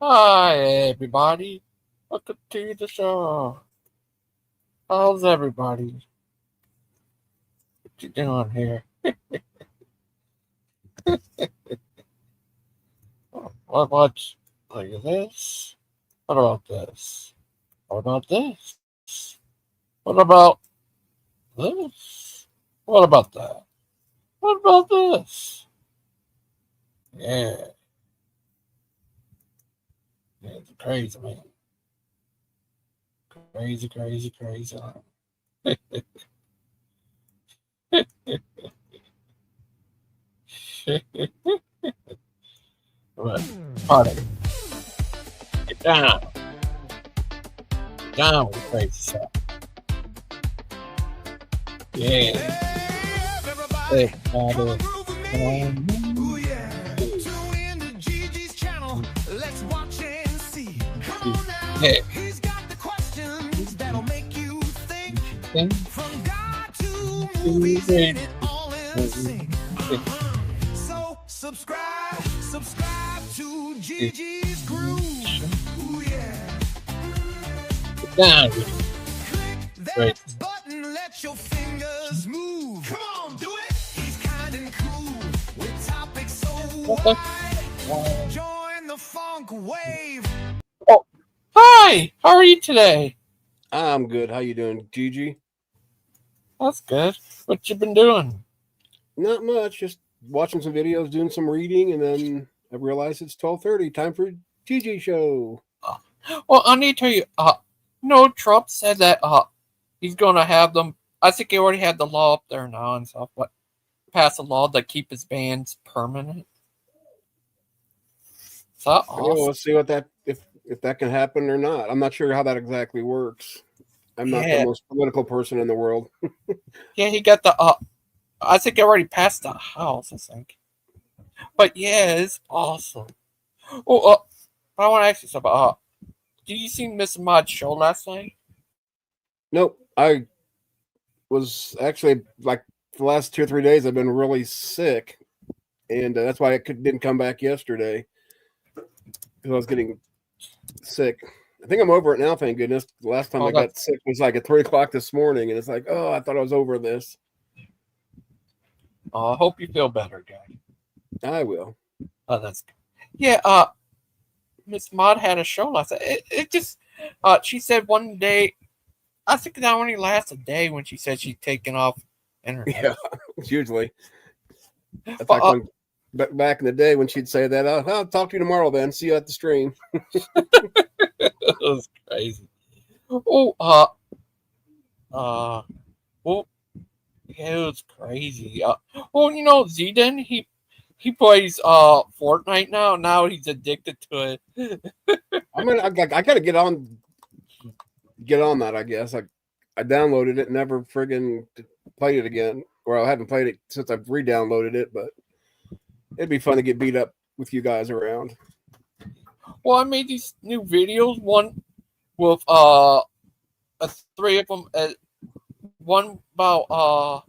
Hi, everybody. Welcome to the show. How's everybody? What you doing here? What about like this? What about this? What about this? What about this? What about that? What about this? Yeah, yeah, it's crazy, man. Crazy, crazy, crazy. Right. Party. Get down. Get down with the crazy stuff. Yeah. Hey, Hey, everybody, come party. on, groove with Come me. on. Ooh, yeah. Tune in to Gigi's channel. Let's watch and see. Come on now. Yeah. He's got the questions that'll make you think. Thing. From God to movies and it all in sync. So subscribe to Gigi's Groove. Ooh, yeah. Down. Click that Great. button, let your fingers move. Come on, do it. He's kind and cool with topics so wide. Join the funk wave. Oh, hi. How are you today? I'm good. How you doing, Gigi? That's good. What you been doing? Not much. Just watching some videos, doing some reading, and then I realized it's 12:30. Time for Gigi show. Well, I need to tell you. No, Trump said that he's gonna have them. I think he already had the law up there now and stuff, but pass a law to keep his bans permanent. Is that Yeah, awesome? let's see what that if that can happen or not. I'm not sure how that exactly works. I'm not the Yeah, most political person in the world. yeah. He got the. I think he already passed the house. I think. But yeah, it's awesome. Oh, I want to ask you something. Did you see Miss Mod's show last night? Nope. I was actually like the last 2 or 3 days I've been really sick, and that's why didn't come back yesterday because I was getting sick. I think I'm over it now, thank goodness. The last time Oh, I got sick was like at 3 o'clock this morning, and it's like, oh, I thought I was over this. I hope you feel better, guy. I will. Oh, that's good. Yeah. Miss Mod had a show last night. It just. She said one day. I think that only lasts a day when she said she's taken off internet. Yeah, usually. That's But like when back in the day when she'd say that, I'll talk to you tomorrow, then. See you at the stream. it was crazy. Oh, well, yeah, it was crazy. Well, you know, Zidane, he plays Fortnite now. Now he's addicted to it. I gotta get on that. I guess I downloaded it, never friggin' played it again, or I haven't played it since I've re-downloaded it. But it'd be fun to get beat up with you guys around. Well, I made these new videos. One with three of them. One about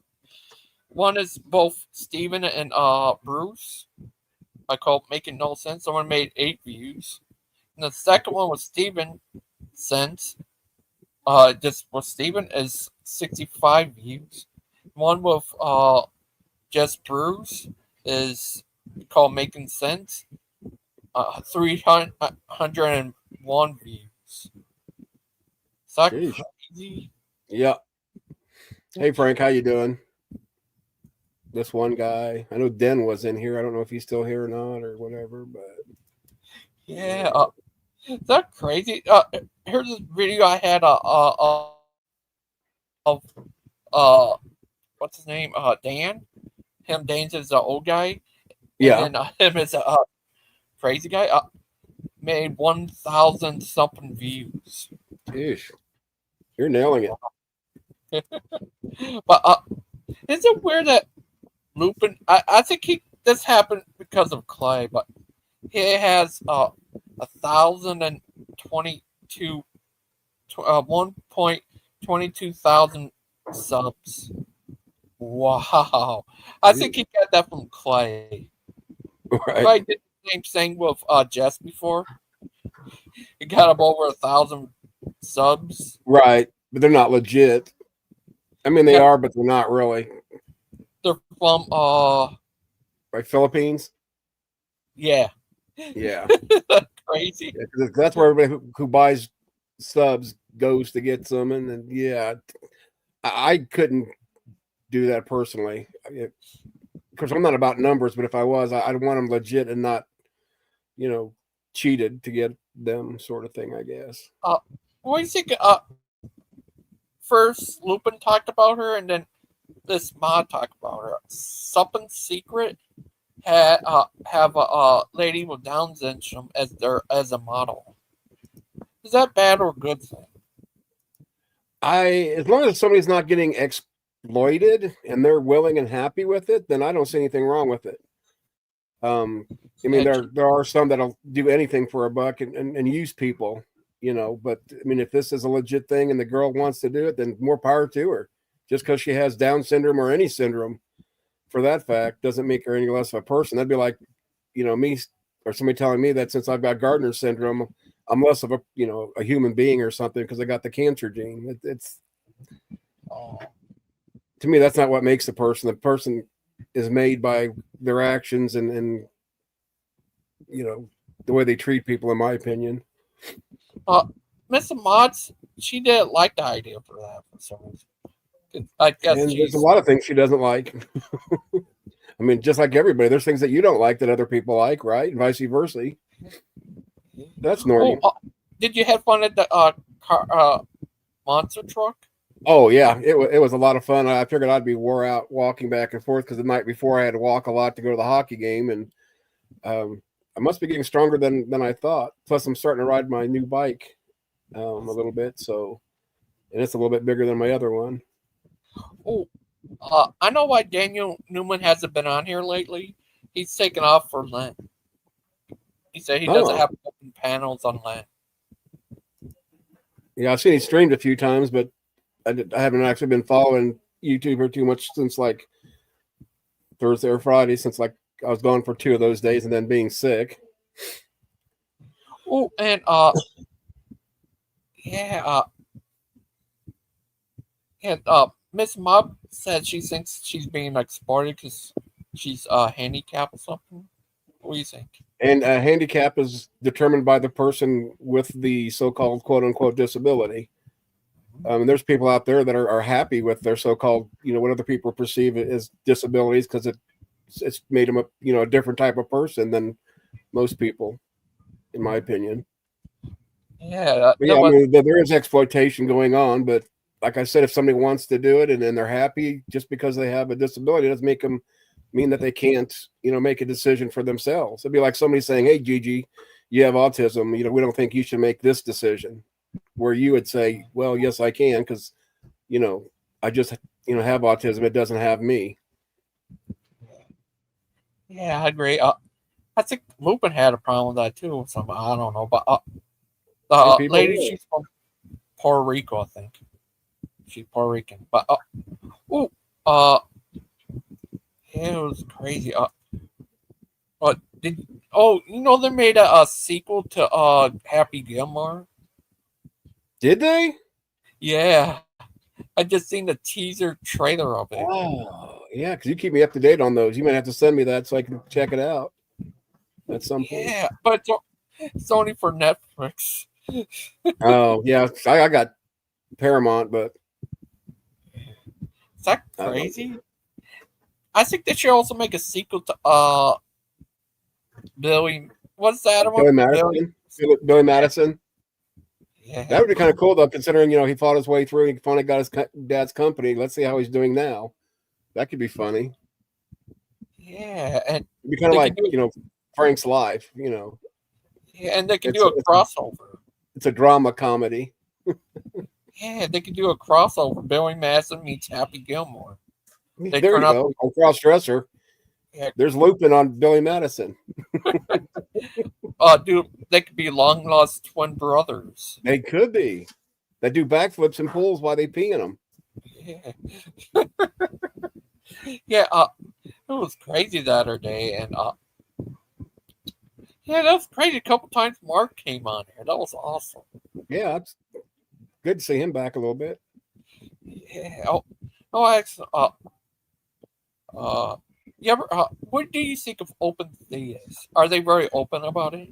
one is both Steven and Bruce. I call it Making No Sense. Someone made 8 views. And the second one was Steven Sense. Just with Steven is 65 views. One with just Bruce is called Making Sense. 301 views. Is that Jeez. crazy? Yeah. Hey Frank, how you doing? This one guy. I know Den was in here. I don't know if he's still here or not or whatever, but Yeah. Is that crazy? Here's this video I had of what's his name? Dan. Dan's is the old guy, and yeah. then him is a crazy guy. Made 1,000 something views. Ish. You're nailing it. But is it weird that Lupin? I think this happened because of Clay, but he has 1,022 1.22 thousand subs. Wow. I think he got that from Clay. Right. Clay did the same thing with Jess before. It got up over 1,000 subs. Right, but they're not legit. I mean, they Yeah. are, but they're not really. They're from Like Philippines. yeah, Yeah, crazy. yeah, 'cause that's where everybody who buys subs goes to get some, and then yeah, I couldn't do that personally. Of course, I'm not about numbers, but if I was, I'd want them legit and not, cheated to get them, sort of thing. I guess. What do you think? First Lupin talked about her, and then this mod talked about her. Something Secret have a lady with Down syndrome as a model. Is that bad or good thing? As long as somebody's not getting exploited and they're willing and happy with it, then I don't see anything wrong with it. I mean, there are some that'll do anything for a buck and use people, but I mean, if this is a legit thing and the girl wants to do it, then more power to her. Just because she has Down syndrome or any syndrome, for that fact, doesn't make her any less of a person. That'd be like, me or somebody telling me that since I've got Gardner syndrome, I'm less of a human being or something because I got the cancer gene. It's to me, that's not what makes a person. The person is made by their actions and the way they treat people, in my opinion. Miss Mods, she didn't like the idea for that for some reason. I guess And there's a lot of things she doesn't like. I mean, just like everybody, there's things that you don't like that other people like, right? And vice versa. That's normal. Did you have fun at the monster truck? Oh yeah, it was a lot of fun. I figured I'd be wore out walking back and forth because the night before I had to walk a lot to go to the hockey game, and I must be getting stronger than I thought. Plus, I'm starting to ride my new bike a little bit, and it's a little bit bigger than my other one. Oh, I know why Daniel Newman hasn't been on here lately. He's taken off for Lent. He said he doesn't have open panels on Lent. Yeah, I've seen he streamed a few times, but I haven't actually been following YouTube or too much since like Thursday or Friday, since like I was gone for 2 of those days and then being sick. Oh, and Miss Mob said she thinks she's being exploited because she's handicapped or something. What do you think? And a handicap is determined by the person with the so-called quote-unquote disability. There's people out there that are happy with their so-called, what other people perceive as disabilities because it's made them a different type of person than most people, in my opinion. Yeah, I mean, there is exploitation going on, but like I said, if somebody wants to do it and they're happy just because they have a disability, it doesn't make them mean that they can't, make a decision for themselves. It'd be like somebody saying, "Hey, Gigi, you have autism. We don't think you should make this decision." Where you would say, "Well, yes, I can, because, I just, have autism. It doesn't have me." Yeah, I agree. I think Lupin had a problem with that too. I don't know, but the lady, she's from Puerto Rico, I think. She's Puerto Rican, but it was crazy. They made a sequel to Happy Gilmore. Did they? Yeah, I just seen the teaser trailer of it. Oh, yeah, because you keep me up to date on those. You might have to send me that so I can check it out at some point. Yeah, but it's only for Netflix. Oh, yeah, I got Paramount, but is that crazy? I think they should also make a sequel to Billy. What's that one? Billy Madison. Billy Madison. Yeah, That would be kind of cool though, considering he fought his way through. He finally got his dad's company. Let's see how he's doing now. That could be funny. Yeah, and it'd be kind of like Frank's life. Yeah, and they can do a crossover. It's a drama comedy. Yeah, they could do a crossover. Billy Madison meets Happy Gilmore. There you go. On cross-dresser. Yeah. There's Lupin on Billy Madison. Dude, they could be long-lost twin brothers. They could be. They do backflips and pulls while they pee in them. Yeah. Yeah, it was crazy the other day, and Yeah, that was great. A couple times Mark came on here. That was awesome. Yeah, it's good to see him back a little bit. Yeah. Oh, actually, you ever, what do you think of open theists? Are they very open about it?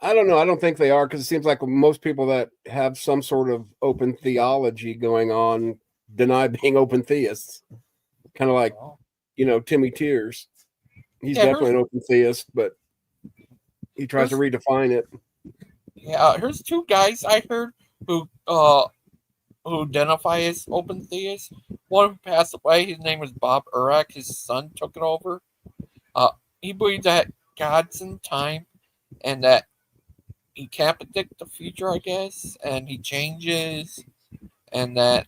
I don't know. I don't think they are because it seems like most people that have some sort of open theology going on deny being open theists. Kind of like, Oh. Timmy Tears. He's Yeah, definitely an open theist, but he tries to redefine it. Yeah, here's two guys I heard who identify as open theists. One who passed away, his name was Bob Urach. His son took it over. He believes that God's in time and that he can't predict the future, I guess, and he changes, and that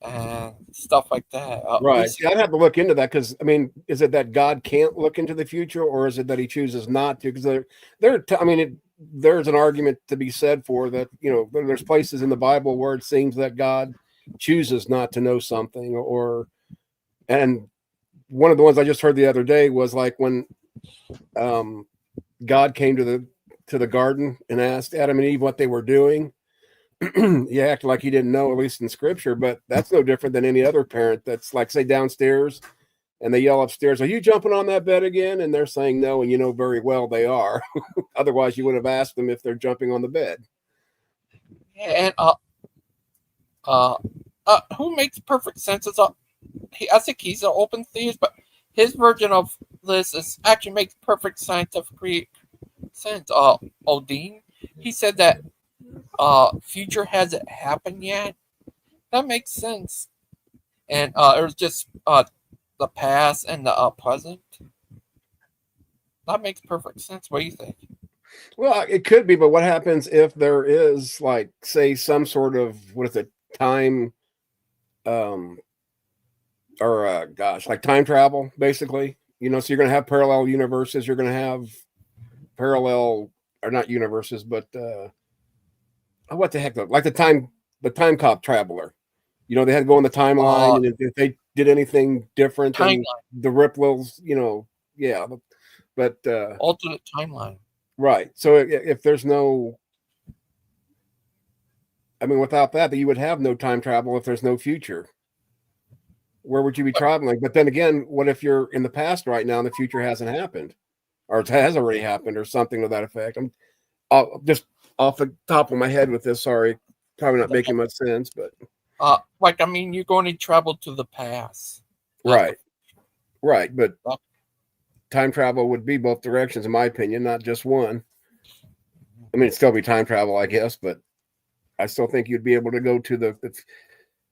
and stuff like that. Right. Yeah, I'd have to look into that because I mean, is it that God can't look into the future, or is it that he chooses not to? Because there's an argument to be said for that. There's places in the Bible where it seems that God chooses not to know something, and one of the ones I just heard the other day was like when God came to the garden and asked Adam and Eve what they were doing. He acted like he didn't know, at least in scripture, but that's no different than any other parent that's like, say, downstairs and they yell upstairs, "Are you jumping on that bed again?" And they're saying no, and you know very well they are. Otherwise, you would have asked them if they're jumping on the bed. And who makes perfect sense is I think he's an open theist, but his version of this actually makes perfect scientific sense. Odin, he said that future hasn't happened yet. That makes sense. And it was just the past and the present. That makes perfect sense. What do you think? Well, it could be, but what happens if there is, like, say, some sort of time, or like time travel, basically. So you're going to have parallel universes. You're going to have parallel, or not universes, but what the heck? Like the time cop traveler. They had to go on the timeline, and if they did anything different than the Ripples, yeah. But alternate timeline. Right. So if there's no, I mean, without that, you would have no time travel if there's no future. Where would you be traveling? But then again, what if you're in the past right now and the future hasn't happened, or it has already happened, or something to that effect? I'm just off the top of my head with this. Sorry, probably not making much sense, but you're going to travel to the past. Right. But time travel would be both directions, in my opinion, not just one. I mean, it'd still be time travel, I guess, but I still think you'd be able to go to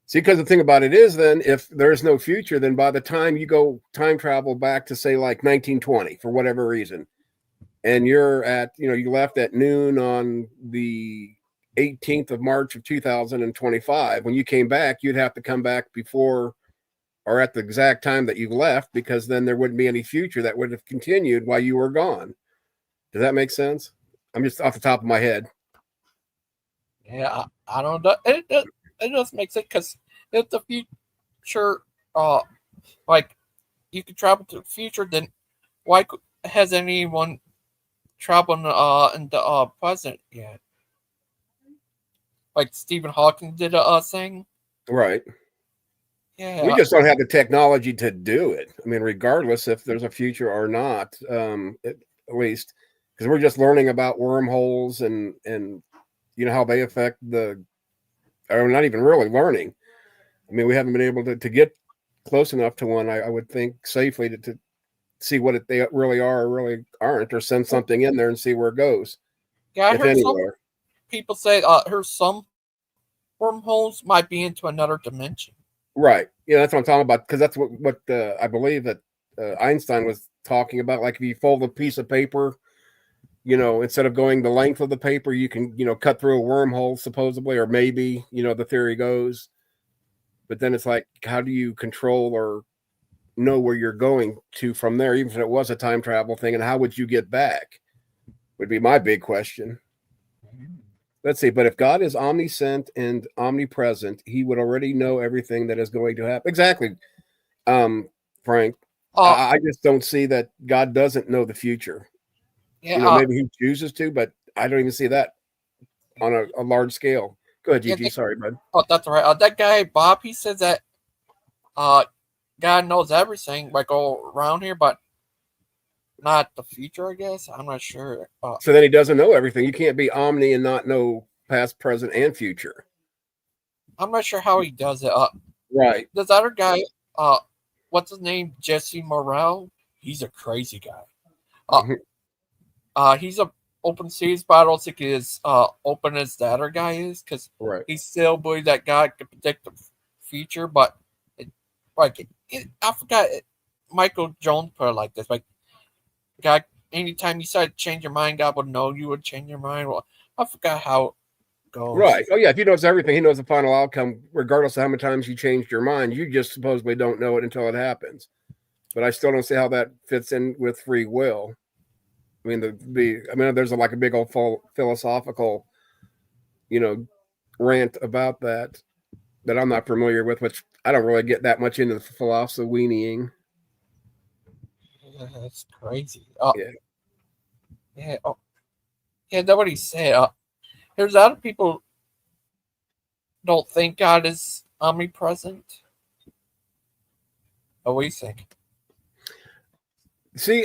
see, because the thing about it is, then, if there's no future, then by the time you go time travel back to, say, like 1920, for whatever reason, and you're you left at noon on the 18th of March of 2025, when you came back, you'd have to come back before or at the exact time that you left, because then there wouldn't be any future that would have continued while you were gone. Does that make sense? I'm just off the top of my head. Yeah, I don't know. It does make sense, because if the future, like, you could travel to the future, then why has anyone traveled in the present yet? Like Stephen Hawking did a thing. Right. Yeah. We just don't have the technology to do it. I mean, regardless if there's a future or not, at least, because we're just learning about wormholes and how they affect or not even really learning. I mean, we haven't been able to get close enough to one, I would think, safely to see what they really are or really aren't, or send something in there and see where it goes. Yeah, I heard some people say here's some wormholes might be into another dimension. Right. Yeah, that's what I'm talking about, because that's what I believe that Einstein was talking about. Like, if you fold a piece of paper, instead of going the length of the paper, you can, cut through a wormhole, supposedly, or maybe, the theory goes. But then it's like, how do you control or know where you're going to from there, even if it was a time travel thing, and how would you get back? Would be my big question. Let's see. But if God is omniscient and omnipresent, he would already know everything that is going to happen. Exactly. Frank, I just don't see that God doesn't know the future. Yeah, Maybe he chooses to, but I don't even see that on a large scale. Go ahead, yeah, Gigi. Sorry, bud. that's right. That guy Bob, he says that God knows everything, like all around here, but not the future. I guess I'm not sure. So then he doesn't know everything. You can't be omni and not know past, present, and future. I'm not sure how he does it. Right. This other guy, what's his name? Jesse Morrell. He's a crazy guy. He's a open seas, but I don't think he is open as the other guy is, because Right. he still believes that God can predict the future. But I forgot. Michael Jones put it like this: like, God, anytime you decide to change your mind, God would know you would change your mind. Well, I forgot how it goes. Right. Oh yeah. If he knows everything, he knows the final outcome, regardless of how many times you changed your mind. You just supposedly don't know it until it happens. But I still don't see how that fits in with free will. I mean, there's like a big old philosophical, rant about that I'm not familiar with, which I don't really get that much into the philosophy-weaning. Yeah, that's crazy. Yeah. Yeah. Yeah, nobody said. There's other people don't think God is omnipresent. What do you think? See,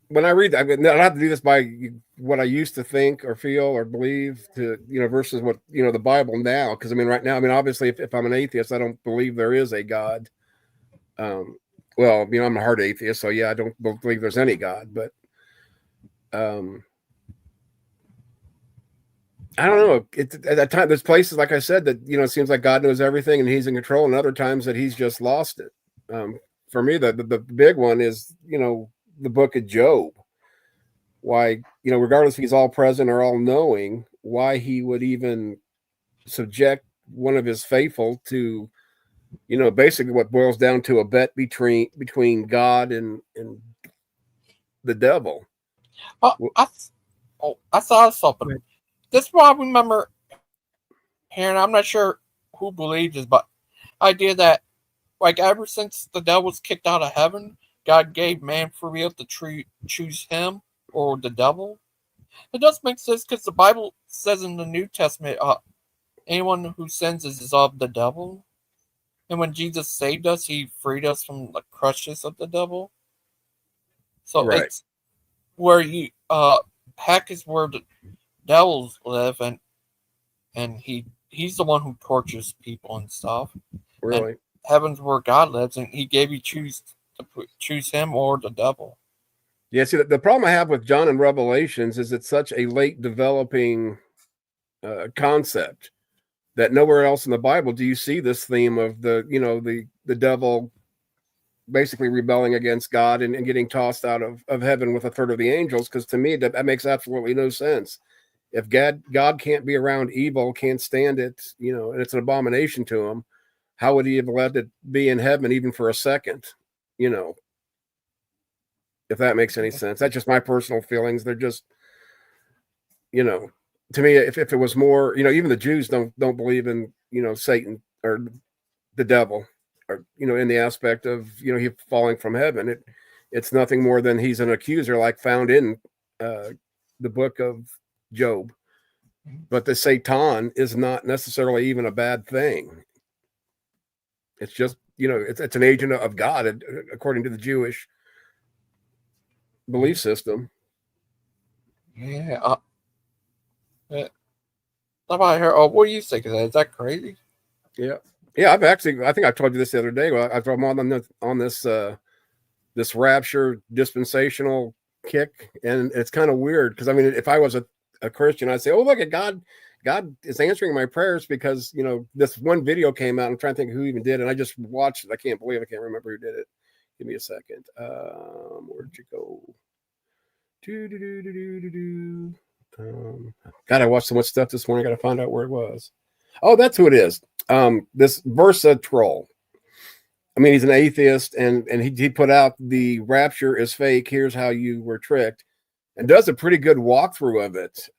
when I read, I don't have to do this by what I used to think or feel or believe to, versus what, the Bible now. Because right now, obviously, if I'm an atheist, I don't believe there is a God. Well, I'm a hard atheist, so yeah, I don't believe there's any God. But I don't know. At that time, there's places, like I said, that it seems like God knows everything and He's in control, and other times that He's just lost it. For me, the big one is the book of Job. Why, regardless if He's all present or all knowing, why He would even subject one of His faithful to, basically what boils down to a bet between God and the devil. I saw something. This is what I remember hearing. I'm not sure who believes this, but idea that ever since the devil was kicked out of heaven, God gave man free will to choose him or the devil. It does make sense because the Bible says in the New Testament, anyone who sins is of the devil. And when Jesus saved us, He freed us from the crutches of the devil. So Right. It's where heck is where the devils live, and he's the one who tortures people and stuff. Really? And heaven's where God lives, and He gave you choose him or the devil. Yeah, see, the problem I have with John and Revelations is it's such a late developing concept that nowhere else in the Bible do you see this theme of the devil basically rebelling against God and getting tossed out of heaven with a third of the angels. Because to me, that makes absolutely no sense. If God can't be around evil, can't stand it, and it's an abomination to Him, how would He have let it be in heaven even for a second? If that makes any sense. That's just my personal feelings. They're just, to me, if it was more, even the Jews don't believe in, Satan or the devil, or, in the aspect of, he falling from heaven. It's nothing more than he's an accuser, like found in the book of Job. But the Satan is not necessarily even a bad thing. It's just, it's an agent of God, according to the Jewish belief system. Yeah. Somebody here. Oh, what do you think of that? Is that crazy? Yeah. Yeah, I think I told you this the other day. Well, I'm on this rapture dispensational kick, and it's kind of weird because if I was a Christian, I'd say, "Oh, look at God! God is answering my prayers," because this one video came out. I'm trying to think who even did it, and I just watched it. I can't remember who did it. Give me a second. Where'd you go? God, I watched so much stuff this morning. I got to find out where it was. Oh, that's who it is. This Versa troll. He's an atheist, and he put out the rapture is fake. Here's how you were tricked, and does a pretty good walkthrough of it.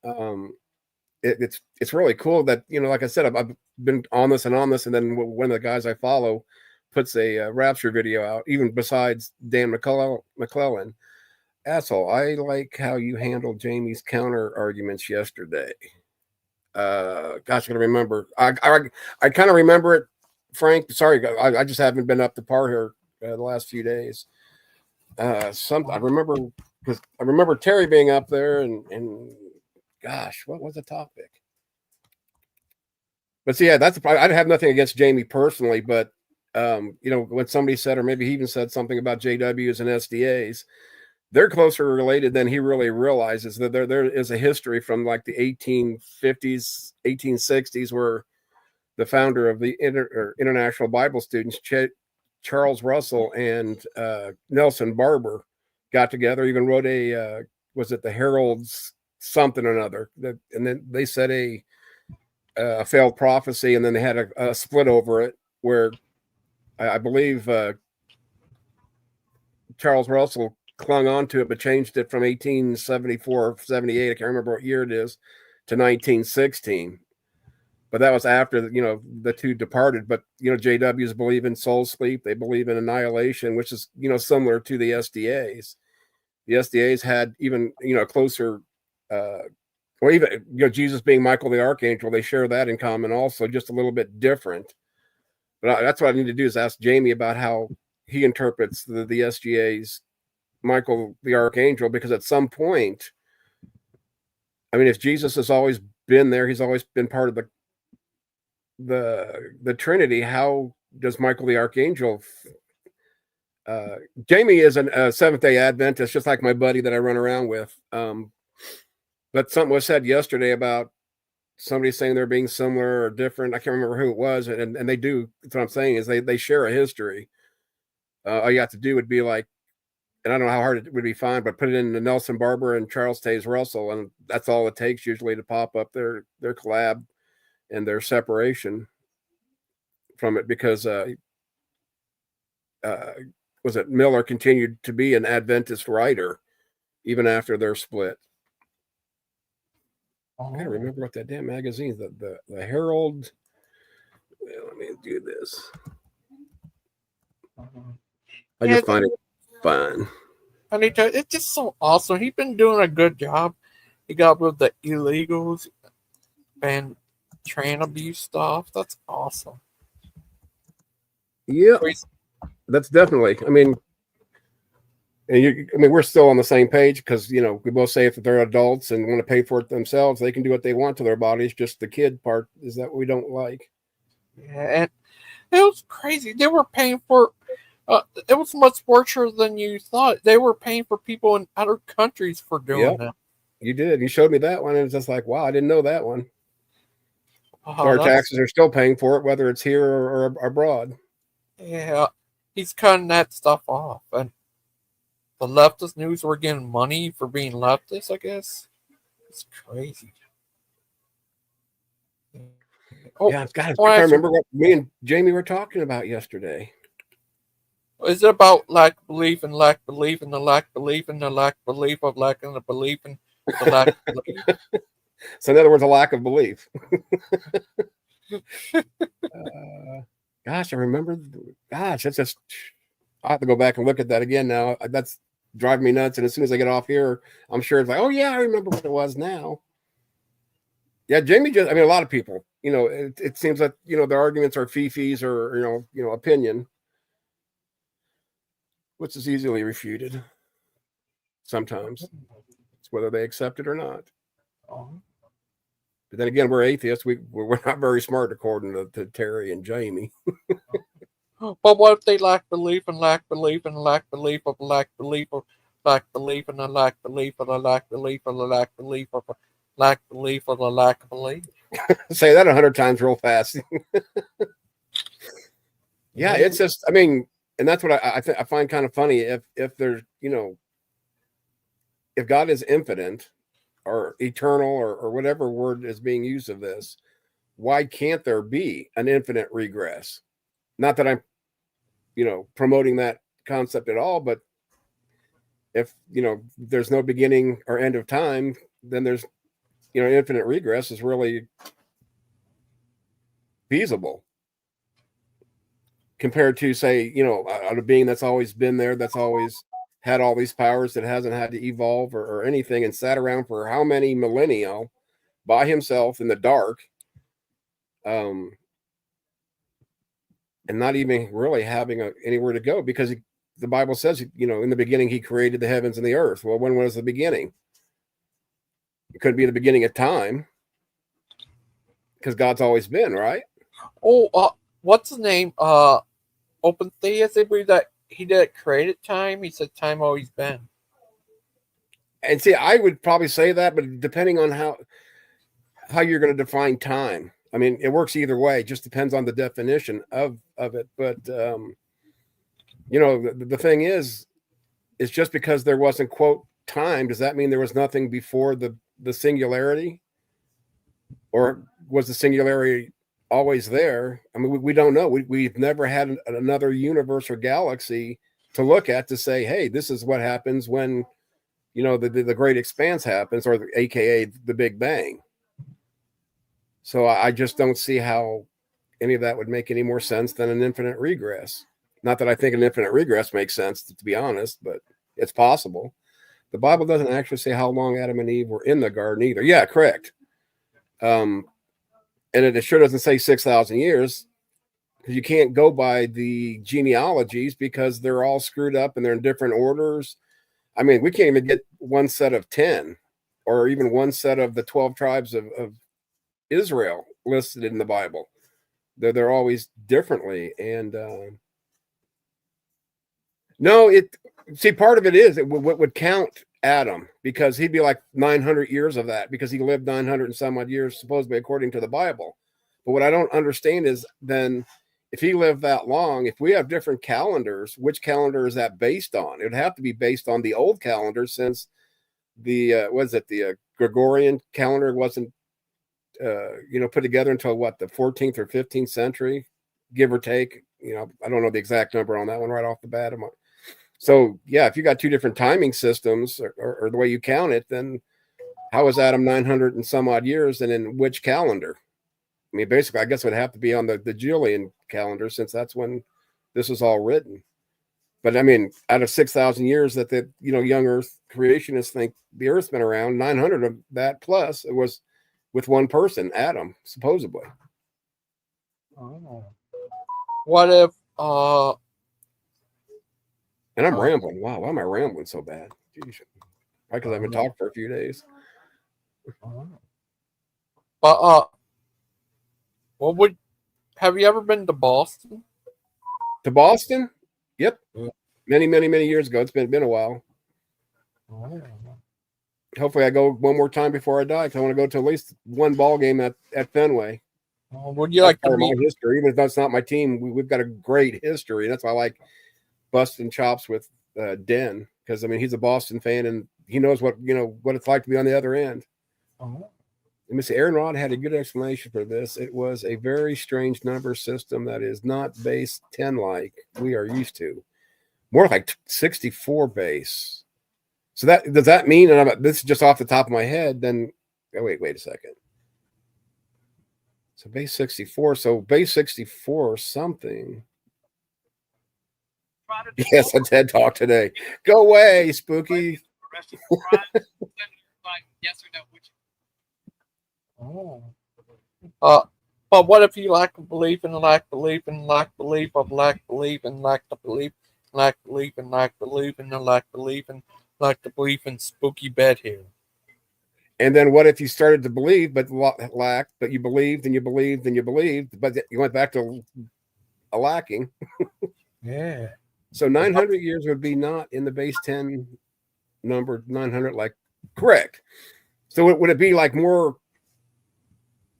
It's really cool that like I said, I've been on this, and then one of the guys I follow puts a Rapture video out, even besides Dan McClellan. Asshole, I like how you handled Jamie's counter arguments yesterday. Gosh, I gotta remember. I kind of remember it, Frank. Sorry, I just haven't been up to par here the last few days. I remember because I remember Terry being up there and gosh, what was the topic? But see, yeah, I have nothing against Jamie personally, but when somebody said, or maybe he even said something about JWs and SDAs, they're closer related than he really realizes. That there is a history from like the 1850s, 1860s, where the founder of the International Bible Students, Charles Russell and Nelson Barber, got together. Even wrote was it the Herald's something or another? And then they said a failed prophecy, and then they had a split over it, where I believe Charles Russell clung on to it, but changed it from 1874 or 78, I can't remember what year it is, to 1916. But that was after the two departed. But JWs believe in soul sleep, they believe in annihilation, which is similar to the SDAs. The SDAs had even closer or even Jesus being Michael the Archangel, they share that in common also, just a little bit different. But that's what I need to do, is ask Jamie about how he interprets the SGA's Michael the Archangel, because at some point, I mean, if Jesus has always been there, he's always been part of the Trinity, how does Michael the Archangel Jamie is a Seventh-day Adventist, just like my buddy that I run around with. But something was said yesterday about somebody saying they're being similar or different. I can't remember who it was, and they do. That's what I'm saying, is they share a history. All you have to do would be like, and I don't know how hard it would be, fine, but put it in the Nelson Barber and Charles Taze Russell, and that's all it takes usually to pop up their collab and their separation from it. Because was it Miller continued to be an Adventist writer even after their split. I gotta remember what that damn magazine, the Herald. Let me do this. I just find it fun. It's just so awesome. He's been doing a good job. He got with the illegals and train abuse stuff. That's awesome. Yeah, that's definitely. I mean, we're still on the same page, because we both say if they're adults and want to pay for it themselves, they can do what they want to their bodies. Just the kid part is that we don't like. Yeah, and it was crazy. They were paying for. It was much worse than you thought. They were paying for people in other countries for doing that. You did. You showed me that one, and it's just like, wow, I didn't know that one. Our taxes are still paying for it, whether it's here or abroad. Yeah, he's cutting that stuff off, and the leftist news were getting money for being leftist, I guess. It's crazy. Yeah, God, I remember what me and Jamie were talking about yesterday. Is it about lack of belief and lack of belief and the lack of belief and the lack of belief of lack of belief and the lack of belief? So in other words, a lack of belief. Gosh, I remember. Gosh, that's just. I have to go back and look at that again now. That's driving me nuts. And as soon as I get off here, I'm sure it's like, oh yeah, I remember what it was now. Yeah, Jamie a lot of people, it seems like, their arguments are fifis or, opinion, which is easily refuted. Sometimes it's whether they accept it or not. But then again, we're atheists. We're not very smart, according to Terry and Jamie. But what if they lack belief and lack belief and lack belief of lack belief of lack belief and a lack belief of a lack belief of a lack belief of a lack belief of a lack belief? Say that 100 times real fast. Yeah, it's just, and that's what I find kind of funny. If there's, if God is infinite or eternal or whatever word is being used of this, why can't there be an infinite regress? Not that I'm, promoting that concept at all, but if, there's no beginning or end of time, then there's, infinite regress is really feasible. compared to, say, a being that's always been there, that's always had all these powers, that hasn't had to evolve or anything, and sat around for how many millennia by himself in the dark, and not even really having anywhere to go, because the Bible says, in the beginning he created the heavens and the earth. Well, when was the beginning? It couldn't be the beginning of time, because God's always been, right? Oh, what's his name? Open Theist, I believe that he did created time. He said time always been. And see, I would probably say that, but depending on how you're going to define time. I mean, it works either way. It just depends on the definition of it. But the thing is just because there wasn't, quote, time, does that mean there was nothing before the singularity? Or was the singularity always there? I mean, we don't know. We've never had another universe or galaxy to look at to say, hey, this is what happens when, the great expanse happens, or AKA the Big Bang. So I just don't see how any of that would make any more sense than an infinite regress. Not that I think an infinite regress makes sense, to be honest, but it's possible. The Bible doesn't actually say how long Adam and Eve were in the garden either. Yeah, correct. And it sure doesn't say 6,000 years, because you can't go by the genealogies, because they're all screwed up and they're in different orders. I mean, we can't even get one set of 10 or even one set of the 12 tribes of Israel listed in the Bible. They're always differently. And part of it is what would count Adam, because he'd be like 900 years of that, because he lived 900 and some odd years, supposedly, according to the Bible. But what I don't understand is, then, if he lived that long, if we have different calendars, which calendar is that based on? It would have to be based on the old calendar, since the the Gregorian calendar wasn't put together until the 14th or 15th century, give or take. I don't know the exact number on that one right off the bat. So yeah, if you got two different timing systems, or the way you count it, then how is Adam 900 and some odd years, and in which calendar? I mean, basically, I guess it would have to be on the Julian calendar, since that's when this was all written. But I mean, out of 6,000 years that the young Earth creationists think the Earth's been around, 900 of that plus it was with one person, Adam, supposedly. Oh. What if and I'm rambling. Wow, why am I rambling so bad? Jeez. Probably because I haven't talked for a few days. But have you ever been to Boston? To Boston? Yep. Many, many, many years ago. It's been a while. Hopefully I go one more time before I die, because I want to go to at least one ball game at Fenway. Would you like to meet my history? Even if that's not my team, we've got a great history. That's why I like busting chops with Den, because I mean, he's a Boston fan and he knows what it's like to be on the other end. Let me see. Aaron Rod had a good explanation for this. It was a very strange number system that is not base 10 like we are used to, more like 64 base. So does that mean, and this is just off the top of my head, then wait a second. So base 64. So base 64 or something. Yes, a TED Talk today. Go away, Spooky. Yes or no? But what if you lack belief and lack belief and lack belief of lack belief and lack the belief, lack belief and lack belief and lack belief and lack the belief in spooky bed here? And then what if you started to believe but lacked, but you believed and you believed and you believed, but you went back to a lacking? Yeah. So 900 years would be not in the base 10 number, 900, like, correct. So would it be like more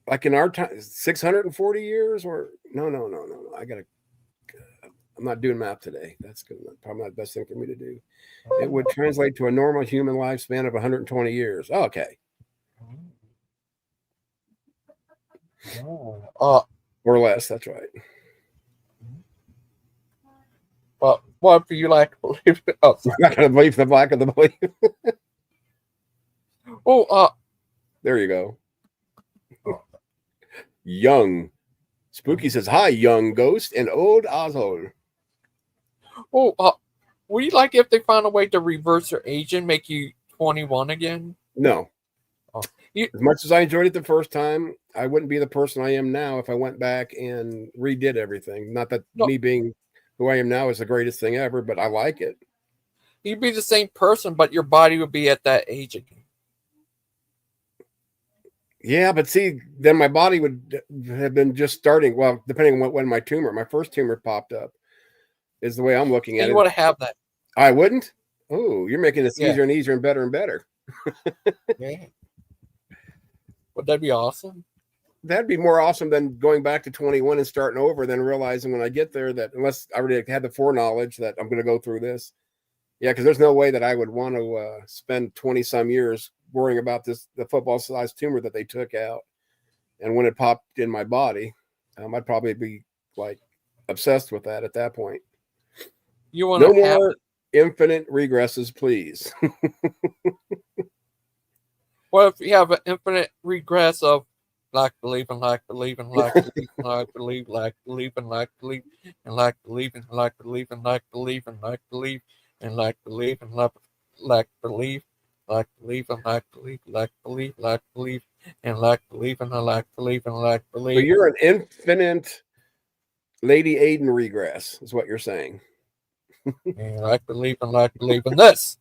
like in our time, 640 years, or no. I'm not doing math today. That's probably not the best thing for me to do. It would translate to a normal human lifespan of 120 years. Okay. Or less. That's right. But what if you lack belief? Oh, I'm not going to believe the lack of the belief. There you go. Young Spooky says, "Hi, young ghost and old Azho." Oh, would you like if they found a way to reverse your age and make you 21 again? No. Oh, As much as I enjoyed it the first time, I wouldn't be the person I am now if I went back and redid everything. Not that no, me being who I am now is the greatest thing ever, but I like it. you'd be the same person, but your body would be at that age again. Yeah, but see, then my body would have been just starting. Well, depending on when my first tumor popped up, is the way I'm looking And at you it. want to have that. I wouldn't. Oh, you're making this Yeah. easier and easier and better and better. Yeah. Would that be awesome? That'd be more awesome than going back to 21 and starting over, then realizing when I get there that unless I already had the foreknowledge that I'm going to go through this. Yeah, because there's no way that I would want to spend 20 some years worrying about the football sized tumor that they took out. And when it popped in my body, I'd probably be like obsessed with that at that point. You want No to have more infinite regresses, please. What if you have an infinite regress of like believing, like believing, like believing, like believe, like believing, like believe, and like believing, like believing, like believing, like believe, and like believing, like believe, like believing, like believe, like believe, like believe, and like believing, and like believing, like So believe. you're an infinite Lady Aiden regress, is what you're saying. And like believing this.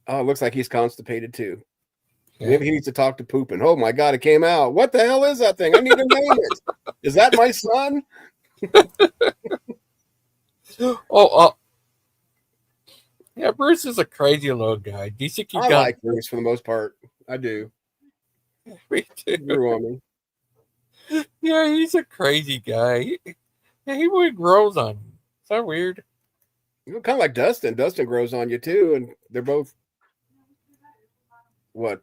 Oh, it looks like he's constipated too. Yeah. Maybe he needs to talk to Poopin. Oh my God, it came out. What the hell is that thing? I need to name it. Is that my son? Yeah, Bruce is a crazy little guy. Do you think he I got like Bruce for the most part. I do. me He too? grew on me. Yeah, he's a crazy guy. He really grows on you. Is that weird? You know, kind of like Dustin. Dustin grows on you too, and they're both what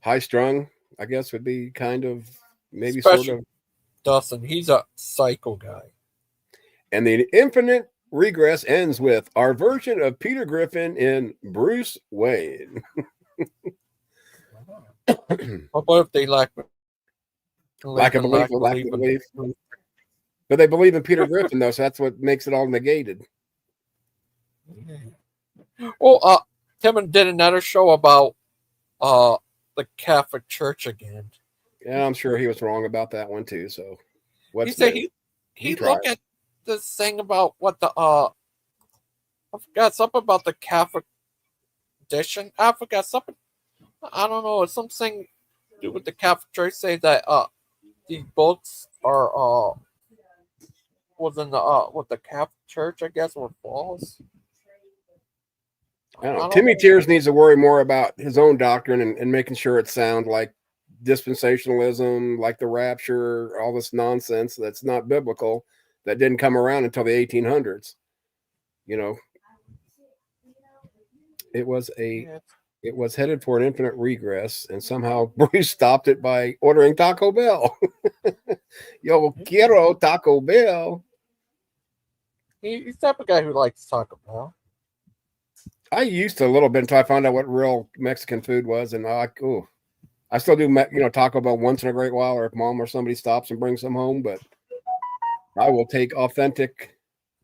high strung. I guess would be kind of maybe Especially sort of. Dustin. He's a psycho guy. And the infinite regress ends with our version of Peter Griffin in Bruce Wayne. What if they Lack of belief, lack of belief. But they believe in Peter Griffin though, so that's what makes it all negated. Well, Tim did another show about the Catholic Church again. Yeah, I'm sure he was wrong about that one too. So He said he looked at this thing about what the I forgot something about the Catholic edition. I forgot something. I don't know. It's something to do with the Catholic Church. Say that these books are was in the with the Catholic Church, I guess, were false. I don't know. Timmy Tears needs to worry more about his own doctrine and making sure it sounds like dispensationalism, like the rapture, all this nonsense that's not biblical, that didn't come around until the 1800s. You know, it was headed for an infinite regress, and somehow Bruce stopped it by ordering Taco Bell. Yo quiero Taco Bell. He's the type of guy who likes to talk about. I used to a little bit until I found out what real Mexican food was, and I still do, Taco Bell once in a great while, or if mom or somebody stops and brings some home. But I will take authentic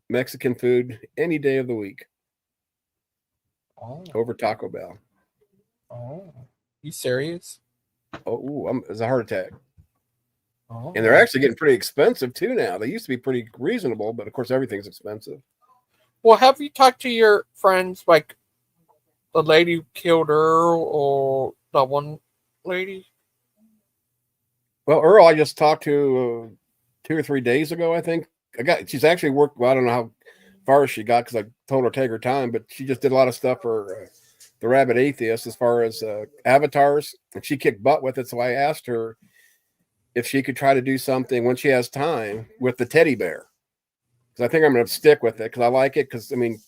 Mexican food any day of the week over Taco Bell. Oh, you serious? Oh, it's a heart attack. Oh. And they're actually getting pretty expensive too now. They used to be pretty reasonable, but of course everything's expensive. Well, have you talked to your friends, like the lady who killed her, or the one lady? Well, Earl, I just talked to 2 or 3 days ago. I think she's actually worked. Well, I don't know how far she got because I told her to take her time, but she just did a lot of stuff for the Rabid Atheist as far as avatars, and she kicked butt with it. So I asked her if she could try to do something when she has time with the teddy bear. Because I think I'm going to stick with it because I like it. Because I mean,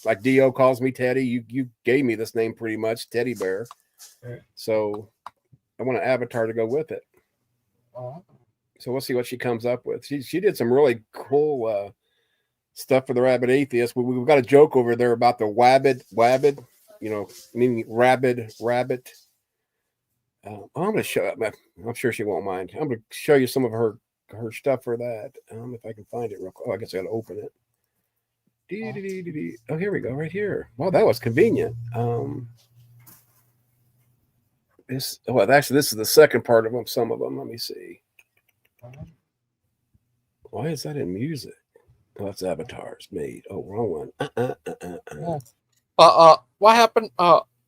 like Dio calls me Teddy. You gave me this name pretty much, Teddy Bear. Right. So I want an avatar to go with it. Oh. So we'll see what she comes up with. She did some really cool stuff for the Rabid Atheist. We've got a joke over there about the wabbit, meaning rabbit. I'm going to show. I'm sure she won't mind. I'm going to show you some of her stuff for that. If I can find it real quick. Oh, I guess I got to open it. Oh, here we go, right here. Well, that was convenient. This is the second part of them. Some of them. Let me see. Why is that in music? Oh, that's avatars made. Oh, wrong one. What happened?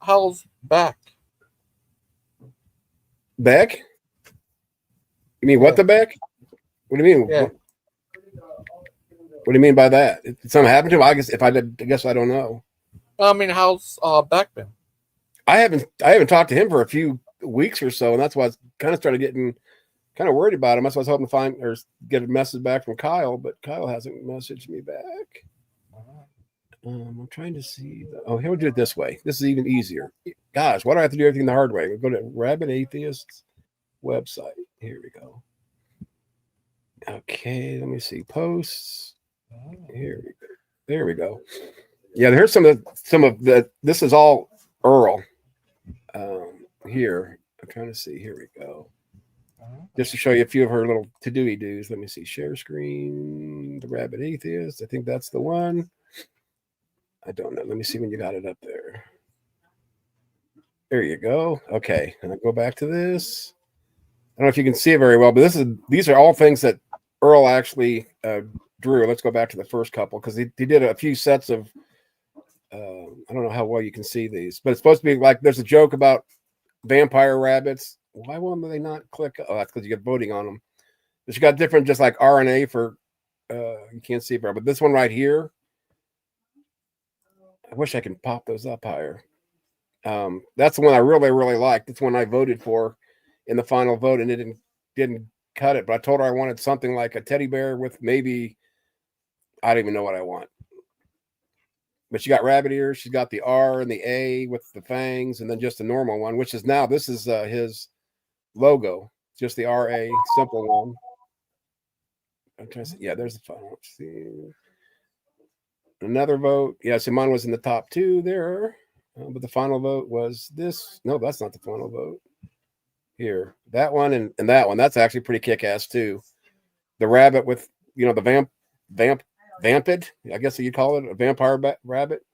How's back? Beck? You mean what the Beck? What do you mean? Yeah. What do you mean by that? Did something happen to him? I guess I don't know. I mean, how's Beck been? I haven't talked to him for a few weeks or so, and that's why I was kind of started getting kind of worried about him. That's why I was hoping to find or get a message back from Kyle, but Kyle hasn't messaged me back. I'm trying to see. Here, we'll do it this way. This is even easier. Gosh, why do I have to do everything the hard way? We'll go to Rabbit Atheist's website. Here we go. Okay, let me see posts. Here we go. There we go. Yeah, here's some of the. This is all Earl. Here, I'm trying to see. Here we go. Just to show you a few of her little to-do do's. Let me see. Share screen. The Rabbit Atheist. I think that's the one. I don't know. Let me see when you got it up there. There you go. Okay, and I go back to this. I don't know if you can see it very well, but these are all things that Earl actually drew. Let's go back to the first couple because he did a few sets of. I don't know how well you can see these, but it's supposed to be like there's a joke about vampire rabbits. Why won't they not click? Oh, that's because you get voting on them. But you got different, just like RNA for. You can't see it, but this one right here. I wish I could pop those up higher. That's the one I really, really liked. That's one I voted for in the final vote, and it didn't cut it. But I told her I wanted something like a teddy bear with maybe I don't even know what I want. But she got rabbit ears. She's got the R and the A with the fangs, and then just a normal one, which is now this is his logo, just the RA simple one. I'm trying to see. Yeah, there's the final. Let's see. Another vote. Yeah, so mine was in the top two there. But the final vote was this. No, that's not the final vote. Here. That one and that one. That's actually pretty kick-ass too. The rabbit with, the vampid, I guess you'd call it, a vampire rabbit.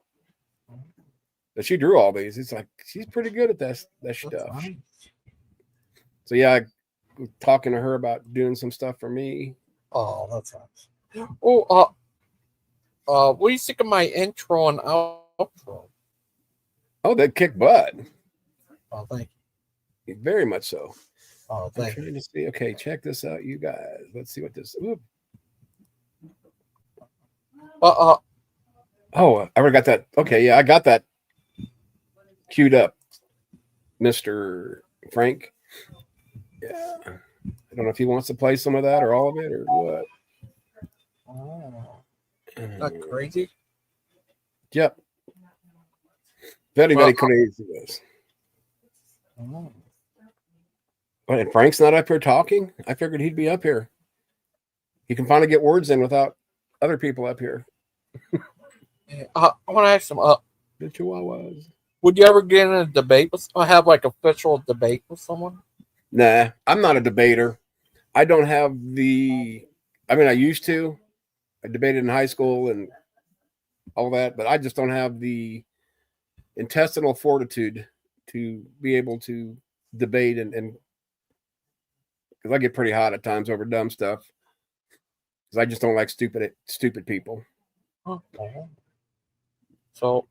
But she drew all these. It's like, she's pretty good at that stuff. Nice. So yeah, I was talking to her about doing some stuff for me. Oh, that's nice. Oh, what do you think of my intro and outro? Oh, they kick butt. Oh, thank you. Very much so. Oh, thank you. I'm trying to see. Okay, check this out, you guys. Let's see what this. Ooh. Oh, I already got that. Okay, yeah, I got that queued up, Mr. Frank. Yeah, I don't know if he wants to play some of that or all of it or what. Oh, not crazy. Yep. Very crazy. This. Oh. And Frank's not up here talking. I figured he'd be up here. He can finally get words in without other people up here. I want to ask him. The Chihuahuas. Would you ever get in a debate with? Have like official debate with someone? Nah, I'm not a debater. I don't have the. I mean, I used to. I debated in high school and all that, but I just don't have the intestinal fortitude to be able to debate and because I get pretty hot at times over dumb stuff because I just don't like stupid people. Okay. So,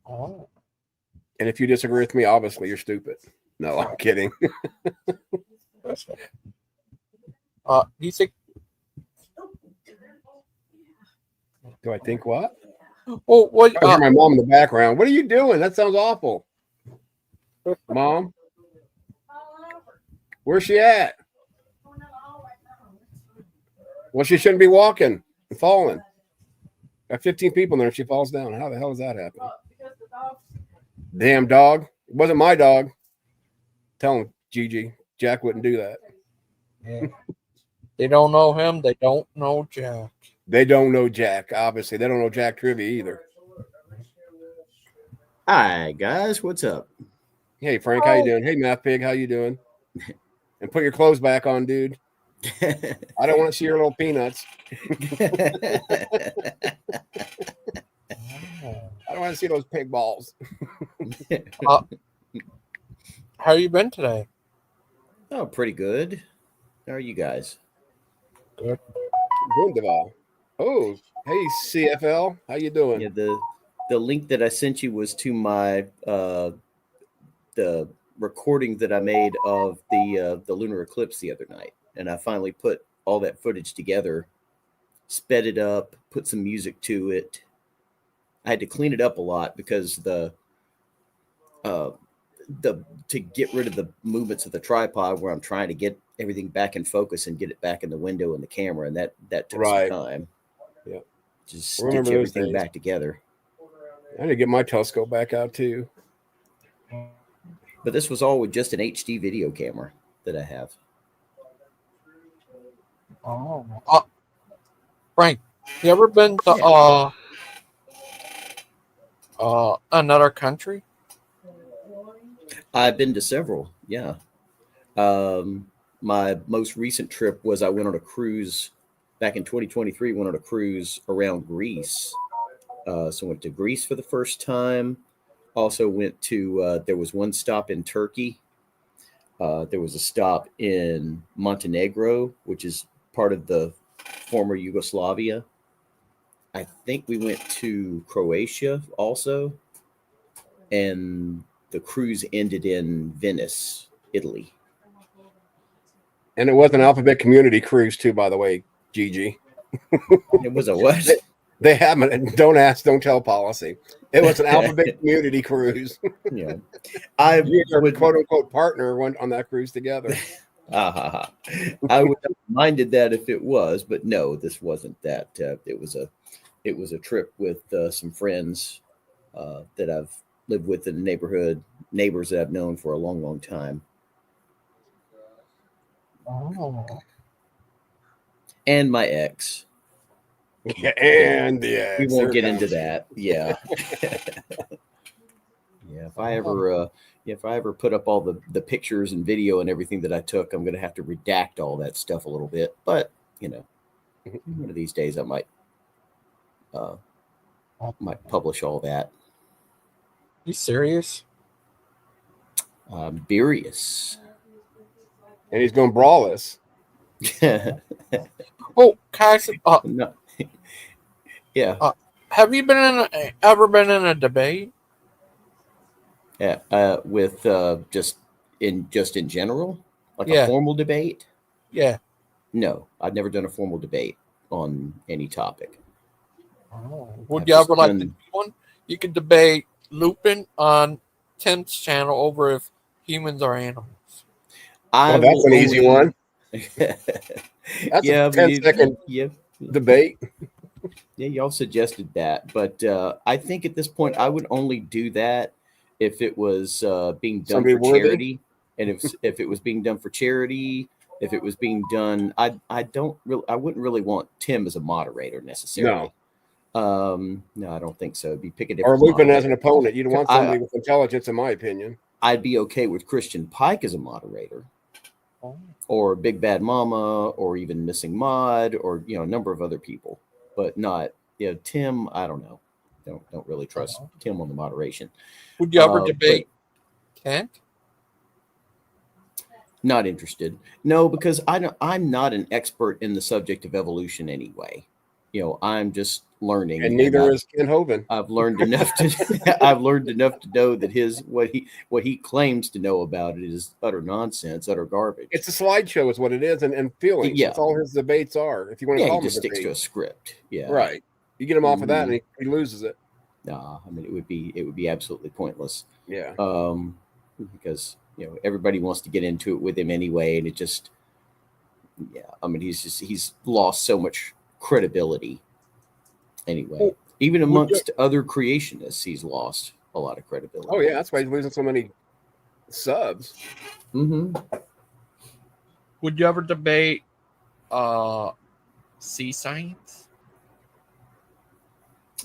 and if you disagree with me, obviously you're stupid. No, I'm kidding. you think? Do I think what? Oh, what? I hear my mom in the background. What are you doing? That sounds awful. Mom? Where's she at? Well, she shouldn't be walking and falling. Got 15 people in there and she falls down. How the hell does that happen? Damn dog. It wasn't my dog. Tell him, Gigi. Jack wouldn't do that. Yeah. They don't know him. They don't know Jack. They don't know Jack, obviously. They don't know Jack Trivia either. Hi, guys. What's up? Hey Frank, how you doing? Hey Math Pig, how you doing? And put your clothes back on, dude. I don't want to see your little peanuts. I don't want to see those pig balls. How you been today? Oh, pretty good. How are you guys? Good. Wunderbar. Oh, hey CFL, how you doing? Yeah, the link that I sent you was to my the recording that I made of the lunar eclipse the other night, and I finally put all that footage together, sped it up, put some music to it. I had to clean it up a lot because uh, the to get rid of the movements of the tripod where I'm trying to get everything back in focus and get it back in the window and the camera, and that took Right. some time. Yeah. Just Remember stitch those everything days. back together. I need to get my telescope back out too. But this was all with just an HD video camera that I have. Oh. Frank, you ever been to another country? I've been to several, yeah. My most recent trip was I went on a cruise back in 2023, went on a cruise around Greece. So went to Greece for the first time. Also went to, there was one stop in Turkey. There was a stop in Montenegro, which is part of the former Yugoslavia. I think we went to Croatia also. And the cruise ended in Venice, Italy. And it was an Alphabet Community cruise too, by the way, Gigi. It was a what? They have an don't ask, don't tell policy. It was an Alphabet Community cruise. Yeah, I You and your would quote unquote partner went on that cruise together. I would have minded that if it was, but no, this wasn't that. It was a trip with some friends that I've lived with in the neighborhood, neighbors that I've known for a long, long time, Oh. and my ex. Yeah, and yeah, We won't get into that. Yeah. Yeah, if I ever put up all the pictures and video and everything that I took, I'm gonna have to redact all that stuff a little bit. But one of these days I might publish all that. You serious? Beerlus. and he's going to brawl us. Oh, Cass, No. Yeah. have you ever been in a debate? Yeah. With just in general, like Yeah. a formal debate. Yeah. No, I've never done a formal debate on any topic. Oh. Would I've you just ever like to done- do one? You could debate Lupin on Tim's channel over if humans are animals. Well, that's an easy one. That's Yeah, a 10-second yeah. debate. Yeah, y'all suggested that, but I think at this point I would only do that if it was being done Somebody for worthy? charity, and if it was being done for charity, if it was being done, I wouldn't really want Tim as a moderator necessarily. No, I don't think so. It'd be pick a Or different Lupin as moderator. an opponent. You'd want I- somebody with intelligence, in my opinion. I'd be okay with Christian Pike as a moderator, Oh. or Big Bad Mama, or even Missing Mod, or a number of other people, but not Tim. I don't know. Don't really trust Tim on the moderation. Would you ever but debate Kent? Not interested. No, because I'm not an expert in the subject of evolution anyway. I'm just learning, And neither I've- is Ken Hovind. I've learned enough to I've learned enough to know that what he claims to know about it is utter nonsense, utter garbage. It's a slideshow, is what it is, and feelings. Yeah. That's all his debates are. If you want to Yeah, call he him just a sticks debate. to a script. Yeah. Right. You get him off of that, Mhm. and he loses it. Nah, I mean it would be absolutely pointless. Yeah. Because everybody wants to get into it with him anyway, and it just I mean he's lost so much credibility anyway. Well, Even amongst other creationists, he's lost a lot of credibility. Oh yeah, that's why he's losing so many subs. Mm-hmm. Would you ever debate sea science?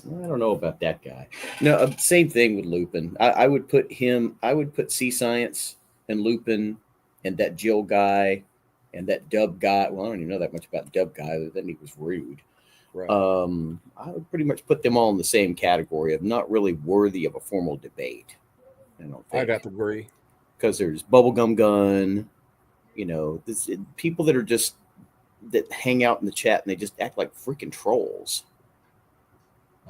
I don't know about that guy. No, same thing with Lupin. I would put him. I would put Sea Science and Lupin and that Jill guy and that Dub guy. Well, I don't even know that much about Dub guy other than he was rude. Right. I would pretty much put them all in the same category of not really worthy of a formal debate. I don't think. I'd have to agree. Because there's Bubblegum Gun, people that are just that hang out in the chat and they just act like freaking trolls.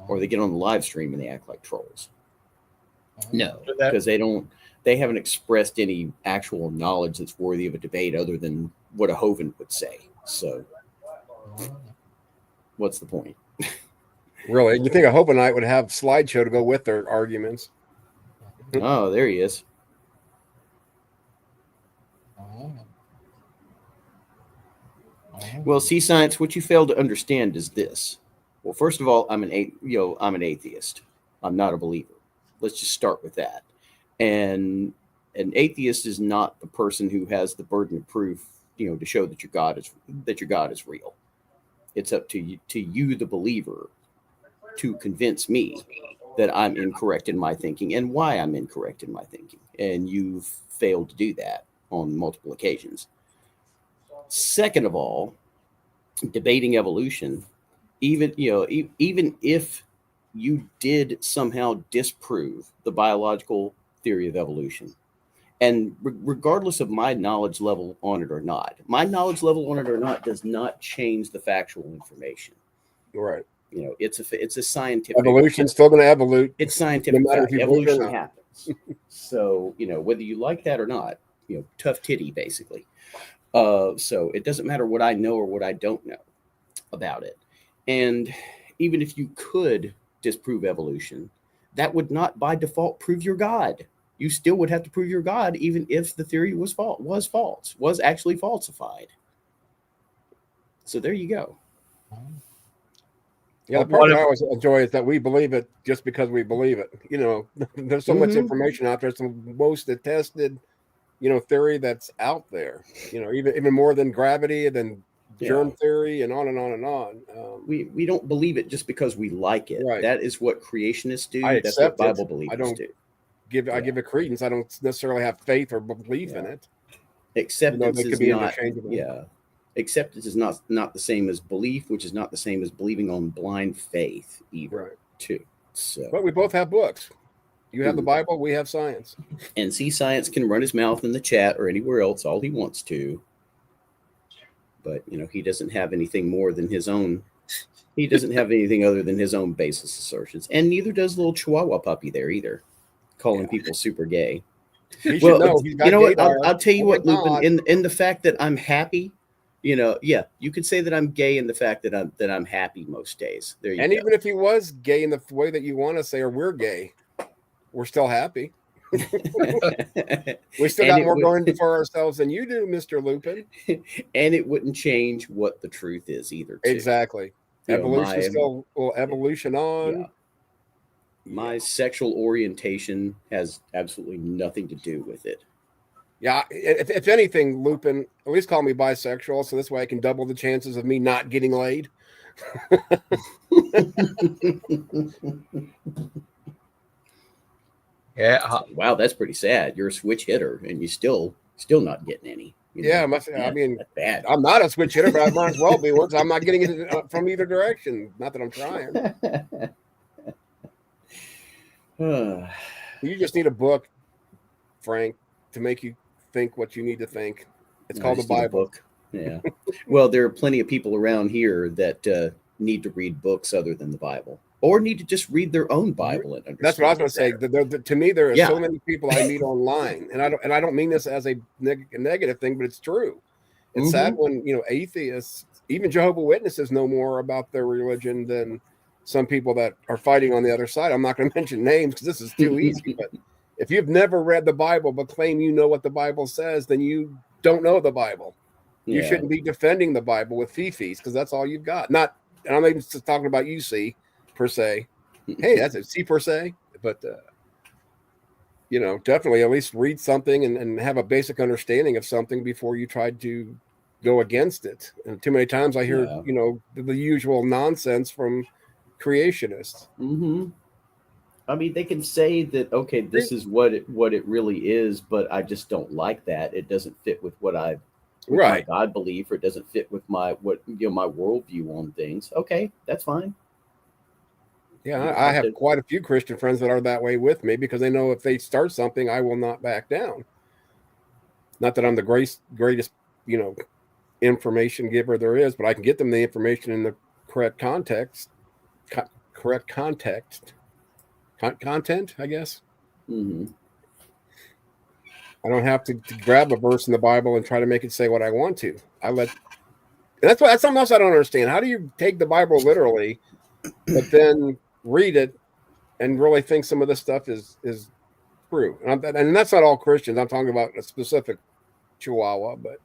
Or they get on the live stream and they act like trolls. No, because they haven't expressed any actual knowledge that's worthy of a debate other than what a Hovind would say. So what's the point? Really? You think a Hovenite would have slideshow to go with their arguments? Oh, there he is. Well, Sea Science, what you fail to understand is this. Well, first of all, I'm an atheist. I'm not a believer. Let's just start with that. And an atheist is not the person who has the burden of proof, to show that your God is real. It's up to you, the believer, to convince me that I'm incorrect in my thinking and why I'm incorrect in my thinking. And you've failed to do that on multiple occasions. Second of all, debating evolution, even if you did somehow disprove the biological theory of evolution, and regardless of my knowledge level on it or not, does not change the factual information. Right. It's a scientific evolution's still going to evolve. It's scientific. No matter if you believe it or evolution not. happens. So whether you like that or not, tough titty basically. So it doesn't matter what I know or what I don't know about it. And even if you could disprove evolution, that would not by default prove your God. You still would have to prove your God, even if the theory was actually falsified. So there you go. Yeah, the part that I always enjoy is that we believe it just because we believe it. There's so much information out there. It's the most attested, theory that's out there. Even more than gravity, than germ theory, and on and on and on. We don't believe it just because we like it. Right. That is what creationists do. I That's what accept Bible it. believers do. I give it credence. I don't necessarily have faith or belief in it. Acceptance they could is be not. interchangeable. Yeah. Acceptance is not the same as belief, which is not the same as believing on blind faith either. Right. Too. So. But we both have books. You have the Bible. We have science. And Sea Science can run his mouth in the chat or anywhere else all he wants to. But he doesn't have anything more than his own. He doesn't have anything other than his own basis assertions, and neither does little Chihuahua puppy there either, calling people super gay. He should know. You know what? I'll tell you what, Lupin. In the fact that I'm happy, you could say that I'm gay in the fact that I'm happy most days. There you go. And even if he was gay in the way that you want to say, or we're gay, we're still happy. We still got more going for ourselves than you do, Mr. Lupin. And it wouldn't change what the truth is either. Too. Exactly. Evolution will evolution on. Yeah. My sexual orientation has absolutely nothing to do with it. Yeah, if anything, Lupin, at least call me bisexual, so this way I can double the chances of me not getting laid. Yeah. Wow, that's pretty sad. You're a switch hitter, and you still not getting any. I mean, that's bad. I'm not a switch hitter, but I might as well be one. I'm not getting it from either direction. Not that I'm trying. You just need a book, Frank, to make you think what you need to think. It's called the Bible. Book. Yeah. Well, there are plenty of people around here that need to read books other than the Bible, or need to just read their own Bible and understand. That's what I was going to say. To me, there are so many people I meet online, and I don't mean this as a negative thing, but it's true. It's sad when atheists, even Jehovah's Witnesses, know more about their religion than some people that are fighting on the other side. I'm not going to mention names because this is too easy. But if you've never read the Bible but claim you know what the Bible says, then you don't know the Bible. You shouldn't be defending the Bible with fifis because that's all you've got. And I'm not even just talking about you, C, per se. Hey, that's a C per se. But, definitely at least read something and have a basic understanding of something before you try to go against it. And too many times I hear, the usual nonsense from creationists. Mm-hmm. I mean, they can say that, okay, this is what it really is, but I just don't like that. It doesn't fit with my Right. God belief, or it doesn't fit with my my worldview on things. Okay, that's fine. Yeah, I have quite a few Christian friends that are that way with me because they know if they start something, I will not back down. Not that I'm the greatest, information giver there is, but I can get them the information in the correct context, content, I guess. Mm-hmm. I don't have to grab a verse in the Bible and try to make it say what I want to. That's something else I don't understand. How do you take the Bible literally, but then read it and really think some of this stuff is true? And that's not all Christians. I'm talking about a specific Chihuahua, but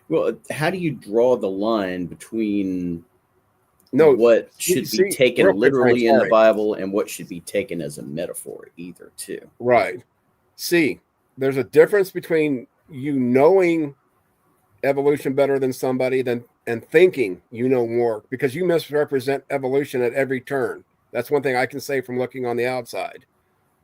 well, how do you draw the line between what should be taken literally in the Bible and what should be taken as a metaphor either too? Right. See, there's a difference between you knowing evolution better than somebody and thinking more, because you misrepresent evolution at every turn. That's one thing I can say from looking on the outside,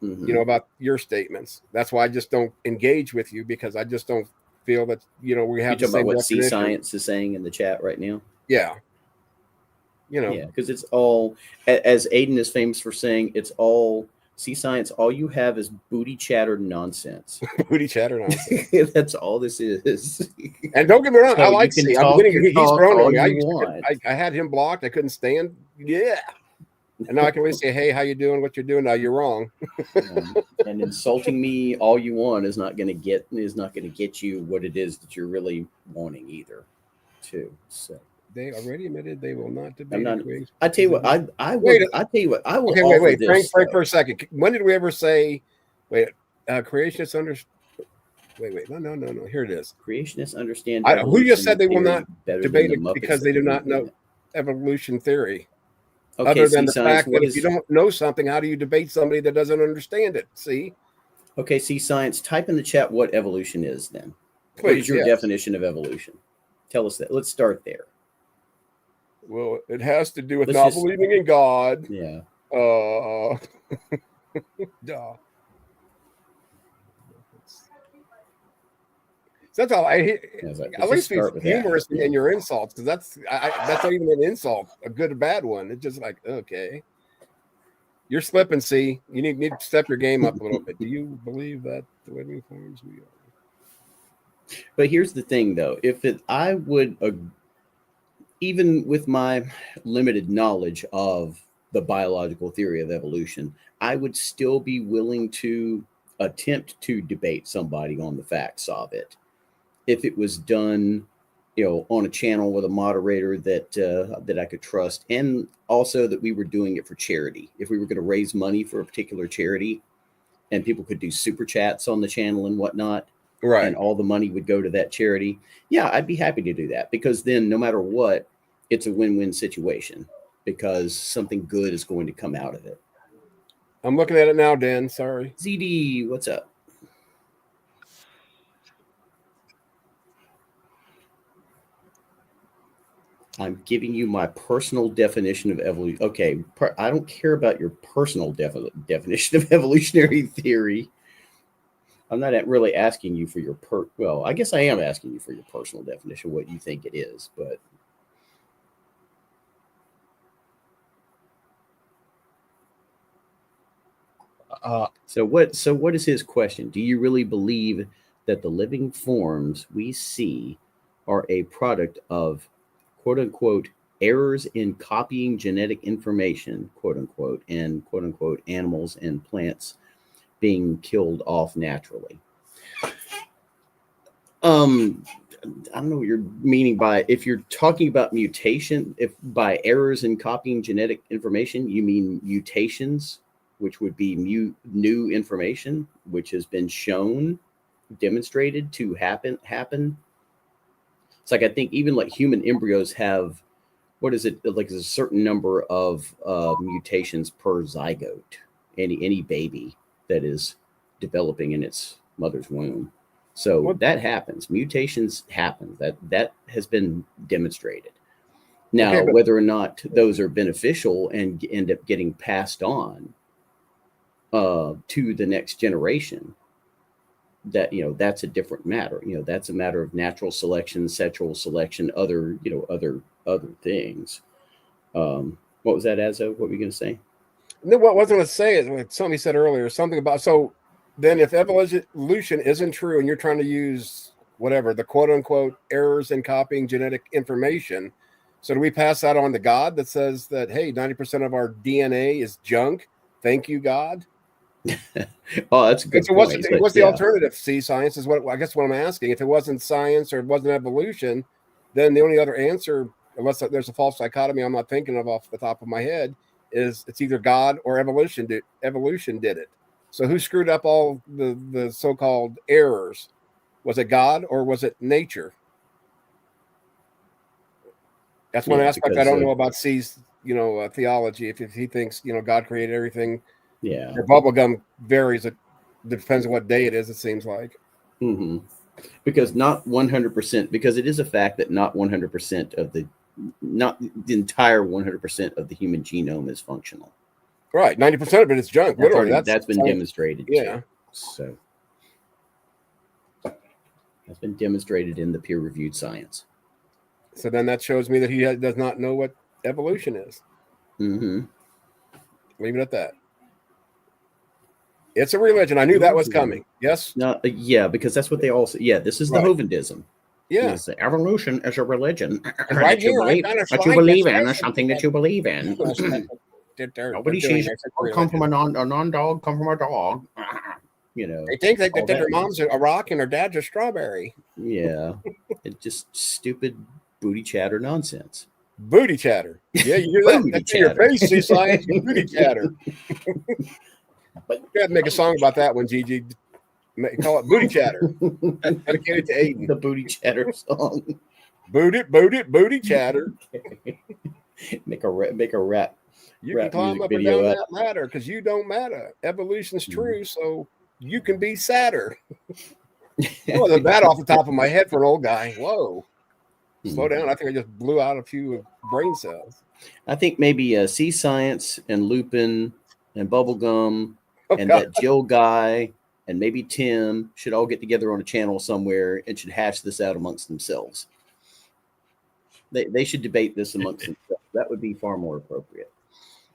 mm-hmm. About your statements. That's why I just don't engage with you, because I just don't feel that, we have the same about what definition. C Science is saying in the chat right now. Yeah. Yeah, because it's all, as Aiden is famous for saying, it's all C Science. All you have is booty chatter nonsense. Booty chatter nonsense. That's all this is. And don't get me wrong, I like C. He's grown on me. I had him blocked. I couldn't stand. Yeah. And now I can at least say, hey, how you doing? What you're doing? Now you're wrong. And insulting me all you want is not going to get you what it is that you're really wanting either, too. So they already admitted they will not debate. I tell you what, I will. Okay, wait. Frank, for a second. When did we ever say? Wait, creationists understand. Wait. No. Here it is. Creationists understand. Who just said they will not debate it because they do not know evolution theory? Okay, other than the fact that if you don't know something, how do you debate somebody that doesn't understand it? See? Okay, see science. Type in the chat what evolution is then. Please, what is your definition of evolution? Tell us that. Let's start there. Well, it has to do with not believing in God. Yeah. Duh. That's all. At least be humorous in your insults, because that's not even an insult, a good or bad one. It's just like, okay, you're slipping. See, you need to step your game up a little bit. Do you believe that the living forms we are? But here's the thing, though. I would, even with my limited knowledge of the biological theory of evolution, I would still be willing to attempt to debate somebody on the facts of it, if it was done, on a channel with a moderator that I could trust, and also that we were doing it for charity. If we were going to raise money for a particular charity, and people could do super chats on the channel and whatnot, right, and all the money would go to that charity, yeah, I'd be happy to do that, because then no matter what, it's a win-win situation, because something good is going to come out of it. I'm looking at it now, Dan. Sorry. ZD, what's up? I'm giving you my personal definition of evolution. Okay, I don't care about your personal definition of evolutionary theory. I'm not really asking you for your well, I guess I am asking you for your personal definition, what you think it is, but so what is his question? Do you really believe that the living forms we see are a product of quote unquote errors in copying genetic information, quote unquote, and quote unquote animals and plants being killed off naturally? I don't know what you're meaning by, if you're talking about mutation, if by errors in copying genetic information, you mean mutations, which would be new information, which has been demonstrated to happen. It's like, I think even like human embryos have, what is it, like a certain number of mutations per zygote, any baby that is developing in its mother's womb. So that happens. Mutations happen. That has been demonstrated. Now, Okay, but- whether or not those are beneficial and end up getting passed on to the next generation, that, you know, that's a different matter. You know, that's a matter of natural selection, sexual selection, other, you know, other things. What was that, Azzo? What were you going to say? No, what I was going to say is what somebody said earlier, something about, so then if evolution isn't true and you're trying to use whatever, the quote unquote errors in copying genetic information, so do we pass that on to God that says that, hey, 90% of our DNA is junk? Thank you, God. Oh, that's a good point. What's the alternative? See, science is what I guess what I'm asking. If it wasn't science or it wasn't evolution, then the only other answer, unless there's a false dichotomy I'm not thinking of off the top of my head, is it's either God or evolution did it. So who screwed up all the so-called errors? Was it God or was it nature? That's one aspect I don't know about C's, theology. If he thinks, God created everything. Yeah. Or bubblegum varies. It depends on what day it is, it seems like. Mm-hmm. Because not 100%, because it is a fact that not 100% of not the entire 100% of the human genome is functional. Right. 90% of it is junk. Literally. That's been demonstrated. Yeah. Too. So that's been demonstrated in the peer-reviewed science. So then that shows me that he does not know what evolution is. Mm-hmm. Leave it at that. It's a religion. I knew that was coming. Yes. No, yeah, because that's what they all say. Yeah, this is the Hovindism. Yeah. Evolution is a religion. Right here, What you believe in is something that you believe in. Nobody sees come from a non-dog, come from a dog. You know, they think that their mom's a rock and her dad's a strawberry. Yeah, it's just stupid booty chatter nonsense. Booty chatter. Yeah, you hear that? That's in your face, see science. Booty chatter. But you got to make a song about that one, Gigi. Call it Booty Chatter. Dedicated to Aiden. The Booty Chatter song. Booty Chatter. Make a rap. You can climb up and down that ladder because you don't matter. Evolution's true, so you can be sadder. That wasn't bad off the top of my head for an old guy. Whoa. Slow down. I think I just blew out a few brain cells. I think maybe Sea Science and Lupin and Bubblegum and that Jill guy and maybe Tim should all get together on a channel somewhere and should hash this out amongst themselves. They should debate this amongst themselves. That would be far more appropriate.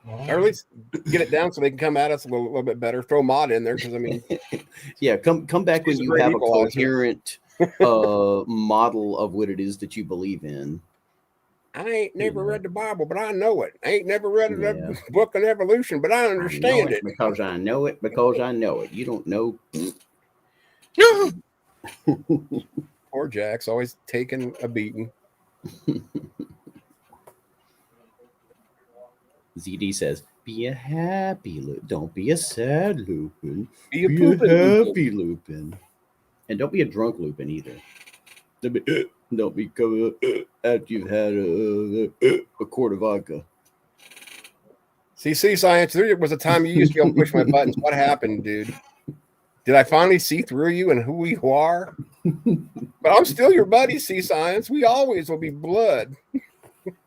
Or at least get it down so they can come at us a little bit better. Throw mod in there because, I mean. Yeah, come back when you have a coherent model of what it is that you believe in. I ain't never read the Bible, but I know it. I ain't never read the book on evolution, but I understand it. Because I know it. You don't know. Poor Jack's always taking a beating. ZD says, be a happy Lupin. Don't be a sad Lupin. Be a happy Lupin. And don't be a drunk Lupin either. Don't be coming after you've had a quart of vodka. See, science, there was a time you used to be able to push my buttons. What happened, dude? Did I finally see through you and who you are? But I'm still your buddy, C Science. We always will be blood.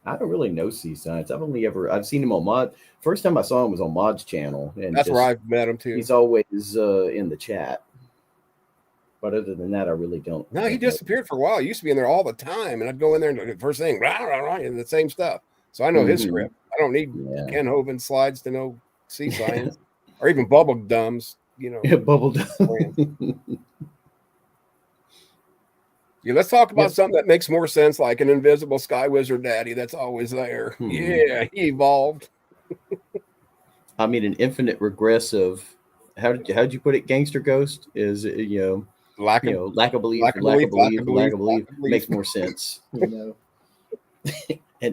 I don't really know C Science. I've seen him on Mod. First time I saw him was on Mod's channel. And that's where I've met him too. He's always in the chat. But other than that, I really don't. No, he disappeared for a while. He used to be in there all the time. And I'd go in there and the first thing, rah, rah, rah, and the same stuff. So I know his script. I don't need Ken Hovind slides to know C Science or even Bubble Dumbs, Bubble Dumb. Yeah, let's talk about something that makes more sense, like an invisible sky wizard daddy that's always there. Yeah, he evolved. I mean, an infinite regressive. How'd you put it? Gangster ghost is lack of belief makes more sense. An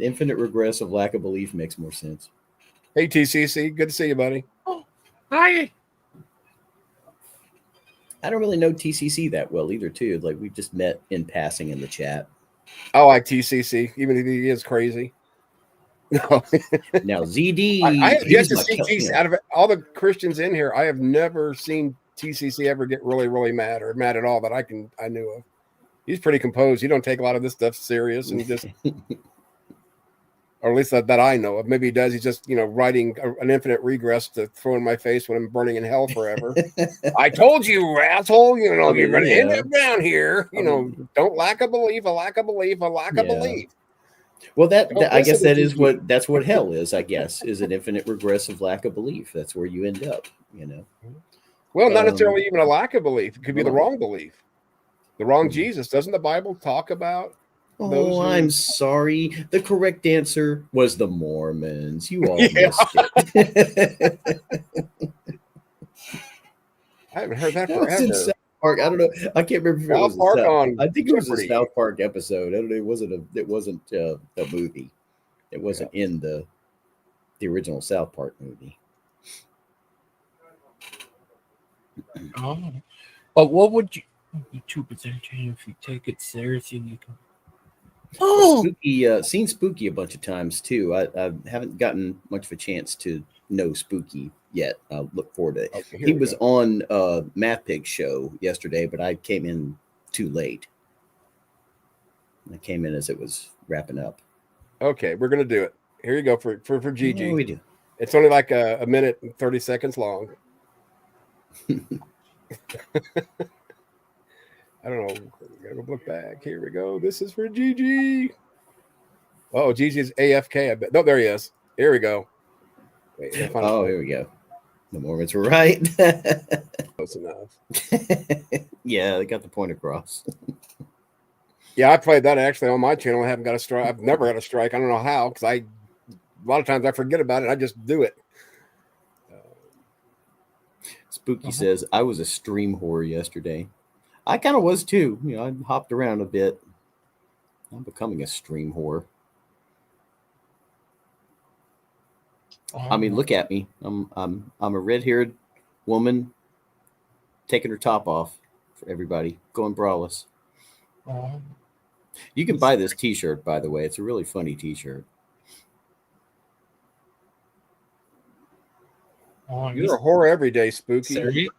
infinite regressive lack of belief makes more sense. Hey TCC, good to see you, buddy. Oh, hi. I don't really know TCC that well either, too. Like, we just met in passing in the chat. I like TCC, even if he is crazy. No. Now, ZD. I have yet to see TCC. Out of all the Christians in here, I have never seen TCC ever get really, really mad or mad at all that I knew of. He's pretty composed. He don't take a lot of this stuff serious and just or at least that I know of. Maybe he does. He's just, writing an infinite regress to throw in my face when I'm burning in hell forever. I told you, asshole, you're going to end up down here. Don't lack a belief, a lack of belief, a lack of belief. Well, I guess that's what hell is, I guess, is an infinite regressive lack of belief. That's where you end up, Well, not necessarily even a lack of belief. It could be the wrong belief. The wrong Jesus. Doesn't the Bible talk about those? I'm sorry. The correct answer was the Mormons. You all missed it. I haven't heard that forever. South Park. I don't know. I can't remember if it was South Park I think it was a South Park episode. I don't know. It wasn't a movie. It wasn't in the original South Park movie. Oh, but what would you? YouTube is entertaining if you take it seriously. You can. Spooky. Seen Spooky a bunch of times too. I haven't gotten much of a chance to know Spooky yet. I'll look forward to it. Okay, he was on Math Pig show yesterday, but I came in too late. I came in as it was wrapping up. Okay, we're gonna do it. Here you go for Gigi. What do we do? It's only like a minute and 30 seconds long. I don't know. Gotta look back. Here we go. This is for Gigi. Oh, Gigi's AFK. I bet. No, there he is. Here we go. Wait, here we go. The Mormons were right. Close enough. Yeah, they got the point across. Yeah, I played that actually on my channel. I haven't got a strike. I've never had a strike. I don't know how, because a lot of times I forget about it. I just do it. Spooky says, I was a stream whore yesterday. I kind of was too. I hopped around a bit. I'm becoming a stream whore. I mean, look at me. I'm a red-haired woman taking her top off for everybody, going braless. You can buy this T-shirt, by the way. It's a really funny T-shirt. You're a whore every day, Spooky. Seriously?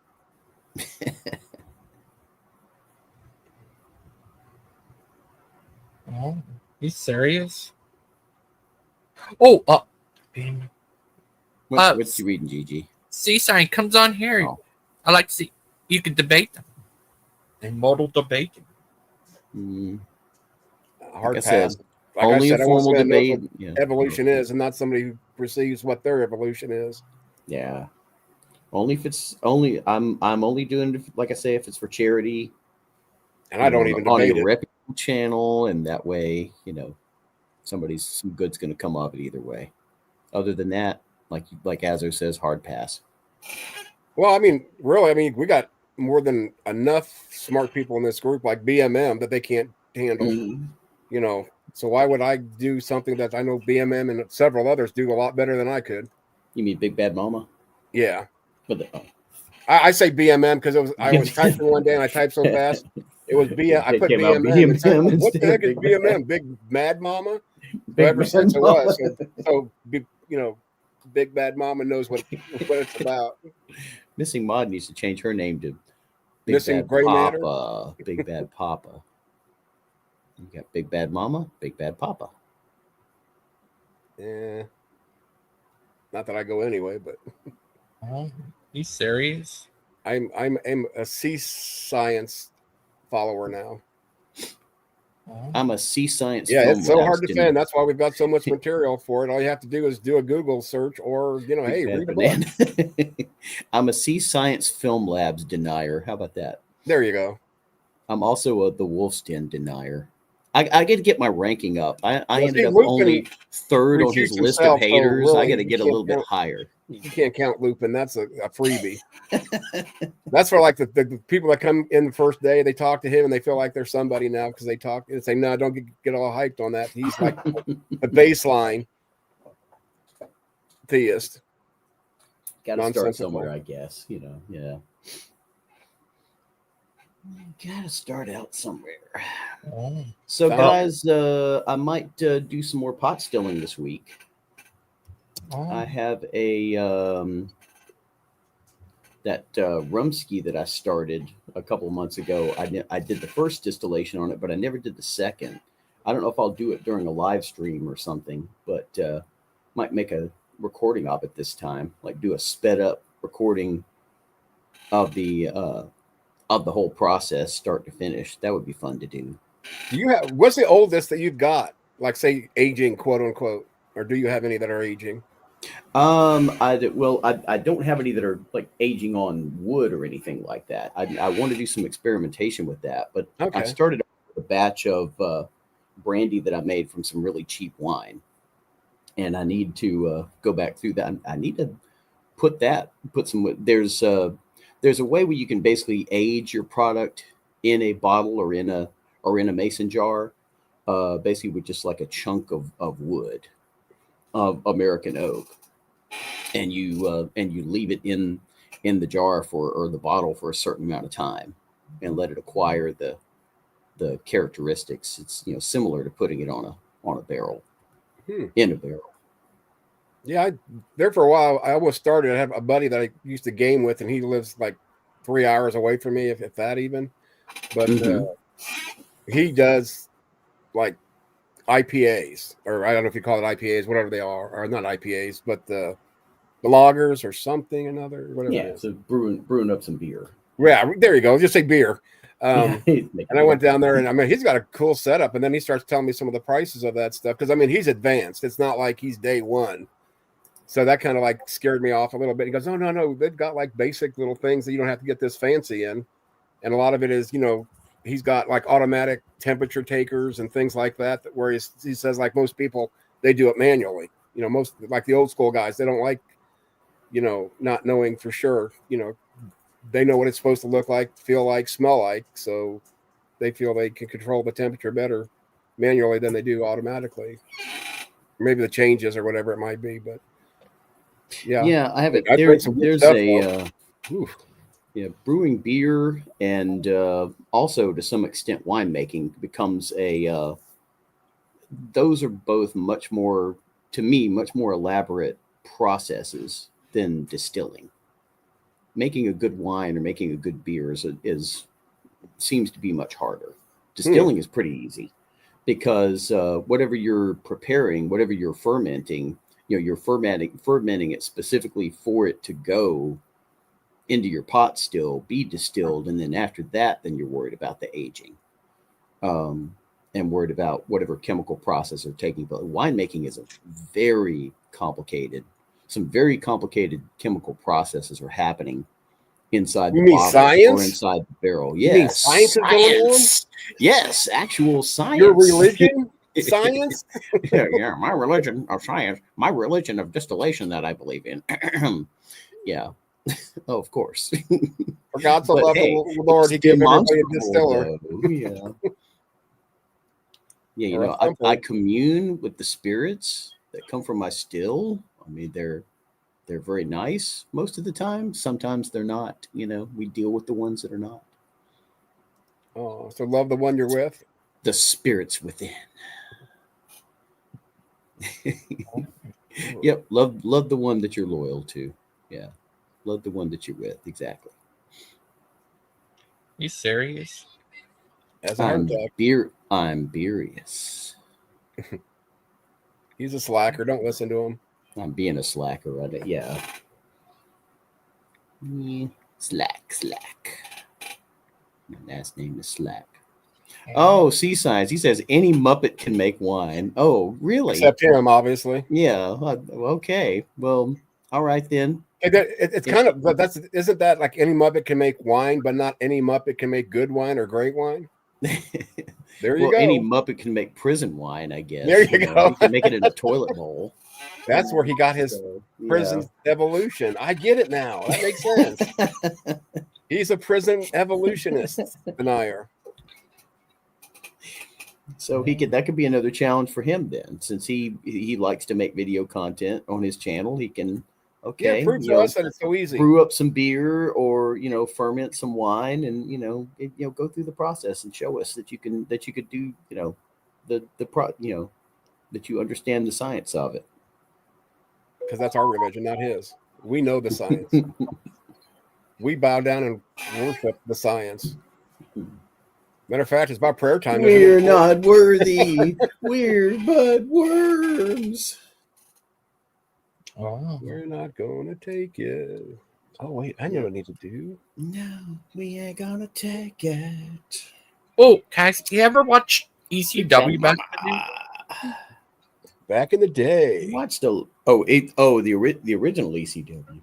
Oh, he's serious? Oh, what's you reading, Gigi? C-Sign comes on here. Oh. I like to see. You can debate them. They model debate. Hard like pass. Like only a formal debate. Evolution is, and not somebody who perceives what their evolution is. Yeah. Only if it's only. I'm only doing it, like I say, if it's for charity. And I don't even on debate a it. reputable channel, and that way, some good's going to come of it either way. Other than that, like Azho says, hard pass. Well, I mean, really, we got more than enough smart people in this group, like BMM, that they can't handle. Mm-hmm. So why would I do something that I know BMM and several others do a lot better than I could? You mean Big Bad Mama? Yeah. But I say BMM because I was typing one day and I typed so fast. It was I put BMM. What the heck is BMM? Big Mad Mama? Ever since it was. So Big Bad Mama knows what it's about. Missing Mod needs to change her name to Big Missing Bad Gray Papa. Matter. Big Bad Papa. You got Big Bad Mama, Big Bad Papa. Yeah. Not that I go anyway, but. Oh, you serious? I'm a sea science follower now. I'm a sea science. Yeah, it's so hard to defend. That's why we've got so much material for it. All you have to do is do a Google search, or hey, read a book. I'm a Sea Science Film Labs denier. How about that? There you go. I'm also the Wolf's Den denier. I get to get my ranking up. I ended up Lupin only third on his list of haters. So really, I got to get a little bit higher. You can't count Lupin. That's a freebie. That's for like the people that come in the first day. They talk to him and they feel like they're somebody now because they talk and say, "No, don't get all hyped on that." He's like a baseline theist. Got to start somewhere, I guess. Yeah. Got to start out somewhere. So, guys, I might do some more pot stilling this week. I have a that rumski that I started a couple of months ago. I did the first distillation on it, but I never did the second. I don't know if I'll do it during a live stream or something, but might make a recording of it this time. Like do a sped up recording of the whole process, start to finish. That would be fun to do. Do you have what's the oldest that you've got? Like say aging, quote unquote, or do you have any that are aging? I don't have any that are like aging on wood or anything like that. I want to do some experimentation with that, but I Okay. started with a batch of brandy that I made from some really cheap wine, and I need to go back through that. I need to put some. There's a way where you can basically age your product in a bottle or in a mason jar, basically with just like a chunk of wood of American oak, and you leave it in the jar or the bottle for a certain amount of time, and let it acquire the characteristics. It's similar to putting it on a barrel, in a barrel. Yeah, there for a while. I almost started. I have a buddy that I used to game with, and he lives like 3 hours away from me, if that even. But he does like IPAs, or I don't know if you call it IPAs, whatever they are, or not IPAs, but the lagers or something another, whatever it is. So brewing up some beer. Yeah, there you go. Just say beer. And I went down there, and I mean, he's got a cool setup. And then he starts telling me some of the prices of that stuff because I mean, he's advanced. It's not like he's day one. So that kind of like scared me off a little bit. He goes, no, they've got like basic little things that you don't have to get this fancy in. And a lot of it is, he's got like automatic temperature takers and things like that, where he says like most people, they do it manually. Most like the old school guys, they don't like, not knowing for sure, they know what it's supposed to look like, feel like, smell like. So they feel they can control the temperature better manually than they do automatically. Maybe the changes or whatever it might be, but yeah, I have it. Brewing beer and also to some extent winemaking becomes those are both much more elaborate processes than distilling. Making a good wine or making a good beer seems to be much harder. Distilling is pretty easy because whatever you're preparing, whatever you're fermenting, you're fermenting it specifically for it to go into your pot still, be distilled, and then after that, then you're worried about the aging, and worried about whatever chemical process are taking. But winemaking is some very complicated chemical processes are happening inside the bottle science? Or inside the barrel. Yes, you mean science is going on? Yes, actual science. Your religion, science. yeah, my religion of science, my religion of distillation that I believe in. Yeah. Oh, of course. For God so loved the Lord, He gave everybody a distiller. Yeah, I commune with the spirits that come from my still. I mean, they're very nice most of the time. Sometimes they're not. We deal with the ones that are not. Oh, so love the one you're with. The spirits within. Yep, love the one that you're loyal to. Yeah, love the one that you're with. Exactly. You serious? I'm Beerlus. He's a slacker. Don't listen to him. I'm being a slacker, right? Yeah. Slack. My last name is Slack. Oh, Sea Science. He says any Muppet can make wine. Oh, really? Except him, obviously. Yeah. Okay. Well, all right then. It's kind of, but isn't that like any Muppet can make wine, but not any Muppet can make good wine or great wine? There you go. Any Muppet can make prison wine, I guess. There you go. He can make it in a toilet bowl. That's where he got his prison evolution. I get it now. That makes sense. He's a prison evolutionist denier. So that could be another challenge for him then, since he likes to make video content on his channel. He can prove to us that it's so easy. Brew up some beer or ferment some wine and go through the process and show us that you could do that you understand the science of it. Because that's our religion, not his. We know the science. We bow down and worship the science. Matter of fact, it's about prayer time. We're not worthy. We're but worms. Oh. We're not gonna take it. Oh wait, I know what I need to do. No, we ain't gonna take it. Oh, guys, you ever watch ECW back in the day? Back in the day. Watched the the original ECW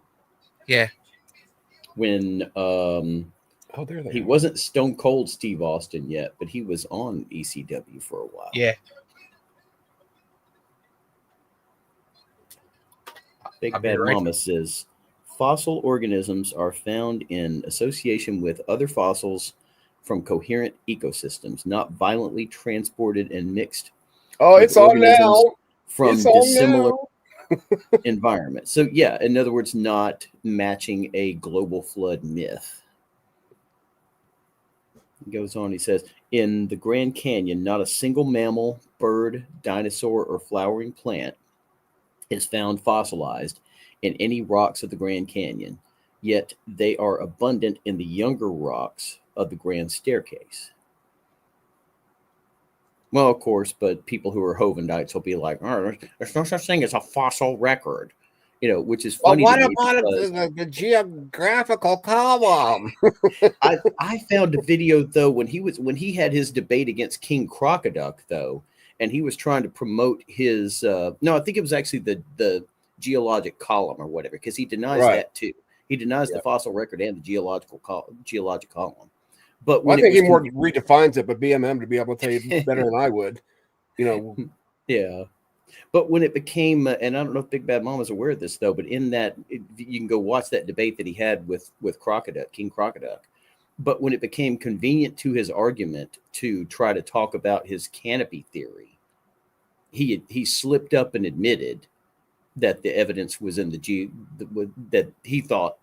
Yeah. when Oh, there they he are. wasn't Stone Cold Steve Austin yet, but he was on ECW for a while. Yeah. Big I'll be Bad right Mama says fossil organisms are found in association with other fossils from coherent ecosystems, not violently transported and mixed Oh, with it's on now. from It's on dissimilar now. environments. So yeah, in other words, not matching a global flood myth. He goes on, he says, in the Grand Canyon, not a single mammal, bird, dinosaur, or flowering plant is found fossilized in any rocks of the Grand Canyon, yet they are abundant in the younger rocks of the Grand Staircase. Well, of course, but people who are Hovendites will be like, oh, there's no such thing as a fossil record, which is Well, funny. what to me about because the geographical column? I found a video though when he had his debate against King Crocoduck though, and he was trying to promote his no, I think it was actually the geologic column or whatever, because he denies Right. that too. He denies the Yep. fossil record and the geologic column. But Well, when I think it he was more redefines it, but BMM to be able to tell you better than I would. yeah. But when it became, and I don't know if Big Bad Mama's aware of this though, but in that you can go watch that debate that he had with Crocoduck, King Crocoduck. But when it became convenient to his argument to try to talk about his canopy theory, he slipped up and admitted that the evidence was in that he thought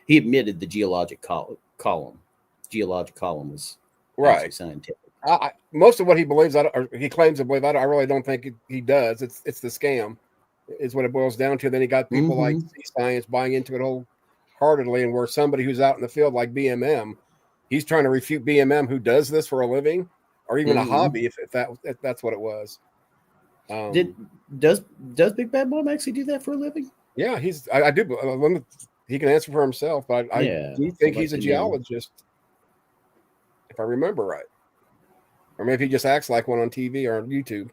he admitted the geologic column was Right. actually scientific. Most of what he believes, or he claims to believe, I really don't think he does. It's the scam, is what it boils down to. Then you got people like C-Science buying into it wholeheartedly, and where somebody who's out in the field like BMM, he's trying to refute BMM who does this for a living or even a hobby, if that's what it was. Does Big Bad Mom actually do that for a living? Yeah, I do. He can answer for himself, but I do think he's a geologist, if I remember right. Or maybe he just acts like one on TV or on YouTube.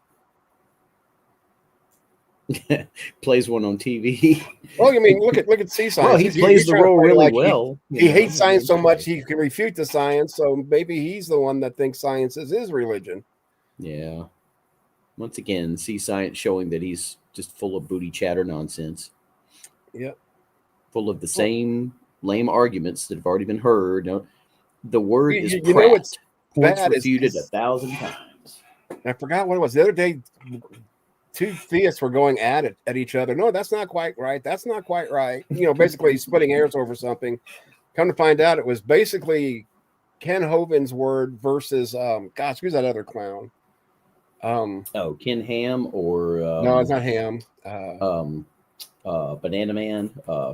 Plays one on TV. Well, I mean, look at C-Science. Well, he plays the role really well. He hates science so much he can refute the science. So maybe he's the one that thinks science is his religion. Yeah. Once again, C-Science showing that he's just full of booty chatter nonsense. Yep. Full of the same lame arguments that have already been heard. The word is you know what's points bad refuted 1,000 times. I forgot what it was. The other day, two theists were going at each other. No, that's not quite right. That's not quite right. Basically splitting hairs over something. Come to find out, it was basically Ken Hovind's word versus who's that other clown? Ken Ham or no, it's not Ham. Banana Man,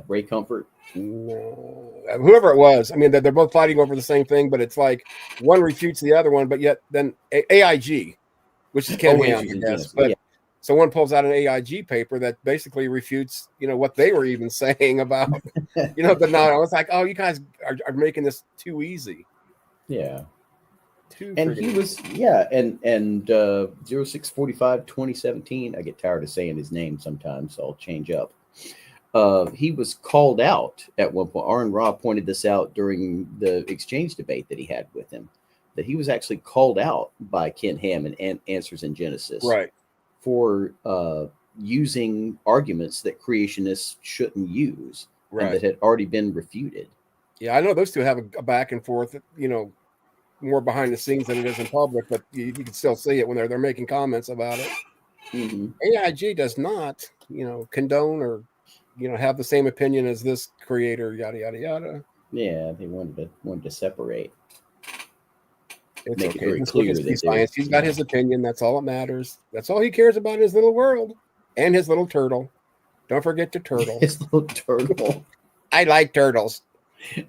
Ray Comfort. No, whoever it was. I mean, they're both fighting over the same thing, but it's like one refutes the other one, but yet then AIG, which is Ken Ham, I guess. But so one pulls out an AIG paper that basically refutes, what they were even saying about, the no. I was like, oh, you guys are making this too easy. Yeah. And he was, and 0645 2017. I get tired of saying his name sometimes, so I'll change up. He was called out at one point. Aaron Ra pointed this out during the exchange debate that he had with him, that he was actually called out by Ken Ham and Answers in Genesis, right, for using arguments that creationists shouldn't use, and that had already been refuted. Yeah, I know those two have a back and forth, more behind the scenes than it is in public, but you can still see it when they're making comments about it. AIG does not, condone or, have the same opinion as this creator, yada yada yada. Yeah, they wanted to separate. It's make okay. it very clear that science. He's got his opinion. That's all that matters. That's all he cares about in his little world and his little turtle. Don't forget the turtle. His little turtle. I like turtles.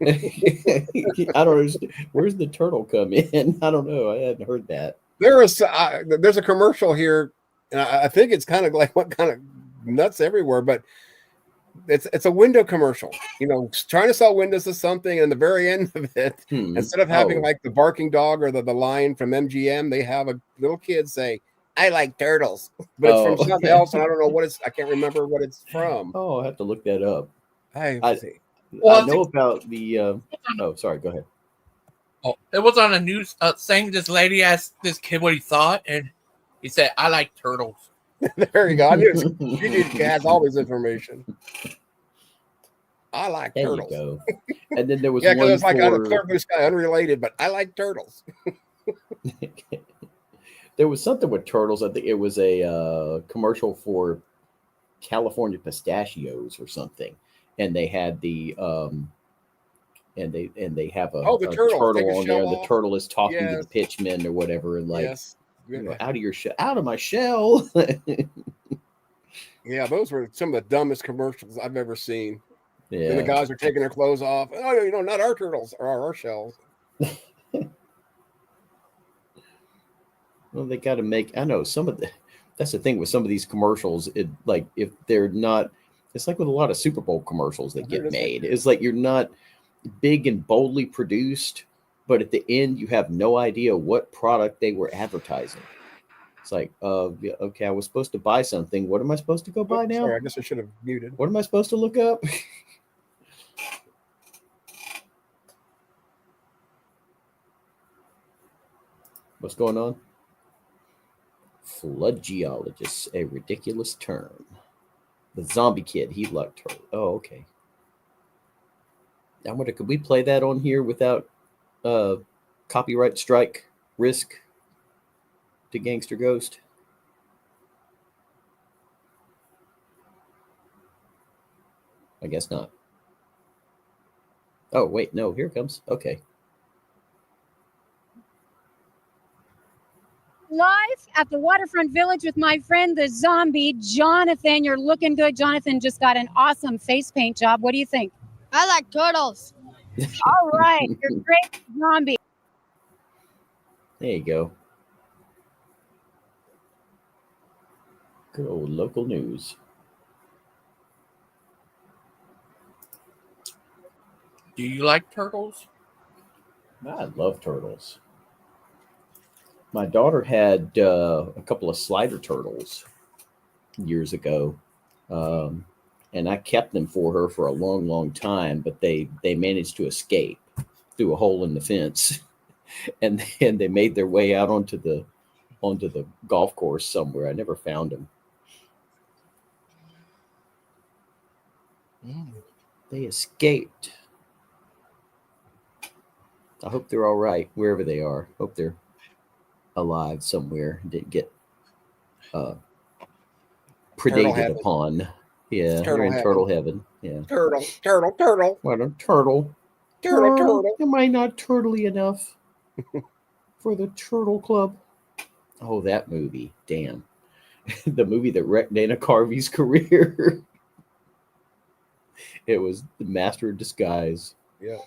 I don't know. Where's the turtle come in? I don't know. I hadn't heard that. There's a commercial here, and I think it's kind of like what kind of nuts everywhere, but it's a window commercial. Trying to sell windows to something, and the very end of it, instead of having like the barking dog or the lion from MGM, they have a little kid say, "I like turtles," but it's from something else, and I don't know what it's. I can't remember what it's from. Oh, I have to look that up. I see. I know about the. Oh, sorry. Go ahead. Oh, it was on the news saying this lady asked this kid what he thought, and he said, "I like turtles." There you go. I knew she has all this information. I like There turtles. You go. And then there was because one it's like for... Clear Blue Sky, unrelated, but I like turtles. There was something with turtles. I think it was a commercial for California pistachios or something, and they had the and they have a turtle on there. And the turtle is talking to the pitchman or whatever, and like, out of my shell. Yeah, those were some of the dumbest commercials I've ever seen. Yeah, and the guys are taking their clothes off. Oh, not our turtles or our shells. Well, they got to make. I know some of the. That's the thing with some of these commercials. It like if they're not. It's like with a lot of Super Bowl commercials that get made. It's like you're not big and boldly produced, but at the end you have no idea what product they were advertising. It's like, okay, I was supposed to buy something. What am I supposed to go buy now? Sorry, I guess I should have muted. What am I supposed to look up? What's going on? Flood geologist, a ridiculous term. The zombie kid, he liked her. Oh, okay. I wonder, could we play that on here without copyright strike risk to Gangster Ghost? I guess not. Oh, wait, no, here it comes. Okay. Live at the Waterfront Village with my friend, the zombie, Jonathan. You're looking good. Jonathan just got an awesome face paint job. What do you think? I like turtles. All right. You're great, zombie. There you go. Good old local news. Do you like turtles? I love turtles. My daughter had a couple of slider turtles years ago, and I kept them for her for a long, long time. But they managed to escape through a hole in the fence, and they made their way out onto the golf course somewhere. I never found them. They escaped. I hope they're all right wherever they are. Hope they're alive somewhere. Didn't get predated upon. Yeah, they're in turtle heaven. Yeah. Turtle. What a turtle. Turtle. Am I not turtly enough for the Turtle Club? Oh, that movie. Damn. The movie that wrecked Dana Carvey's career. It was The Master of Disguise. Yeah.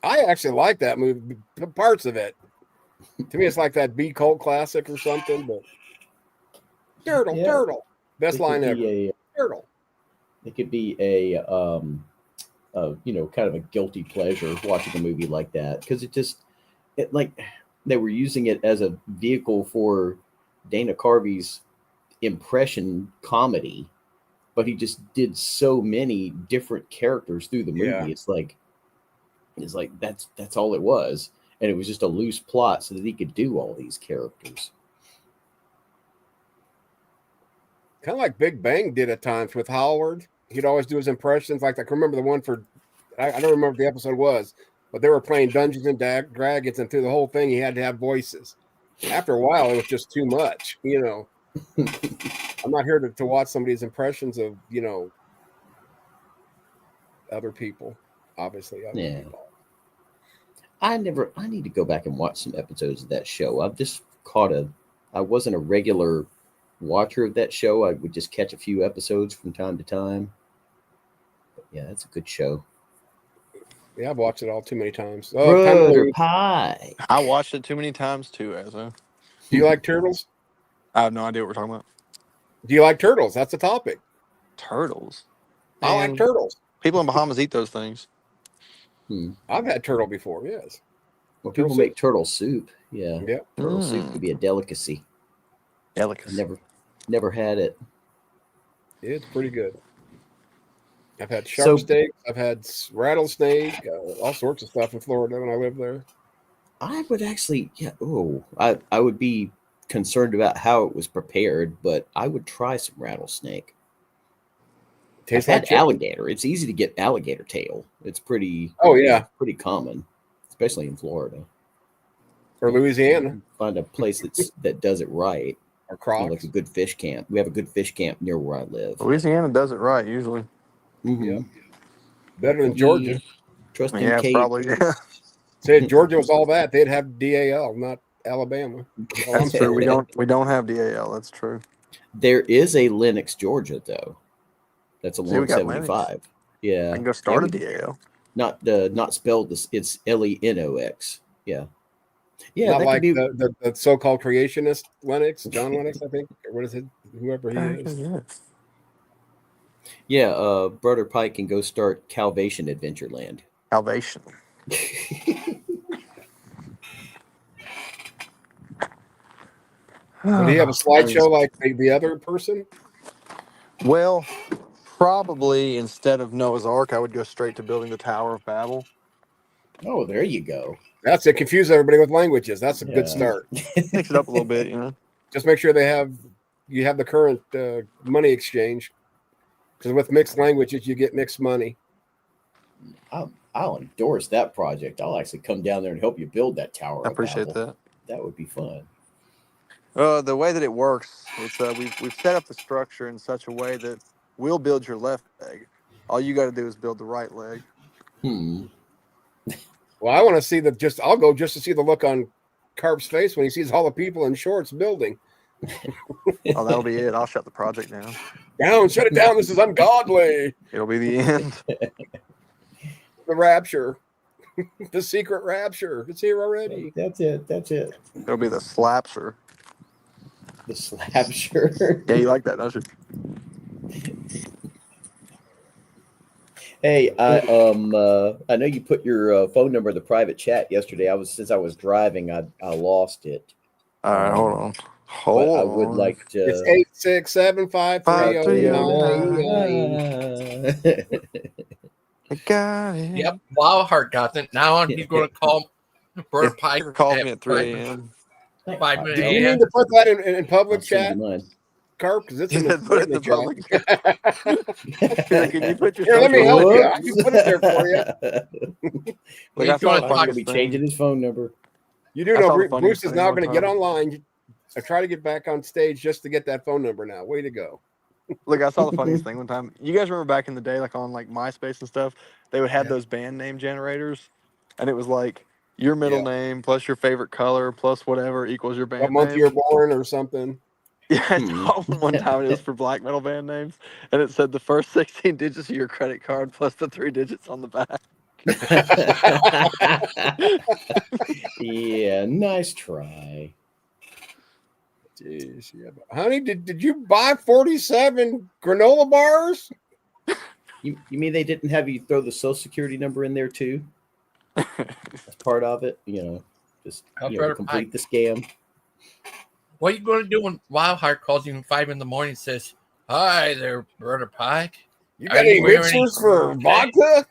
I actually like that movie, parts of it. To me, it's like that B cult classic or something. But turtle, best line ever. Turtle. It could be a kind of a guilty pleasure watching a movie like that because it like they were using it as a vehicle for Dana Carvey's impression comedy, but he just did so many different characters through the movie. Yeah. It's like that's all it was. And it was just a loose plot so that he could do all these characters. Kind of like Big Bang did at times with Howard. He'd always do his impressions. Like I can remember the one for, I don't remember what the episode was, but they were playing Dungeons and Dragons, and through the whole thing, he had to have voices. After a while, it was just too much, I'm not here to watch somebody's impressions of, other people, obviously. Yeah. People. I need to go back and watch some episodes of that show. I've just I wasn't a regular watcher of that show. I would just catch a few episodes from time to time. But yeah, it's a good show. Yeah, I've watched it all too many times. Oh, time to Brother lose. Pie. I watched it too many times too, Azho. Do you like turtles? I have no idea what we're talking about. Do you like turtles? That's the topic. Turtles. I like Man, turtles. people in Bahamas eat those things. I've had turtle before. Yes. Well, Turtle people soup. make turtle soup. Yeah. Yeah. Turtle soup could be a delicacy. I Delicacy. never had it. It's pretty good. I've had shark steak. I've had rattlesnake. All sorts of stuff in Florida when I lived there. I would actually, I would be concerned about how it was prepared, but I would try some rattlesnake. Tastes I've like had chicken. alligator. It's easy to get alligator tail. It's pretty. Oh, yeah. pretty common, especially in Florida. Or Louisiana. Find a place that does it right. Or Crocs. Like a good fish camp. We have a good fish camp near where I live. Louisiana does it right usually. Yeah. Better than Georgia. Trust in Yeah, it's Kate. probably. Yeah. Say if Georgia was all that, they'd have DAL, not Alabama. All I'm That's true. saying. We don't have DAL. That's true. There is a Lennox, Georgia, though. That's See, along we got 75. Lennox. Yeah. I can go start a DAL. Not spelled this. It's Lenox. Yeah. Yeah. Not that like could be. the so-called creationist Lennox, John Lennox, I think. Or what is it? Whoever he is. Yeah. Brother Pike can go start Calvation Adventureland. Salvation. Would he have a slideshow like the other person? Well, probably instead of Noah's Ark, I would go straight to building the Tower of Babel. Oh, there you go. That's it. Confuse everybody with languages. That's a good start. Mix it up a little bit, you know. Just make sure you have the current money exchange. Because with mixed languages, you get mixed money. I'll endorse that project. I'll actually come down there and help you build that tower. I appreciate that. That would be fun. The way that it works, it's we've set up the structure in such a way that we'll build your left leg. All you got to do is build the right leg. Well, I want to see I'll go just to see the look on Carp's face when he sees all the people in shorts building. Oh, that'll be it. I'll shut the project down. Shut it down. This is ungodly. It'll be the end. The rapture. The secret rapture. It's here already. That's it. It'll be the slapser. The slapsure. Yeah, you like that, don't you? Hey, I know you put your phone number in the private chat yesterday. Since I was driving, I lost it. All right, hold on. I would like to. It's 8675309. I got it. Yep, Wildcard got it. Now he's going to call Brother Pike. Called me at 3 a.m. 5 minutes. Did you need to put that in public I'll send chat, you mine. Carp? Because it's He in said put it in the chat. public chat. Can you put your Here, let me social- help you. I can put it there for you. Look, I He's saw going the to I'm going to funniest be thing. changing his phone number. You do I know saw the Bruce funniest is thing now one going to get time. online. I try to get back on stage just to get that phone number now. Way to go. Look, I saw the funniest thing one time. You guys remember back in the day, like on like MySpace and stuff, they would have those band name generators, and it was like your middle name plus your favorite color plus whatever equals your band What month name. you're born or something. Yeah, I saw one time it was for black metal band names, and it said the first 16 digits of your credit card plus the 3 digits on the back. Yeah, nice try. Jeez, yeah. Honey, did you buy 47 granola bars? You mean they didn't have you throw the social security number in there too? As part of it, just to complete the scam. What are you going to do when Wildheart calls you at 5 in the morning and says, "Hi there, Brother Pike. You got any mixers for vodka?"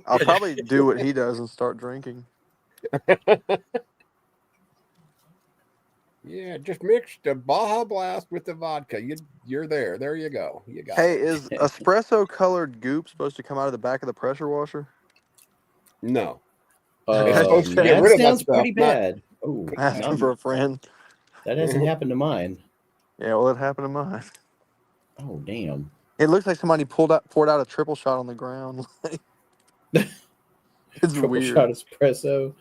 I'll probably do what he does and start drinking. Yeah, just mix the Baja Blast with the vodka. You're there. There you go. You got Hey, it. is espresso colored goop supposed to come out of the back of the pressure washer? No. It's supposed to get That rid of that sounds stuff, pretty not- bad. Oh, Asking for a friend. that hasn't happened to mine. Yeah, well, it happened to mine. Oh, damn. It looks like somebody poured out a triple shot on the ground. It's Triple weird. shot espresso.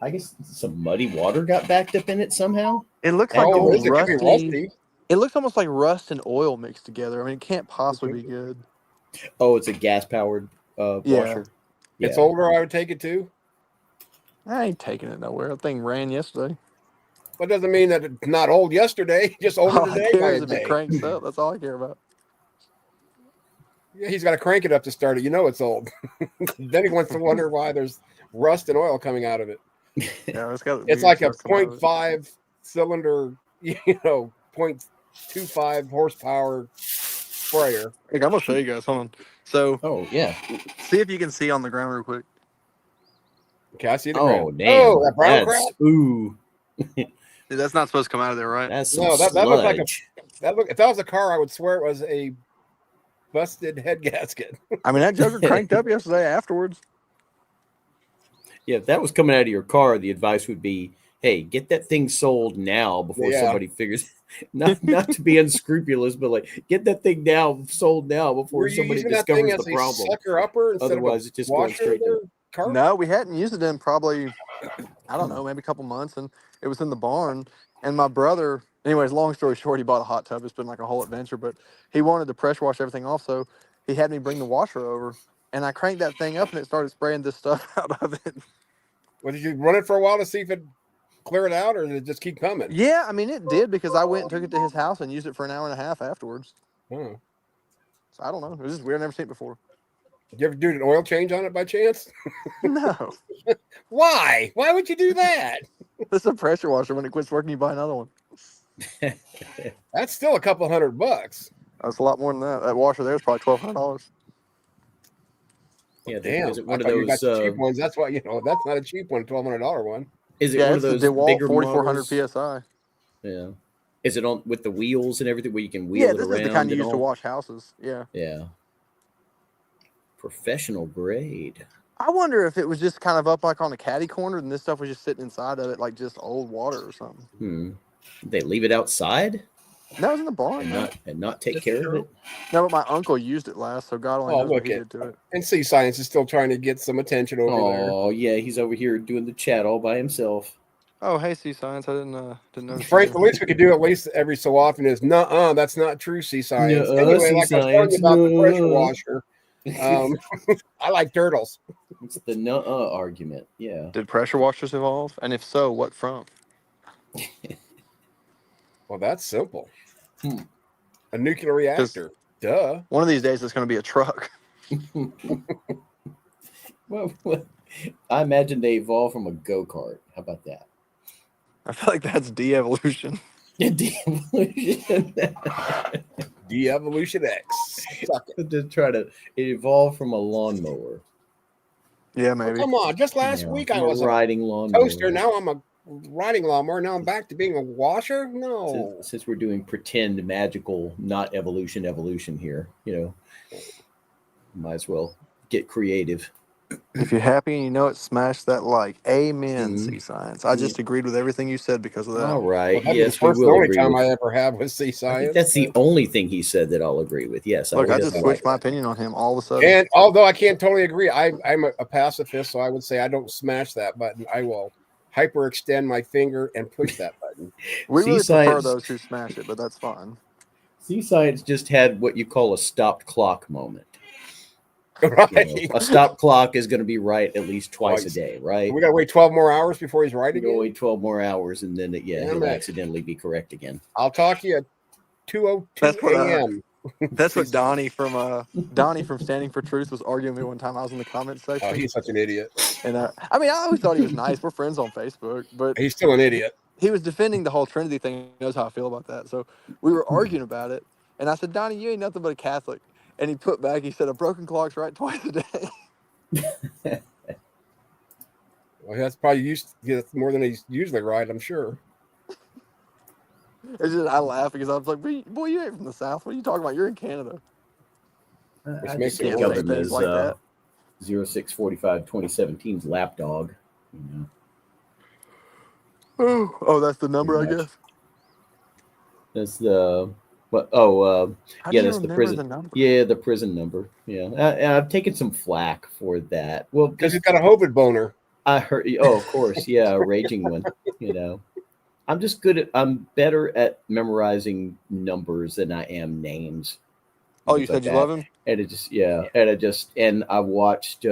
I guess some muddy water got backed up in it somehow. It looks like Oh, old it could be rusty. rusty. It looks almost like rust and oil mixed together. I mean, it can't possibly be good. Oh, it's a gas powered Yeah. washer. It's older. I would take it too. I ain't taking it nowhere. That thing ran yesterday. That doesn't mean that it's not old yesterday. Just older All I today care by is a if it day. cranks up. That's all I care about. Yeah, he's got to crank it up to start it. You know it's old. Then he wants to wonder why there's rust and oil coming out of it. Yeah, it's got. It's weird like a stuff coming out of it. 0.5 cylinder, 0.25 horsepower sprayer. Hey, I'm gonna show you guys. Hold on. So, Oh yeah. see if you can see on the ground real quick. Okay, I see the Oh ground. damn. Oh, that brown crap. Ooh. That's not supposed to come out of there, right? That's some No, that looked like sludge. if that was a car, I would swear it was a busted head gasket. I mean, that joker cranked up yesterday afterwards. Yeah, if that was coming out of your car, the advice would be, hey, get that thing sold now before Yeah. somebody figures not to be unscrupulous, but like get that thing sold now before Were you somebody using that thing discovers as the a problem. sucker upper instead Otherwise, of it's just a going washer? straight to Car? No, we hadn't used it in probably, I don't know, maybe a couple months, and it was in the barn. And my brother, anyways, long story short, he bought a hot tub. It's been like a whole adventure, but he wanted to pressure wash everything off, so he had me bring the washer over, and I cranked that thing up, and it started spraying this stuff out of it. Well, did you run it for a while to see if it clear it out, or did it just keep coming? Yeah, I mean, it did because I went and took it to his house and used it for an hour and a half afterwards. Oh. So I don't know. It was just weird. I've never seen it before. Did you ever do an oil change on it by chance? No. Why? Why would you do that? It's a pressure washer. When it quits working, you buy another one. That's still a couple $100. That's a lot more than that. That washer there is probably $1,200. Yeah, Damn. is it I one of thought you got those the cheap ones. That's why, that's not a cheap one, $1,200 one. is it Yeah, one it's of the those DeWalt bigger 4400 models? PSI. Yeah. Is it on with the wheels and everything where you can wheel Yeah, it this around? is the kind you and use to all? wash houses. Yeah. Yeah. Professional grade. I wonder if it was just kind of up like on a caddy corner and this stuff was just sitting inside of it like just old water or something. They leave it outside That was in the barn. and Man. not take care of it. No, but my uncle used it last, so God only Oh, knows what look he at did to it. And Sea Science is still trying to get some attention over there. Oh yeah, he's over here doing the chat all by himself. Oh, hey, Sea Science. I didn't notice. Frank, the least we could do at least every so often is, nuh-uh, that's not true, Sea Science. Nuh-uh, Anyway, Sea like I was telling you Science, about the pressure nuh-uh. washer, I like turtles. It's the nuh-uh argument. Yeah. Did pressure washers evolve? And if so, what from? Well, that's simple. A nuclear reactor. Duh. One of these days, it's going to be a truck. Well, I imagine they evolved from a go-kart. How about that? I feel like that's de-evolution. De-evolution. De-evolution X. Suck it. To try to evolve from a lawnmower. Yeah, maybe. Come on, just last week I was a riding lawnmower. toaster. Now I'm a riding lawnmower. Now I'm back to being a washer? No. Since we're doing pretend magical, not evolution here, might as well get creative. If you're happy and you know it, smash that like. Amen, Sea Science. I just agreed with everything you said because of that. All right. Well, that'd be Yes, the we first will and only agree time with- I ever have with Sea I Science. think that's the only thing he said that I'll agree with. Yes. Look, I will just definitely switched my opinion on him all of a sudden. And although I can't totally agree, I'm a pacifist, so I would say I don't smash that button. I will hyperextend my finger and push that button. We Sea really prefer Science- those who smash it, but that's fine. Sea Science just had what you call a stopped clock moment. Right. A stopped clock is going to be right at least twice a day, right? We got to wait 12 more hours before he's right You go again. wait 12 more hours, and then he'll right. accidentally be correct again. I'll talk to you at 2:02 That's what, a.m. That's what Donnie from Standing for Truth was arguing with me one time. I was in the comments section. Oh, he's such an idiot. And I mean, I always thought he was nice. We're friends on Facebook, but He's still an idiot. he was defending the whole Trinity thing. He knows how I feel about that. So we were arguing about it, and I said, Donnie, you ain't nothing but a Catholic. And he put back, he said, a broken clock's right twice a day. Well, that's probably that's more than he's usually right, I'm sure. It's just, I laugh because I was like, boy, you ain't from the South. What are you talking about? You're in Canada. Which I makes just it think worse. of him Things as like that. 0645 2017's lapdog. Oh, that's the number, I Pretty much. guess. That's the what? Oh, How do yeah, you that's the remember prison. the number? Yeah, the prison number. Yeah, I've taken some flack for that. Well, Because he's got a Hovid boner. I heard. Oh, of course, yeah, a raging one. I'm better at memorizing numbers than I am names. Oh, you Things said like you love him? And I watched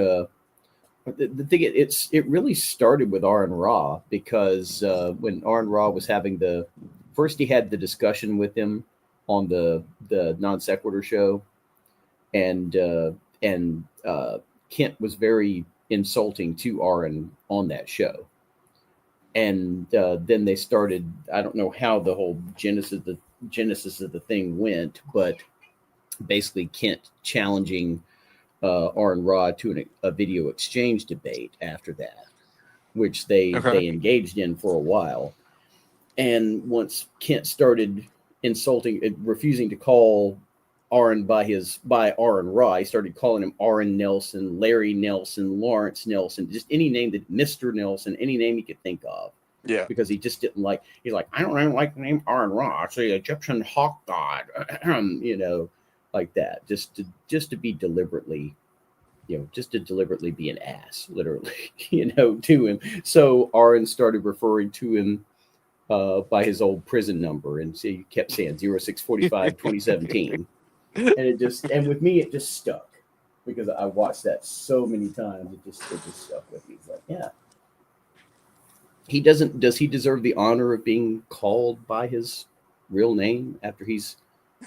the thing it really started with Aaron Ra, because when Aaron Ra was having he had the discussion with him on the non sequitur show, and Kent was very insulting to Aaron on that show, and then they started. I don't know how the whole genesis of the thing went, but basically Kent challenging Aaron Ra to a video exchange debate after that, which they engaged in for a while. And once Kent started refusing to call Aaron by Aaron Ra, he started calling him Aaron Nelson, Larry Nelson, Lawrence Nelson, just any name that Mr. Nelson, any name he could think of. Yeah. Because he just didn't like, he's like, I don't really like the name Aaron Ra. It's the Egyptian hawk god, like that. Just to be deliberately, just to deliberately be an ass, literally, to him. So Aaron started referring to him by his old prison number, and so he kept saying 0645 2017. And with me it just stuck, because I watched that so many times. It just stuck with me. It's like, yeah. Does he deserve the honor of being called by his real name after he's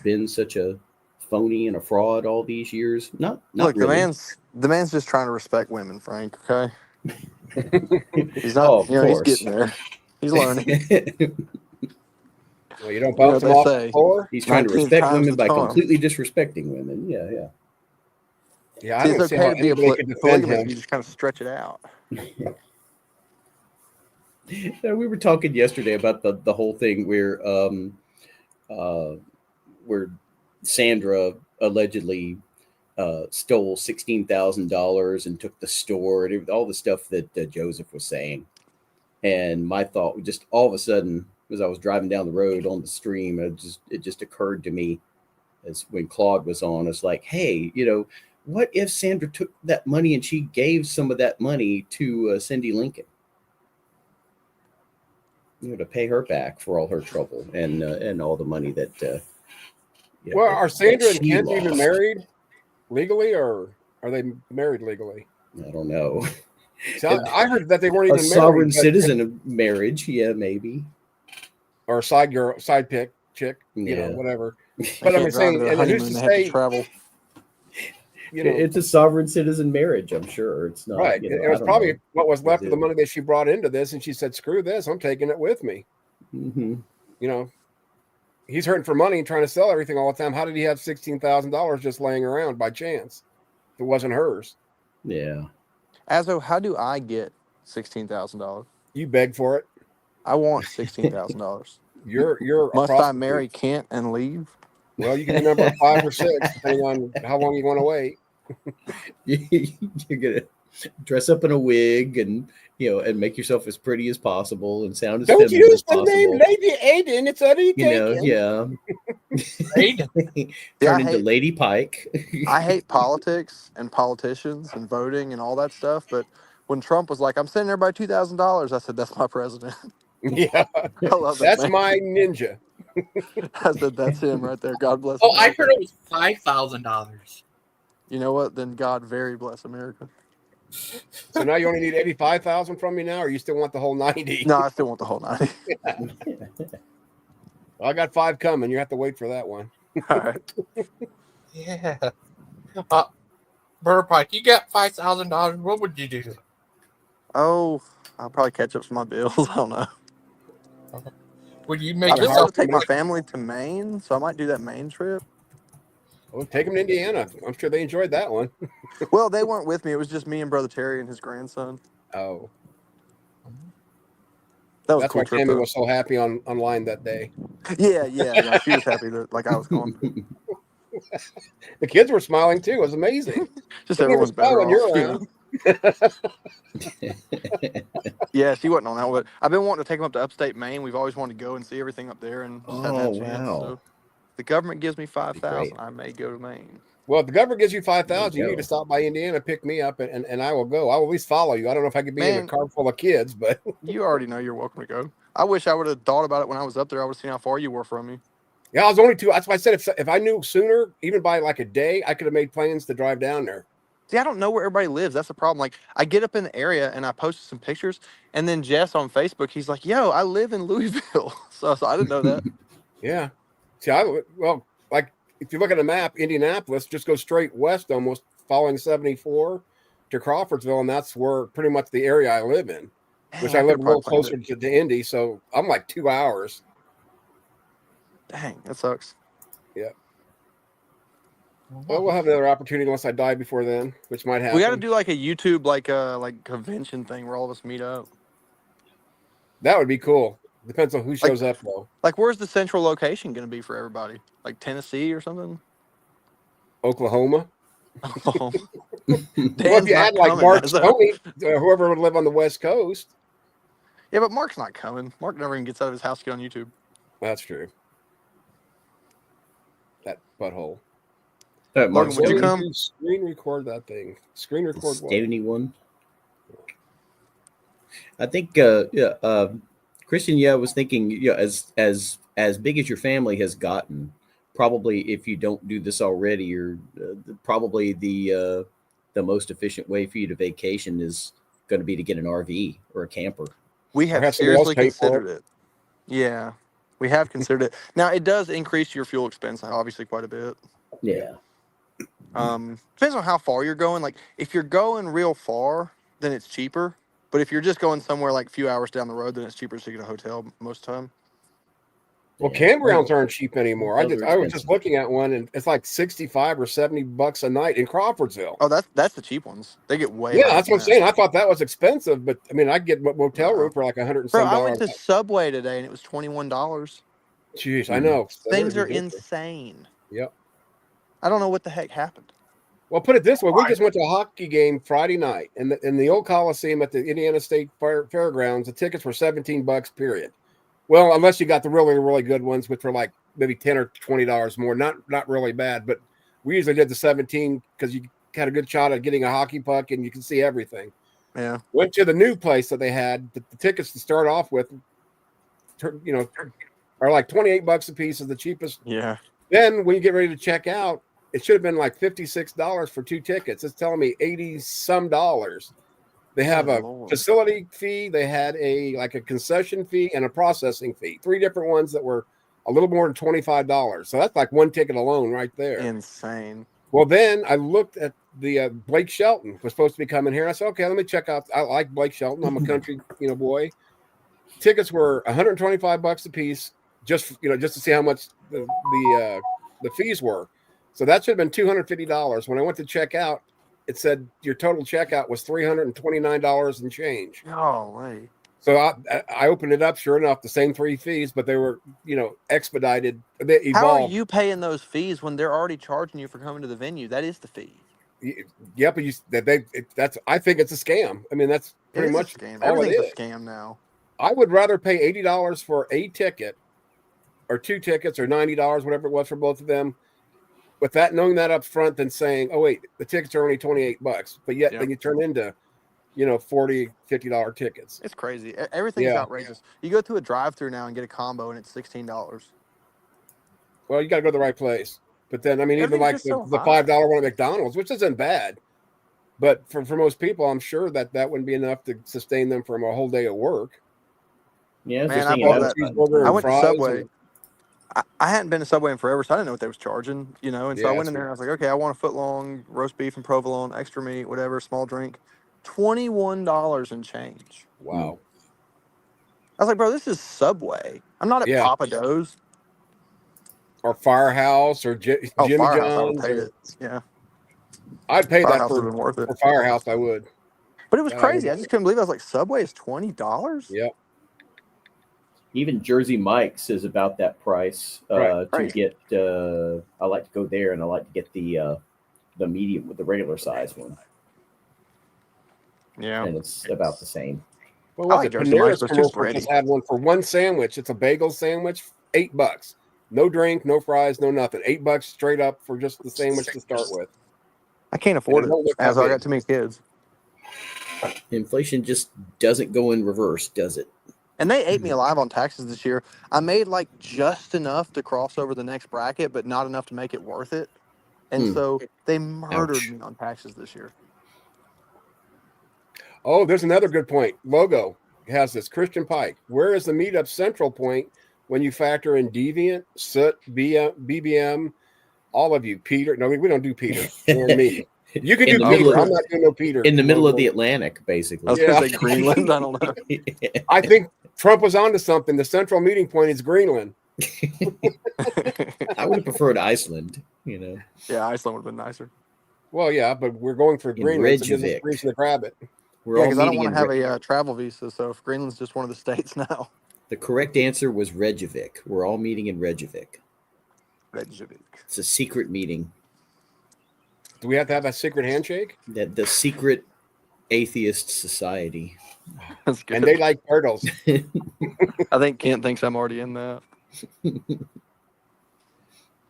been such a phony and a fraud all these years? Not Look, really. the man's just trying to respect women, Frank, okay? He's not, of he's course. getting there. He's learning. Well, you don't bounce they them off say. the floor. He's trying to 19 respect times women the by charm. completely disrespecting women. Yeah. Yeah, I See, it's don't see how okay to be anybody could defend polygamous. him. You just kind of stretch it out. We were talking yesterday about the whole thing where Sandra allegedly stole $16,000 and took the store, and all the stuff that Joseph was saying. And my thought, just all of a sudden, as I was driving down the road on the stream, it just occurred to me, as when Claude was on, it's like, hey, what if Sandra took that money and she gave some of that money to Cindy Lincoln, to pay her back for all her trouble and all the money that. Well, are Sandra and she Kent lost. even married legally, or are they married legally? I don't know. So I heard that they weren't A even sovereign married, citizen of marriage, yeah, maybe. or a side chick, Yeah. whatever. They But I'm can't drive saying, to their and who's honeymoon. to They have to say, travel. It's a sovereign citizen marriage, I'm sure. It's not right? It was I don't probably know. what was left of the it? money that she brought into this, and she said, "Screw this, I'm taking it with me." Mm-hmm. He's hurting for money, trying to sell everything all the time. How did he have $16,000 just laying around by chance? If it wasn't hers. Yeah. Azho, how do I get $16,000? You beg for it. I want $16,000. You're a Must I prostitute. marry Kent and leave? Well, you can do number 5 or 6, depending on how long you want to wait. You're gonna dress up in a wig and make yourself as pretty as possible and sound as Don't feminine use as the possible. name Lady Aiden. It's already taken. Yeah. Aiden. Yeah, Turn into Lady Pike. I hate politics and politicians and voting and all that stuff, but when Trump was like, I'm sending everybody $2,000, I said, that's my president. Yeah, I love that that's man. my ninja. I said, that's him right there. God bless Oh, I America. heard it was $5,000. You know what? Then God very bless America. So now you only need 85,000 from me now, or you still want the whole 90? No, I still want the whole 90. Well, I got 5 coming. You have to wait for that one. All right. Yeah. Burpike, you got $5,000. What would you do? Oh, I'll probably catch up to my bills. I don't know. Would you make I've been it wanting to take my family to Maine, so I might do that Maine trip. Well, take them to Indiana. I'm sure they enjoyed that one. Well, they weren't with me. It was just me and Brother Terry and his grandson. Oh, That was a that's cool why trip, Tammy though. was so happy online that day. Yeah. She was happy that I was going. The kids were smiling too. It was amazing. Just They everyone's never smile better when you're off. You around. know? Yeah, she wasn't on that one. But I've been wanting to take them up to upstate Maine. We've always wanted to go and see everything up there, and just hadn't had a chance. Wow. So if the government gives me That'd be great. $5,000, I may go to Maine. Well, if the government gives you 5,000, you go. need to stop by Indiana, pick me up, and I will go. I will at least follow you. I don't know if I could be in a Man. car full of kids, but You already know you're welcome to go. I wish I would have thought about it when I was up there. I would have seen how far you were from me. yeah, I was only 2. That's why I said if I knew sooner, even by like a day, I could have made plans to drive down there. See, I don't know where everybody lives. That's the problem. Like, I get up in the area and I posted some pictures, and then Jess on Facebook, he's like, "Yo, I live in Louisville." So I didn't know that. Yeah. See, well, like if you look at a map, Indianapolis just goes straight west, almost following 74 to Crawfordsville, and that's where pretty much the area I live in. Which Dang, I live a could've little probably closer to Indy, so I'm like 2 hours. Dang, that sucks. Yeah. Well, we'll have another opportunity unless I die before then, which might happen. We got to do like a YouTube like convention thing where all of us meet up. That would be cool. Depends on who shows up, though. Like, where's the central location going to be for everybody? Like Tennessee or something? Oklahoma. Oh. Well, Dan's if you not had like coming, Mark Azho. Stoney, whoever would live on the West Coast. Yeah, but Mark's not coming. Mark never even gets out of his house to get on YouTube. That's true. That butthole. Logan, would you come? Screen record that thing. Screen record what? Anyone? I think, Christian. Yeah, I was thinking, as big as your family has gotten, probably if you don't do this already, you're probably the most efficient way for you to vacation is going to be to get an RV or a camper. We have have somebody else seriously pay for considered it. Yeah, we have considered it. Now, it does increase your fuel expense, obviously, quite a bit. Yeah. Depends on how far you're going. Like, if you're going real far, then it's cheaper. But if you're just going somewhere like a few hours down the road, then it's cheaper to get a hotel most of the time. Well, Yeah. campgrounds aren't cheap anymore. Those are I was just expensive. looking at one, and it's like $65 or $70 a night in Crawfordsville. Oh, that's the cheap ones. They get way Yeah, higher that's than what I'm that. saying. I thought that was expensive, but I mean, I get a motel room for like $100 and Bro, some I went dollars. to Subway today and it was $21. Jeez, I know. Things are ridiculous. insane. Yep. I don't know what the heck happened. Well, put it this way: we just went to a hockey game Friday night, and in the old Coliseum at the Indiana State Fairgrounds, the tickets were $17. Period. Well, unless you got the really, really good ones, which were like maybe $10 or $20 more. Not really bad, but we usually did the 17 because you had a good shot at getting a hockey puck and you can see everything. Yeah. Went to the new place that they had. The tickets to start off with, are like $28 a piece, is the cheapest. Yeah. Then when you get ready to check out, it should have been like $56 for 2 tickets. It's telling me $80 some. They have Oh, a Lord. facility fee. They had a concession fee and a processing fee. 3 different ones that were a little more than $25. So that's like 1 ticket alone right there. Insane. Well, then I looked at the Blake Shelton was supposed to be coming here. I said, okay, let me check out. I like Blake Shelton. I'm a country boy. Tickets were $125 a piece, just to see how much the fees were. So that should have been $250. When I went to check out, it said your total checkout was $329 and change. Golly. So I opened it up. Sure enough, the same 3 fees, but they were expedited. They evolved. How are you paying those fees when they're already charging you for coming to the venue? That is the fee. Yeah, but that's. I think it's a scam. I mean, that's pretty much a scam. all it Everything's is. a scam now. I would rather pay $80 for a ticket, or 2 tickets, or $90, whatever it was for both of them, with that knowing that up front, than saying, "Oh wait, the tickets are only $28," but yet then you turn into, $40, $50 tickets. It's crazy. Everything's outrageous. You go to a drive-through now and get a combo, and it's $16. Well, you got to go to the right place. But then, I mean, even Everything's like just the so high. $5 one at McDonald's, which isn't bad, but for most people, I'm sure that wouldn't be enough to sustain them from a whole day of work. Yeah, Man, just I thinking bought about that. Cheeseburger I and went to fries Subway. and- I hadn't been to Subway in forever, so I didn't know what they was charging, and so Yeah, I went in there and I was like, okay, I want a foot long roast beef and provolone, extra meat, whatever, small drink, $21 and change. Wow. I was like, bro, this is Subway. I'm not at Yeah. Papa Do's. Or Firehouse or Jimmy Firehouse, I would John's. pay it. Yeah, I'd pay that Firehouse would for, have been worth it. for Firehouse. I would. But it was I crazy. would- I just couldn't believe it. I was like, Subway is $20? Yeah. even Jersey Mike's is about that price Right. to get. I like to go there, and I like to get the medium with the regular size one, Yeah. and it's about the same. What I was like it? Jersey Mike's, Panera's but it's too commercial bready. just had one for one sandwich. It's a bagel sandwich, $8. No drink, no fries, no nothing. $8 straight up for just the sandwich to start with. I can't afford And it it, don't look that as I big. got too many kids. Inflation just doesn't go in reverse, does it? And they ate me alive on taxes this year. I made like just enough to cross over the next bracket, but not enough to make it worth it. And so they murdered Ouch. me on taxes this year. Oh, there's another good point. Logo has this Christian Pike. Where is the meetup central point when you factor in Deviant, Soot, BBM, all of you, Peter? No, we don't do Peter. And me. You can In do the middle Peter. of- I'm not doing no Peter. In the middle of the Logo. Atlantic, I basically. was going to say Greenland. I don't know. I think Trump was onto something. The central meeting point is Greenland. I would have preferred Iceland, you know. Yeah, Iceland would have been nicer. Well, yeah, but we're going for In Greenland, so it gives us Reykjavik. reason to grab it. We're Yeah, all because I don't meeting want in to have a travel visa, so if Greenland's just one of the states now. The correct answer was Reykjavik. We're all meeting in Reykjavik. Reykjavik. It's a secret meeting. Do we have to have a secret handshake? That the secret atheist society. That's good. And they like turtles. I think Kent thinks I'm already in that.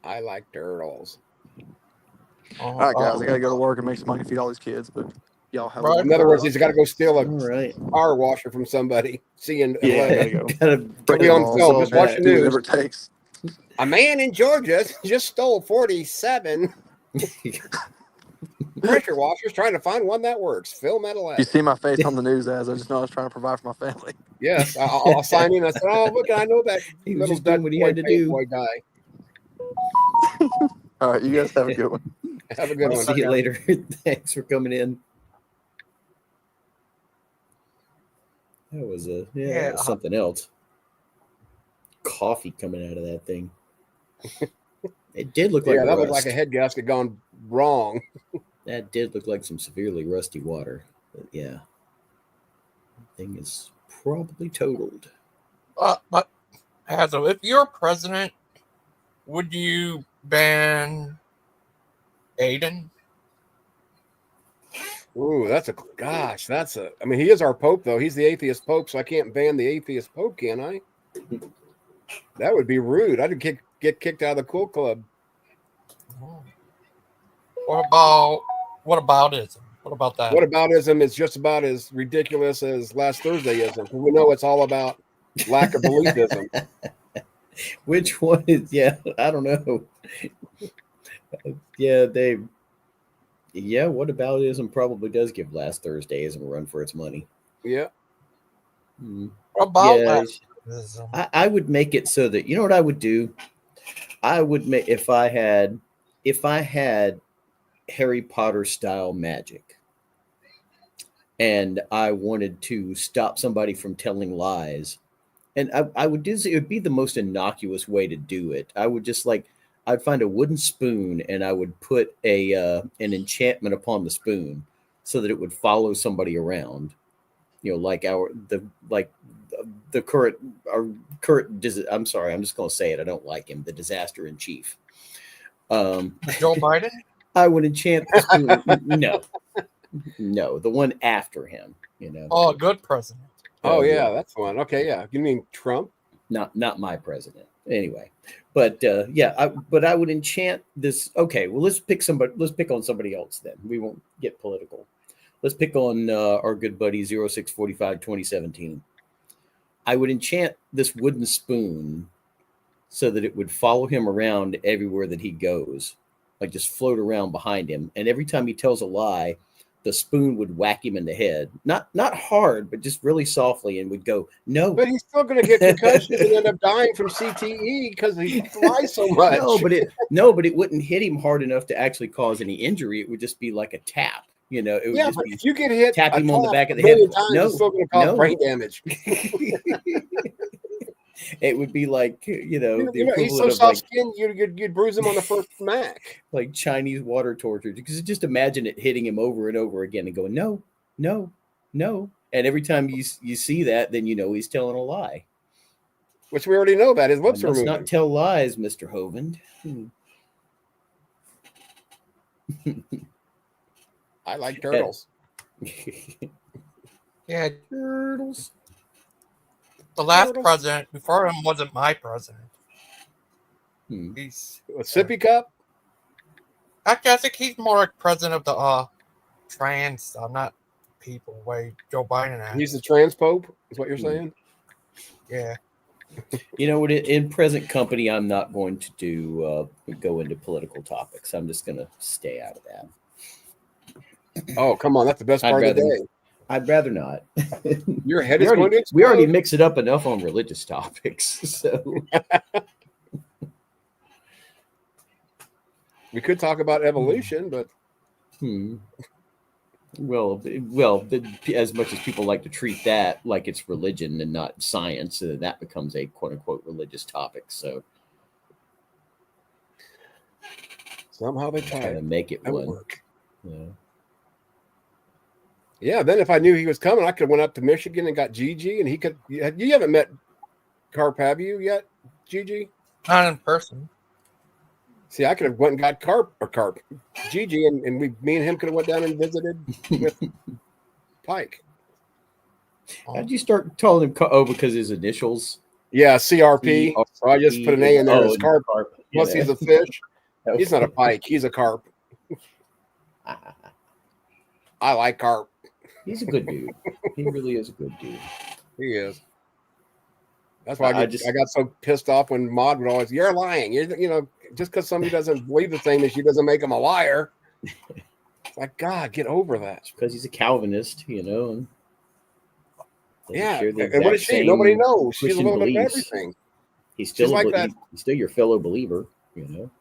I like turtles. All right, guys, I got to go to work and make some money to feed all these kids, but y'all have Right. a In other words, he's got to go steal All a right. power washer from somebody. Seeing Yeah, 11. gotta go. Gotta It'll be on Balls, film. all Just watch that, the do news. whatever it takes. A man in Georgia just stole 47 pressure washers trying to find one that works. Film at You 11. see my face on the news as I just know I was trying to provide for my family. Yes, I'll sign in. I said, "Oh, look, I know that He was little just doing Dutch what he boy, had to paint do. boy guy." All right, you guys have a good one. Have a good I'll one. see you later. Thanks for coming in. That was that was something else. Coffee coming out of that thing. It did look like Yeah, that rust. looked like a head gasket gone wrong. That did look like some severely rusty water. But yeah. Thing is probably totaled. But Azho, if you're president, would you ban Aiden? Ooh, that's a I mean, he is our Pope, though. He's the atheist Pope, so I can't ban the atheist Pope, can I? That would be rude. I'd get kicked out of the cool club. What aboutism? What about that? Whataboutism is just about as ridiculous as last Thursdayism. We know it's all about lack of beliefism. Which one is I don't know. Whataboutism probably does give last Thursdayism a run for its money. Yeah. What about Yeah, leftism? I would make it so that, you know what I would do? I would make if I had Harry Potter style magic and I wanted to stop somebody from telling lies, and I would do it would be the most innocuous way to do it. I would just I'd find a wooden spoon and I would put an enchantment upon the spoon so that it would follow somebody around. You know, like the current I'm sorry, I'm just going to say it. I don't like him. The disaster in chief. Joe Biden? I would enchant the spoon. No, the one after him. You know. Oh, a good president. Oh, yeah, that's the one. Okay, yeah. You mean Trump? Not my president. Anyway, but I would enchant this. Okay, well, let's pick on somebody else then. We won't get political. Let's pick on our good buddy 0645 2017. I would enchant this wooden spoon so that it would follow him around everywhere that he goes, like just float around behind him. And every time he tells a lie, the spoon would whack him in the head. Not hard, but just really softly, and would go, no. But he's still going to get concussions and end up dying from CTE because he lies so much. but it wouldn't hit him hard enough to actually cause any injury. It would just be like a tap. You know, it would just but be if you get hit, tap him on the back of the a head. million times, No, it's still going to cause brain damage. It would be like, He's so of soft skinned, you'd bruise him on the first smack. like Chinese water torture. Because just imagine it hitting him over and over again and going, no. And every time you see that, then you know he's telling a lie. Which we already know about. His lips are Let's moving. not tell lies, Mr. Hovind. I like turtles. Yeah, Turtles. the last president before him wasn't my president. He's A sippy cup? I think he's more like president of the trans stuff, not people. Way Joe Biden has. He's the trans pope, is what you're saying? Yeah. You know, in present company, I'm not going to go into political topics. I'm just going to stay out of that. Oh, come on. That's the best part of the day. I'd rather not. Your head is going to explode. We already mix it up enough on religious topics. So we could talk about evolution, but well, as much as people like to treat that like it's religion and not science, that becomes a quote unquote religious topic. So somehow they try to make it one. Work. Yeah. Yeah, then if I knew he was coming, I could have went up to Michigan and got Gigi, and he could. You haven't met Carp, have you yet, Gigi? Not in person. See, I could have went and got Carp, Gigi, and me and him could have went down and visited with Pike. How'd you start calling him? Oh, because his initials. Yeah, CRP. So I just put an A in there as Carp. Plus, he's a fish. He's not a pike. He's a carp. I like Carp. He's a good dude. He really is a good dude. He is. That's why I got so pissed off when Maud would always, "You're lying." Just because somebody doesn't believe the same as you doesn't make them a liar. It's like, God, get over that. It's because he's a Calvinist, And yeah. And what is she? Nobody knows. She's a little bit of everything. He's still like that. He's still your fellow believer,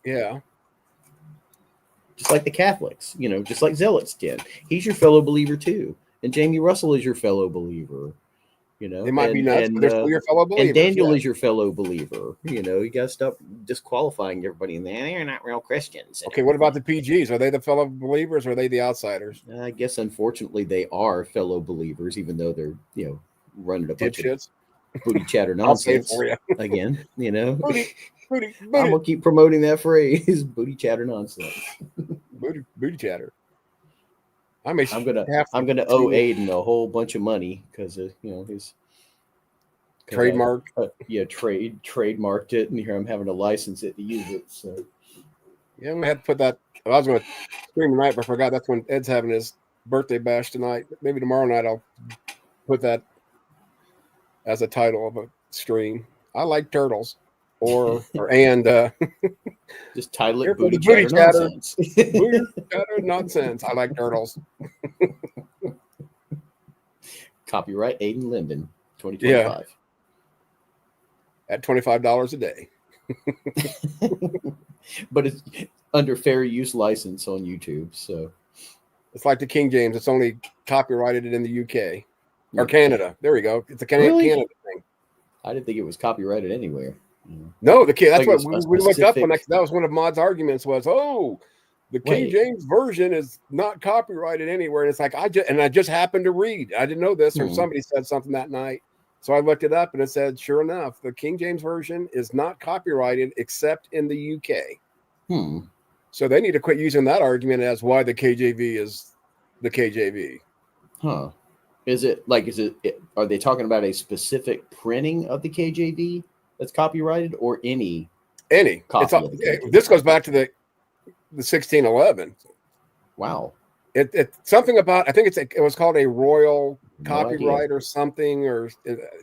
Yeah. Just like the Catholics, just like Zealots did. He's your fellow believer too. And Jamie Russell is your fellow believer, They might be nuts, but they're still your fellow believers. And Daniel is your fellow believer. You got to stop disqualifying everybody in there. They're not real Christians. Okay, what about the PGs? Are they the fellow believers or are they the outsiders? I guess, unfortunately, they are fellow believers, even though they're, running a bunch of booty chatter nonsense. Again, Booty. I'm going to keep promoting that phrase, booty chatter nonsense. Booty chatter. I'm gonna owe Aiden a whole bunch of money because his trademark. Trademarked it, and here I'm having to license it to use it. So yeah, I'm gonna have to put that. I was gonna stream tonight, but I forgot that's when Ed's having his birthday bash tonight. Maybe tomorrow night I'll put that as a title of a stream. I like turtles, just title it booty chatter nonsense. Booty chatter nonsense. I like turtles. Copyright Aiden Linden, 2025. Yeah. At $25 a day. But it's under fair use license on YouTube. So it's like the King James. It's only copyrighted in the UK or Canada. There we go. It's a Canada thing. I didn't think it was copyrighted anywhere. No, the kid. That's what we looked up when that was one of Maud's arguments was, the King James version is not copyrighted anywhere. And it's like, I just happened to read. I didn't know this, or somebody said something that night. So I looked it up and it said, sure enough, the King James version is not copyrighted except in the UK. So they need to quit using that argument as why the KJV is the KJV. Huh. Are they talking about a specific printing of the KJV that's copyrighted or any copy? This goes back to the 1611. Wow. It's something about, I think it was called a royal copyright or something, or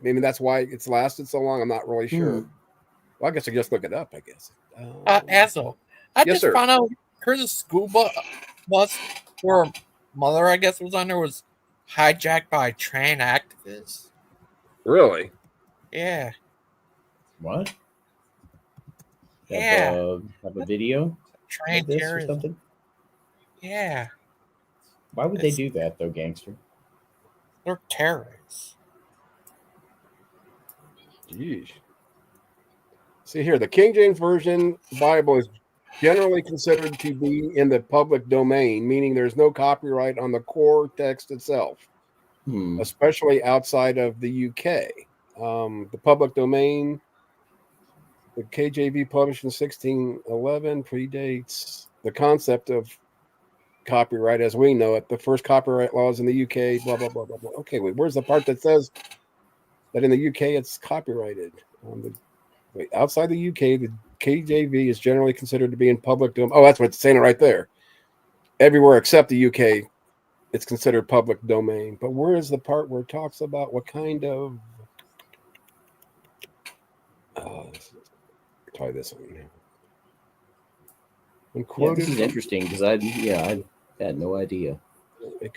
maybe that's why it's lasted so long. I'm not really sure. Well, I guess I just look it up, I guess. Azho, I just found out her scuba bus where her mother, I guess, was on there was hijacked by Tran activists. Really? Yeah. What? Yeah. Have a video? Tran terrorism. Or something? Yeah. Why would they do that, though, Gangster? They're terrorists. Jeez. See here, the King James Version Bible is generally considered to be in the public domain, meaning there's no copyright on the core text itself, especially outside of the UK. The public domain, the KJV published in 1611 predates the concept of copyright as we know it. The first copyright laws in the UK, blah, blah, blah, blah, blah. Okay, where's the part that says that in the UK it's copyrighted? Outside the UK, the KJV is generally considered to be in public domain. Oh, that's what it's saying right there. Everywhere except the UK, it's considered public domain. But where is the part where it talks about what kind of... Try this one. When Yeah, quoted, this is interesting because I had no idea. a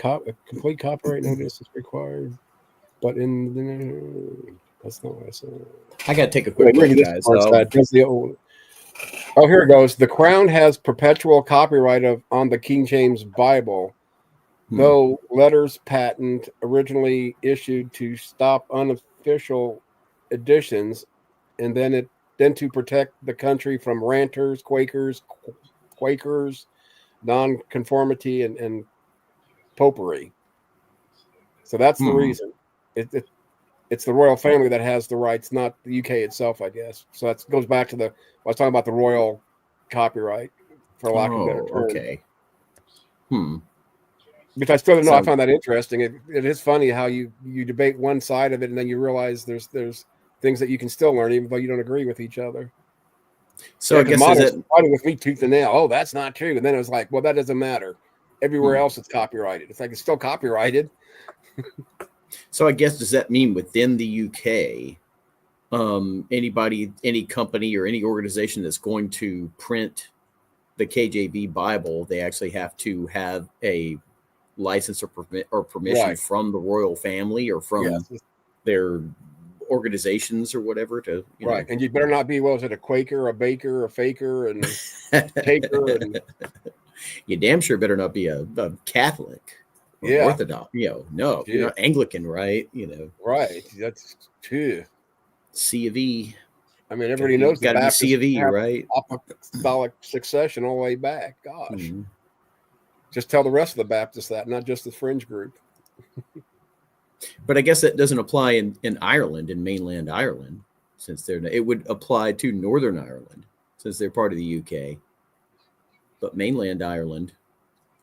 complete copyright notice is required, but that's not what I said. I got to take a quick break, guys. Oh, here it goes. The Crown has perpetual copyright on the King James Bible, though letters patent originally issued to stop unofficial editions, and then to protect the country from ranters, Quakers, non-conformity, and popery. So that's the reason. It's the royal family that has the rights, not the UK itself, I guess. So that goes back to I was talking about the royal copyright, for lack of a better term. Okay. Which I still don't know. I found that interesting. It is funny how you debate one side of it, and then you realize there's things that you can still learn, even though you don't agree with each other. So I guess fighting with me tooth and nail. Oh, that's not true. And then it was like, well, that doesn't matter. Everywhere else it's copyrighted. It's like it's still copyrighted. So I guess, does that mean within the UK, anybody, any company or any organization that's going to print the KJV Bible, they actually have to have a license or permission from the royal family or from their organizations or whatever to know. And you better not be, what was it, a Quaker, a baker, a faker, and taker, and you damn sure better not be a Catholic or Orthodox. No, you're not Anglican, right? Right. That's true. C of E. I mean, everybody knows got to be C of E, right? Apostolic succession all the way back. Gosh. Just tell the rest of the Baptists that, not just the fringe group. But I guess that doesn't apply in Ireland, in mainland Ireland, since it would apply to Northern Ireland, since they're part of the UK. But mainland Ireland,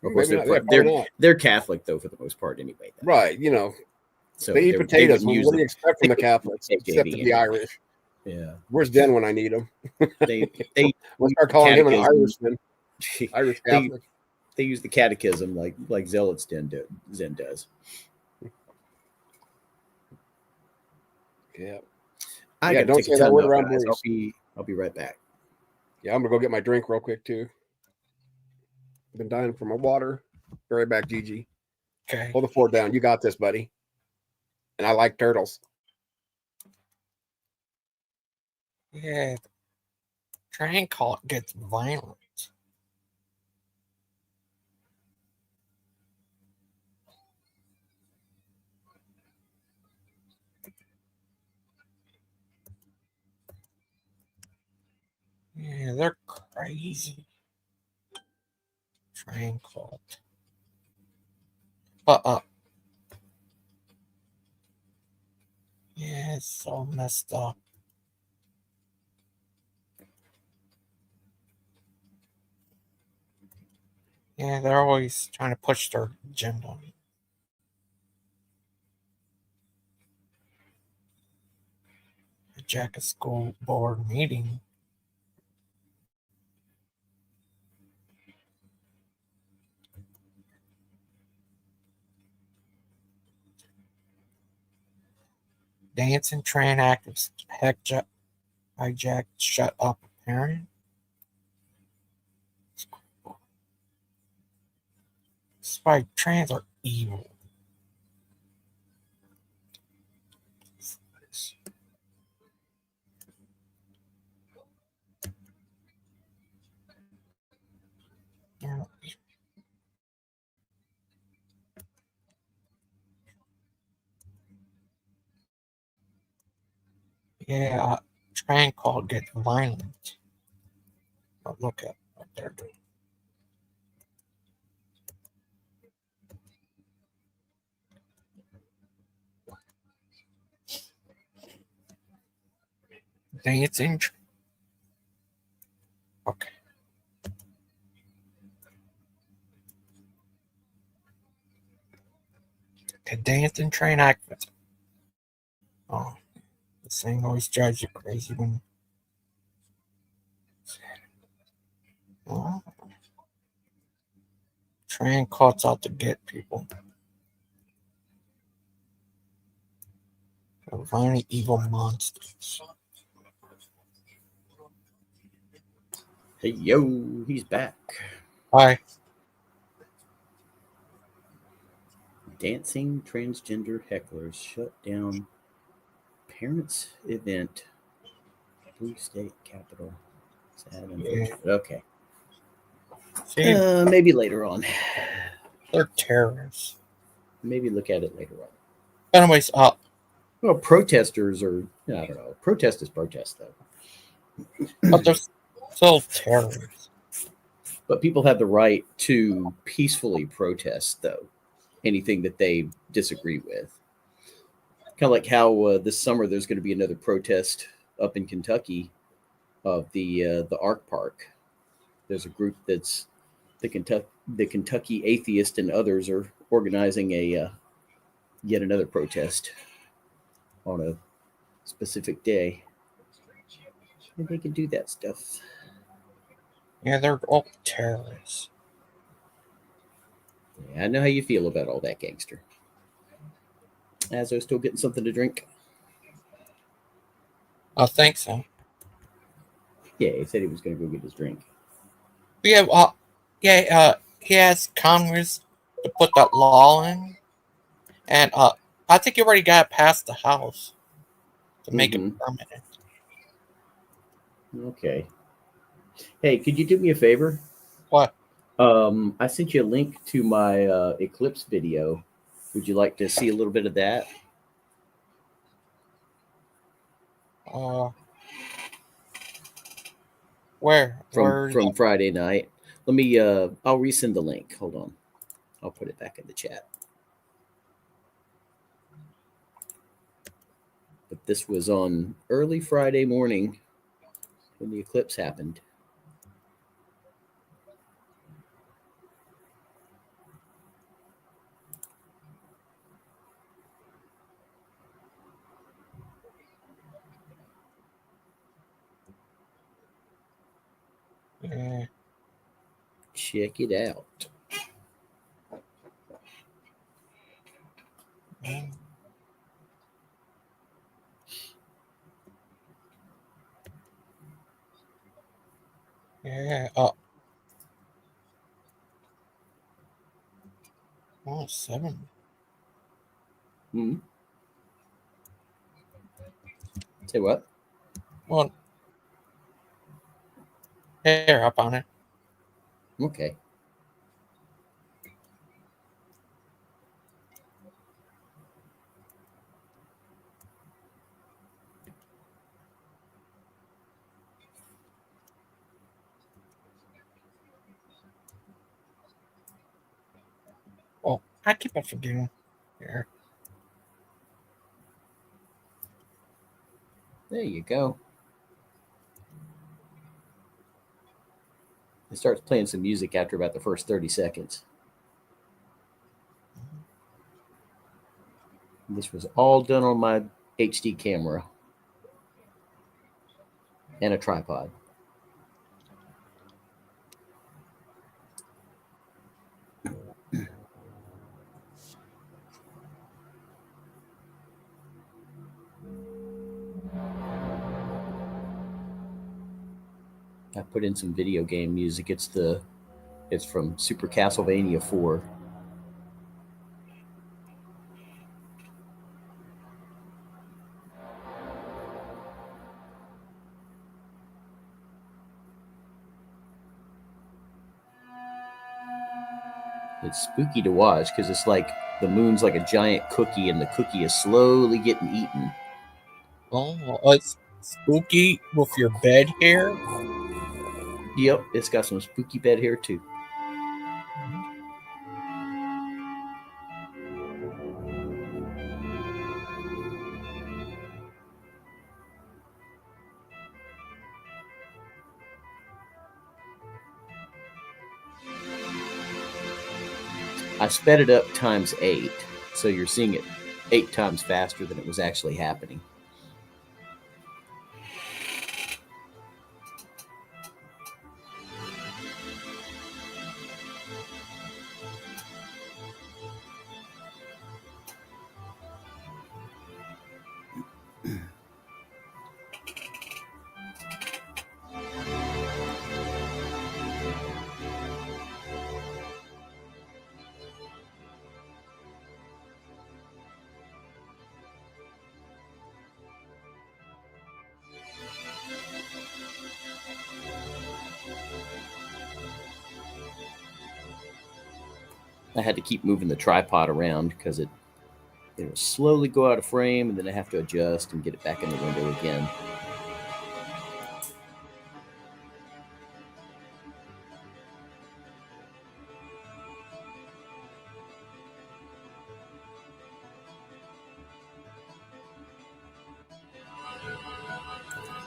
of course, they're Catholic, though, for the most part, anyway. Right, So they eat potatoes. What do you expect from the Catholics, except to be Irish? Yeah. Where's Den when I need him? They we'll start calling him an Irishman. Irish Catholic. They use the catechism like Zealot's Den does. Yeah. I gotta don't take say a that ton word though, around guys. Bruce. I'll be right back. Yeah, I'm gonna go get my drink real quick too. I've been dying for my water. Be right back, Gigi. Okay. Hold the fort down. You got this, buddy. And I like turtles. Yeah. Train call gets violent. Yeah, they're crazy. Train called. Yeah, it's so messed up. Yeah, they're always trying to push their agenda. Hijack a school board meeting. Dancing train actors hijacked shut up parent. Spy trains are evil. Yeah, train call gets violent. But look at what they're doing. Dancing. Okay. The dancing train actors. Oh, this thing always drives you crazy when. Oh. Train cuts out to get people. They're violent, evil monsters. Hey, yo, he's back. Hi. Dancing transgender hecklers shut down parents' event. Blue State Capitol. Sad, unfortunate. Okay. See, Maybe later on. they're terrorists. Maybe look at it later on. Anyways, Well, protesters are, I don't know. Protest is protest, though. but they're still terrorists. But people have the right to peacefully protest, though, anything that they disagree with. Kind of like how this summer there's going to be another protest up in Kentucky of the Ark Park. There's a group that's the Kentucky Atheist and others are organizing a yet another protest on a specific day. And they can do that stuff. Yeah, they're all terrorists. Yeah, I know how you feel about all that, gangster. Azho still getting something to drink? I think so. Yeah, he said he was going to go get his drink. Yeah, he has Congress to put that law in, and I think he already got it past the House to make it permanent. Okay. Hey, could you do me a favor? What? I sent you a link to my Eclipse video. Would you like to see a little bit of that? Where? From Friday night. Let me I'll resend the link. Hold on. I'll put it back in the chat. But this was on early Friday morning when the eclipse happened. Yeah. Check it out. Yeah. Oh, 7. Say what? Well, here, up on it. Okay. Oh, I keep on forgetting. Here. There you go. It starts playing some music after about the first 30 seconds. This was all done on my HD camera and a tripod. I put in some video game music. It's from Super Castlevania 4. It's spooky to watch because it's like the moon's like a giant cookie and the cookie is slowly getting eaten. Oh, it's spooky with your bed hair. Yep, it's got some spooky bed hair too. I sped it up times 8, so you're seeing it 8 times faster than it was actually happening. I had to keep moving the tripod around because it'll slowly go out of frame, and then I have to adjust and get it back in the window again.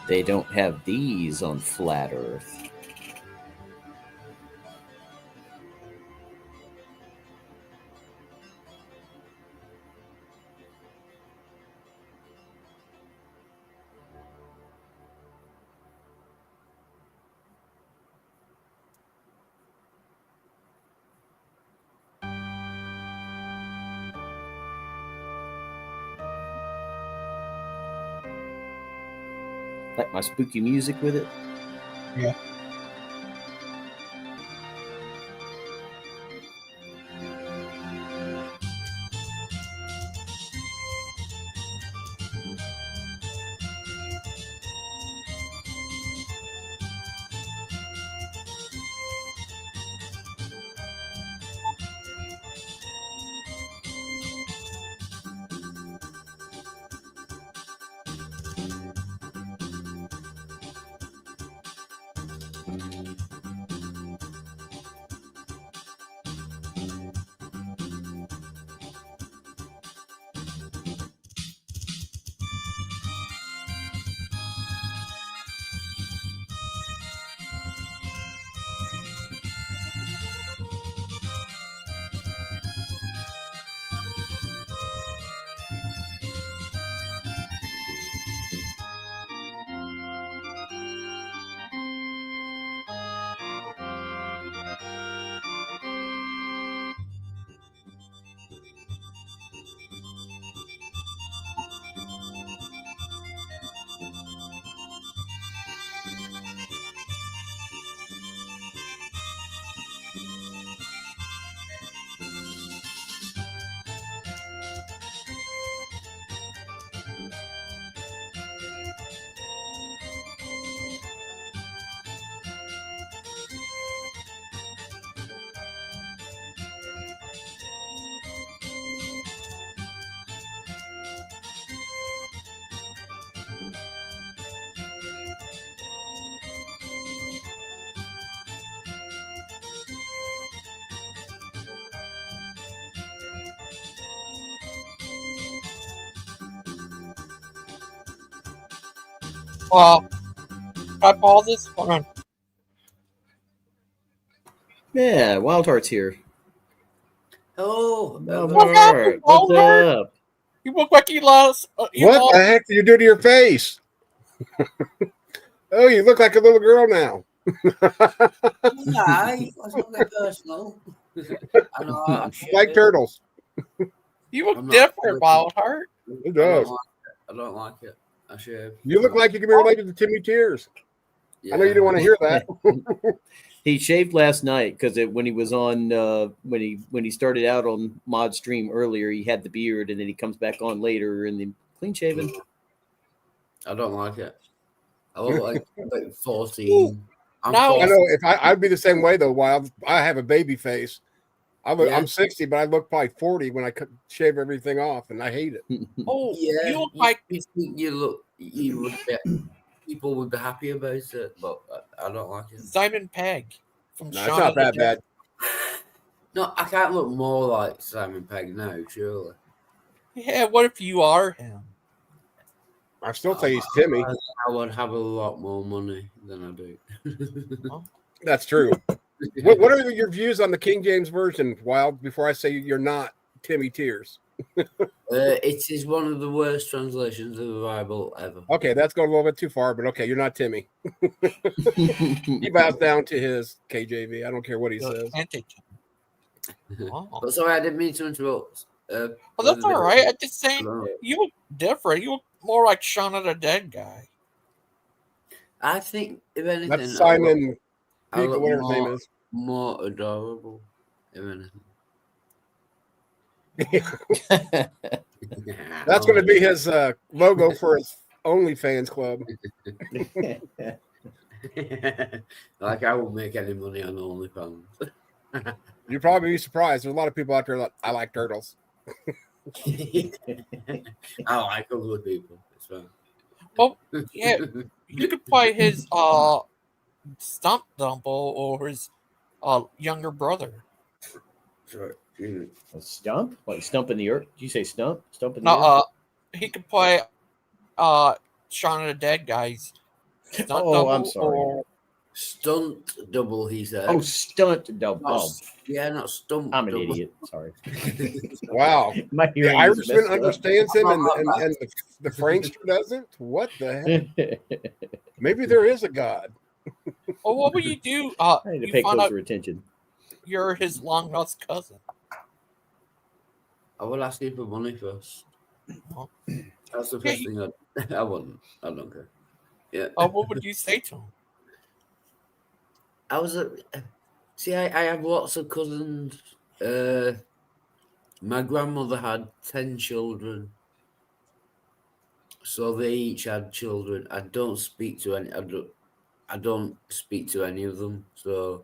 They don't have these on Flat Earth. Like my spooky music with it. Yeah. Well, I bought this one. Yeah, Wild Heart's here. Hello. Wild What happened, Heart, what's Wild Heart? up? You look like you lost. What the heck did you do to your face? Oh, you look like a little girl now. Yeah, it's not that personal. I know, I'm Like turtles. You look I'm not- different, Wild Heart. It does. I don't like it. I shave. You look like you can be related to Timmy Tears. Yeah. I know you didn't want to hear that. He shaved last night because when he was on when he started out on Mod Stream earlier, he had the beard, and then he comes back on later and then clean shaven. I don't like it. I look like 14. I'm No. I 14. know if I'd be the same way though. Wild, I have a baby face. Yeah. I'm 60, but I look probably 40 when I shave everything off, and I hate it. Oh, Yeah, you look like you think you would be, people would be happy about it, but I don't like it. Simon Pegg from No, Shaun it's not of the that Dead. bad. No, I can't look more like Simon Pegg now, surely. Yeah, what if you are him? I still say he's Timmy. I would have a lot more money than I do. That's true. What are your views on the King James version, Wild? Before I say you're not Timmy Tears. It is one of the worst translations of the Bible ever. Okay, that's going a little bit too far, but okay, you're not Timmy. He bows down to his KJV. I don't care what he says. Oh. But sorry, I didn't mean to interrupt. Well, that's all right. I'm just saying, you look different. You look more like Shaun of the Dead guy. I think, if anything, That's Simon I Pegg, look whatever his name is. more adorable, if anything. That's going to be his logo for his OnlyFans club. Like I won't make any money on OnlyFans. You'd probably be surprised. There's a lot of people out there that I like turtles. I like other people. It's fine. Oh, yeah. You could play his stunt double or his younger brother. Sorry. A stump? Like stump in the earth? Did you say stump? Stump in the No, earth? he could play Shaun of the Dead guy's stunt Oh, I'm double sorry. or Stunt double, he said. Oh, stunt double. Not, Oh, yeah, not stump I'm an double. idiot. Sorry. Wow. My The hearing is Irishman messed up. understands him and the Frankster doesn't? What the heck? Maybe there is a God. well, what would you do? I need to You pay find out closer attention. you're his long lost cousin. I will ask him for money first. Oh. That's the first thing I wouldn't. I don't care. Yeah. What would you say to him? I have lots of cousins. My grandmother had 10 children. So they each had children. I don't speak to any of them. So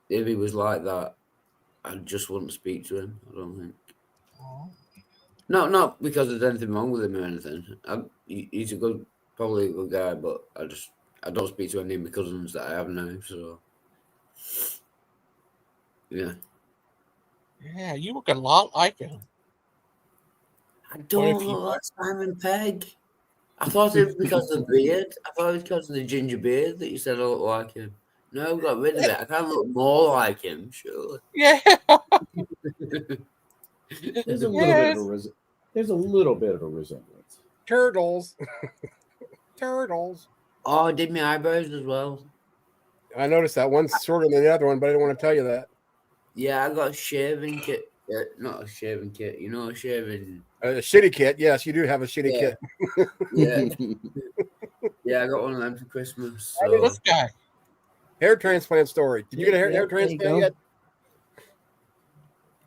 if he was like that, I just wouldn't speak to him, I don't think. Oh. Not because there's anything wrong with him or anything. He's probably a good guy, but I don't speak to any of my cousins that I have now, so yeah. Yeah, you look a lot like him. I don't look like Simon Pegg. I thought it was because of the beard. I thought it was because of the ginger beard that you said I look like him. No, I got rid of it. I can't look more like him, surely. Yeah. There's a little bit of there's a little bit of a resemblance. Turtles. Turtles. Oh, I did my eyebrows as well. I noticed that one's shorter than the other one, but I didn't want to tell you that. Yeah, I got a shaving kit. Not a shaving kit, a shaving. A shitty kit. Yes, you do have a shitty kit. Yeah. Yeah, I got one of them for Christmas. So. This guy. Hair transplant story. Did you get a hair transplant yet?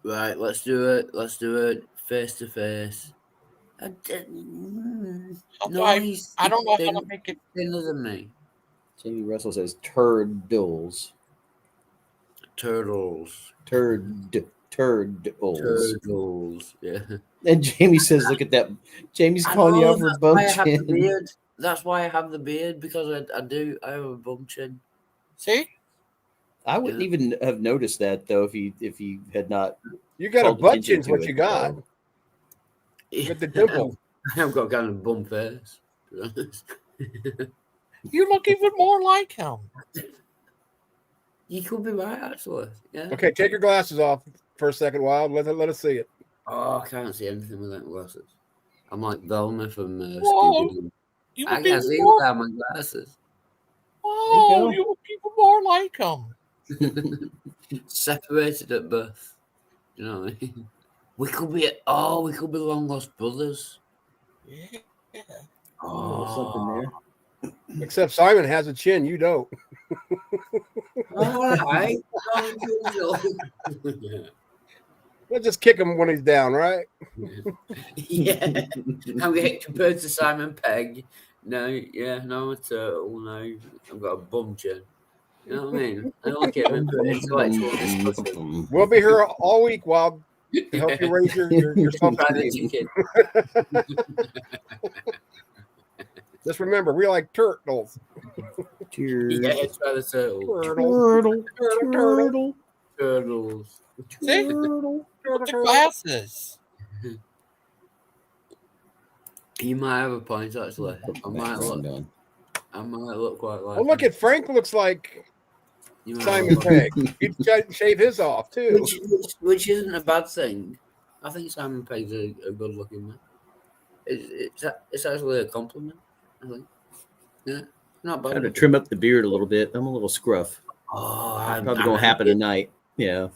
Right, let's do it. Let's do it face to face. I don't know how to make it thinner than me. Jamie Russell says turtles. Turtles. Turtles. Yeah. And Jamie says, look at that. Jamie's calling you out for bum chin. That's why I have the beard, because I have a bum chin. See? I wouldn't even have noticed that though if he had not. You got a butt chin's what you got. With the dimple. I've got kind of bum face. You look even more like him. You could be right, actually. Yeah. Okay, take your glasses off for a second, Wild. Let us see it. Oh, I can't see anything without glasses. I'm like Velma from Scooby-Doo. I can't see without my glasses. Oh, you look even more like him. Separated at birth. You know what I mean? We could be long lost brothers. Yeah. Oh, something there. Except Simon has a chin, you don't. All right. We'll just kick him when he's down, right? Yeah. I'm getting compared to Simon Pegg. No, I'm a turtle. No, I've got a bum chin. You know what I mean? I don't get intellectual discussion. We'll be here all week, Wild, to help you raise your self-esteem. Just remember, we like turtles. Yeah, try the turtles. See? With the glasses. You might have a point, actually. I might look quite like. Well, look at Frank. Looks like Simon Pegg. He'd shave his off too, which isn't a bad thing. I think Simon Pegg's a good-looking man. It's actually a compliment. I think. Yeah, not bad. I'm going to trim up the beard a little bit. I'm a little scruff. Oh, probably going to happen tonight. Yeah.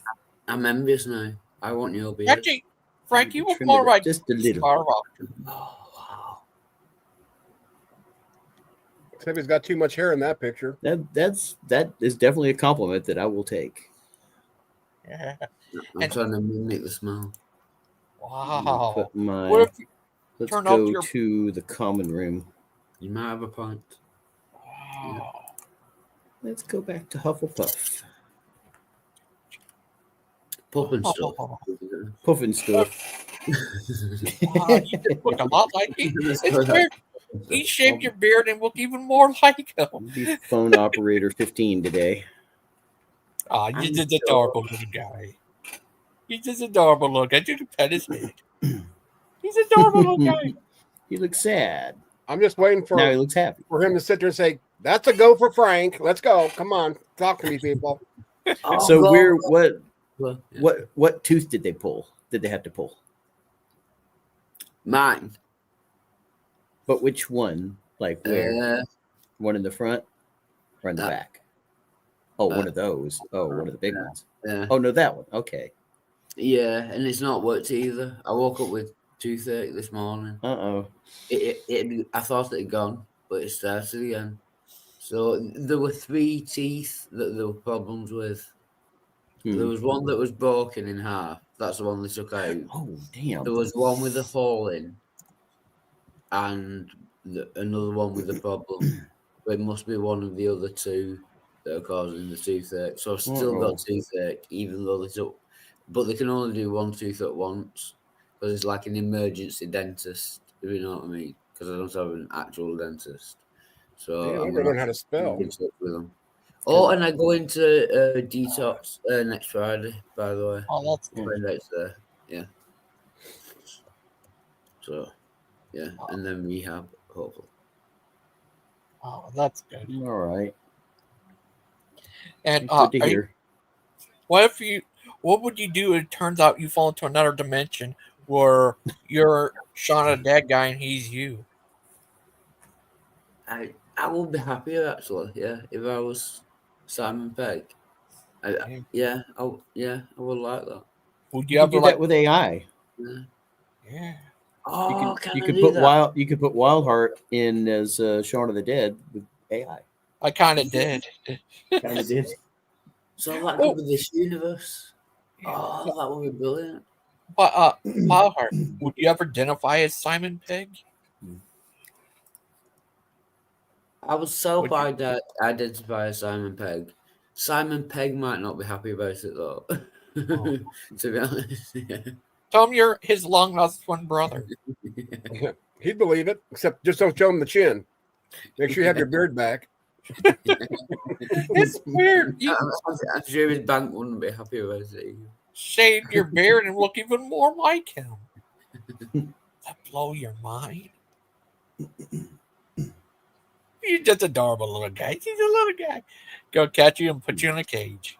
I'm envious now. I want your beard. Actually, Frank, you look more like just a little. Oh, wow. Except he's got too much hair in that picture. That is definitely a compliment that I will take. Yeah. I'm trying to mimic the smell. Wow. Let's go to the common room. You might have a point. Wow. Let's go back to Hufflepuff. Pup and stuff. Puff and stuff. You just look a lot like him. It's weird. He shaved your beard and look even more like him. Be phone operator 15 today. You're just adorable little guy. He's just adorable little guy. You can pet his head. He's adorable little guy. He looks sad. I'm just waiting Now he looks happy. for him to sit there and say, "That's a go for Frank. Let's go. Come on, talk to me, people." So God. we're Well, what tooth did they pull? Did they have to pull? mine. But which one? Like where? One in the front or in the back? Oh, one of those. Oh, one of the big ones. Yeah. Oh no, that one. Okay. Yeah, and it's not worked either. I woke up with toothache this morning. Uh-oh. I thought it had gone, but it started again. So there were 3 teeth that there were problems with. There was one that was broken in half. That's the one they took out. Oh, damn. There was one with a hole in, and another one with a problem. But it must be one of the other 2 that are causing the toothache. So I've still got toothache, even though they took. But they can only do 1 tooth at once because it's like an emergency dentist, if you know what I mean. Because I don't have an actual dentist. So Damn, I'm you going don't know how to spell. get in touch with them. Oh, and I go into detox next Friday, by the way. Oh, that's good. Friday's there. Yeah. So, yeah. And then rehab, hopefully. Oh, that's good. All right. And Good to hear. what would you do if it turns out you fall into another dimension where you're Shaun of the Dead guy and he's you? I would be happier, actually, yeah, if I was Simon Pegg. I would like that. Would You you could do ever that with AI. Yeah. Yeah. Oh, You could put Wildheart in as Shaun of the Dead with AI. I kind of did. Kind of did. So that could be this universe. Oh, that would be brilliant. But Wildheart, would you ever identify as Simon Pegg? I was so proud that I identify as Simon Pegg. Simon Pegg might not be happy about it though. To be honest. Yeah. Tell him you're his long lost twin brother. He'd believe it, except just don't show him the chin. Make sure you have your beard back. It's weird. You I'm sure his bank wouldn't be happy about it. shave your beard and look even more like him. That blow your mind? You're just adorable little guy. He's a little guy. Go catch you and put you in a cage.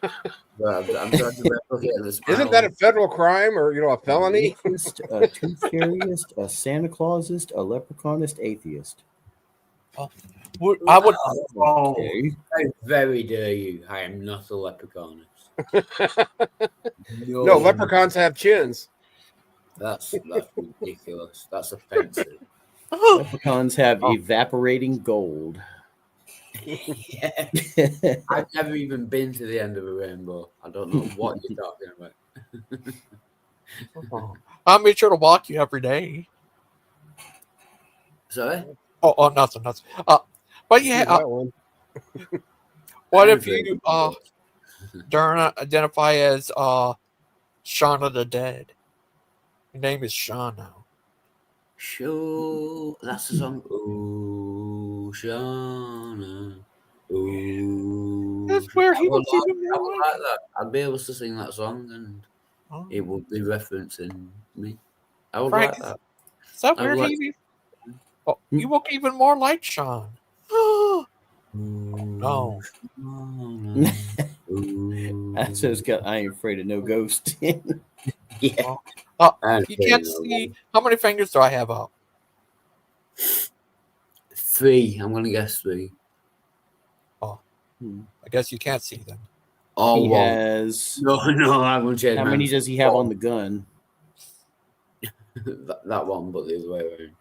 I'm trying to replicate this. Isn't that a federal crime or a felony? A tooth fairyist, a Santa Clausist, a leprechaunist, atheist. I would. Oh, Okay. how very dare you! I am not a leprechaunist. No, leprechauns have chins. That's ridiculous. That's offensive. Leprechauns have evaporating gold. Yeah. I've never even been to the end of a rainbow. I don't know what you're talking about. I'll make sure to walk you every day. Sorry? Oh, nothing. But yeah, That one. what if you identify as Shaun of the Dead? Your name is Shaun now. Sure, that's the song. Ooh, Shauna. Ooh. That's where he I would was even like more that. I'd be able to sing that song and it would be referencing me. I would Frank, like that. Is that I where would he? Oh, you look even more like Shaun. No. That's just got I ain't afraid of no ghost. Yeah. You can't see. How many fingers do I have up? 3. I'm gonna guess 3. I guess you can't see them. Oh, He well. has. No, I'm gonna change. How mine. many does he have on the gun? that one, but the other way around.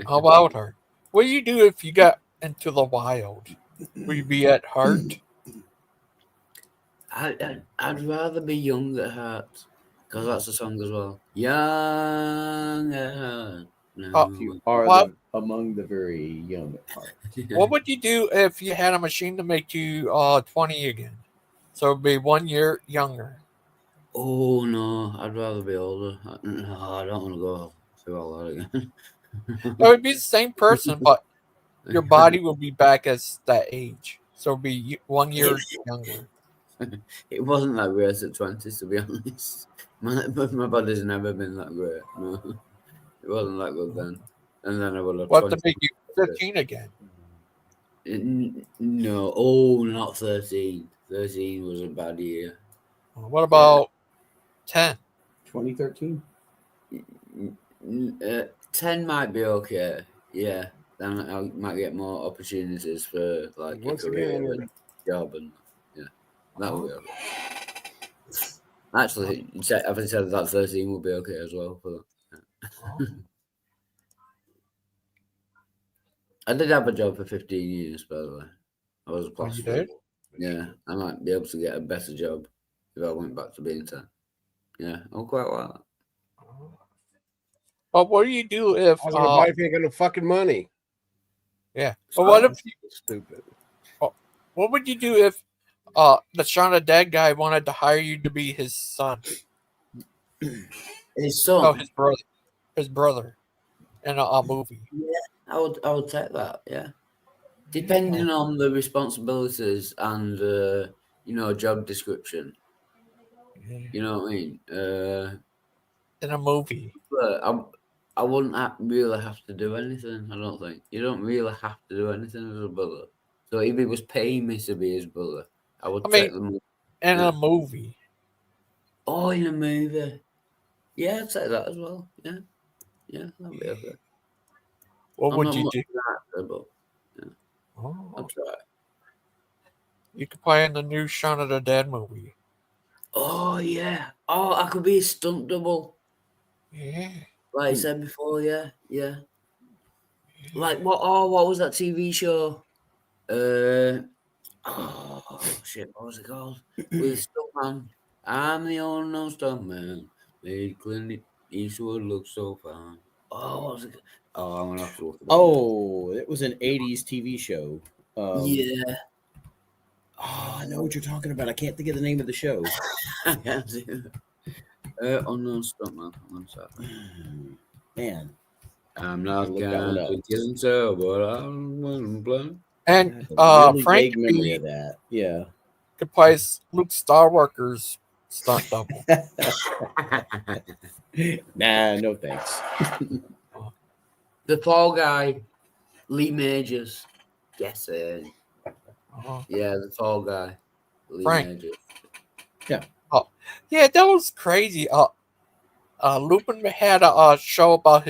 How about her? What do you do if you got into the wild? Will you be at heart? I'd rather be young at heart, because that's a song as well. Young at heart. No. You are among the very young at heart. What would you do if you had a machine to make you 20 again? So it'd be 1 year younger. Oh no, I'd rather be older. No, I don't want to go through all that again. It would be the same person, but your body will be back as that age. So it'd be 1 year younger. It wasn't that great at 20, to be honest. My body's never been that great. No, it wasn't that good then. And then I would have What to make you 15 again? No, oh, not 13. 13 was a bad year. What about 10? 2013. 10 might be okay. Yeah, then I might get more opportunities for like a Once career again, and job, and yeah, that will be okay. Actually, I've said that 13 will be okay as well. For that. I did have a job for 15 years, by the way. I was a You plasterer. did? Yeah, I might be able to get a better job if I went back to being 10. Yeah, I'm quite like that. But what do you do if? I was gonna buy if you ain't got no fucking money. Yeah. But what if? Stupid. What would you do if the Shaun of the Dead guy wanted to hire you to be his son? His son. No, his brother, in a movie. Yeah, I would take that. Yeah, depending on the responsibilities and job description. You know what I mean? In a movie. But I wouldn't really have to do anything. I don't think you don't really have to do anything as a brother. So if he was paying me to be his brother, I would take them. In a movie. Oh, in a movie. Yeah, I'd say that as well. Yeah, that'd be okay. What would you do? Actor, but yeah, I'll try. You could play in the new Shaun of the Dead movie. Oh yeah. Oh, I could be a stunt double. Yeah. Like I said before, yeah. Like what? Oh, what was that TV show? Oh shit, what was it called? With Stuntman. I'm the unknown stuntman. Made Clint Eastwood look so fine. Oh, what was it? Oh, I'm gonna have to look it up. Oh, it was an 80s TV show. Yeah. Oh, I know what you're talking about. I can't think of the name of the show. I can't see it. Unknown stuntman. One second. Man, I'm not Look that one gonna up. kill himself, but I'm playing. And really Frank vague memory of that. Yeah. could play Luke Skywalker's stunt double. Nah, no thanks. The tall guy, Lee Majors. Guess it. Yeah, the tall guy, Lee Frank. Majors. Yeah. Yeah, that was crazy. Lupin had a show about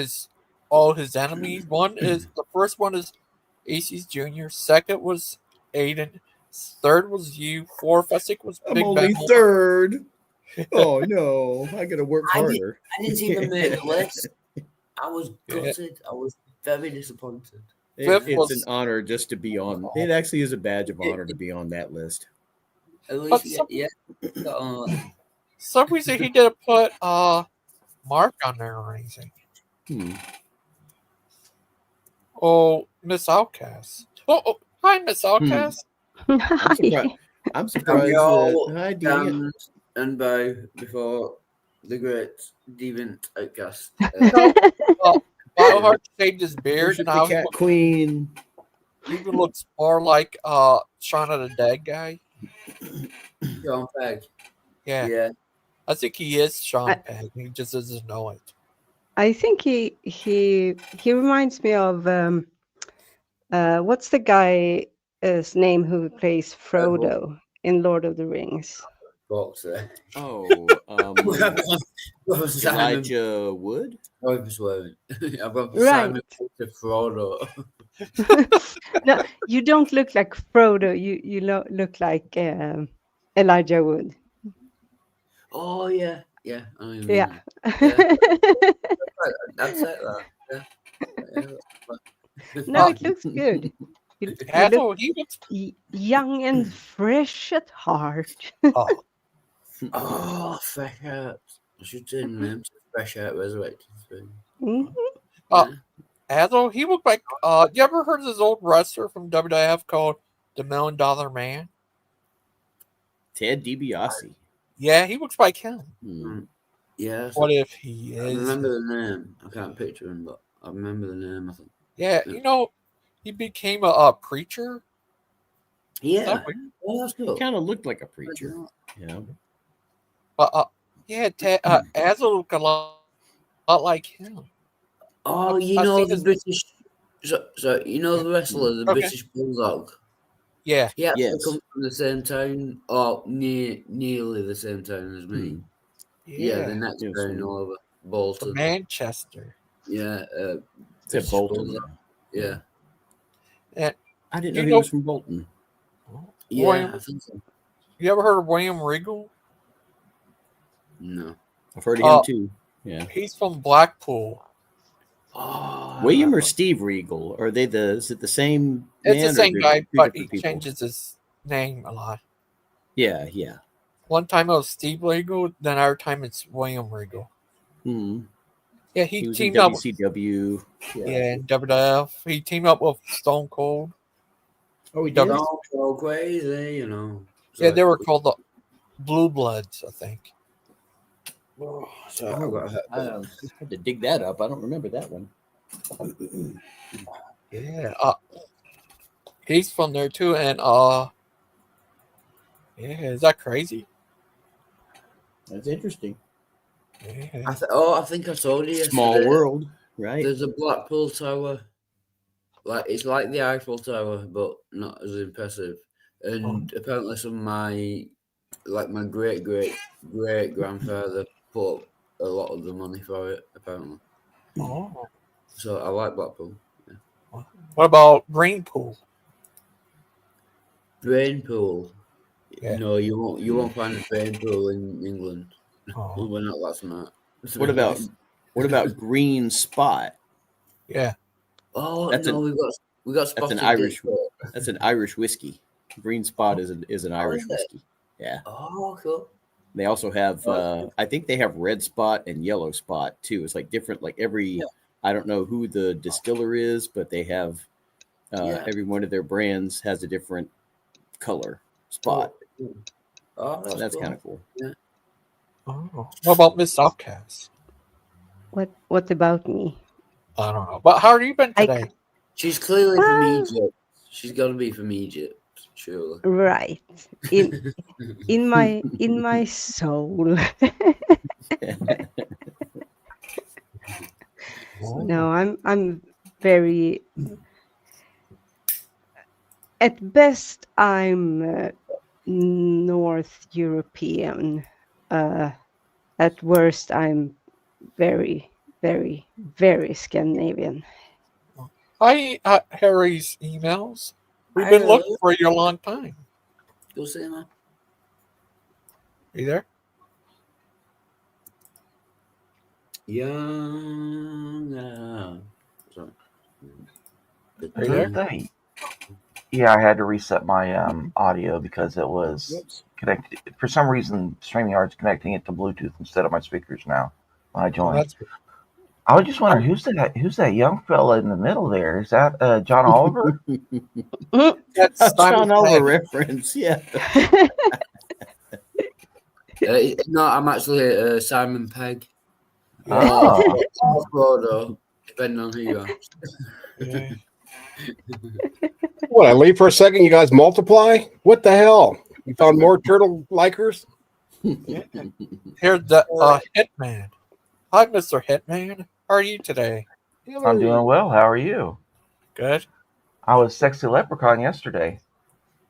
all his enemies. The first one is Aces Jr. Second was Aiden. Third was you. Fourth, I think, was I'm Big only Ben. third. Oh no, I gotta work harder. I didn't even make the list. I was gutted. I was very disappointed. It's an honor just to be on. It actually is a badge of honor to be on that list. At least, For some reason, he didn't put Mark on there or anything. Oh, Miss Outcast. Oh, hi, Miss Outcast. I'm surprised. Hi, Dee. And bow before the great deviant outcast. Biohart shaved his beard. Worship Now the Cat Queen. he looks more like Shaun of the Dead guy. John Pegg. Yeah. I think he is Sean Pegg. He just doesn't know it. I think he reminds me of what's the guy's name who plays Frodo in Lord of the Rings? Boxer. Oh, Simon. Elijah Wood. I'm swearing. I've got Right. Simon to Frodo. No, you don't look like Frodo. You look like Elijah Wood. Oh yeah. I mean, Yeah. That's it. No, it looks good. You Azho, look he looks. young and fresh at heart. Oh, fresh out. I should turn them to fresh out resurrected. Mhm. Azho, he looked like you ever heard of this old wrestler from WWF called the $1 Million Man? Ted DiBiase. Yeah, he looks like him. Yeah. What if he I is? remember the name. I can't picture him, but I remember the name. I think. Yeah, you know, he became a preacher. Yeah. Oh, that's cool. He kind of looked like a preacher. Yeah. But yeah, Azho looked a lot like him. Oh, you I've know seen the his- British. So you know the wrestler, the Okay. British Bulldog. Yeah, He actually Yes. comes from the same town, or nearly the same town as me. Yeah, the next Yes, town yeah. over, from Bolton. Manchester. Yeah, It's at British Bolton. Bulldog. Yeah, And I didn't You know he know- was from Bolton. yeah, William, I think so. you ever heard of William Regal? No. I've heard of him too. Yeah. He's from Blackpool. Oh, William or Steve Regal? Are they is it the same It's man the or same they're guy, two but he different people? changes his name a lot. Yeah, yeah. One time it was Steve Regal, then other time it's William Regal. Hmm. Yeah, He he was in teamed up. WCW. Yeah, in WWF. He teamed up with Stone Cold. Oh, he did? don't go crazy, you know. Yeah, they were called the Blue Bloods, I think. I had to dig that up. I don't remember that one. Yeah, he's from there too, and yeah, is that crazy? That's interesting. Yeah. I think I told you yesterday. Small world, right? There's a Blackpool Tower. Like it's like the Eiffel Tower, but not as impressive. And apparently, my great grandfather put up a lot of the money for it. Apparently, Oh. so I like Blackpool. Yeah. What about Greenpool? Brain pool. Yeah. No, you won't find a brain pool in England. Oh. We're not that smart. What about Green Spot? Yeah. Oh That's no, we got That's spotted. an Irish. dick. That's an Irish whiskey. Green Spot is an Irish is it? whiskey. Yeah. Oh, cool. They also have. I think they have Red Spot and Yellow Spot too. It's like different. Like every. I don't know who the distiller is, but they have. Every one of their brands has a different color spot. Oh, So that's cool. kind of cool. Yeah. Oh. What about Miss Outcast? What about me? I don't know. But how have you been I today? She's clearly from Ah. Egypt. She's got to be from Egypt, surely. Right. In my soul. No, I'm very. At best, I'm North European. At worst, I'm very, very, very Scandinavian. Hi, Harry's emails. We've Hi, been Harry. looking for you a long time. Go see him. You there? Young. Sorry. Are you there? Hey. Yeah, I had to reset my audio because it was connected. For some reason, StreamYard's connecting it to Bluetooth instead of my speakers now when I Oh, joined. that's I was just wondering who's that young fella in the middle there? Is that John Oliver? That's John Simon Oliver Pegg. reference. Yeah. No, I'm actually Simon Pegg. Oh. Frodo, depending on who you are. Yeah. What, I leave for a second, you guys multiply? What the hell? You found more turtle likers? Here's the Hitman. Hi, Mr. Hitman. How are you today? I'm doing well. How are you? Good. I was Sexy Leprechaun yesterday.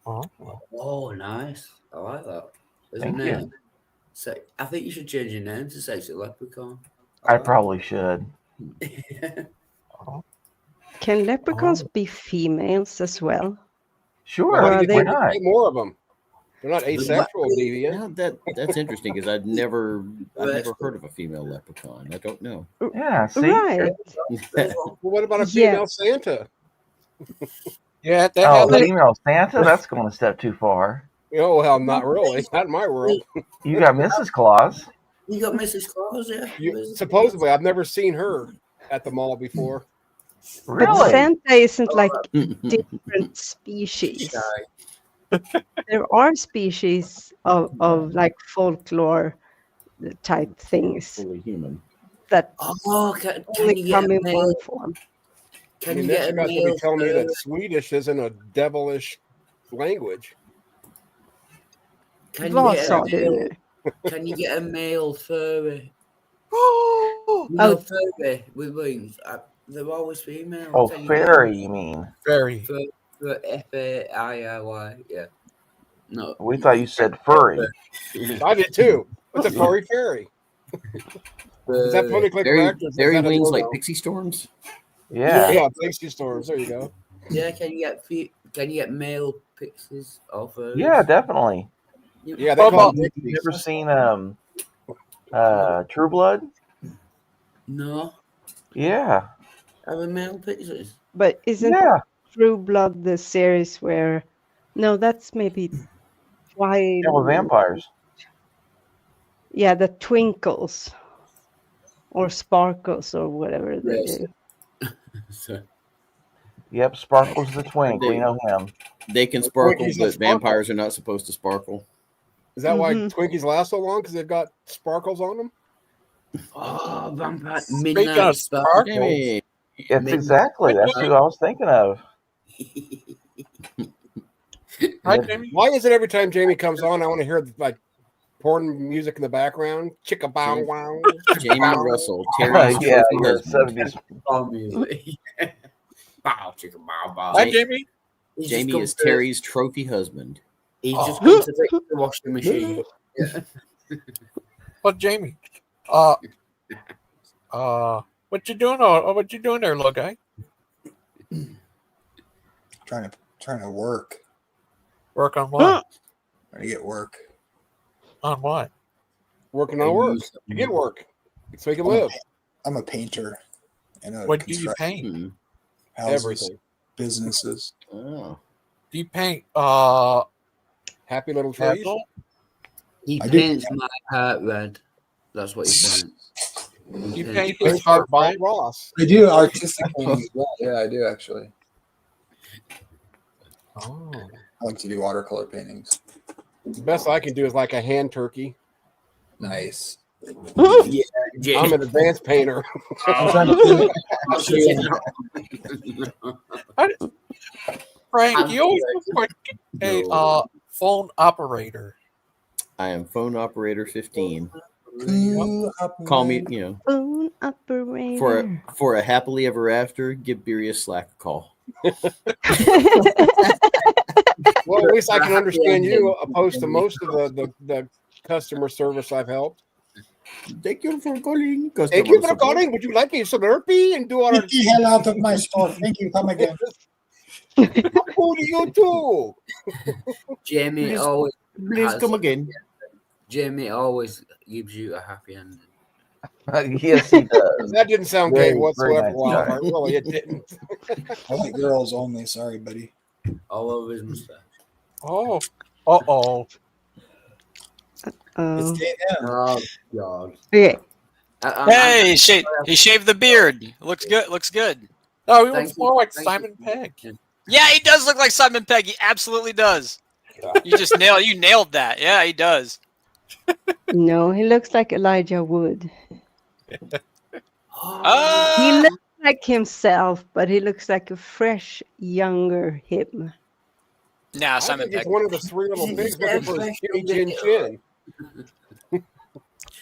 Oh, nice. I like that. There's Thank a you. name. I think you should change your name to Sexy Leprechaun. I probably should. Can leprechauns be females as well? Sure. Or are you they- can get more of them. They're not asexual, deviant. Yeah, that's interesting because I've never heard of a female leprechaun. I don't know. Yeah, see? Right. Well, what about a Yeah. female Santa? Yeah, they Oh, have it. female Santa? That's going a step too far. Oh, well, not really. Not in my world. You got Mrs. Claus. You got Mrs. Claus, yeah? Supposedly, I've never seen her at the mall before. But Really? Santa isn't like different species. There are species of like folklore type things Fully human. that Oh, can only you get come a in male? one form. I Can mean, you next get you a guys will be male? telling me that Swedish isn't a devilish language. Can you Vad get a sa du male? nu? Can you get a male furry? Oh, You know, furry with wings. They're always female. Oh, Can you get fairy, you mean? very. for FAIRY? Yeah. No. We thought you said furry. I did too. What's a furry fairy? Is that politically Fairy, correct? Or is fairy that a wings no-no? like pixie storms? Yeah. Yeah, pixie storms. There you go. Yeah. Can you get male pixies or furries? Yeah, definitely. Yeah, they What call about- them You've pixies. never seen True Blood? No. Yeah. Are they male pixies? But isn't Yeah. True Blood the series where? No, that's maybe Yeah, with vampires. Yeah, the twinkles or sparkles or whatever they Yes. do. So, Yep, Sparkles the Twink. We know him. They can sparkle, Twinkies that but sparkle. vampires are not supposed to sparkle. Is that why Mhm. Twinkies last so long? Because they've got sparkles on them? oh, vampire Speaking midnight of spark. sparkles, Jamie, It's Midnight. exactly. That's who I was thinking of. hi Yep. Jamie. Why is it every time Jamie comes on, I want to hear like porn music in the background? Chicka bow wow. Jamie Bow. Russell, Terry's Yeah, trophy you're husband. 70s. Oh, music. Bow, chicken, bow, bow. Hi Jamie. He's just Jamie come is to- Terry's trophy husband. He's Oh. just come to fix the washing machine. But Jamie, what you doing? What you doing there, little guy? Trying to work. Work on what? Trying to get work. On what? Working on work to get work so he can live. I'm a painter in a What do you construction paint? Hmm. houses, Everything. businesses. Oh. Do you paint Happy little trees. apple? He I do. paints my heart red. That's what he paints. You He paint Painted his heart by red? Ross. I do artistic painting as well. Yeah, I do actually. Oh. I like to do watercolor paintings. The best I can do is like a hand turkey. Nice. Yeah, I'm an advanced painter. I'm trying to Frank, you always look like a phone operator. I am phone operator 15. Ooh, Call me, you know, Phone operator. for a happily ever after. Give Beerlus Slack a call. Well, at least I can understand you opposed to most of the customer service I've helped. Thank you for calling. Thank you for calling. Would you like a Slurpee and do our Get the hell out of my store. Thank you. Come again. Who do you do? Jamie Please- always Please come again. Jamie always gives you a happy ending. Yes, he does. That didn't sound Very, gay whatsoever. very nice Wow, guy. really, it didn't. I like girls only. Sorry, buddy. All over his mustache. Oh. Uh-oh. Oh. It's gay now. Oh God. Okay. Hey, he shaved the beard. Looks good. Looks good. No, he Thank looks you. more like Thank Simon you. Pegg. Yeah, he does look like Simon Pegg. He absolutely does. You just nailed that. Yeah, he does. No, he looks like Elijah Wood. He Ah, looks like himself, but he looks like a fresh, younger him. nah, I Simon think it's Pegg. one of the three little pigs looking for his chinny chin chin.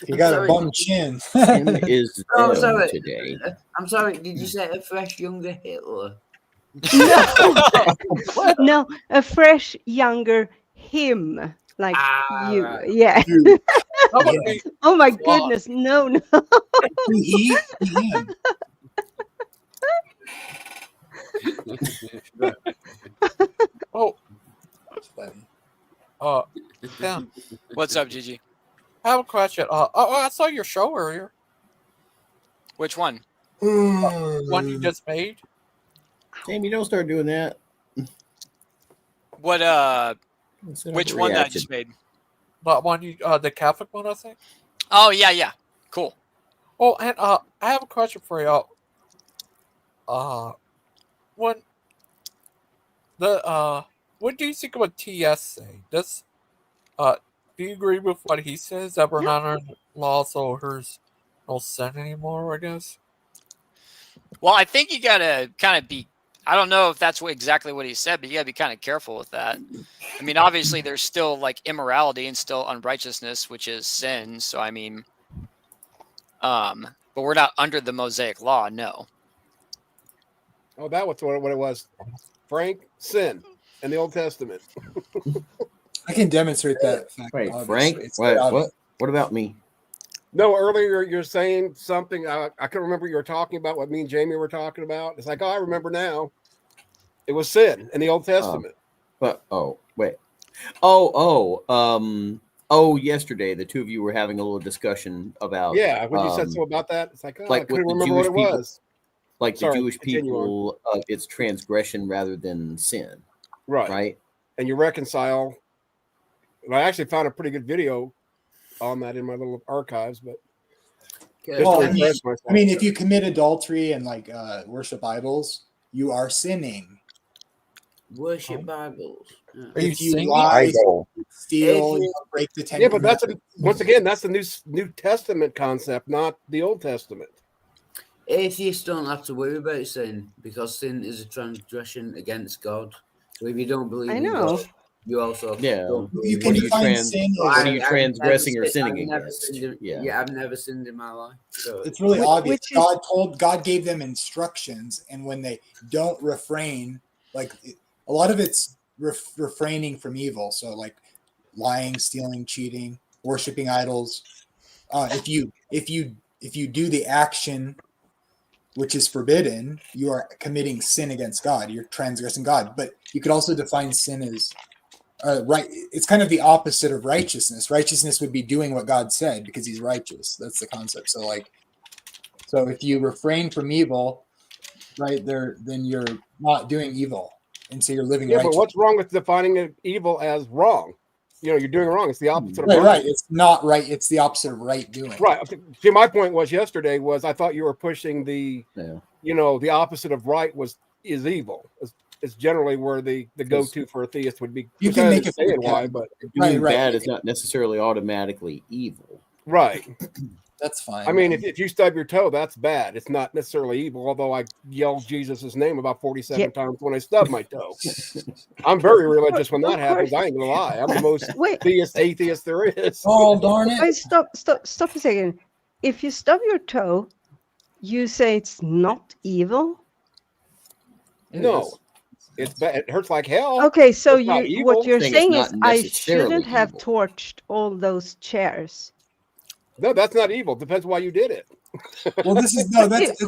You got sorry. a bum chin. Tim is Oh, down sorry. today. I'm sorry. Did you say a fresh younger Hitler? No, a fresh, younger him. Like you. Right. Yeah. How about me? Oh my goodness. No, no. He, him. Oh, That's funny. Tim, What's up, Gigi? I have a question. I saw your show earlier. Which one? One you just made. Jamie, don't start doing that. What? Which one that I just made? But one you, the Catholic one, I think. Oh yeah, yeah. Cool. Oh, and I have a question for you. when the what do you think of what TS say? Do you agree with what he says that we're not under law, so there's no sin anymore? I guess. Well, I think you gotta kind of be. I don't know if that's exactly what he said, but you gotta be kind of careful with that. I mean, obviously, there's still like immorality and still unrighteousness, which is sin. So, I mean, but we're not under the Mosaic law. No. Oh, that was what it was. Frank, sin in the Old Testament. I can demonstrate that fact. Wait, obviously. Frank? It's Wait, obvious. what about me? No, earlier you're saying something. I couldn't remember what you were talking about. What me and Jamie were talking about. It's like, oh, I remember now. It was sin in the Old Testament. Yesterday the two of you were having a little discussion about. Yeah, when you said so about that, it's like, oh, like I couldn't with the remember what Jewish it people, was. like Sorry, the Jewish continue people, it's transgression rather than sin. Right. Right. And you reconcile. And I actually found a pretty good video on that in my little archives, but Well, I mean, if you commit adultery and like worship idols, you are sinning. Worship Bibles. If you lie, steal, break the Ten but that's Commandments. once again, that's the New Testament concept, not the Old Testament. Atheists don't have to worry about sin because sin is a transgression against God. So if you don't believe in God, you also don't believe You can define sin what are as you transgressing or sinning I've against? I've never sinned in my life. So it's really obvious. God gave them instructions, and when they don't refrain, like a lot of it's refraining from evil. So like lying, stealing, cheating, worshiping idols. If you do the action which is forbidden, you are committing sin against God. You're transgressing God. But you could also define sin as right. It's kind of the opposite of righteousness. Righteousness would be doing what God said because He's righteous. That's the concept. So if you refrain from evil, right there, then you're not doing evil, and so you're living righteous. But what's wrong with defining evil as wrong? You're doing wrong. It's the opposite of right. Right. It's not right. It's the opposite of right doing. Right. See, my point was yesterday was I thought you were pushing the opposite of right is evil. It's generally where the go-to for a theist would be. You can make it why, but doing bad is not necessarily automatically evil. Right. That's fine. I mean, if you stub your toe, that's bad. It's not necessarily evil, although I yelled Jesus' name about 47 times when I stubbed my toe. I'm very religious when that happens. I ain't gonna lie. I'm the most atheist there is. Oh, darn it. Wait, stop a second. If you stub your toe, you say it's not evil? No. It's bad. It hurts like hell. Okay, so saying what you're saying is I shouldn't have torched all those chairs. No, that's not evil. Depends why you did it. Well,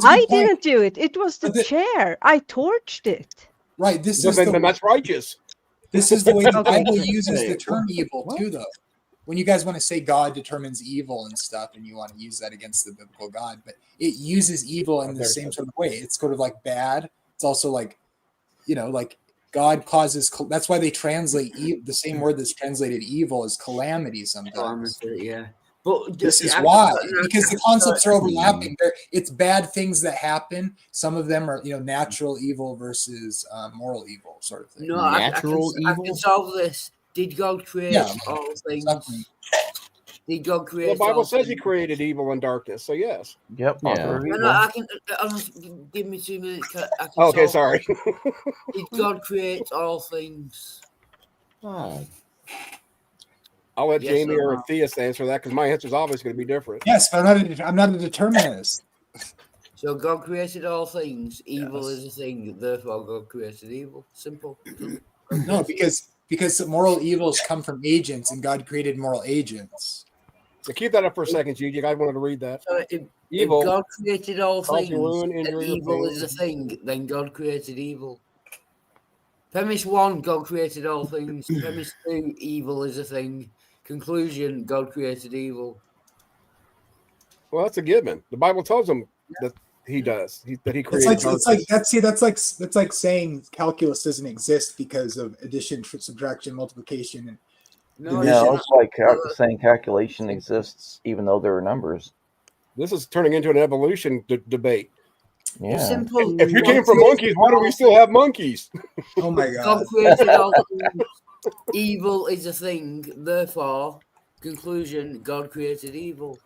I didn't do it. It was the chair. I torched it. Right. Then that's righteous. This is the way the Bible uses the term evil too, though. When you guys want to say God determines evil and stuff, and you want to use that against the biblical God, but it uses evil in the same sort of way. It's sort of like bad. It's also like, like God causes. That's why they translate the same word that's translated evil as calamity sometimes. Yeah. But this is why, because the concepts are overlapping. It's bad things that happen. Some of them are, natural evil versus moral evil, sort of thing. No, evil. I can solve this. Did God create all things? Exactly. Did God create? The Bible says He created evil and darkness. So yes. Yep. No, I can. Give me 2 minutes. Okay, sorry. Did God create all things? I'll let Jamie or a theist answer that because my answer is always going to be different. Yes, but I'm not a determinist. So God created all things. Evil is a thing. Therefore, God created evil. Simple. No, because moral evils come from agents, and God created moral agents. So keep that up for a second, Gigi. I wanted to read that. So if God created all things, evil is a thing. Then God created evil. Premise 1, God created all things. Premise 2, evil is a thing. Conclusion, God created evil. Well, that's a given. The Bible tells him that He does. That He created. That's like saying calculus doesn't exist because of addition, subtraction, multiplication, and no, it's like saying calculation exists even though there are numbers. This is turning into an evolution debate. Yeah. Simple. If you came from monkeys, why do we still have monkeys? Oh my God god. created all things. Evil is a thing. Therefore, conclusion: God created evil.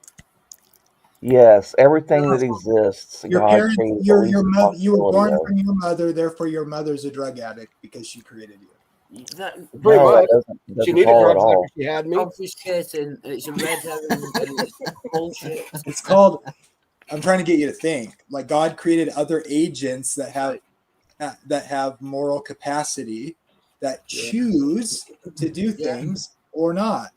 Yes, everything that exists, Your God parents, created at your least a mother, you were born possibility of. from your mother, therefore your mother's a drug addict because she created you. That Pretty No, much. that She doesn't needed follow at drugs all. after she had me. obfuscating. It's a red herring and it's bullshit. It's called. I'm trying to get you to think. Like God created other agents that have moral capacity, that choose to do things or not.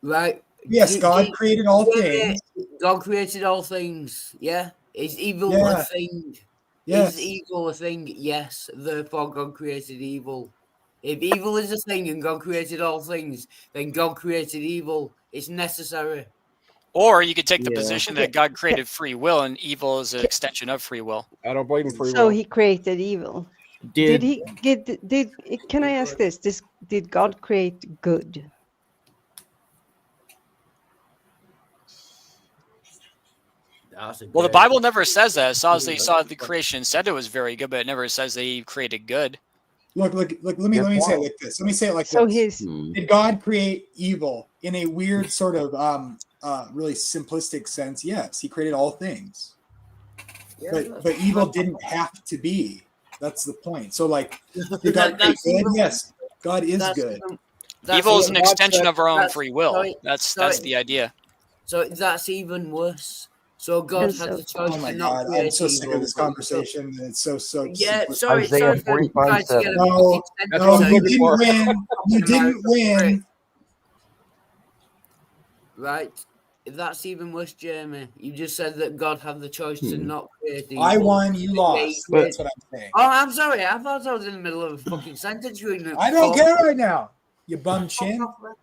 Right. Yes, God created all things. God created all things. Yeah. Is evil a Yeah. thing? Yes. Is evil a thing? Yes. Therefore, God created evil. If evil is a thing and God created all things, then God created evil. It's necessary. Or you could take the Yeah. position Okay. that God created free will and evil is an extension of free will. I don't believe in free So will. he created evil. Did he get? Did can I ask this? Did God create good? Well, the Bible never says that. It says they saw the creation, said it was very good, but it never says that he created good. Look. Let me say it like this. Let me say it like So this. his Did God create evil in a weird sort of really simplistic sense? Yes, He created all things. But evil didn't have to be. That's the point. So like, did God create good? Yes, God is good. Evil is an extension of our own that's- free will. sorry, That's sorry. the idea. So that's even worse. So God And had so- the choice Oh my to not God, create I'm so sick evil, of this but he conversation. It's so Yeah, simplistic. sorry, Isaiah sorry for 45:7. trying to get a No, fucking That's no, what I'm you looking didn't for. win. You didn't win. Right. That's even worse, Jamie. You just said that God had the choice to not create evil. I won, you He lost. created- That's what I'm saying. Oh, I'm sorry. I thought I was in the middle of a fucking sentence. You ignorant I don't fuck. care right now. You bum chin. Okay.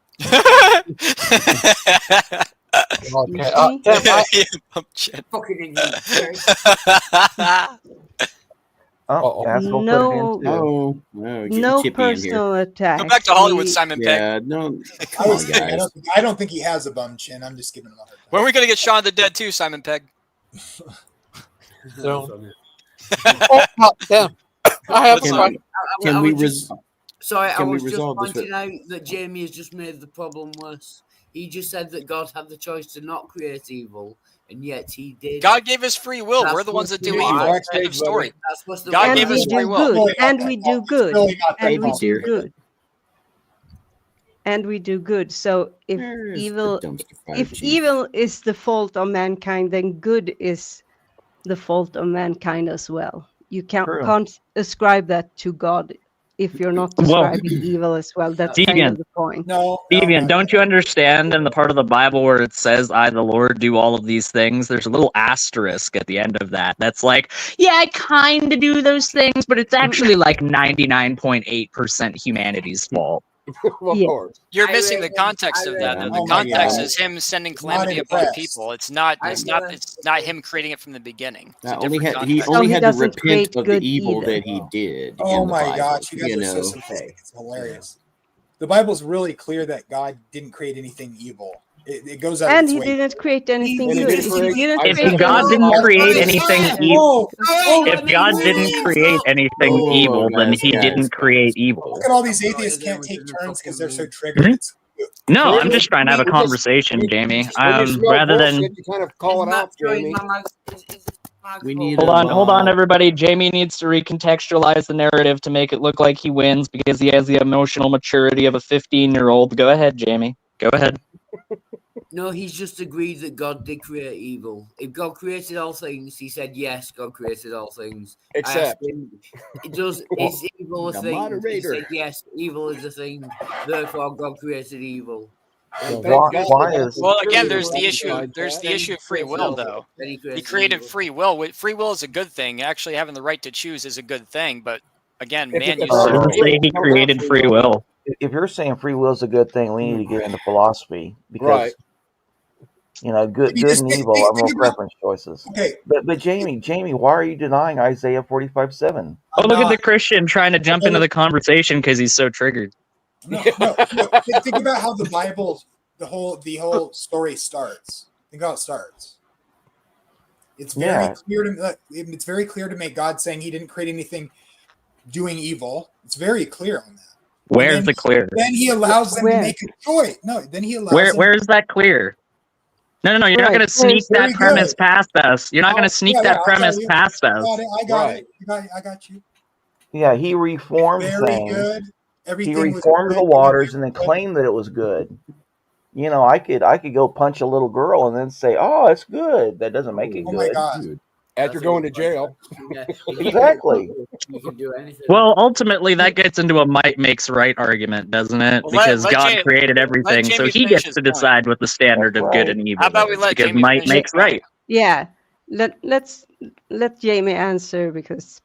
me? Tim, Fucking ignorant. Oh, Uh-oh. Azho No, put it in too. No, no Chippy in here. personal attacks. Go back to Hollywood, We- Simon Pegg. Yeah, no, I come was on, kidding. guys. I don't think he has a bum chin. I'm just giving him a hard time. When are we going to get Shaun of the Dead too, Simon Pegg? Soon. Oh, no, Tim. I have a Can question. Can we resolve? Sorry, I Can we was just resolve this pointing out that Jamie has just made the problem worse. He just said that God had the choice to not create evil, and yet he did. God gave us free will. That's We're the ones that do what's evil. the- End of story. That's what's the God and gave we us free do will. good, and we do good, really not that and we do complicated. good, and we do good. So if There's the evil, dumpster fire if chief. evil is the fault of mankind, then good is the fault of mankind as well. You True. can't ascribe that to God if you're not Well, describing evil as well. That's kind Deviant, of the point. No, Deviant, don't you understand in the part of the Bible where it says, I, the Lord, do all of these things? There's a little asterisk at the end of that. That's like, yeah, I kind of do those things, but it's actually like 99.8% humanity's fault. Of Yeah. course. You're I missing the reckon- context I of that. reckon- The Oh my context God. is him sending Not calamity upon impressed. people. It's not him creating it from the beginning. It's a Only different had, he context. So only he had to doesn't repent create of the good evil either. that he did. Oh in the my Bible, gosh, you guys are know. so simplistic. It's hilarious. The Bible's really clear that God didn't create anything evil. It goes out And of its he way. didn't create anything And he good. did If create- he didn't I If create think- God anything didn't create good, anything evil, Whoa, if God didn't create anything Whoa, evil, then guys, he guys, didn't create guys. evil. Look at all these atheists can't take turns because they're so triggered. It's No, I'm Created- just trying to have a we just- conversation, Jamie. When you smell Rather than bullshit, you kind of call it out, Jamie. We need hold on, everybody. Jamie needs to recontextualize the narrative to make it look like he wins because he has the emotional maturity of a 15-year-old. Go ahead, Jamie. Go ahead. No, he's just agreed that God did create evil. If God created all things, he said yes, God created all things. I asked Except. him, is evil a The thing? moderator. He said yes, evil is a thing. Therefore, God created evil. And Why- thank why God is- that Well, was again, true. there's the Right issue. beside There's that. the issue of free will, though. Then He created evil. free will. Free will is a good thing. Actually, having the right to choose is a good thing. But again, If man it- uses It it. doesn't say he created free will. If you're saying free will is a good thing, we need to get into philosophy because Right. you know, good You just and think- evil think are more about- preference choices. okay. But Jamie, why are you denying Isaiah 45:7? Oh, look at the not. Christian trying to jump into the conversation because he's so triggered. No. Think about how the Bible, the whole story starts. Think how it starts. It's very clear to it's very clear to me. God saying He didn't create anything doing evil. It's very clear on that. Where's the clear? Then He allows them to make a choice. No, then He allows them. Where is that clear? No. You're not going to sneak that premise past us. You're not going to sneak that premise past us. I got it. I got you. Yeah, He reformed Very things. good. Everything He reformed the waters and then claimed that it was good. You know, I could go punch a little girl and then say, "Oh, it's good." That doesn't make it good. Oh my God! After going to jail. Exactly. You can do anything. Well, ultimately, that gets into a might makes right argument, doesn't it? Well, because let God Jamie- created everything, so Jamie He finish gets his to point. decide what the standard of good and evil How about we is. let Because Jamie might finish makes his point? right. Yeah, let's let Jamie answer because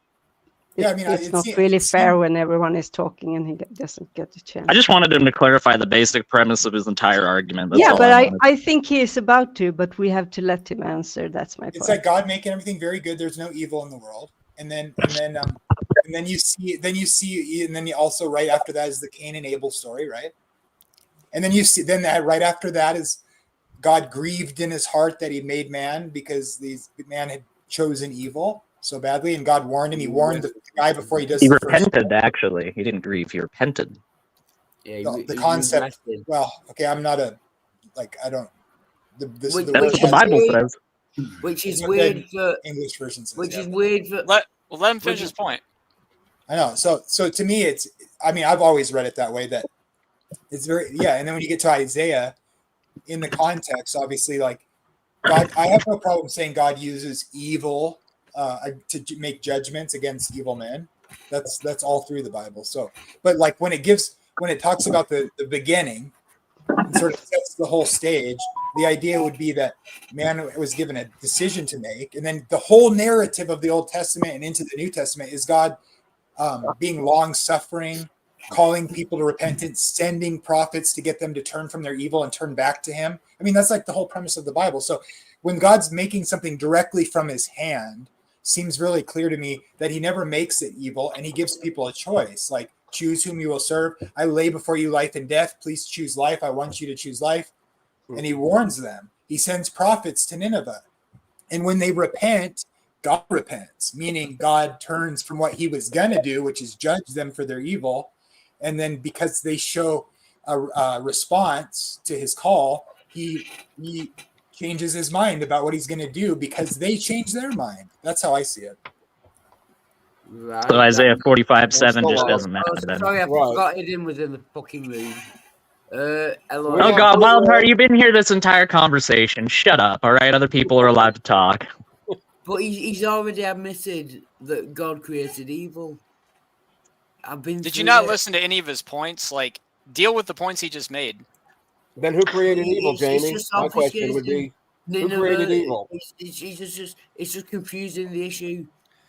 Yeah, I mean, it's not really fair when everyone is talking and he doesn't get the chance. I just wanted him to clarify the basic premise of his entire argument. That's Yeah, all but I I wanted. think he is about to, but we have to let him answer. That's my It's point. like God making everything very good. There's no evil in the world, and then you also right after that is the Cain and Abel story, right? And then you see right after that is God grieved in His heart that He made man because man had chosen evil so badly, and God warned him. He warned the guy before he does. He the first repented, actually. He didn't grieve. He repented. Yeah, the concept. Well, okay, I'm not a I don't. This is the That's word what the Bible says. Which is What weird the for English version says, which yeah. is weird for. Let him finish his point. I know. So to me, it's. I mean, I've always read it that way. That it's very and then when you get to Isaiah, in the context, obviously, like God, I have no problem saying God uses evil to make judgments against evil men. That's all through the Bible. So, but like when it talks about the beginning and sort of sets the whole stage, the idea would be that man was given a decision to make, and then the whole narrative of the Old Testament and into the New Testament is God being long suffering, calling people to repentance, sending prophets to get them to turn from their evil and turn back to Him. I mean, that's like the whole premise of the Bible. So when God's making something directly from His hand, seems really clear to me that He never makes it evil, and He gives people a choice, like choose whom you will serve. I lay before you life and death. Please choose life. I want you to choose life. And He warns them. He sends prophets to Nineveh. And when they repent, God repents, meaning God turns from what He was going to do, which is judge them for their evil. And then because they show a response to His call, he changes His mind about what He's going to do because they change their mind. That's how I see it. Right, So Isaiah 45:7 just doesn't matter Oh, then. sorry, I forgot it was in the fucking room. Hello. Oh God, Wildheart, you've been here this entire conversation. Shut up, all right? Other people are allowed to talk. But he's already admitted that God created evil. Did you not listen to any of his points? Like, deal with the points he just made. Then who created evil, It's Jamie? just My question would be, who created evil? It's just confusing the issue.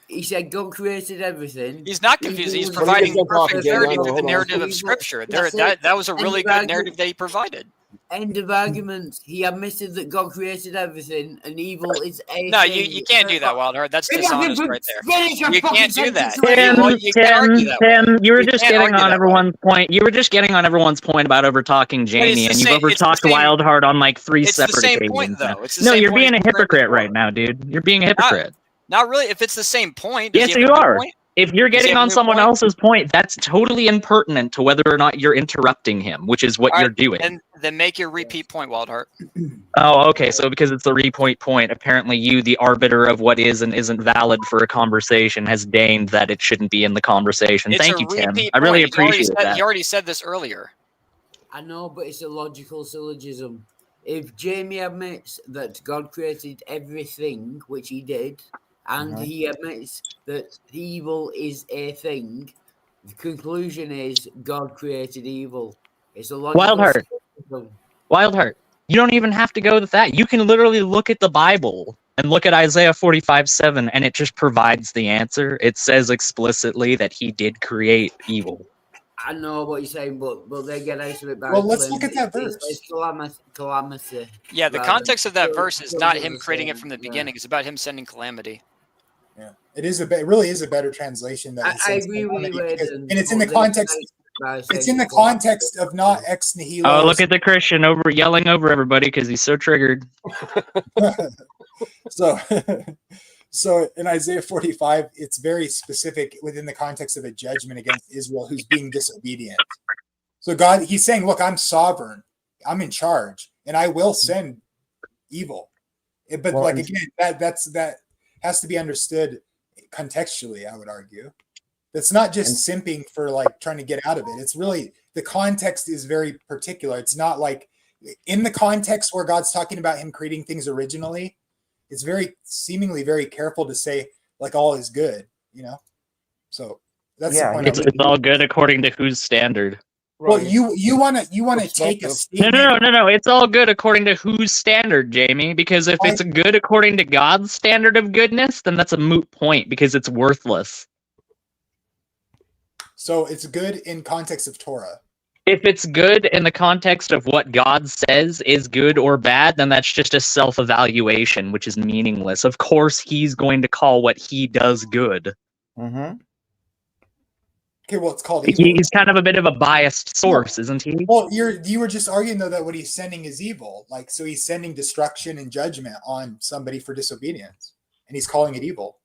He said God created everything. He's not confused. He's providing perfect clarity through the narrative of Scripture. That was a really good narrative that he provided. End of argument. He admitted that God created everything, and evil is a No, thing. you can't do that, Wildheart. That's dishonest right there. You fucking can't do that. sentence You can't argue that way. Tim, you were You just can't getting argue on that way. everyone's point. You were just getting on everyone's point about overtalking Jamie, and you've overtalked Wildheart on like three It's the separate same occasions. point, now. though. It's the No, same you're point being a as you hypocrite before. right now, dude. You're being a hypocrite. Not really. If it's the same point, does Yes, he have you a new are. point? If you're Does he getting have a on new someone point? else's point, that's totally impertinent to whether or not you're interrupting him, which is what All you're right, doing. then make your repeat point, Wildheart. Oh, okay. So because it's the repoint point, apparently you, the arbiter of what is and isn't valid for a conversation, has deigned that it shouldn't be in the conversation. It's Thank a you, Tim. repeat I really point. He already appreciate that. He already said this earlier. I know, but it's a logical syllogism. If Jamie admits that God created everything, which he did, and he admits that evil is a thing, the conclusion is God created evil. It's a logical Wildheart. syllogism. Wildheart, you don't even have to go with that. You can literally look at the Bible and look at Isaiah 45:7, and it just provides the answer. It says explicitly that he did create evil. I know what you're saying, but they get out of it by Well, let's claiming look at that it's verse. calamity. Yeah, the rather context than of that still- verse is still not doing him the creating it same, from the yeah. beginning. It's about him sending calamity. Yeah, it really is a better translation. That I agree with you, because, Aidan, and it's in but the context. It's in the context of not ex nihilo. Oh, look at the Christian yelling over everybody because he's so triggered. So, so in Isaiah 45, it's very specific within the context of a judgment against Israel who's being disobedient. So God, he's saying, look, I'm sovereign. I'm in charge, and I will send evil. But Well, like again, that has to be understood contextually, I would argue. That's not just simping for like trying to get out of it. It's really the context is very particular. It's not like in the context where God's talking about him creating things originally, it's very seemingly very careful to say like all is good, you know? So that's the point. It's all good according to whose standard? Well, you want to take a statement. No. It's all good according to whose standard, Jamie? Because if it's good according to God's standard of goodness, then that's a moot point because it's worthless. So it's good in context of Torah. If it's good in the context of what God says is good or bad, then that's just a self-evaluation, which is meaningless. Of course, he's going to call what he does good. Mm-hmm. Okay, well, it's called evil. He's kind of a bit of a biased source, isn't he? Well, you were just arguing though that what he's sending is evil. Like, so he's sending destruction and judgment on somebody for disobedience, and he's calling it evil.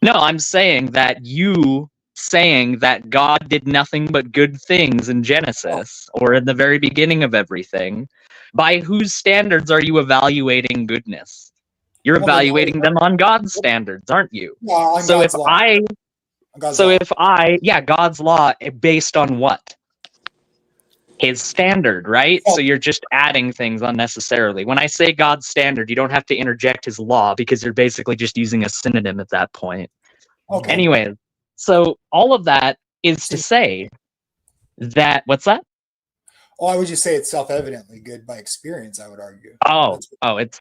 No, I'm saying that saying that God did nothing but good things in Genesis or in the very beginning of everything, by whose standards are you evaluating goodness? You're evaluating them on God's standards, aren't you? Well, So if God's law based on what? His standard, right? So you're just adding things unnecessarily. When I say God's standard, you don't have to interject his law because you're basically just using a synonym at that point. Okay. Anyway, so all of that is to say that, what's that? Oh, I would just say it's self-evidently good by experience, I would argue.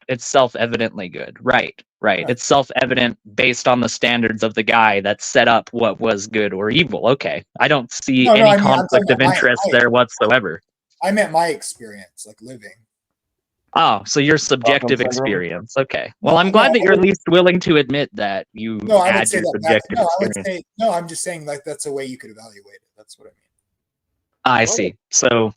It's self-evidently good. Right. It's self-evident based on the standards of the guy that set up what was good or evil. Okay. I don't see conflict of interest there whatsoever. I meant my experience, like living. Oh, so your subjective experience. Okay. Well, I'm glad that you're at least willing to admit that you add your subjective experience. I'm just saying like that's a way you could evaluate it. That's what I mean. I see. So,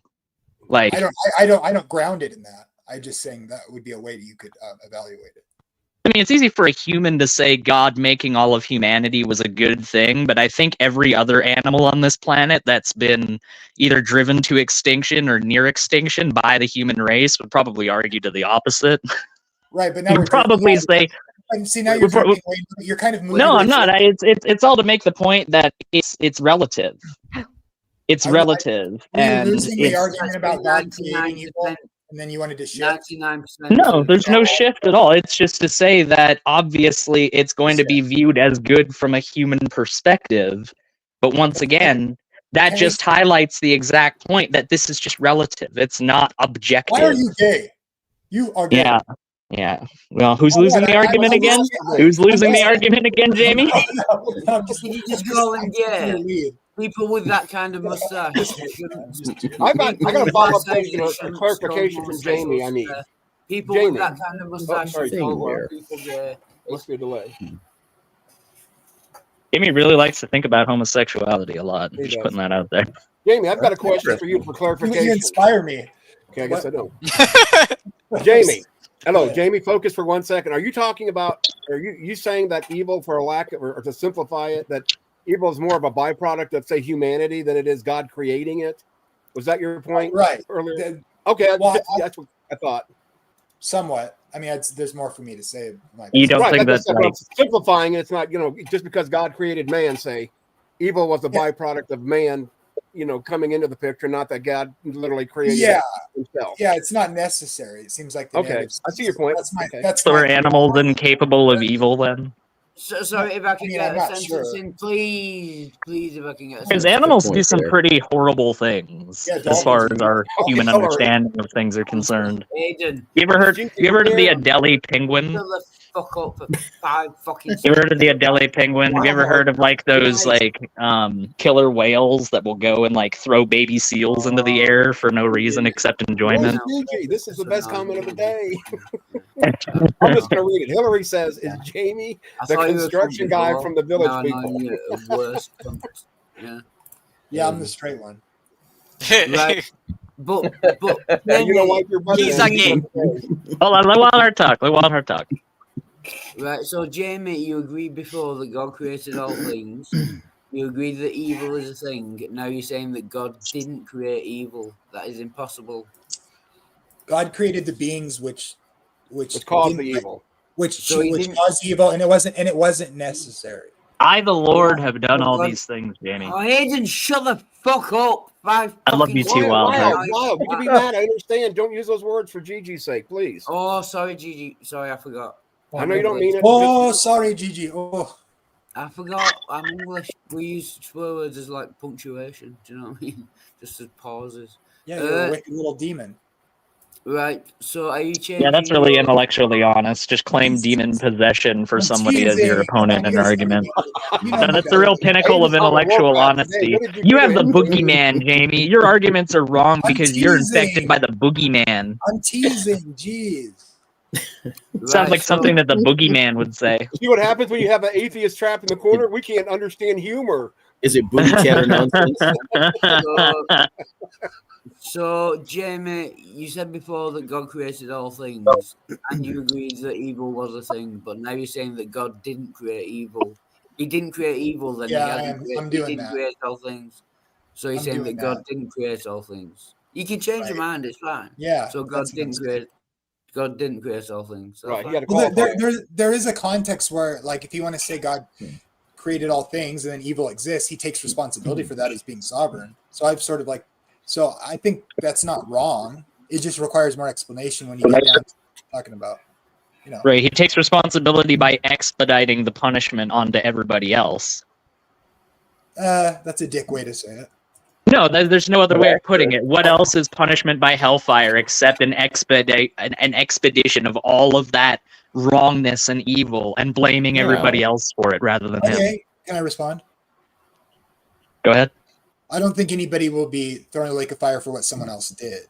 like, I don't ground it in that. I'm just saying that would be a way that you could evaluate it. I mean, it's easy for a human to say God making all of humanity was a good thing, but I think every other animal on this planet that's been either driven to extinction or near extinction by the human race would probably argue to the opposite. Right, but now you'd probably say. See, now you're kind of moving. No, I'm not. It's all to make the point that it's relative. It's relative, and losing the argument about God creating evil. And then you wanted to shift. 99%. No, there's no shift at all. It's just to say that obviously it's going to be viewed as good from a human perspective. But once again, that just highlights the exact point that this is just relative. It's not objective. Why are you gay? You are gay. Yeah. Well, who's losing the argument again? Who's losing the argument again, Jamie? Can you just call him gay? People with that kind of mustache. I got a follow-up question, a clarification from Jamie. I need people with that kind of mustache. What's the delay? Jamie really likes to think about homosexuality a lot. Just putting that out there. Jamie, I've got a question for you for clarification. You inspire me. Okay, I guess I don't. Jamie. Hello, Jamie, focus for 1 second. Are you talking about, are you saying that evil, for a lack of, or to simplify it, that evil is more of a byproduct of, say, humanity than it is God creating it? Was that your point earlier? Okay, that's what I thought. Somewhat. I mean, there's more for me to say. You don't think that's right. Simplifying it, it's not, just because God created man, say, evil was a byproduct of man, coming into the picture, not that God literally created himself. Yeah, it's not necessary. It seems like I see your point. So are animals incapable of evil then? Sorry, if I can get a sentence in, please, if I can get a sentence. Because animals do some pretty horrible things as far as our human understanding of things are concerned. Aiden, you ever heard of the Adelie penguin? Fuck up for 5 fucking You ever heard of the Adelie penguin? Have you ever heard of those killer whales that will go and throw baby seals into the air for no reason except enjoyment? This is the best comment of the day. I'm just gonna read it. Hillary says, "Is Jamie the construction guy from the Village People?" Worst. Yeah. Yeah, I'm the straight one. Right. But You don't like your butt. He's a gay. Hold on, let Wildheart talk. Let Wildheart talk. Right, so Jamie, you agreed before that God created all things. You agreed that evil is a thing. Now you're saying that God didn't create evil. That is impossible. God created the beings which caused the didn't- evil. which So he which didn't- caused evil, and it wasn't necessary. I, the Lord, have done all God- these things, Jamie. Oh, Aiden, shut the fuck up! I love you too, Wild, Wildheart. you can be mad. I understand. Don't use those words for Gigi's sake, please. Oh, sorry, Gigi. Sorry, I forgot. I know you don't mean it. Oh, sorry, Gigi. Oh, I forgot. I'm English. We use swear words as like punctuation. Do you know what I mean? Just as pauses. yeah, you're a wicked little demon. Right. So are you changing? Yeah, that's really intellectually honest. Just claim demon possession for somebody as your opponent in an argument. No, that's the real pinnacle of intellectual honesty. You have the boogeyman, Jamie. Your arguments are wrong because you're infected by the boogeyman. I'm teasing. Jeez. Sounds like something that the boogeyman would say. See what happens when you have an atheist trapped in the corner? We can't understand humor. Is it boogie cat or nonsense? So, Jamie, you said before that God created all things, and you agreed that evil was a thing, but now you're saying that God didn't create evil. He didn't create evil, then Yeah, I'm doing he didn't that. create all things. So you're I'm saying that doing God that. didn't create all things. You can change your mind, it's fine. Yeah, So God that's what I'm didn't create all things. So Right, fine. he had to Well, qualify. there is a context where, like, if you want to say God created all things and then evil exists, he takes responsibility for that as being sovereign. So I've sort of like, so I think that's not wrong. It just requires more explanation when you get down to what you're talking about. You know, Right, he takes responsibility by expediting the punishment onto everybody else. that's a dick way to say it. No, there's no other way of putting it. What else is punishment by hellfire except an expedition of all of that wrongness and evil and blaming everybody else for it rather than him? Okay, can I respond? Go ahead. I don't think anybody will be thrown in a lake of fire for what someone else did.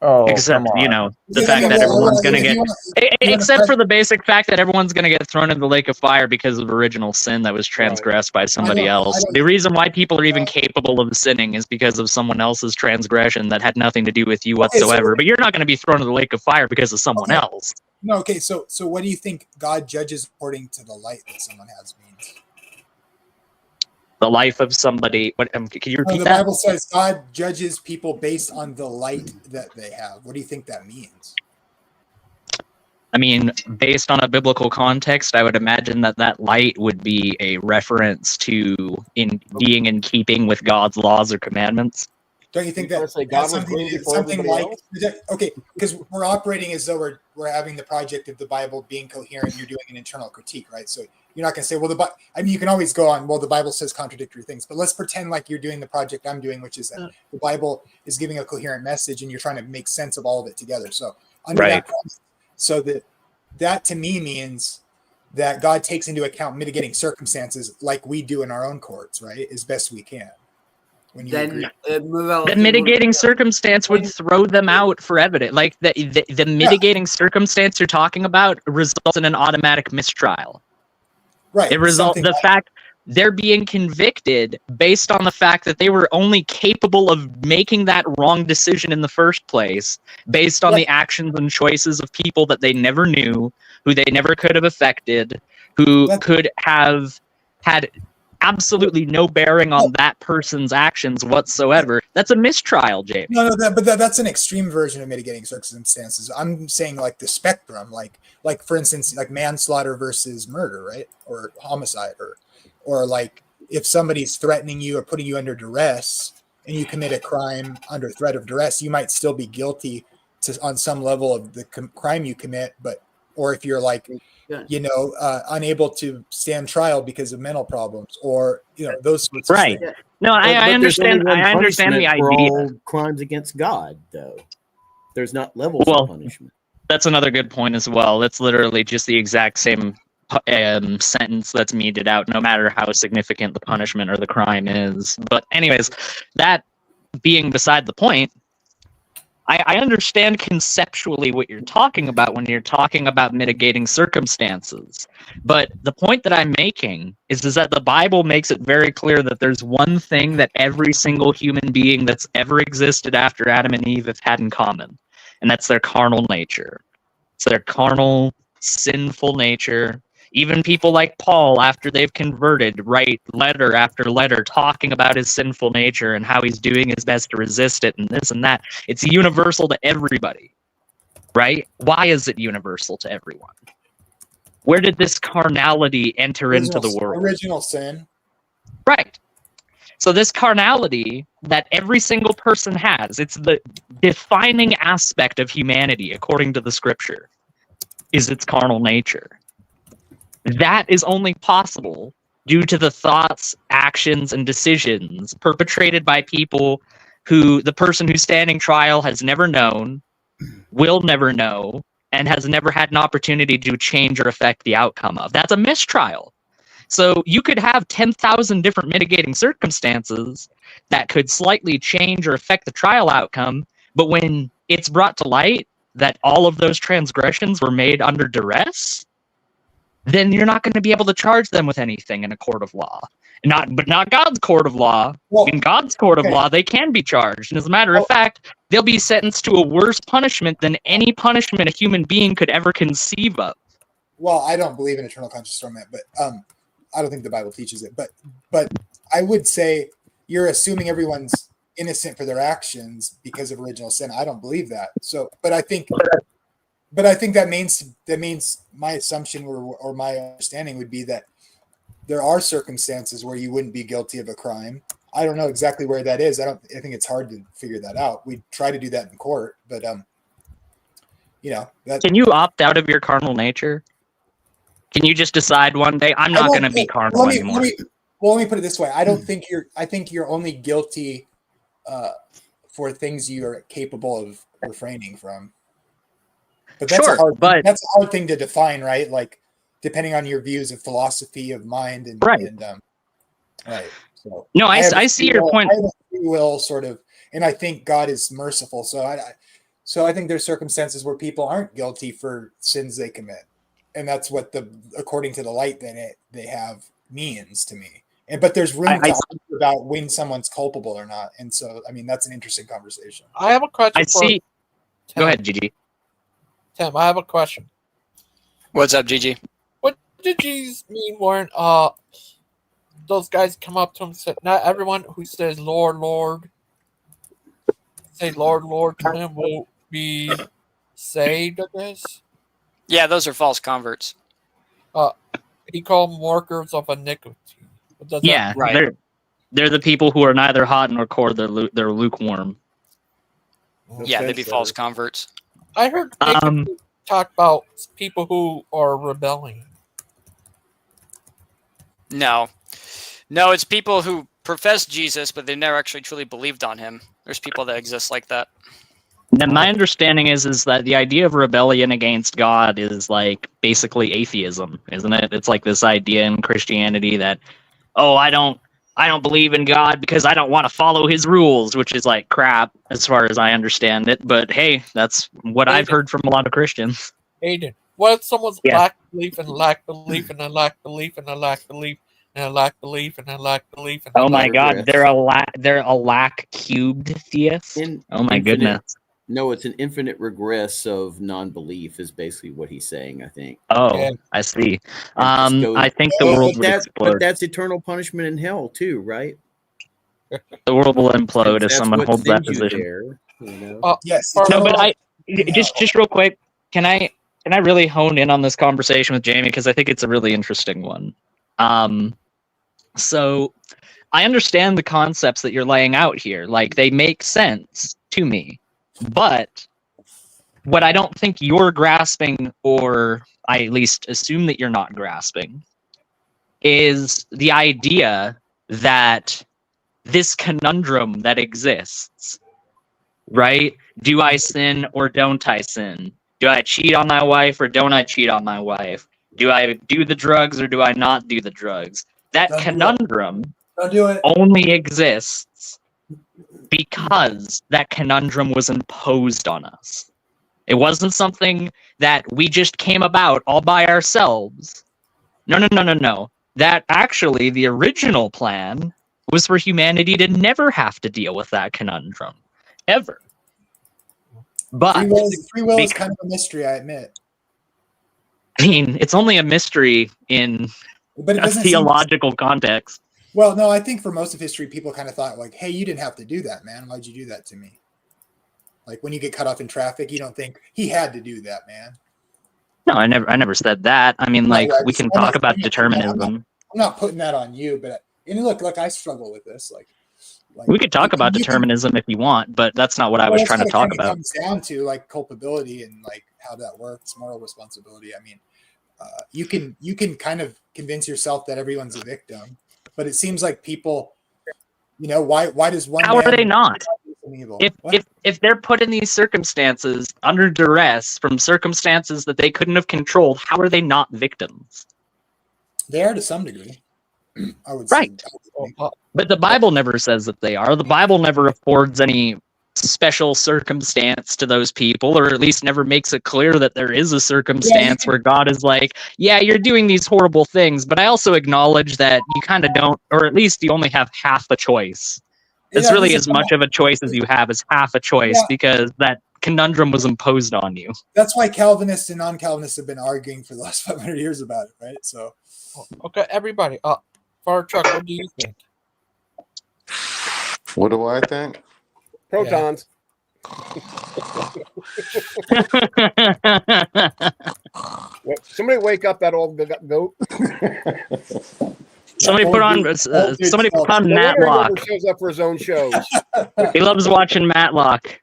Oh, Except, come you on. know, the Yeah, fact yeah, that well, everyone's well, going to if get... you wanna Except for the basic fact that everyone's going to get thrown into the lake of fire because of original sin that was transgressed by somebody else. The reason why people are even capable of sinning is because of someone else's transgression that had nothing to do with you whatsoever. But you're not going to be thrown into the lake of fire because of someone else. No, okay, so what do you think God judges according to the light that someone has means? The life of somebody... What, can you repeat The that? Bible says God judges people based on the light that they have. What do you think that means? I mean, based on a biblical context, I would imagine that that light would be a reference to being in keeping with God's laws or commandments. Don't you think that say that's God was something, clean before something everybody like else? okay, because we're operating as though we're having the project of the Bible being coherent. You're doing an internal critique, right? So you're not going to say, well, I mean, you can always go on, well, the Bible says contradictory things, but let's pretend like you're doing the project I'm doing, which is that the Bible is giving a coherent message, and you're trying to make sense of all of it together. So under that premise, so that to me means that God takes into account mitigating circumstances like we do in our own courts, right? As best we can. When you agree. The mitigating circumstance would throw them out for evidence. Like the mitigating circumstance you're talking about results in an automatic mistrial. Right. It results the fact they're being convicted based on the fact that they were only capable of making that wrong decision in the first place, based on the actions and choices of people that they never knew, who they never could have affected, who could have had absolutely no bearing on that person's actions whatsoever. That's a mistrial, James. No, but that's an extreme version of mitigating circumstances. I'm saying like the spectrum, like for instance, like manslaughter versus murder, right? Or homicide, or like if somebody's threatening you or putting you under duress and you commit a crime under threat of duress, you might still be guilty on some level of the crime you commit, or if you're like, unable to stand trial because of mental problems, or those sorts of things. No, I understand. I understand the for idea. all crimes against God, though. There's not levels of punishment. That's another good point as well. That's literally just the exact same sentence that's meted out, no matter how significant the punishment or the crime is. But anyways, that being beside the point, I understand conceptually what you're talking about when you're talking about mitigating circumstances. But the point that I'm making is that the Bible makes it very clear that there's one thing that every single human being that's ever existed after Adam and Eve have had in common, and that's their carnal nature. It's their carnal, sinful nature. Even people like Paul, after they've converted, write letter after letter talking about his sinful nature and how he's doing his best to resist it and this and that. It's universal to everybody, right? Why is it universal to everyone? Where did this carnality enter into the world? Original sin. Right. So this carnality that every single person has, it's the defining aspect of humanity, according to the scripture, is its carnal nature. That is only possible due to the thoughts, actions, and decisions perpetrated by people who the person who's standing trial has never known, will never know, and has never had an opportunity to change or affect the outcome of. That's a mistrial. So you could have 10,000 different mitigating circumstances that could slightly change or affect the trial outcome, but when it's brought to light that all of those transgressions were made under duress, then you're not going to be able to charge them with anything in a court of law. But not God's court of law. Well, in God's court of law, they can be charged. And as a matter of fact, they'll be sentenced to a worse punishment than any punishment a human being could ever conceive of. Well, I don't believe in eternal conscious torment, but I don't think the Bible teaches it. But I would say you're assuming everyone's innocent for their actions because of original sin. I don't believe that. So, but I think that means my assumption or my understanding would be that there are circumstances where you wouldn't be guilty of a crime. I don't know exactly where that is. I think it's hard to figure that out. We try to do that in court, but can you opt out of your carnal nature? Can you just decide one day I'm not going to be carnal anymore? Let me put it this way. I think you're only guilty for things you are capable of refraining from. But that's that's a hard thing to define, right? Like depending on your views of philosophy of mind and right. Right. So no, I see your point. I have a free will sort of, and I think God is merciful. So I think there's circumstances where people aren't guilty for sins they commit, and that's what according to the light that they have means to me. But there's room to argue about when someone's culpable or not, and so I mean that's an interesting conversation. I have a question. Go ahead, Gigi. Tim, I have a question. What's up, Gigi? What did Jesus mean when those guys come up to him and say, not everyone who says Lord, Lord, say Lord, Lord to him will be saved, I guess? Yeah, those are false converts. He called them workers of iniquity. Yeah, right. They're the people who are neither hot nor cold. They're lukewarm. Yeah, they'd be false converts. I heard talk about people who are rebelling. No, it's people who profess Jesus, but they never actually truly believed on him. There's people that exist like that. Now, my understanding is that the idea of rebellion against God is like basically atheism, isn't it? It's like this idea in Christianity that, I don't believe in God because I don't want to follow his rules, which is like crap as far as I understand it. But hey, that's what I've heard from a lot of Christians. Aiden, what if someone's lack belief and lack belief and a lack belief and a lack belief and a lack belief and a lack belief? Oh my God, they're a lack cubed theist. Oh my goodness. No, it's an infinite regress of non-belief is basically what he's saying, I think. Oh, yeah. I see. I think the world would explode. But that's eternal punishment in hell too, right? The world will implode if someone holds that position. There, you know? Yes. No, but just real quick, can I really hone in on this conversation with Jamie, because I think it's a really interesting one. So I understand the concepts that you're laying out here. Like they make sense to me. But what I don't think you're grasping, or I at least assume that you're not grasping, is the idea that this conundrum that exists, right? Do I sin or don't I sin? Do I cheat on my wife or don't I cheat on my wife? Do I do the drugs or do I not do the drugs? That conundrum don't do it. only exists because that conundrum was imposed on us. It wasn't something that we just came about all by ourselves. No. That actually, the original plan was for humanity to never have to deal with that conundrum. Ever. But free will is kind of a mystery, I admit. I mean, it's only a mystery in But it a doesn't seem- theological context. Well, no, I think for most of history, people kind of thought like, hey, you didn't have to do that, man. Why'd you do that to me? Like when you get cut off in traffic, you don't think he had to do that, man. No, I never said that. I mean, like, we can talk about determinism. I'm not putting that on you, but and look, I struggle with this. Like we could talk about determinism if you want, but that's not what I was trying to talk about. It comes down to like culpability and like how that works, moral responsibility. I mean, you can kind of convince yourself that everyone's a victim, but it seems like people, why does one? How are they not? If they're put in these circumstances under duress from circumstances that they couldn't have controlled, how are they not victims? They are to some degree, I would right. say. But the Bible never says that they are. The Bible never affords any special circumstance to those people, or at least never makes it clear that there is a circumstance where God is like, yeah, you're doing these horrible things, but I also acknowledge that you kind of don't, or at least you only have half a choice. It's really as much of a choice as you have as half a choice because that conundrum was imposed on you. That's why Calvinists and non-Calvinists have been arguing for the last 500 years about it, right? So, okay, everybody, Father Chuck, what do you think? What do I think? Protons. Somebody wake up that old goat. Somebody put on Matlock. Shows up for his own shows. He loves watching Matlock.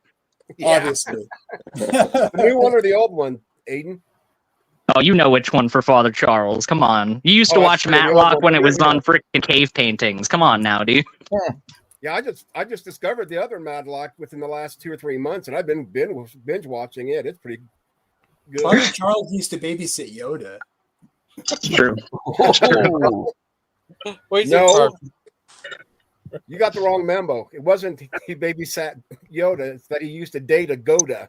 Obviously. The new one or the old one, Aiden? Oh, you know which one for Father Charles. Come on. You used to watch Matlock when it was on freaking cave paintings. Come on now, dude. Yeah, I just discovered the other Matlock within the last 2 or 3 months, and I've been binge watching it. It's pretty good. Father Charles used to babysit Yoda. That's true. No, you got the wrong memo. It wasn't he babysat Yoda; it's that he used to date a Goda.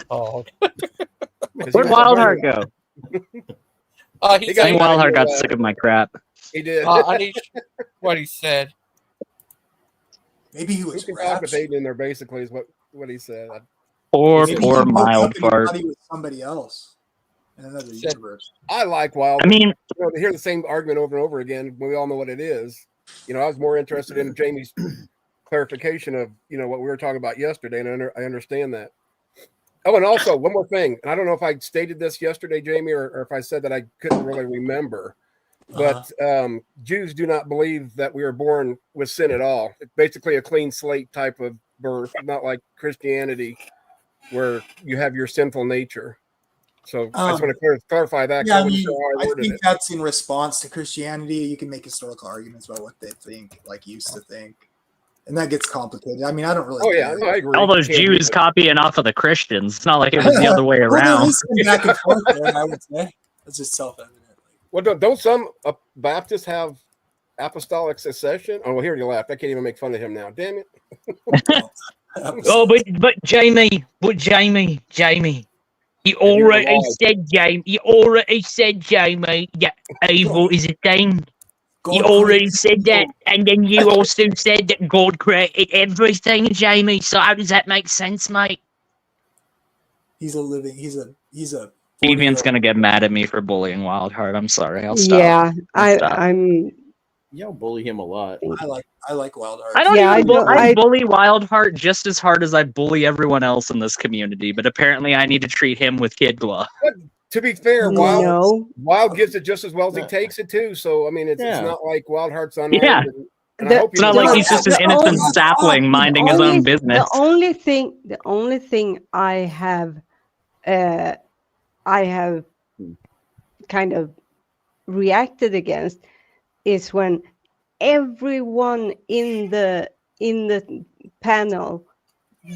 Oh, where'd Wildheart go? I think Wildheart got sick of my crap. He did. What he said. Maybe he was. You can talk with Aiden in there. Basically, is what he said. Poor Wildheart. He was somebody else in another universe. I like Wild. I mean, to hear the same argument over and over again. We all know what it is. I was more interested in Jamie's clarification of what we were talking about yesterday, and I understand that. Oh, and also one more thing, and I don't know if I stated this yesterday, Jamie, or if I said that I couldn't really remember. But Jews do not believe that we are born with sin at all. It's basically a clean slate type of birth, not like Christianity, where you have your sinful nature. So I just want to clarify that. Yeah, I think that's in response to Christianity. You can make historical arguments about what they think, like used to think, and that gets complicated. I mean, I don't really. Oh yeah, no, I agree. All those Jews copying off of the Christians. It's not like it was the other way around. There is some back and forth there, I would say that's just self-evident. Well, don't some Baptists have apostolic succession? Oh, well, here you laughed. I can't even make fun of him now. Damn it. Oh, but Jamie. You already said, Jamie, that evil is a thing. You already said that, and then you also said that God created everything, Jamie. So how does that make sense, mate? He's a. Deviant's gonna get mad at me for bullying Wildheart. I'm sorry. I'll stop. Yeah, I'm. Y'all bully him a lot. I like Wildheart. I bully Wildheart just as hard as I bully everyone else in this community, but apparently I need to treat him with kid glove. But to be fair, Wild gives it just as well as he takes it too. So I mean, it's not like Wildheart's on. Yeah. It's not like he's just an innocent sapling minding his own business. The only thing I have kind of reacted against is when everyone in the panel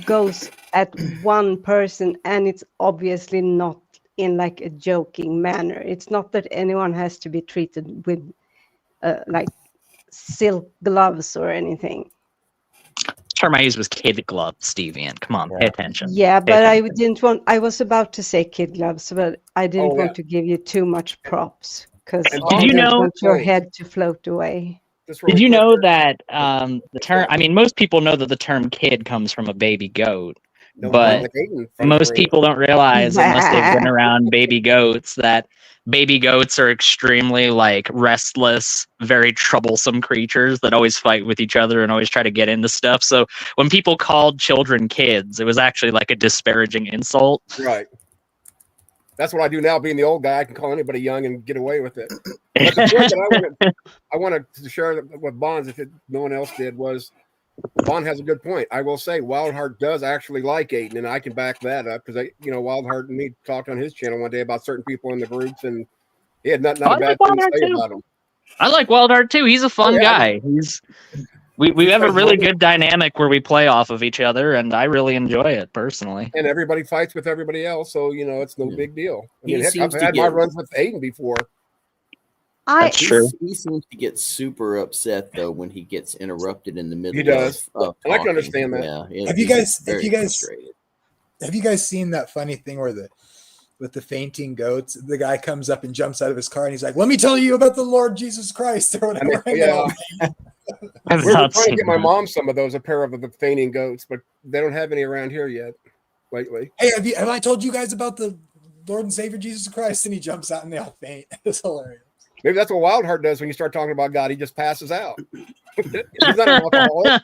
goes at one person, and it's obviously not in like a joking manner. It's not that anyone has to be treated with like silk gloves or anything. term I used was kid gloves, Deviant. Come on, pay attention. Yeah, Pay but I attention. didn't want. I was about to say kid gloves, but I didn't Oh, yeah. want to give you too much props because And I Did you didn't know- want your head to float away. Just Did really you quick know here. that the term? I mean, most people know that the term "kid" comes from a baby goat, Don't but like Aiden in front of most her. people don't realize, unless they've been around baby goats, that baby goats are extremely like restless, very troublesome creatures that always fight with each other and always try to get into stuff. So when people called children kids, it was actually like a disparaging insult. Right. That's what I do now. Being the old guy, I can call anybody young and get away with it. But the point that I wanted to share with Bonds, if no one else did, was Bond has a good point. I will say Wildheart does actually like Aiden, and I can back that up because Wildheart and me talked on his channel one day about certain people in the groups, and he had not a bad thing to say about him. I like Wildheart too. He's a fun guy. We have a really good dynamic where we play off of each other, and I really enjoy it personally. And everybody fights with everybody else, so it's no big deal. I mean, heck, I've seems to had my get- runs with Aiden before. That's true. He seems to get super upset though when he gets interrupted in the middle. He does. Of And I can talking. understand that. Yeah, Have you guys seen that funny thing where with the fainting goats, the guy comes up and jumps out of his car and he's like, "Let me tell you about the Lord Jesus Christ," or whatever. Yeah. We're trying to get my mom some of those, a pair of the fainting goats, but they don't have any around here yet lately. Hey, have I told you guys about the Lord and Savior Jesus Christ? And he jumps out and they all faint. It's hilarious. Maybe that's what Wildheart does when you start talking about God. He just passes out. He's not an alcoholic.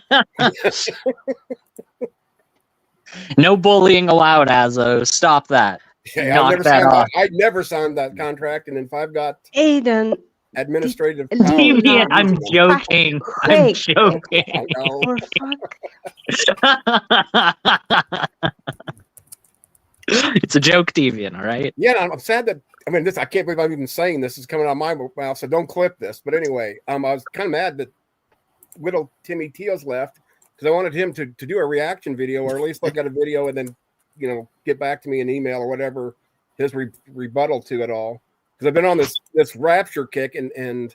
No bullying allowed, Azho. Stop that. Yeah, Knock that off. I never signed that contract, and if I've got Aiden, administrative powers, Deviant, I'm joking. I'm Craig. joking. I know. It's a joke, Deviant, all right? Yeah, I'm sad that I can't believe I'm even saying this is coming out of my mouth, so don't clip this. But anyway, I was kind of mad that Widow Timmy Teals left because I wanted him to do a reaction video, or at least look at a video and then get back to me an email or whatever his rebuttal to it all. Because I've been on this rapture kick, and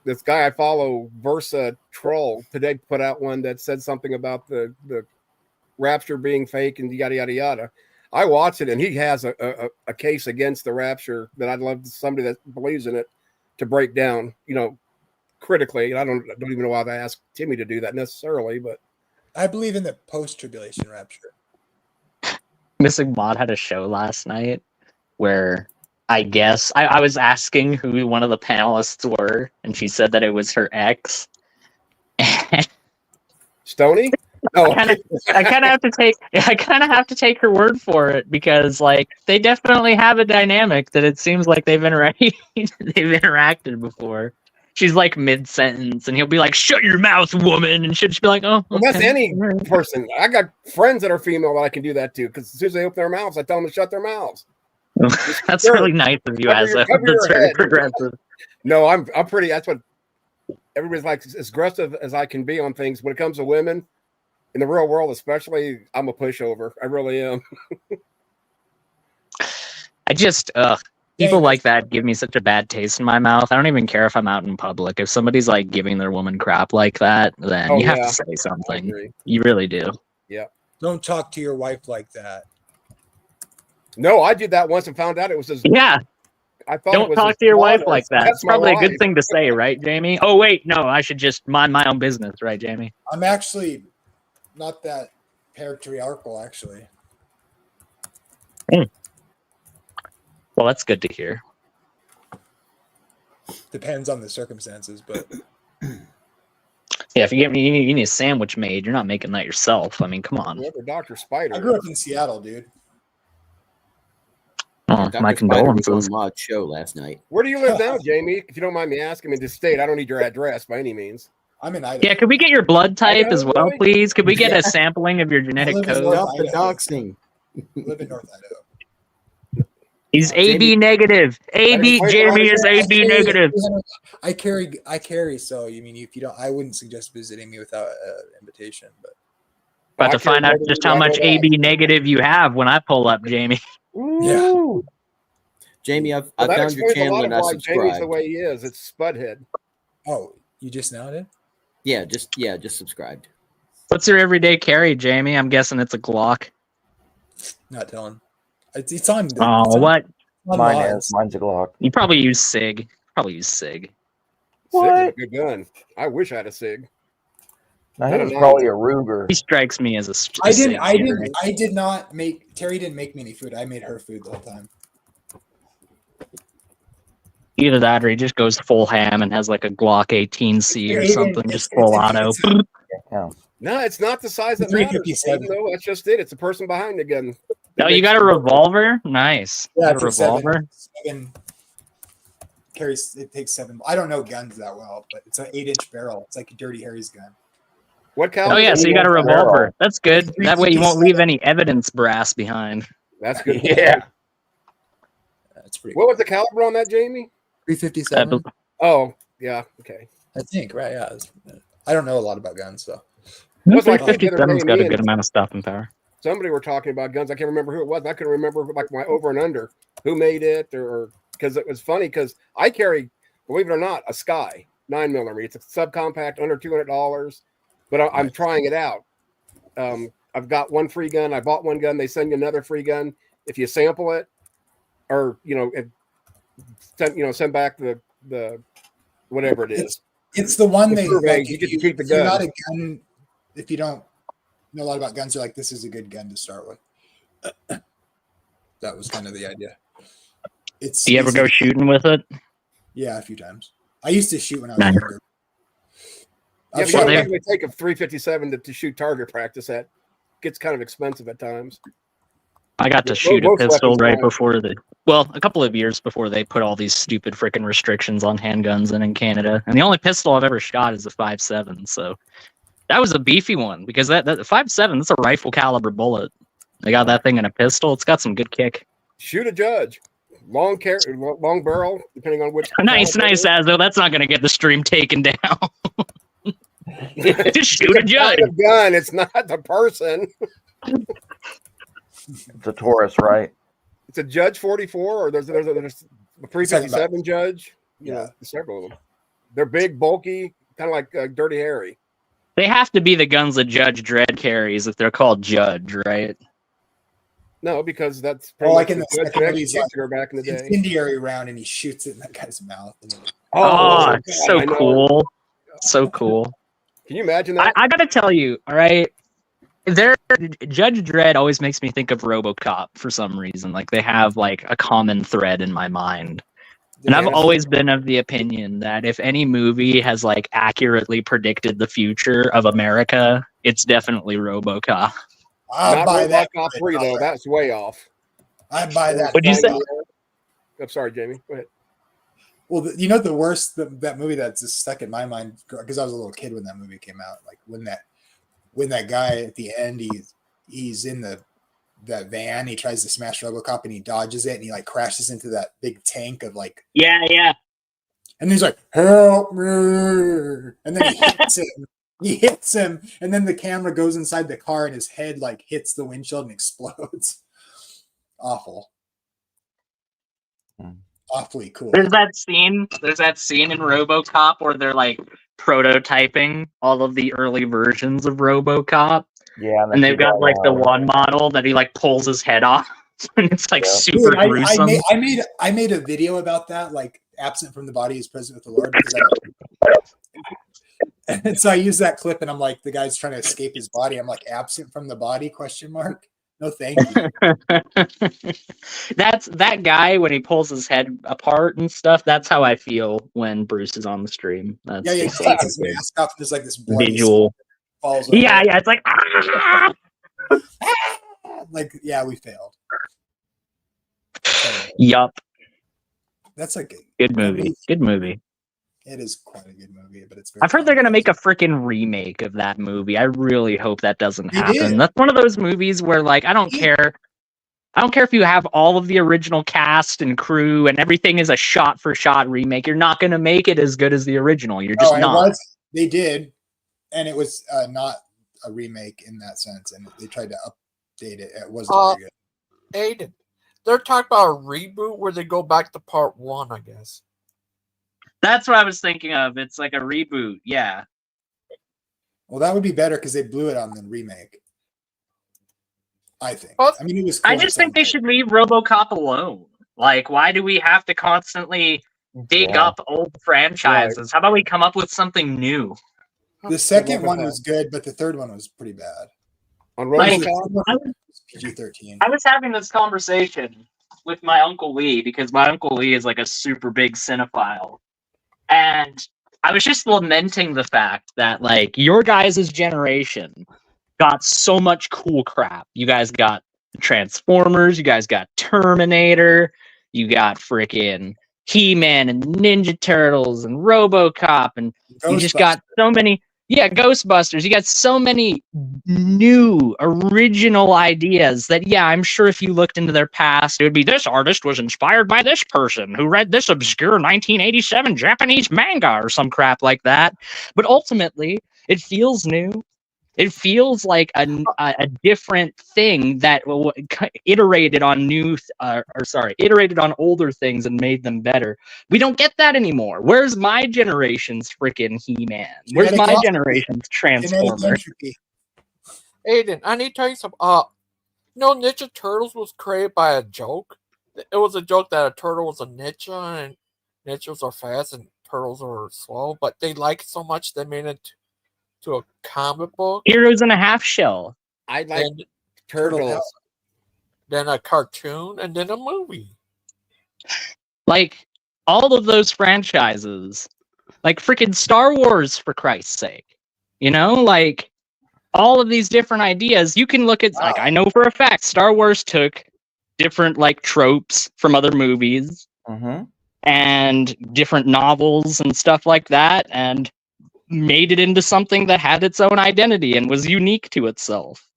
this guy I follow, Versa Troll, today put out one that said something about the rapture being fake and yada yada yada. I watched it, and he has a case against the rapture that I'd love somebody that believes in it to break down, critically. And I don't even know why they asked Timmy to do that necessarily, but I believe in the post-tribulation rapture. Missing Mod had a show last night where I guess I was asking who one of the panelists were, and she said that it was her ex. Stony? No, I kind of have to take her word for it, because they definitely have a dynamic that it seems like they've interacted before. She's like mid-sentence, and he'll be like, "Shut your mouth, woman," and she'll just be like, "Oh." Well, that's any person. I got friends that are female that I can do that to, because as soon as they open their mouths, I tell them to shut their mouths. That's really nice of you, Azho. That's very progressive. No, I'm pretty. That's what everybody's like, as aggressive as I can be on things. When it comes to women, in the real world especially, I'm a pushover. I really am. I just, people like that give me such a bad taste in my mouth. I don't even care if I'm out in public. If somebody's giving their woman crap like that, then you have to say something. You really do. Yeah. Don't talk to your wife like that. No, I did that once and found out it was his. Yeah. I thought Don't talk to your wife like that. It's probably a good thing to say, right, Jamie? Oh, wait, no, I should just mind my own business, right, Jamie? I'm actually not that patriarchal, actually. Well, that's good to hear. Depends on the circumstances, but yeah, if you need a sandwich made, you're not making that yourself. I mean, come on. Whoever Dr. Spider. I grew up in Seattle, dude. Oh, my condolences. On Mod's show last night. Where do you live now, Jamie? If you don't mind me asking, in this state, I don't need your address by any means. I'm in Idaho. Yeah, could we get your blood type Idaho, as well, really? please? Could we get a sampling of your genetic code? Stop the doxing. I live in North Idaho. He's AB negative. AB Jamie is AB negative. I carry. So you mean if you don't, I wouldn't suggest visiting me without an invitation. But About to find out just how much AB negative you have when I pull up, Jamie. Yeah. Jamie, I Well, that found your explains a channel lot and of I why Jamie's the subscribed. way he is. It's Spudhead. Oh, you just now did? Yeah, just subscribed. What's your everyday carry, Jamie? I'm guessing it's a Glock. Not telling. It's on. Oh, it's on, what? on Mine mods. is. Mine's a Glock. You probably use SIG. SIG. SIG's a good gun. I wish I had a SIG. Now, Not he a was nine. probably a Ruger. He strikes me as a I SIG didn't. shooter. I did not make. Terry didn't make me any food. I made her food the whole time. Either that or he just goes full ham and has like a Glock 18C or something, just full auto. Yeah. No, it's not the size that matters. Aiden, though. That's just it. It's the person behind the gun. Oh, you got a revolver? Nice. Yeah, You got a it's a revolver? seven. Carries. It takes 7. I don't know guns that well, but it's an 8-inch barrel. It's like a Dirty Harry's gun. What Oh caliber? yeah, so you got a revolver. That's good. That way you won't 357. leave any evidence brass behind. That's good. Yeah. That's pretty. What was the caliber on that, Jamie? 357. Oh, yeah. Okay. I think, right? Yeah. I don't know a lot about guns, so. What's like the other day, 57's got me a good and amount of stopping power. somebody were talking about guns. I can't remember who it was. I couldn't remember like my over and under, who made it, or because it was funny because I carry, believe it or not, a Sky 9mm. It's a subcompact under $200, but I'm trying it out. I've got one free gun. I bought one gun. They send you another free gun if you sample it, or send back the whatever it is. It's the one The they survey, like. you If get to keep the if you're gun. not a gun, if you don't know a lot about guns, you're like, this is a good gun to start with. That was kind of the idea. It's. Do you ever go shooting with it? Yeah, a few times. I used to shoot when I was Nice. younger. Yeah, I've but shot- it would take a 357 to shoot target practice at. Gets kind of expensive at times. I got to Most shoot a pistol weapons right are. before a couple of years before they put all these stupid freaking restrictions on handguns in Canada. And the only pistol I've ever shot is a 5.7. So that was a beefy one because that 5.7, that's a rifle caliber bullet. They got that thing in a pistol. It's got some good kick. Shoot a judge. Long barrel, depending on which. Nice, caliber it is. Azho. That's not going to get the stream taken down. Just shoot a It's judge. not the gun. It's not the person. It's a Taurus, right? It's a Judge 44, or there's a 357 Judge. Yeah. Several of them. They're big, bulky, kind of like Dirty Harry. They have to be the guns that Judge Dredd carries if they're called Judge, right? No, because that's Oh, like much in the Judge second Dredd movie, he's like, shooter back in the day. incendiary round, and he shoots it in that guy's mouth. Oh, God, so I know. cool. So cool. Can you imagine that? I gotta tell you, all right. Judge Dredd always makes me think of RoboCop for some reason. Like they have like a common thread in my mind. And I've always been of the opinion that if any movie has like accurately predicted the future of America, it's definitely RoboCop. I'll Not buy that. RoboCop 3 though. That's way off. I buy that. What'd you say? I'm sorry, Jamie. Go ahead. Well, you know the worst that movie that's just stuck in my mind because I was a little kid when that movie came out. Like when that guy at the end he's in that van, he tries to smash RoboCop and he dodges it and he like crashes into that big tank of like Yeah. and he's like help me and then he hits him and then the camera goes inside the car and his head like hits the windshield and explodes. Awful. Awfully cool. There's that scene in RoboCop where they're like prototyping all of the early versions of RoboCop. Yeah, And they've got like the one model that he like pulls his head off and it's like super Dude, gruesome. I made a video about that, like absent from the body is present with the Lord, because and so I use that clip and I'm like, the guy's trying to escape his body. I'm like, absent from the body, ? No, thank you. That's that guy when he pulls his head apart and stuff. That's how I feel when Bruce is on the stream. That's Yeah, he just takes his mask off and there's like this bloody visual. falls Yeah, over. it's like Like, yeah, we failed. yup. That's like Good movie. Good movie. it is quite a good movie, but it's very I've heard they're gonna make a freaking remake of that movie. I really hope that doesn't happen. did. That's one of those movies where like I don't care if you have all of the original cast and crew and everything is a shot for shot remake. You're not gonna make it as good as the original. You're just not. They did, and it was not a remake in that sense, and they tried to update it. It wasn't very good. Aiden, they're talking about a reboot where they go back to part 1, I guess. That's what I was thinking of. It's like a reboot. Yeah. Well, that would be better because they blew it on the remake. I think. I mean, it was. Cool I just think they should leave RoboCop alone. Like, why do we have to constantly dig up old franchises? How about we come up with something new? The second one was good, but the third one was pretty bad. On Like, RoboCop, PG-13. I was having this conversation with my Uncle Lee because my Uncle Lee is like a super big cinephile. And I was just lamenting the fact that, like, your guys' generation got so much cool crap. You guys got Transformers, you guys got Terminator, you got freaking He-Man and Ninja Turtles and RoboCop, and you just got so many. Yeah, Ghostbusters. You got so many new, original ideas that, yeah, I'm sure if you looked into their past, it would be this artist was inspired by this person who read this obscure 1987 Japanese manga or some crap like that. But ultimately, it feels new. It feels like a different thing that iterated on iterated on older things and made them better. We don't get that anymore. Where's my generation's freaking He-Man? Where's my generation's Transformers? Aiden, I need to tell you something. Ninja Turtles was created by a joke. It was a joke that a turtle was a ninja and ninjas are fast and turtles are slow, but they liked it so much they made it to a comic book. Heroes in a Half Shell. I like Turtles. Then a cartoon, and then a movie. Like, all of those franchises. Like, freaking Star Wars, for Christ's sake. You know? Like, all of these different ideas. You can look at, like, I know for a fact, Star Wars took different, like, tropes from other movies. And different novels and stuff like that, and made it into something that had its own identity and was unique to itself.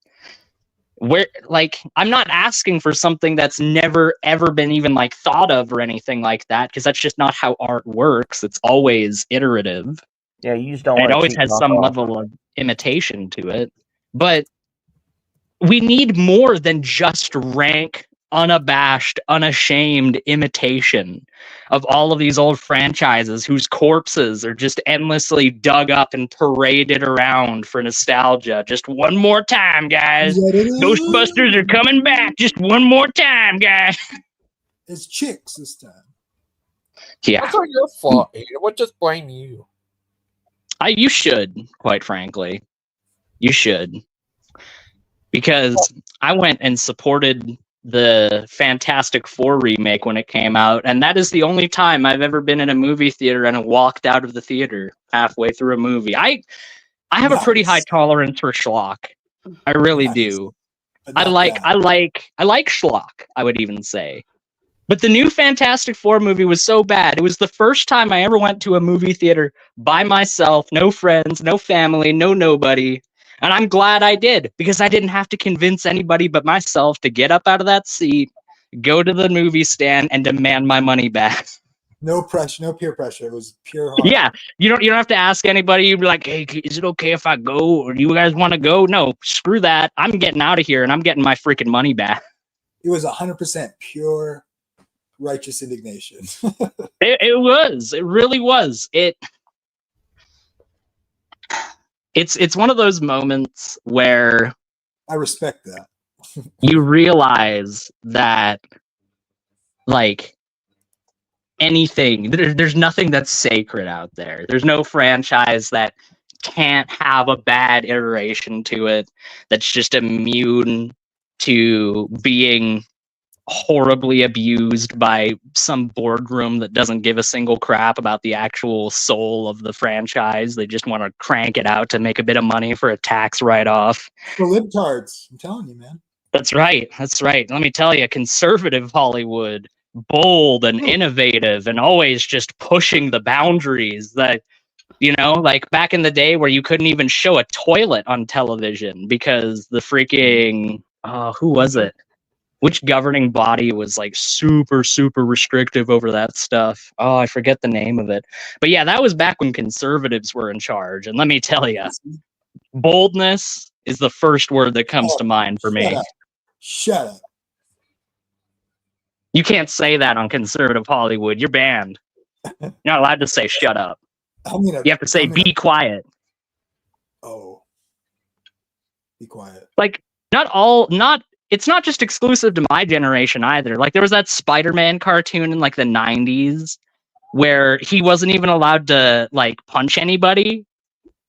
Where, like, I'm not asking for something that's never ever been even like thought of or anything like that, because that's just not how art works. It's always iterative. Yeah, you just don't. And it always has some level of imitation to it. But we need more than just rank, unabashed, unashamed imitation of all of these old franchises whose corpses are just endlessly dug up and paraded around for nostalgia. Just one more time, guys. Ghostbusters are coming back. Just one more time, guys. It's chicks this time. Yeah. That's not your fault, Aiden. We'll just blame you. You should, quite frankly. You should. Because I went and supported the Fantastic Four remake when it came out, and that is the only time I've ever been in a movie theater and walked out of the theater halfway through a movie. I have a pretty high tolerance for schlock. I really do. I like schlock, I would even say. But the new Fantastic Four movie was so bad. It was the first time I ever went to a movie theater by myself, no friends, no family, no nobody. And I'm glad I did, because I didn't have to convince anybody but myself to get up out of that seat, go to the movie stand, and demand my money back. No pressure, no peer pressure. It was pure heart. Yeah, you don't have to ask anybody. You'd be like, hey, is it okay if I go? Or do you guys want to go? No, screw that. I'm getting out of here, and I'm getting my freaking money back. It was 100% pure righteous indignation. It was. It really was. It's one of those moments where I respect that. You realize that, like, anything, there's nothing that's sacred out there. There's no franchise that can't have a bad iteration to it, that's just immune to being horribly abused by some boardroom that doesn't give a single crap about the actual soul of the franchise. They just want to crank it out to make a bit of money for a tax write-off. For libtards, I'm telling you, man. That's right. That's right. Let me tell you, conservative Hollywood, bold and innovative and always just pushing the boundaries that, like back in the day where you couldn't even show a toilet on television because the freaking, who was it? Which governing body was like super, super restrictive over that stuff? Oh, I forget the name of it. But yeah, that was back when conservatives were in charge. And let me tell you, boldness is the first word that comes to mind for me. Shut up. You can't say that on conservative Hollywood. You're banned. You're not allowed to say shut up. You have to say be quiet. Oh. Be quiet. Like, it's not just exclusive to my generation either. Like, there was that Spider-Man cartoon in like the 90s where he wasn't even allowed to like punch anybody.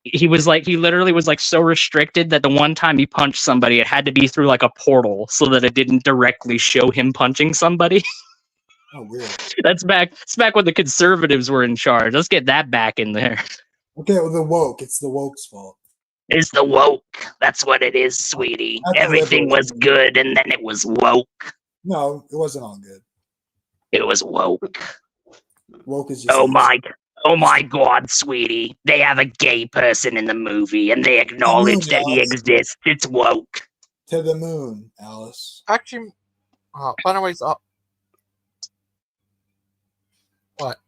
He literally was like so restricted that the one time he punched somebody, it had to be through like a portal so that it didn't directly show him punching somebody. Oh, weird. It's back when the conservatives were in charge. Let's get that back in there. Okay, well, the woke. It's the woke's fault. It's the woke. That's what it is, sweetie. Not the Everything liberals. was good and then it was woke. No, it wasn't all good. It was woke. Woke is just. Oh my God, sweetie. They have a gay person in the movie and they acknowledge that he exists. It's woke. To the moon, Alice. Actually, by the way, what?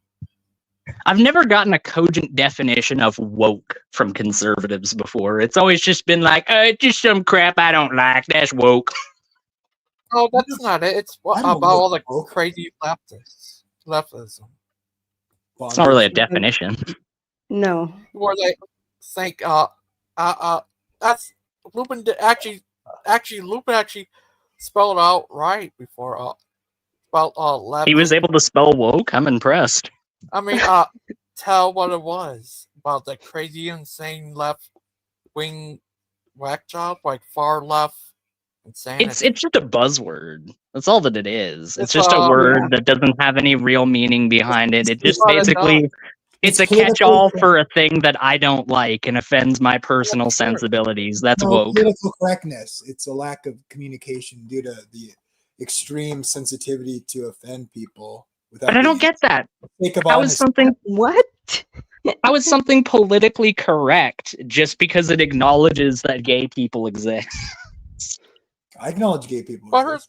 I've never gotten a cogent definition of woke from conservatives before. It's always just been like, it's just some crap I don't like. That's woke. Oh, that's not it. It's about all the crazy leftism. It's not really a definition. No. Where they think, that's Lupin actually spelled it out right before about left. He was able to spell woke. I'm impressed. I mean, tell what it was about the crazy, insane left wing whack job, like far left insanity. It's just a buzzword. That's all that it is. It's just a word that doesn't have any real meaning behind it. It just basically, it's a catch-all for a thing that I don't like and offends my personal sensibilities. That's woke. Political correctness. It's a lack of communication due to the extreme sensitivity to offend people. But I don't get that. I was something politically correct just because it acknowledges that gay people exist. I acknowledge gay people. But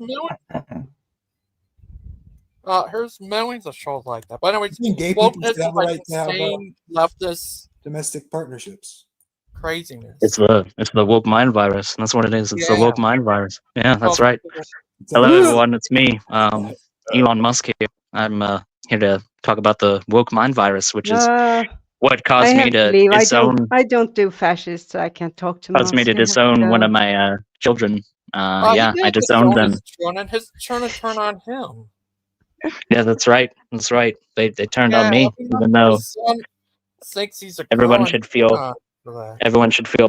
here's millions of shows like that. But anyways, gay woke people is have the like right to have insane leftist domestic partnerships. Craziness. It's the woke mind virus. That's what it is. It's the woke mind virus. Yeah, that's right. Hello, everyone. It's me, Elon Musk here. I'm here to talk about the woke mind virus, which is what caused me to disown. I don't do fascists, so I can't talk to. Caused me to disown one of my children. I disowned them. And his trying to turn on him. Yeah, that's right. That's right. They turned on me, even though everyone should feel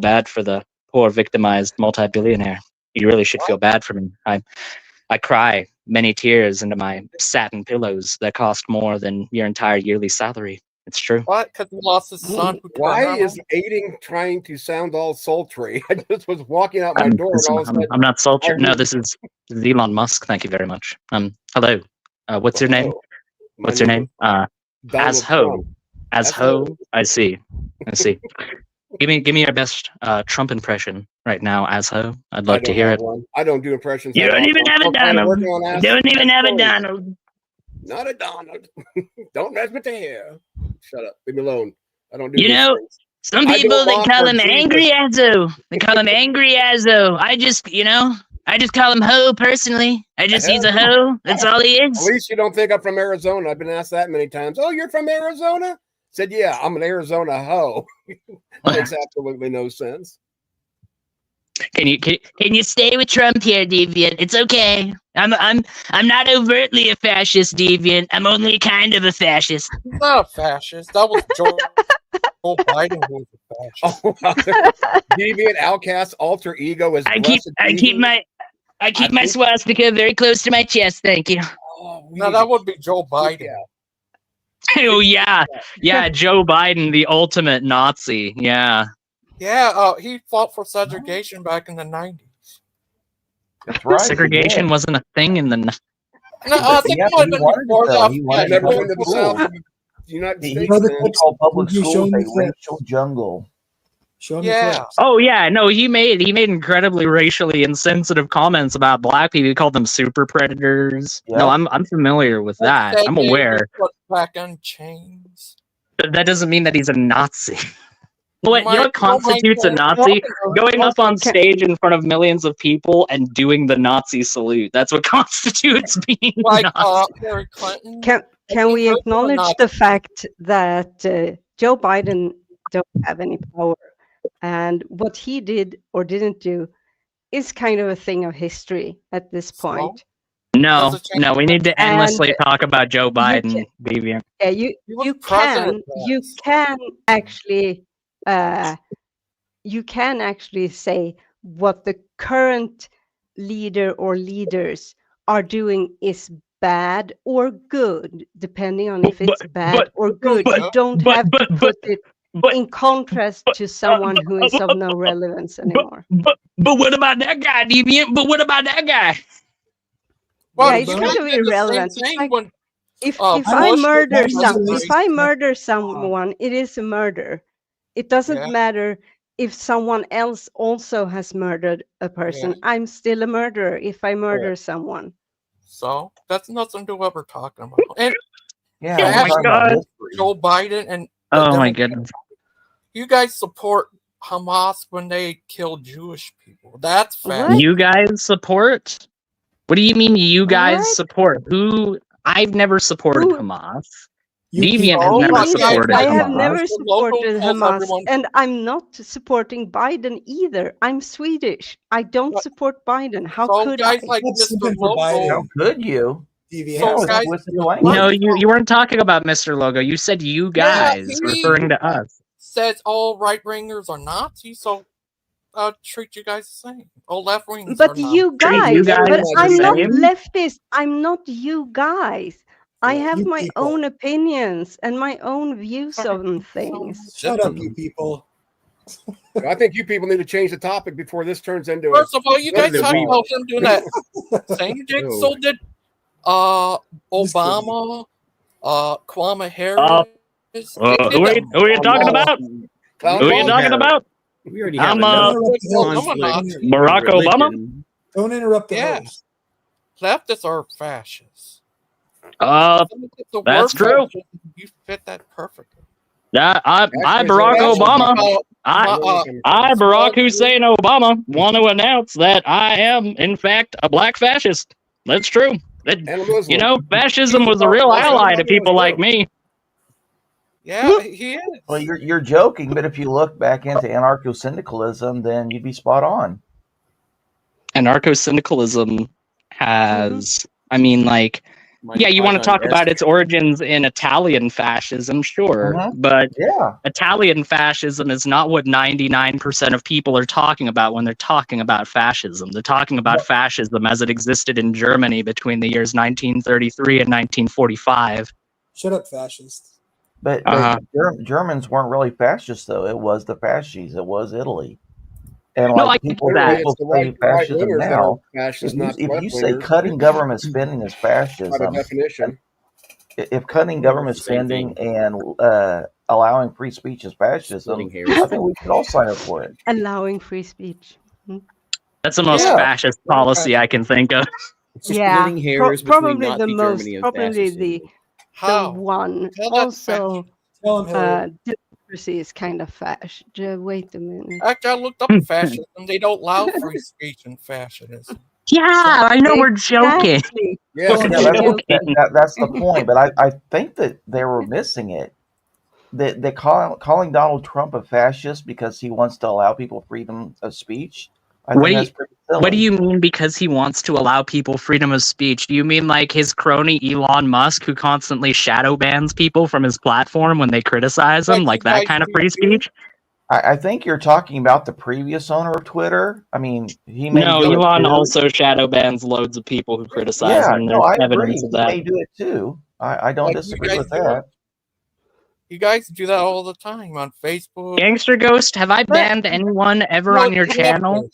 bad for the poor victimized multi-billionaire. You really should feel bad for me. I cry many tears into my satin pillows that cost more than your entire yearly salary. It's true. What? Because he lost his son. Why is Aiden trying to sound all sultry? I just was walking out my door and all of a sudden... I'm not sultry. No, this is Elon Musk. Thank you very much. Hello. What's your name? What's your name? Azho. Azho. I see. Give me your best Trump impression right now, Azho. I'd love to hear it. I don't do impressions. You don't even have a Donald. You don't even have a Donald. Not a Donald. Don't mess with the hair. Shut up. Leave me alone. I don't do. You know, some people they call him Angry Azho. They call him Angry Azho. I just call him Ho personally. He's a ho. That's all he is. At least you don't think I'm from Arizona. I've been asked that many times. Oh, you're from Arizona? Said, yeah, I'm an Arizona ho. Makes absolutely no sense. Can you stay with Trump here, Deviant? It's okay. I'm not overtly a fascist, Deviant. I'm only kind of a fascist. Not a fascist. That was Joe Biden who was a fascist. Oh, Deviant, outcast, alter ego is. I keep my swastika very close to my chest. Thank you. No, that would be Joe Biden. Oh yeah, Joe Biden, the ultimate Nazi. Yeah. Yeah, he fought for segregation back in the 90s. That's right. Segregation wasn't a thing in the. No, I think it might have been before that. He never went to the South. United States. He called public schools a racial jungle. Yeah. Oh yeah, no, he made incredibly racially insensitive comments about black people. He called them super predators. Yep. No, I'm familiar with that. I'm aware. Back on chains. That doesn't mean that he's a Nazi. You know what constitutes a Nazi? Going up on stage in front of millions of people and doing the Nazi salute. That's what constitutes being Nazi. Hillary Clinton. Can we acknowledge the fact that Joe Biden don't have any power, and what he did or didn't do is kind of a thing of history at this point. No, no, we need to And endlessly talk about Joe you Biden, Deviant. Yeah, you can actually say what the current leader or leaders are doing is bad or good, depending on if it's bad or good. You don't have to put it in contrast to someone who is of no relevance anymore. But what about that guy, Deviant? But what about that guy? Yeah, it's kind of irrelevant. Like, if I murder someone, it is a murder. It doesn't matter if someone else also has murdered a person. I'm still a murderer if I murder someone. So that's nothing to what we're talking about. And Yeah, oh my God. Joe Biden and Oh my goodness. You guys support Hamas when they kill Jewish people. That's fact. You guys support? What do you mean you guys support? Who? I've never supported Hamas. Deviant has never supported I Hamas. have never supported Hamas, and I'm not supporting Biden either. I'm Swedish. I don't support Biden. How could I? Like Mr. Logo. How could you? So guys, No, you weren't talking about Mr. Logo. You said you guys, referring to us. Says all right wingers are Nazis, so treat you guys the same. All left wingers. But you guys, but I'm not leftist. I'm not you guys. I have my own opinions and my own views on things. Shut up, you people. I think you people need to change the topic before this turns into. First of all, you guys talk about him doing that same thing. So did Obama, Kwame Harris. Who are you talking about? Who are you talking about? We already have I'm Barack Obama. Don't interrupt the host. Leftists are fascists. That's true. You fit that perfectly. I Barack Obama. I Barack Hussein Obama want to announce that I am in fact a black fascist. That's true. You know, fascism was a real ally to people like me. Yeah, he is. Well, you're joking, but if you look back into anarcho-syndicalism, then you'd be spot on. Anarcho-syndicalism has, I mean, like, yeah, you want to talk about its origins in Italian fascism, sure, but Italian fascism is not what 99% of people are talking about when they're talking about fascism. They're talking about fascism as it existed in Germany between the years 1933 and 1945. Shut up, fascists. But Germans weren't really fascists, though. It was the fascists. It was Italy. And no, like people say fascism now. If you say cutting government spending is fascism, by definition, if cutting government spending and allowing free speech is fascism, I think we should all sign up for it. Allowing free speech. That's the most fascist policy I can think of. Yeah, probably Nazi the most, Germany and probably the one. Also, democracy is kind of fascist. Wait a minute. Actually, I looked up fascism. They don't allow free speech in fascism. Yeah, I know we're joking. That's the point. But I think that they were missing it. They calling Donald Trump a fascist because he wants to allow people freedom of speech. What do you mean because he wants to allow people freedom of speech? Do you mean like his crony Elon Musk who constantly shadow bans people from his platform when they criticize him? Like that kind of free speech? I think you're talking about the previous owner of Twitter. I mean, he may do Elon it too. also shadow bans loads of people who criticize him. There's evidence of that. He may do it too. I don't disagree with that. You guys do that all the time on Facebook. Gangster Ghost, have I banned anyone ever on your channel?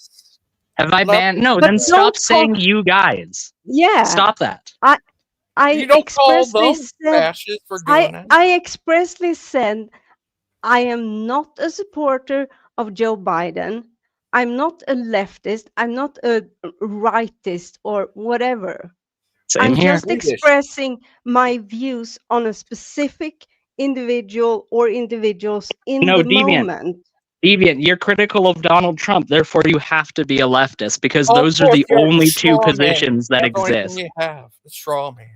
Have I banned? No, then stop saying you guys. Yeah. Stop that. You don't call those fascists for doing that. I expressly said I am not a supporter of Joe Biden. I'm not a leftist. I'm not a rightist or whatever. I'm just expressing my views on a specific individual or individuals in the moment. Deviant, you're critical of Donald Trump, therefore you have to be a leftist because those are the only two positions that exist. You have a straw man.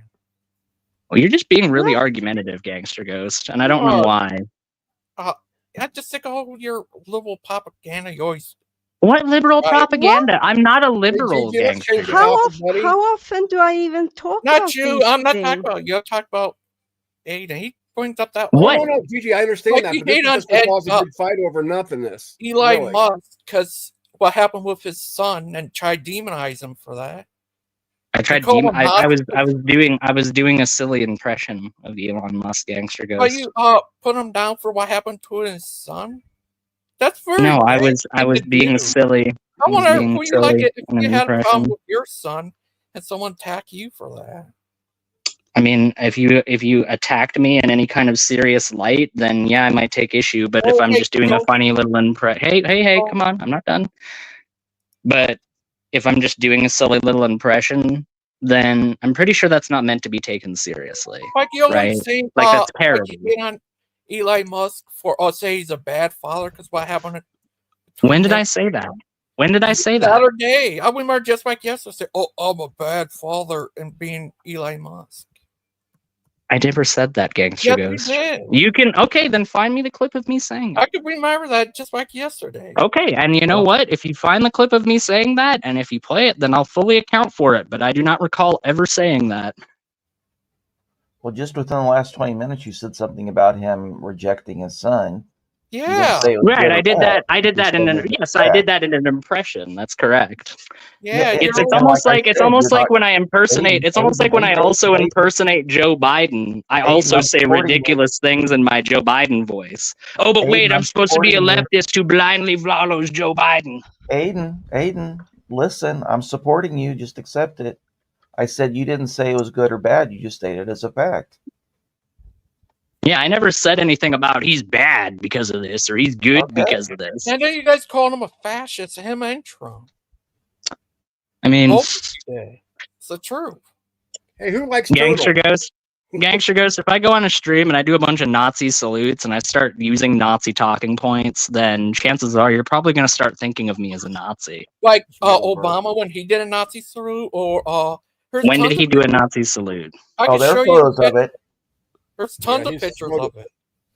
Well, you're just being really argumentative, Gangster Ghost, and I don't know why. I just think all your little propaganda you always What liberal Right. propaganda? I'm not a liberal, Gigi, let's Gangster change the How Ghost. topic, buddy. how often do I even talk Not about you. these I'm not things? talking about you. I'm talking about Aiden. He brings up that. What? No, Gigi, I understand Like that, you but this hate is on just to cause a big fight over nothingness. Eli Really. Musk because what happened with his son and try to demonize him for that. I tried. call him I was Nazi. doing a silly impression of Elon Musk, Gangster But Ghost. you put him down for what happened to his son. That's very No, I brave was thing to being do. silly. I was wonder being who you like silly it if in you an had a problem impression. with your son and someone attack you for that. I mean, if you attacked me in any kind of serious light, then yeah, I might take issue. But if I'm Okay, just doing a so funny little hey, come on, I'm not done. But if I'm just doing a silly little impression, then I'm pretty sure that's not meant to be taken seriously, like you right? always say, Like that's like parody. you hate on Eli Musk for say he's a bad father because what happened When did I say that? When did I say that? Saturday. I remember just like yesterday. Say, oh, I'm a bad father and being Eli Musk. I never said that, Gangster Yes, Ghost. you did. You can then find me the clip of me saying it. I could remember that just like yesterday. Okay, and you know what? If you find the clip of me saying that, and if you play it, then I'll fully account for it. But I do not recall ever saying that. Well, just within the last 20 minutes, you said something about him rejecting his son. You didn't Yeah. say it was Right, good I or did bad. that. I did You that said in it an was yes, I bad. did that in an impression. That's correct. Yeah, It's and almost like I like it's said, almost you're like not- when I impersonate. It's almost like when I also impersonate Joe Biden. I also I'm say supporting you. ridiculous things in my Joe Biden voice. Oh, but wait, Aiden, I'm supposed to be a supporting you. leftist who blindly follows Joe Biden. Aiden, listen, I'm supporting you. Just accept it. I said you didn't say it was good or bad. You just stated it as a fact. Yeah, I never said anything about he's bad because of this or he's good Okay. because of this. And then you guys called him a fascist, him and Trump. I mean, Both of you did. It's the truth. Hey, who likes Gangster turtle? Ghost. Gangster Ghost, if I go on a stream and I do a bunch of Nazi salutes and I start using Nazi talking points, then chances are you're probably going to start thinking of me as a Nazi. Like Obama when he did a Nazi salute, or when did he do a Nazi salute? I can there are show photos you of it. There's tons Yeah, of pictures showed of it.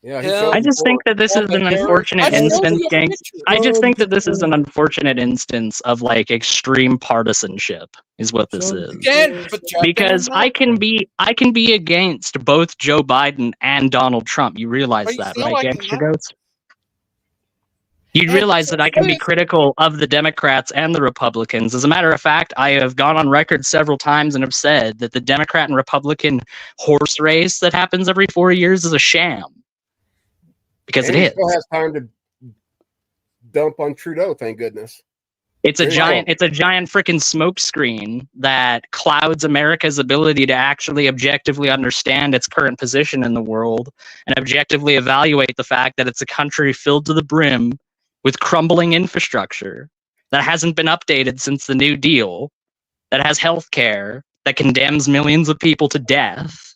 Yeah, he Him, showed I just think that this is an unfortunate instance, gang. I just think that this is an unfortunate instance of like extreme partisanship, is what this is. Again, Because I can be against both Joe Biden and Donald Trump. You realize But you that, sound right, like Gangster that. Ghost? You realize that I can be critical of the Democrats and the Republicans. As a matter of fact, I have gone on record several times and have said that the Democrat and Republican horse race that happens every 4 years is a sham. Because and it he is. still has time to dump on Trudeau, thank goodness. It's a There you giant go. freaking smoke screen that clouds America's ability to actually objectively understand its current position in the world and objectively evaluate the fact that it's a country filled to the brim with crumbling infrastructure that hasn't been updated since the New Deal, that has health care, that condemns millions of people to death,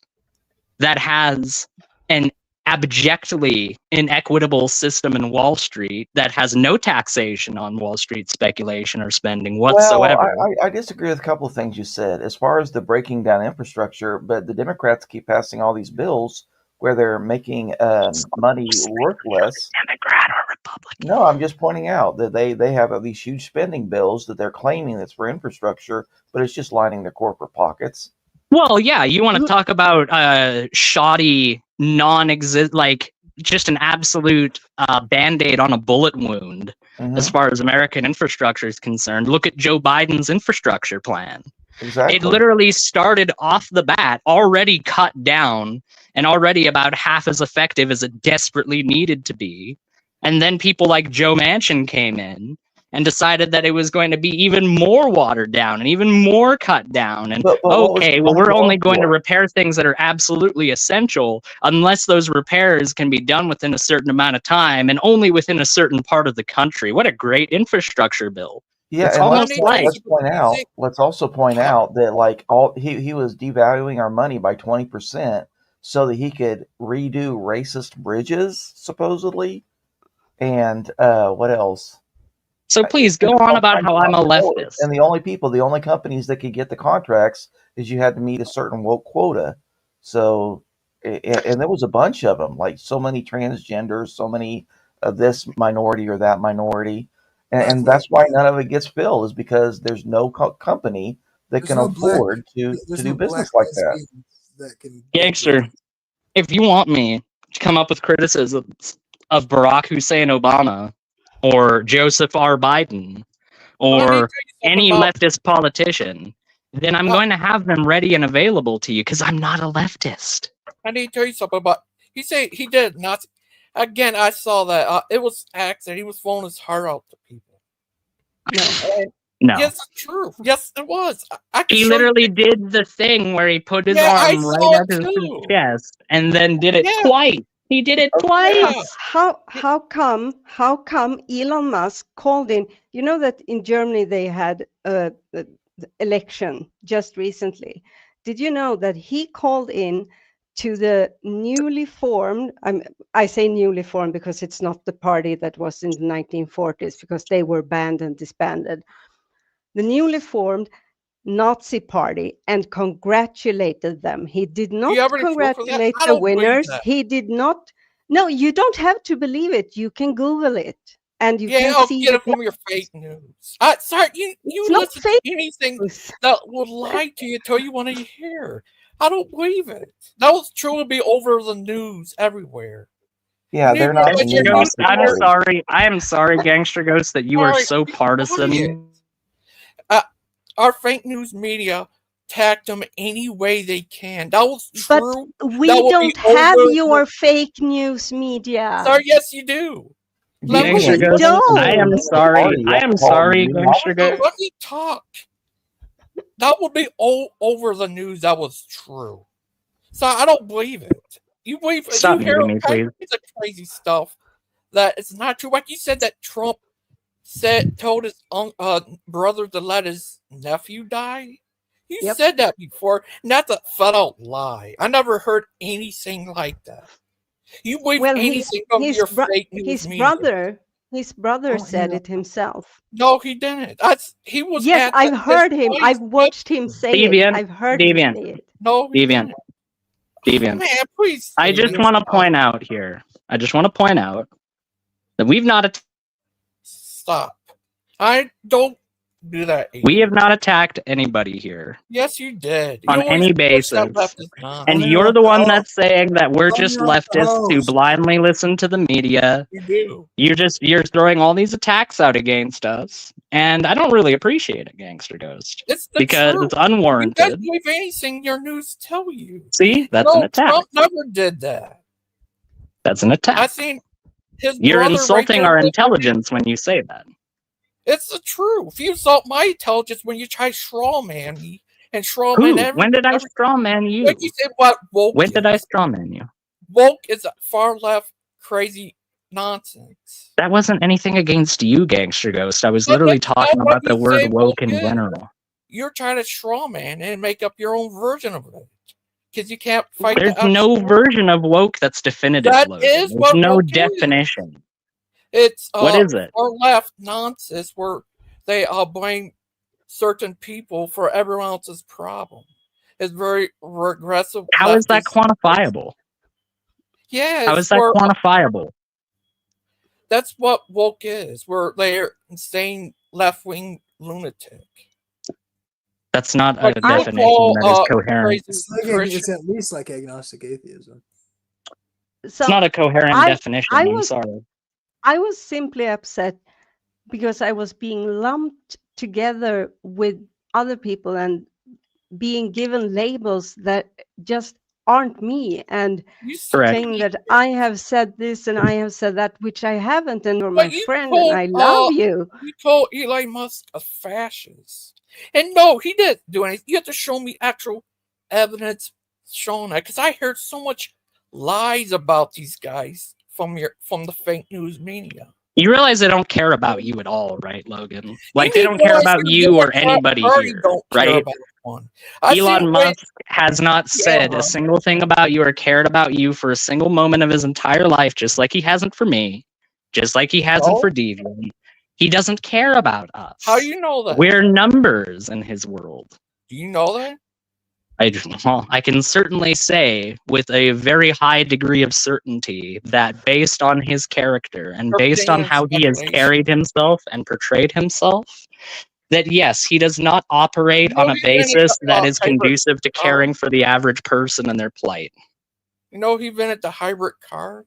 that has an abjectly inequitable system in Wall Street that has no taxation on Wall Street speculation or spending whatsoever. Well, I disagree with a couple of things you said as far as the breaking down infrastructure, but the Democrats keep passing all these bills where they're making money worthless. Democrat or Republican? No, I'm just pointing out that they have these huge spending bills that they're claiming that's for infrastructure, but it's just lining their corporate pockets. Well, yeah, you want to talk about shoddy, non-exist, like just an absolute band-aid on a bullet wound as far as American infrastructure is concerned. Look at Joe Biden's infrastructure plan. Exactly. It literally started off the bat already cut down and already about half as effective as it desperately needed to be. And then people like Joe Manchin came in and decided that it was going to be even more watered down and even more cut down. And but okay, well, we're only going to for? repair things that are absolutely essential unless those repairs can be done within a certain amount of time and only within a certain part of the country. What a great infrastructure bill. Yeah, It's and almost like let's also point out that like he was devaluing our money by 20% so that he could redo racist bridges, supposedly. And what else? So please go on about how I'm a leftist. And the only companies that could get the contracts is you had to meet a certain woke quota. So, and there was a bunch of them, like so many transgenders, so many of this minority or that minority. and that's why none of it gets filled, is because there's no company that can afford to do business like that. Gangster, if you want me to come up with criticisms of Barack Hussein Obama or Joseph R. Biden or any leftist politician, then I'm going to have them ready and available to you because I'm not a leftist. I need to tell you something about. He said he did not. Again, I saw that it was accident. He was throwing his heart out to people. No. Yes, it's true. Yes, it was. I He literally did the thing where he put his arm right up his chest and then did it twice. He did it twice. How come Elon Musk called in? You know that in Germany they had the election just recently. Did you know that he called in to the newly formed, I say newly formed because it's not the party that was in the 1940s, because they were banned and disbanded. The newly formed Nazi party, and congratulated them. He did not congratulate the winners. He did not. No, you don't have to believe it. You can Google it. And you can see get it from your fake news. Sorry, you listen to anything that will lie to you till you want to hear. I don't believe it. That was truly be over the news everywhere. Yeah, they're not. Ghost, I'm sorry. I am sorry, Gangster Ghost, that you are so partisan. Our fake news media attacked them any way they can. That was true. But we don't have your fake news media. Sorry, yes, you do. Gangster Ghost, I am sorry. I am sorry, Gangster Ghost. Let me talk. That would be all over the news. That was true. So I don't believe it. You believe Stop muting me, please. It's a crazy stuff that it's not true. Like you said, that Trump told his brother to let his nephew die. You said that before, and that's a flat out lie. I never heard anything like that. You believe anything from your fake news media. His brother said it himself. No, he didn't. He was. Yes, I've heard him. I've watched him say it. I've heard him say it. No, Deviant. Man, please. I just want to point out here. I just want to point out that we've not. Stop. I don't do that. We have not attacked anybody here. Yes, you did. On any basis. And you're the one that's saying that we're just leftists who blindly listen to the media. You do. You're throwing all these attacks out against us. And I don't really appreciate it, Gangster Ghost. Because it's unwarranted. You don't believe anything your news tell you. See? That's an attack. Trump never did that. That's an attack. I think you're insulting our intelligence when you say that. It's the truth. If you insult my intelligence when you try strawman me and strawman everything. When did I strawman you? Like you said, what woke when did I strawman you? Woke is a far left crazy nonsense. That wasn't anything against you, Gangster Ghost. I was literally talking about the word woke in general. You're trying to strawman and make up your own version of it. Because you can't fight. There's no version of woke that's definitive. That Logan. is There's what no woke definition. Is. It's what is it? Or left nonsense where they blame certain people for everyone else's problem. It's very regressive. How is that quantifiable? Yeah. How is that quantifiable? That's what woke is. Where they're insane left-wing lunatic. That's not a definition that is coherent. It's at least like agnostic atheism. So it's not a coherent definition. I'm sorry. I was simply upset because I was being lumped together with other people and being given labels that just aren't me, and saying that I have said this and I have said that, which I haven't, and you're my friend and I love you. You call Elon Musk a fascist. And no, he didn't do anything. You have to show me actual evidence showing that, because I heard so much lies about these guys from the fake news media. You realize they don't care about you at all, right, Logan? Like, they don't care about you or anybody here, right? Elon Musk has not said a single thing about you or cared about you for a single moment of his entire life, just like he hasn't for me, just like he hasn't for Deviant. He doesn't care about us. How do you know that? We're numbers in his world. Do you know that? I can certainly say with a very high degree of certainty that based on his character and based on how he has carried himself and portrayed himself, that yes, he does not operate on a basis that is conducive to caring for the average person and their plight. You know, he invented the hybrid car.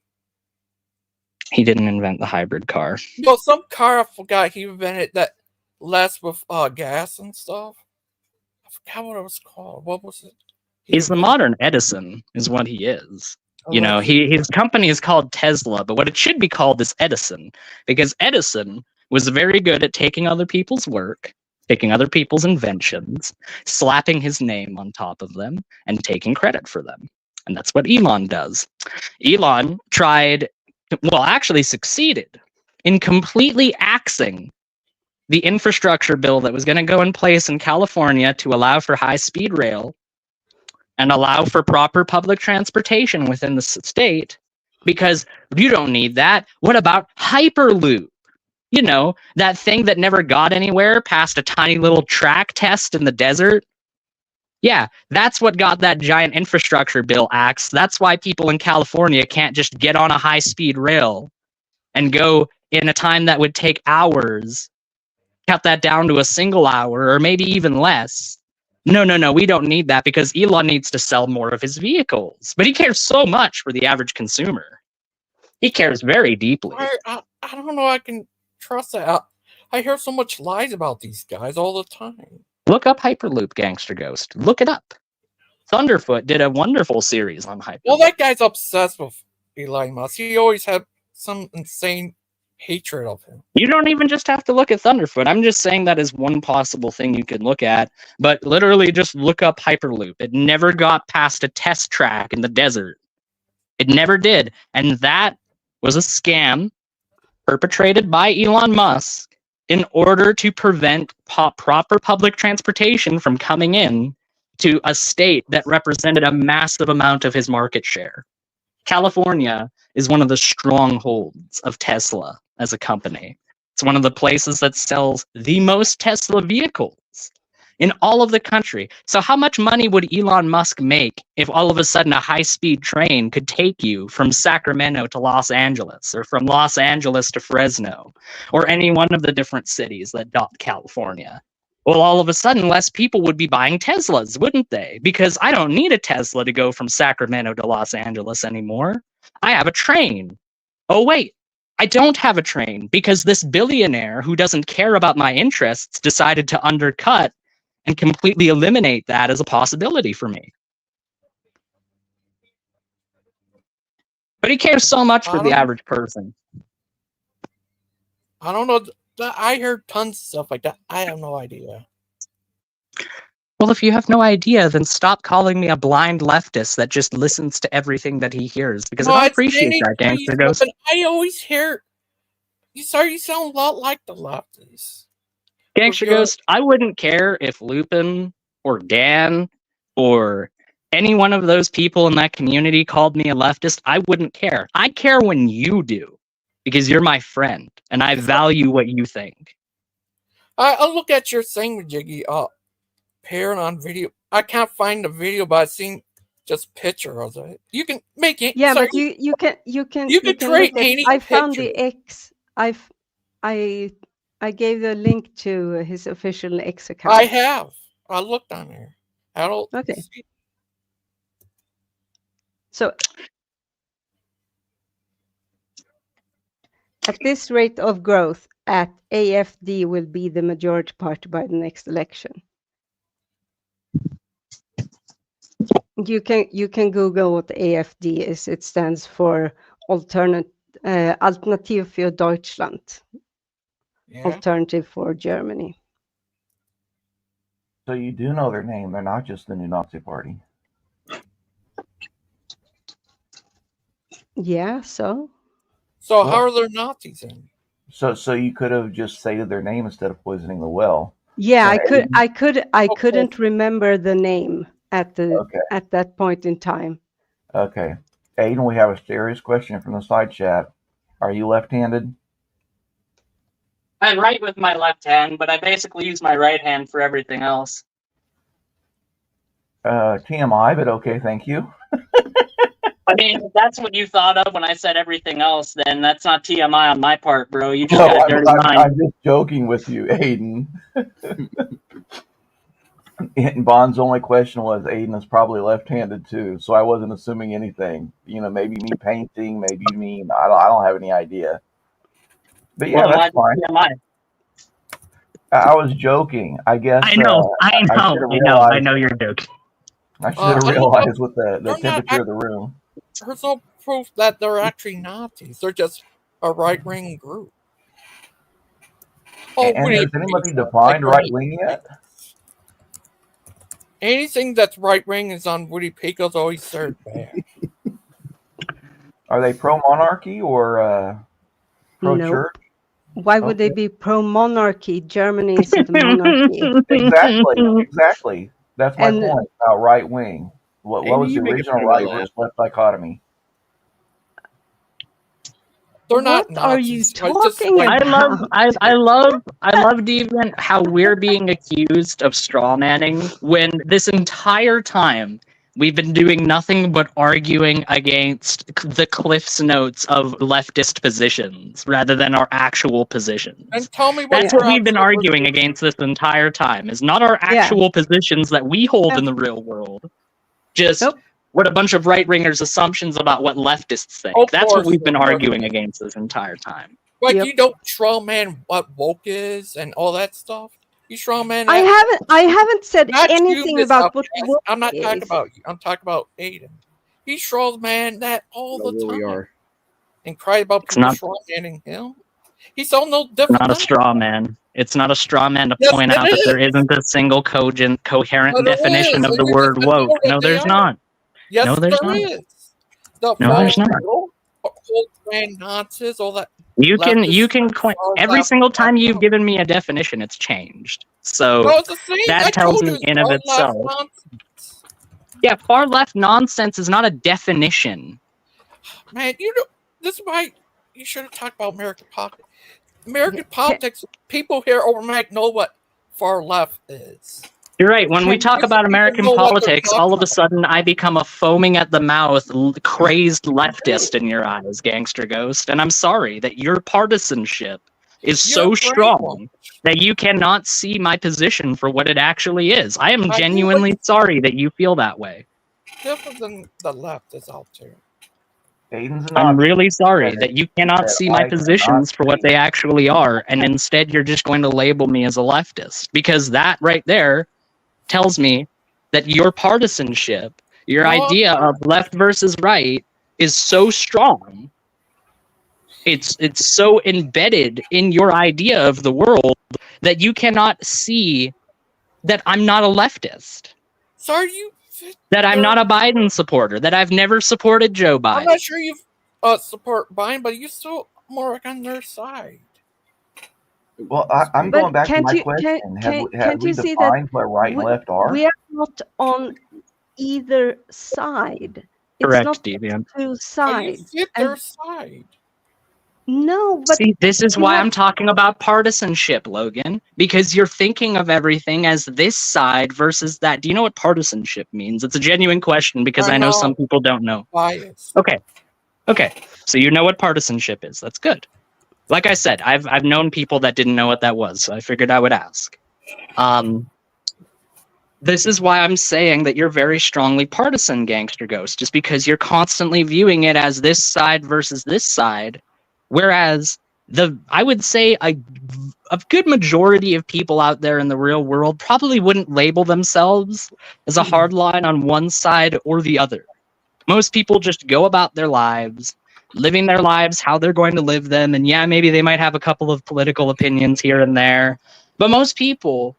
He didn't invent the hybrid car. No, some car I forgot he invented that lasts with gas and stuff. I forgot what it was called. What was it? He's the modern Edison, is what he is. You know, his company is called Tesla, but what it should be called is Edison, because Edison was very good at taking other people's work, taking other people's inventions, slapping his name on top of them, and taking credit for them. And that's what Elon does. Elon tried, well, actually succeeded in completely axing the infrastructure bill that was going to go in place in California to allow for high-speed rail and allow for proper public transportation within the state, because you don't need that. What about Hyperloop? You know, that thing that never got anywhere past a tiny little track test in the desert? Yeah, that's what got that giant infrastructure bill axed. That's why people in California can't just get on a high-speed rail and go in a time that would take hours, cut that down to a single hour or maybe even less. No, we don't need that because Elon needs to sell more of his vehicles. But he cares so much for the average consumer. He cares very deeply. I don't know I can trust that. I hear so much lies about these guys all the time. Look up Hyperloop, Gangster Ghost. Look it up. Thunderfoot did a wonderful series on Hyperloop. Well, that guy's obsessed with Elon Musk. He always had some insane hatred of him. You don't even just have to look at Thunderfoot. I'm just saying that is one possible thing you could look at. But literally just look up Hyperloop. It never got past a test track in the desert. It never did. And that was a scam perpetrated by Elon Musk in order to prevent proper public transportation from coming in to a state that represented a massive amount of his market share. California is one of the strongholds of Tesla as a company. It's one of the places that sells the most Tesla vehicles in all of the country. So how much money would Elon Musk make if all of a sudden a high-speed train could take you from Sacramento to Los Angeles, or from Los Angeles to Fresno, or any one of the different cities that dot California? Well, all of a sudden, less people would be buying Teslas, wouldn't they? Because I don't need a Tesla to go from Sacramento to Los Angeles anymore. I have a train. Oh, wait, I don't have a train because this billionaire who doesn't care about my interests decided to undercut and completely eliminate that as a possibility for me. But he cares so much for the average person. I don't know. I heard tons of stuff like that. I have no idea. Well, if you have no idea, then stop calling me a blind leftist that just listens to everything that he hears, because I don't appreciate that, Gangster Ghost. I always hear you sound a lot like the leftists. Gangster Ghost, I wouldn't care if Lupin or Dan or any one of those people in that community called me a leftist. I wouldn't care. I care when you do, because you're my friend and I value what you think. I'll look at your thing, Jiggy. Parent on video. I can't find the video, but I've seen just pictures of it. You can make it. Yeah, but you can create any. I found the X. I gave the link to his official X account. I have. I looked on there. I don't. Okay. See. So, at this rate of growth, AFD will be the majority party by the next election. You can Google what AFD is. It stands for Alternative für Deutschland. Yeah. Alternative for Germany. So you do know their name. They're not just the new Nazi party. Yeah, so how are there Nazis then? So you could have just stated their name instead of poisoning the well. Yeah, I couldn't remember the name at that point in time. Okay. Aiden, we have a serious question from the side chat. Are you left-handed? I write with my left hand, but I basically use my right hand for everything else. TMI, but okay, thank you. I mean, if that's what you thought of when I said everything else, then that's not TMI on my part, bro. You just No, got a dirty mind. I'm just joking with you, Aiden. And Bond's only question was Aiden is probably left-handed too, so I wasn't assuming anything. Maybe me painting, maybe you mean I don't have any idea. But yeah, Well, that's fine. TMI. I was joking. I guess. I know, I know you're joking. I should have realized with the temperature of the room. There's no proof that they're actually Nazis. They're just a right-wing group. And has anybody defined right-wing yet? Anything that's right-wing is on Woody Pico's always served bad. Are they pro-monarchy or pro-church? Why would they be pro-monarchy? Germany isn't a monarchy. Exactly. That's my point about right-wing. What was the original right-left dichotomy? They're not. What are you talking about? I love Deviant how we're being accused of straw manning when this entire time we've been doing nothing but arguing against the Cliff's Notes of leftist positions rather than our actual positions. And tell me that's what we've been arguing against this entire time, is not our actual positions that we hold in the real world. Just what a bunch of right-wingers' assumptions about what leftists think. That's what we've been arguing against this entire time. Like you don't straw man what woke is and all that stuff. You straw man. I haven't said anything about what woke I'm not talking is. about you. I'm talking about Aiden. He straw man that all the time. And cry about people straw manning him. He's so no different. It's not a straw man. It's not a straw man to point out that there isn't a single coherent definition of the word woke. No, there's not. Yes, no, there's not. No, there's not. Nazis, all that. You can claim every single time you've given me a definition, it's changed. So that tells me in of itself. Yeah, far left nonsense is not a definition. Man, this is why you should have talked about American politics. American politics, people here over Mac know what far left is. You're right. When we talk about American politics, all of a sudden I become a foaming at the mouth, crazed leftist in your eyes, Gangster Ghost. And I'm sorry that your partisanship is so strong that you cannot see my position for what it actually is. I am genuinely sorry that you feel that way. Different than the left is out there. I'm really sorry that you cannot see my positions for what they actually are, and instead you're just going to label me as a leftist. Because that right there tells me that your partisanship, your idea of left versus right, is so strong. It's so embedded in your idea of the world that you cannot see that I'm not a leftist. So are you? That I'm not a Biden supporter. That I've never supported Joe Biden. I'm not sure you support Biden, but you're still more on their side. Well, I'm going back to my question. Have we defined what right and left are? We are not on either side. Correct, it's not Deviant. Two sides. You their side. No, but see, this is why I'm talking about partisanship, Logan, because you're thinking of everything as this side versus that. Do you know what partisanship means? It's a genuine question because I know some people don't know. Bias. Okay. So you know what partisanship is. That's good. Like I said, I've known people that didn't know what that was, so I figured I would ask. This is why I'm saying that you're very strongly partisan, Gangster Ghost, just because you're constantly viewing it as this side versus this side. Whereas I would say a good majority of people out there in the real world probably wouldn't label themselves as a hard line on one side or the other. Most people just go about their lives, living their lives how they're going to live them. And yeah, maybe they might have a couple of political opinions here and there. But most people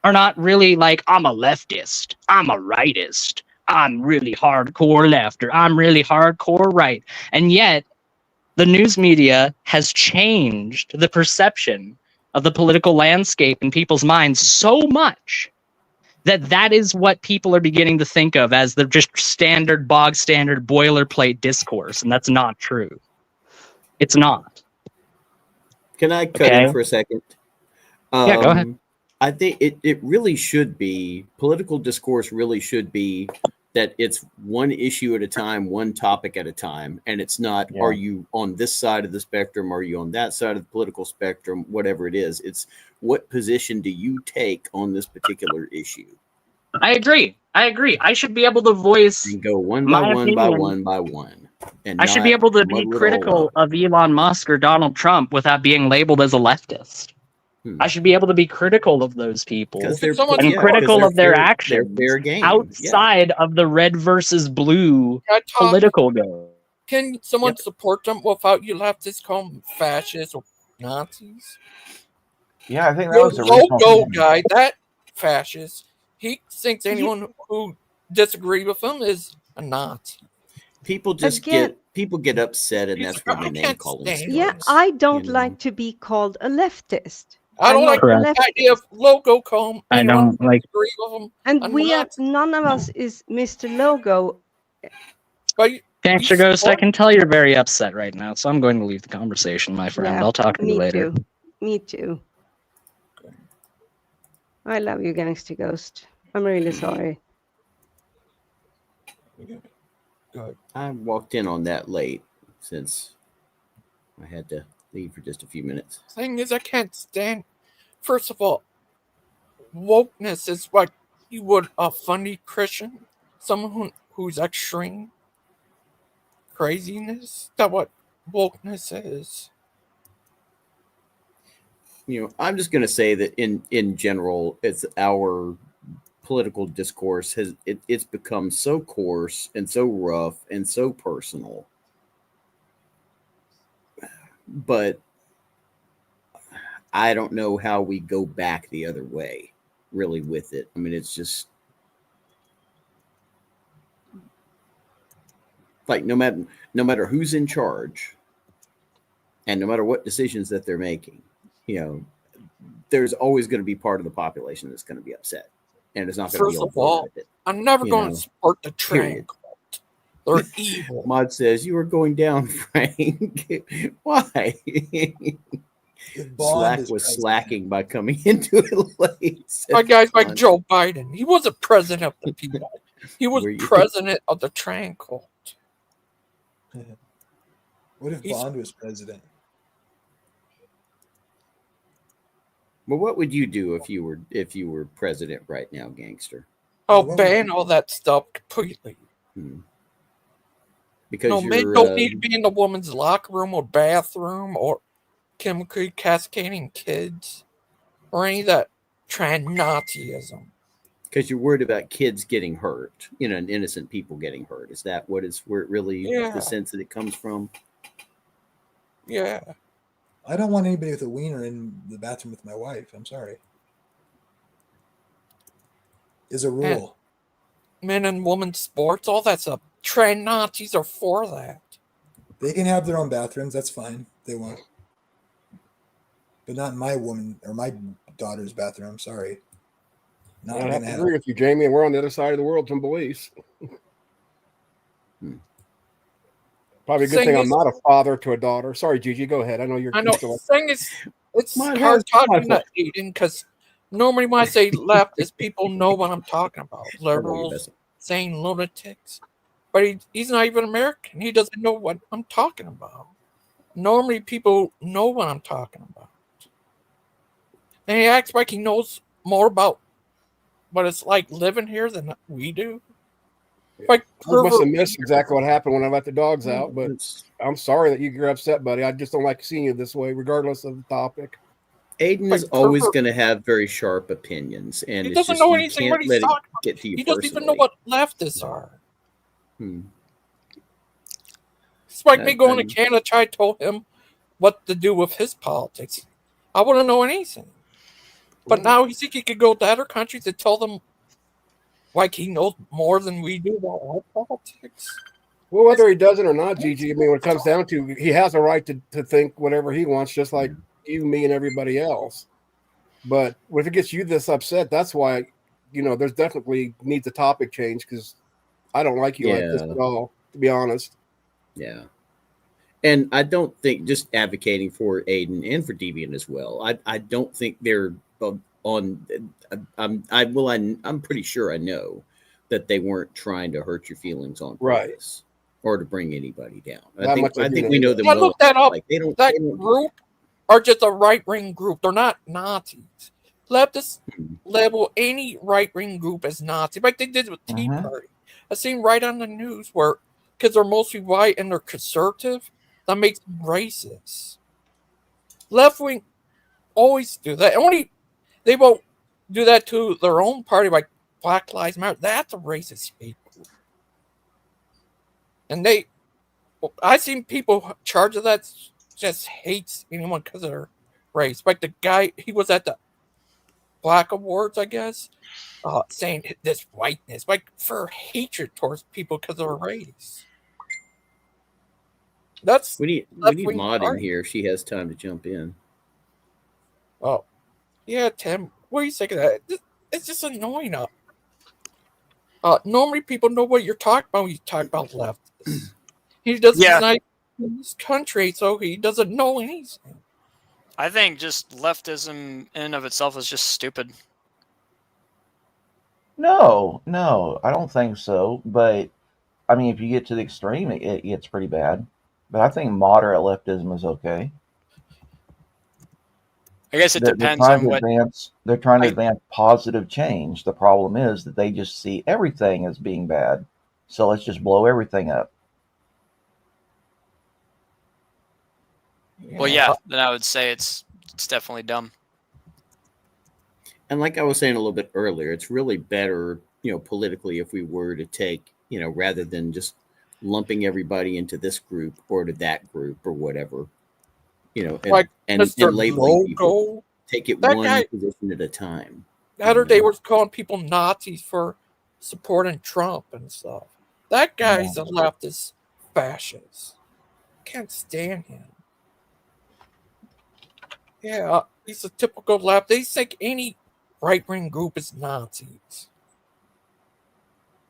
are not really like, I'm a leftist, I'm a rightist, I'm really hardcore left, or I'm really hardcore right. And yet, the news media has changed the perception of the political landscape in people's minds so much that is what people are beginning to think of as the just bog standard boilerplate discourse, and that's not true. It's not. Can I cut in for a second? Yeah, go ahead. I think it really should be, political discourse really should be that it's one issue at a time, one topic at a time. And it's not, are you on this side of the spectrum? Are you on that side of the political spectrum? Whatever it is, it's what position do you take on this particular issue? I agree. I should be able to voice and go one by my one by opinion. one by one. And I should be not able to be muddle it all critical up. of Elon Musk or Donald Trump without being labeled as a leftist. I should be able to be critical of those people Because they're and critical of their actions They're fair game. outside of the red versus blue Can I talk? political game. Can someone support them without you leftists call them fascists or Nazis? Yeah, I think that Your was the original logo thing. guy, that fascist, he thinks anyone who disagrees with him is a Nazi. People just Again- get upset, and that's when they name calling Yeah, starts. I don't like to be called a leftist. I don't I'm like not a the leftist. idea of logo comb. I don't like. Agree with him. And I'm we are not. none of us is Mr. Logo. But Gangster Ghost, I can tell you're very upset right now, so I'm going to leave the conversation, my friend. Yeah, I'll talk to you me later. too. Me too. I love you, Gangster Ghost. I'm really sorry. Good. I walked in on that late since I had to leave for just a few minutes. Thing is, I can't stand. First of all, wokeness is like you would a funny Christian, someone who's extreme. Craziness. That's what wokeness is. I'm just going to say that in general, it's our political discourse it's become so coarse and so rough and so personal. But I don't know how we go back the other way, really, with it. I mean, it's just like no matter who's in charge, and no matter what decisions that they're making, there's always going to be part of the population that's going to be upset, and it's not going to be First of able all, with it. I'm never going to support the Period. train. They're evil. Mod says you were going down, Frank. Why? Slack was slacking by coming into it late. My guy's like Joe Biden. He wasn't president of the people. He was president of the train cult. What if Bond was president? Well, what would you do if you were president right now, Gangster? Oh, ban all that stuff completely. Because no, men don't need to be in the woman's locker room or bathroom or chemically cascading kids or any of that trans Nazism. Because you're worried about kids getting hurt, and innocent people getting hurt. Is that where it really the sense that it comes from? Yeah. I don't want anybody with a wiener in the bathroom with my wife. I'm sorry. Is a rule. And men and women sports, all that stuff. Trans Nazis are for that. They can have their own bathrooms. That's fine. They won't. But not in my woman or my daughter's bathroom. I'm sorry. Not I have gonna to have agree with you, Jamie. And we're on the other side of the world from beliefs. Probably a good thing I'm not a father to a daughter. Sorry, Gigi, go ahead. I know you're. I know. Still... The thing is, it's hard talking to Aiden because normally when I say leftist, people know what I'm talking about. Liberals, saying lunatics. But he's not even American. He doesn't know what I'm talking about. Normally people know what I'm talking about. And he acts like he knows more about what it's like living here than we do. Like I must have missed exactly what happened when I let the dogs out, but I'm sorry that you're upset, buddy. I just don't like seeing you this way, regardless of the topic. Aiden is always going to have very sharp opinions, and he it's doesn't just, know you anything can't what he's let it talking about. get to you He personally. doesn't even know what leftists are. Hmm. It's like me going to Canada, I told him what to do with his politics. I wouldn't know anything. But now he thinks he could go to other countries and tell them like he knows more than we do about our politics. Well, whether he does it or not, Gigi, I mean, when it comes down to, he has a right to think whatever he wants, just like you, me, and everybody else. But if it gets you this upset, that's why, there's definitely needs a topic change, because I don't like you like this at all, to be honest. Yeah. And I don't think, just advocating for Aiden and for Deviant as well, I don't think they're on. I'm pretty sure I know that they weren't trying to hurt your feelings on Right. purpose or to bring anybody down. That much I I do think know. we know them I well. looked that up. Like, they don't. That They don't group are just a right wing group. They're not Nazis. Leftists label any right wing group as Nazi, like they did with Tea Party. I seen right on the news where, because they're mostly white and they're conservative, that makes them racist. Left wing always do that. Only they won't do that to their own party, like Black Lives Matter. That's a racist hate group. And I've seen people charged of that just hates anyone because of their race. Like the guy, he was at the Black Awards, I guess, saying this whiteness, like for hatred towards people because of their race. That's we need left-wing Maud in party. here if she has time to jump in. Oh, yeah, Tim. What do you think of that? It's just annoying. Normally people know what you're talking about when you talk about leftists. He doesn't in this country, so he doesn't know anything. I think just leftism in and of itself is just stupid. No, I don't think so. But I mean, if you get to the extreme, it gets pretty bad. But I think moderate leftism is okay. I guess it They're depends trying on to what. advance. They're trying to advance positive change. The problem is that they just see everything as being bad. So let's just blow everything up. Well, yeah, then I would say it's definitely dumb. And like I was saying a little bit earlier, it's really better, politically, if we were to take, rather than just lumping everybody into this group or to that group or whatever, Like and Mr. labeling people, Logo. take it That one guy- position at a time. The other day was calling people Nazis for supporting Trump and stuff. That guy's a leftist fascist. Can't stand him. Yeah, he's a typical left. They think any right-wing group is Nazis.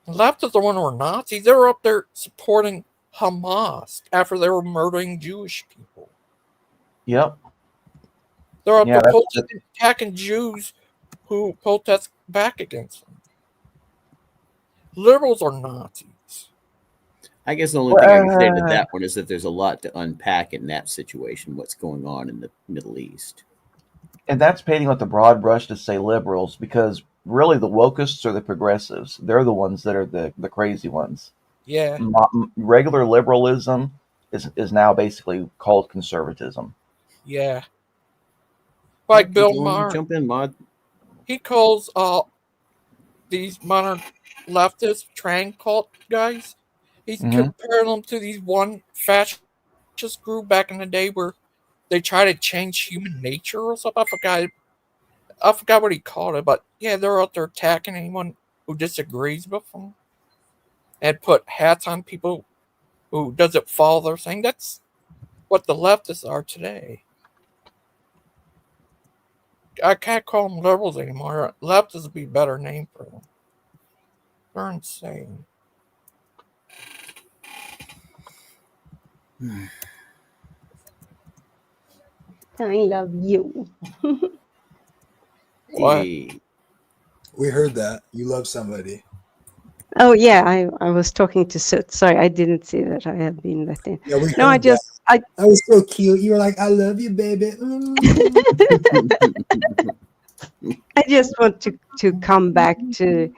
The leftists are one who are Nazis. They were up there supporting Hamas after they were murdering Jewish people. Yep. They're up Yeah, there that's attacking Jews who protest back against them. Liberals are Nazis. I guess the only thing I can say to that one is that there's a lot to unpack in that situation, what's going on in the Middle East. And that's painting with a broad brush to say liberals, because really the wokeists are the progressives. They're the ones that are the crazy ones. Yeah. Regular liberalism is now basically called conservatism. Yeah. Like Bill You wanna Maher. jump in, Maud. He calls these modern leftist train cult guys. He's comparing them to these one fascist group back in the day where they try to change human nature or something. I forgot what he called it, but yeah, they're out there attacking anyone who disagrees with them and put hats on people who doesn't follow their thing. That's what the leftists are today. I can't call them liberals anymore. Leftists would be a better name for them. They're insane. I love you. What? We heard that. You love somebody. Oh yeah, I was talking to Soot. Sorry, I didn't see that I had been let in. Yeah, we No, I heard just that was so cute. You were like, "I love you, baby." I just want to come back to.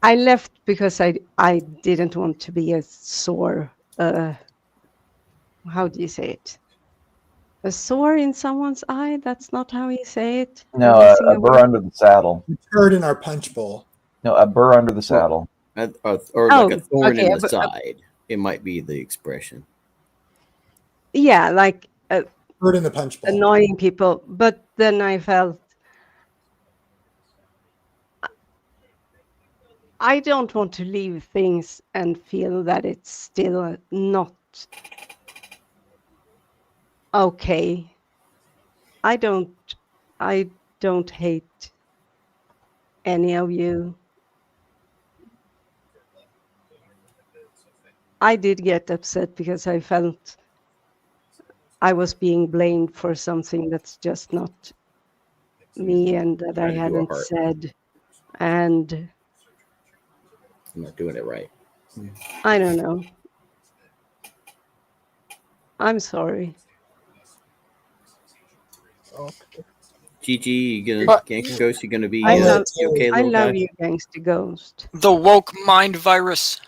I left because I didn't want to be a sore. How do you say it? A sore in someone's eye? That's not how you say it. No, I'm missing a burr under the saddle. Turd in our punch bowl. No, a burr under the saddle. Or like a thorn in the but- side. It might be the expression. Yeah, like Turd in the punch bowl. annoying people. But then I felt I don't want to leave things and feel that it's still not okay. I don't hate any of you. I did get upset because I felt I was being blamed for something that's just not me and that I Trying to do a hadn't heart. said. And I'm not doing it right. I don't know. I'm sorry. Gigi, you But- Gangster Ghost, you gonna be I love you okay, I little love guy? you, Gangster Ghost. The woke mind virus.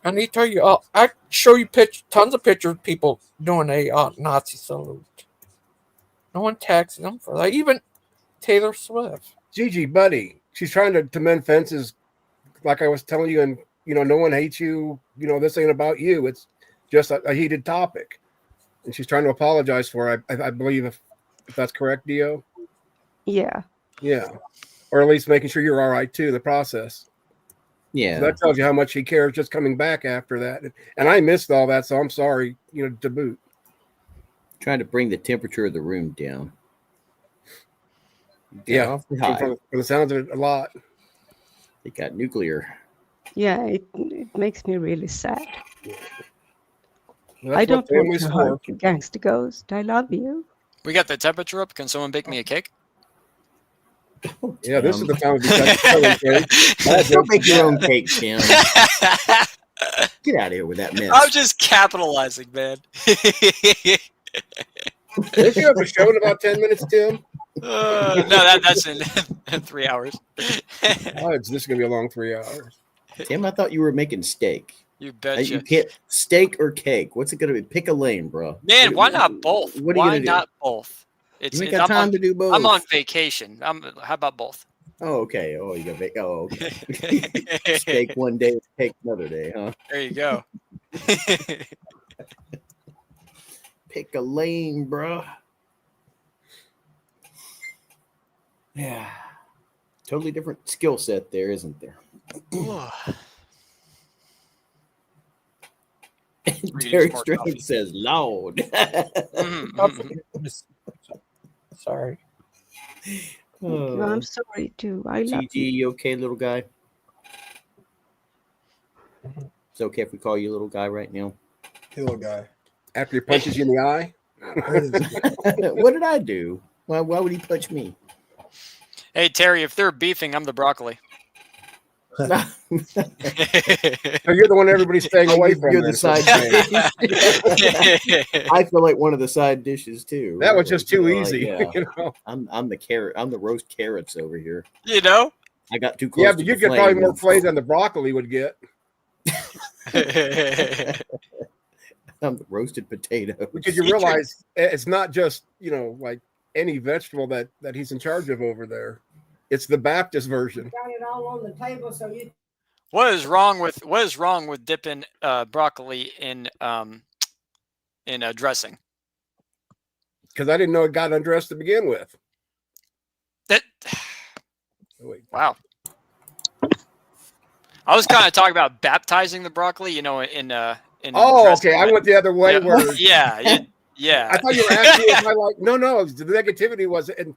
I need to tell you, I show you tons of pictures of people doing a Nazi salute. No one tags them for that. Even Taylor Swift. Gigi, buddy, she's trying to mend fences, like I was telling you, and no one hates you. This ain't about you. It's just a heated topic, and she's trying to apologize for it. I believe if that's correct, Dio. Yeah. Yeah, or at least making sure you're all right too in the process. Yeah, So that tells you how much he cares just coming back after that. And I missed all that, so I'm sorry, to boot. trying to bring the temperature of the room down. Yeah, Awfully high. from the sounds of it, a lot. They got nuclear. Yeah, it makes me really sad. That's I don't what families want to for. hurt you, Gangster Ghost. I love you. We got the temperature up. Can someone bake me a cake? Yeah, this is the time to be cake. Don't make your own cake, Tim. Get out of here with that mess. I'm just capitalizing, man. Did you have a show in about 10 minutes, Tim? No, that's in 3 hours. This is going to be a long 3 hours. Tim, I thought you were making steak. You betcha. You can't steak or cake. What's it going to be? Pick a lane, bro. Man, why not both? What are you Why gonna do? not both? You ain't got time to do both. I'm on vacation. How about both? Oh, okay. Oh, you got oh, okay. Steak one day, cake another day, huh? There you go. Pick a lane, bro. Yeah. Totally different skill set there, isn't there? Terry Strange says, Lord. Sorry. I'm sorry too. I love GG, you okay, little guy? It's okay if we call you little guy right now. Hey, little guy. After he punches you in the eye? What did I do? Why would he punch me? Hey, Terry, if they're beefing, I'm the broccoli. So you're the one everybody's staying away from. You're the side dish. I feel like one of the side dishes too. That was just too easy. Yeah. I'm the carrot. I'm the roast carrots over here. You know? I got too close. Yeah, but you get probably more play than the broccoli would get. I'm the roasted potato. Because you realize it's not just, like any vegetable that he's in charge of over there. It's the Baptist version. Got it all on the table, so you. What is wrong with dipping broccoli in dressing? Because I didn't know it got undressed to begin with. Wow. I was kind of talking about baptizing the broccoli, in Oh, dressing, okay. I went the other way. Yeah, yeah. I thought you were asking if I no. The negativity was, and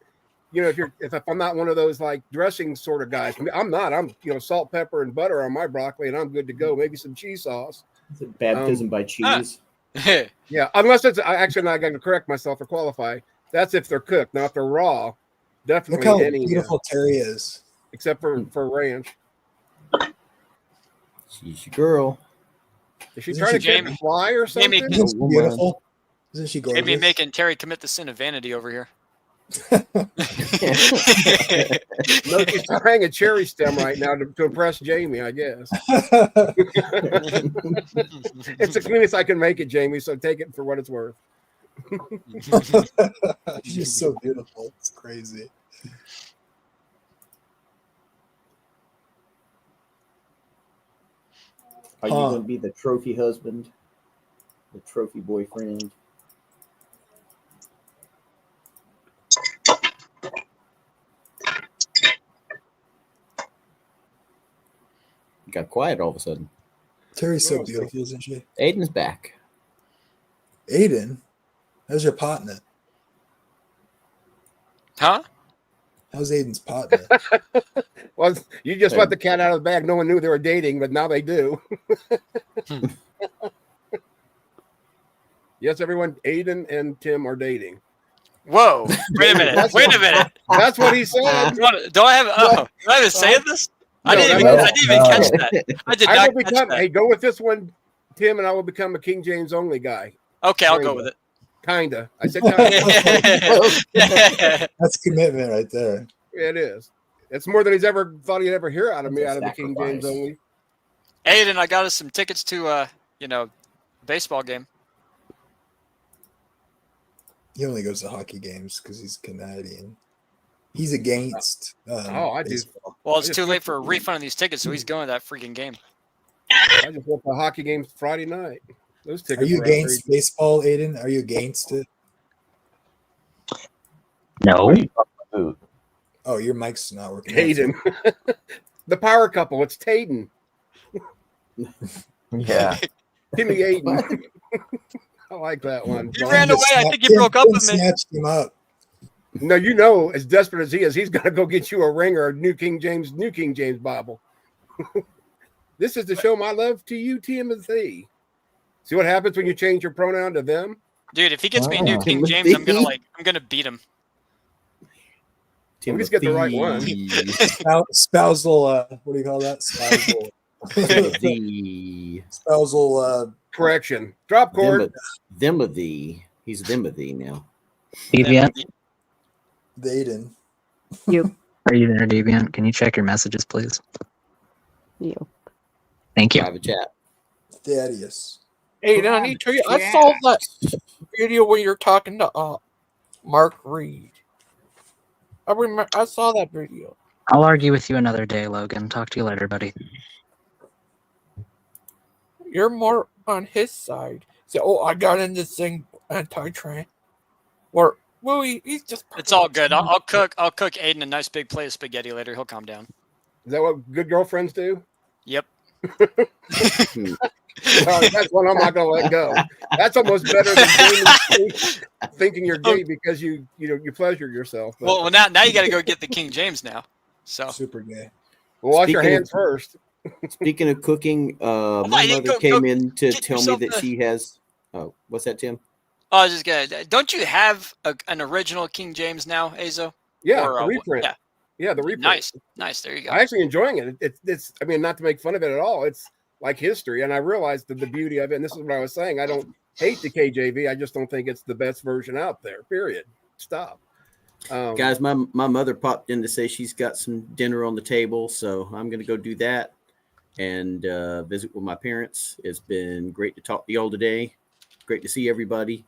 if I'm not one of those like dressing sort of guys, I'm not. I'm salt, pepper, and butter on my broccoli, and I'm good to go. Maybe some cheese sauce. Is it baptism by cheese? Yeah, unless it's actually not going to correct myself or qualify. That's if they're cooked. Now if they're raw, definitely. Look how beautiful Terry is. Except for ranch. She's your girl. Is she trying to catch a fly or something? Isn't she beautiful? Isn't she gorgeous? Jamie making Terry commit the sin of vanity over here. No, she's trying a cherry stem right now to impress Jamie, I guess. It's the cleanest I can make it, Jamie, so take it for what it's worth. She's so beautiful. It's crazy. Are you going to be the trophy husband? The trophy boyfriend? Got quiet all of a sudden. Terry's so beautiful, isn't she? Aiden's back. Aiden? How's your partner? Huh? How's Aiden's partner? Well, you just let the cat out of the bag. No one knew they were dating, but now they do. Yes, everyone, Aiden and Tim are dating. Whoa! Wait a minute! Wait a minute! That's what he said. Do I have? Oh, do I have a say in this? I didn't even catch that. I did not catch that. Hey, go with this one, Tim, and I will become a King James only guy. Okay, I'll go with it. Kinda. I said kinda. That's commitment right there. It is. It's more than he's ever thought he'd ever hear out of me out of the King James only. Aiden, I got us some tickets to baseball game. He only goes to hockey games because he's Canadian. He's against. I do. baseball. Well, it's too late for a refund of these tickets, so he's going to that freaking game. I just went to a hockey game Friday night. Those tickets. Are you were against outrageous. baseball, Aiden? Are you against it? No. Oh, your mic's not working. Taden. The power couple. It's Taden. Yeah. Timmy Aiden. I like that one. He ran away. I think he broke up with me. Snatched him up. No, as desperate as he is, he's going to go get you a ring or a New King James Bible. This is to show my love to you, Timothy. See what happens when you change your pronoun to them? Dude, if he gets me a new King James, I'm gonna beat him. Please get the right one. Spousal. What do you call that? Spousal. Correction. Drop chord. Them of thee. He's them of thee now. Deviant, Aiden. You. are you there, Deviant? Can you check your messages, please? You. Thank you. Private chat. Thaddeus. Hey, I need to tell you, I saw that video where you're talking to Mark Reed. I saw that video. I'll argue with you another day, Logan. Talk to you later, buddy. You're more on his side. Say, I got in this thing anti-trans. Or he's just. It's all good. I'll cook Aiden a nice big plate of spaghetti later. He'll calm down. Is that what good girlfriends do? Yep. That's one I'm not going to let go. That's almost better than thinking you're gay because you pleasure yourself. But. Well, now you got to go get the King James now. So super gay. Wash your hands first. Speaking of cooking, my mother came in to tell me that she has. Oh, what's that, Tim? I was just gonna. Don't you have an original King James now, Azho? Yeah, Or, the reprint. Yeah, the reprint. Nice. There you go. I'm actually enjoying it. It's. I mean, not to make fun of it at all. It's like history, and I realized the beauty of it. And this is what I was saying. I don't hate the KJV. I just don't think it's the best version out there. Period. Stop. Guys, my mother popped in to say she's got some dinner on the table, so I'm going to go do that and visit with my parents. It's been great to talk to y'all today. Great to see everybody.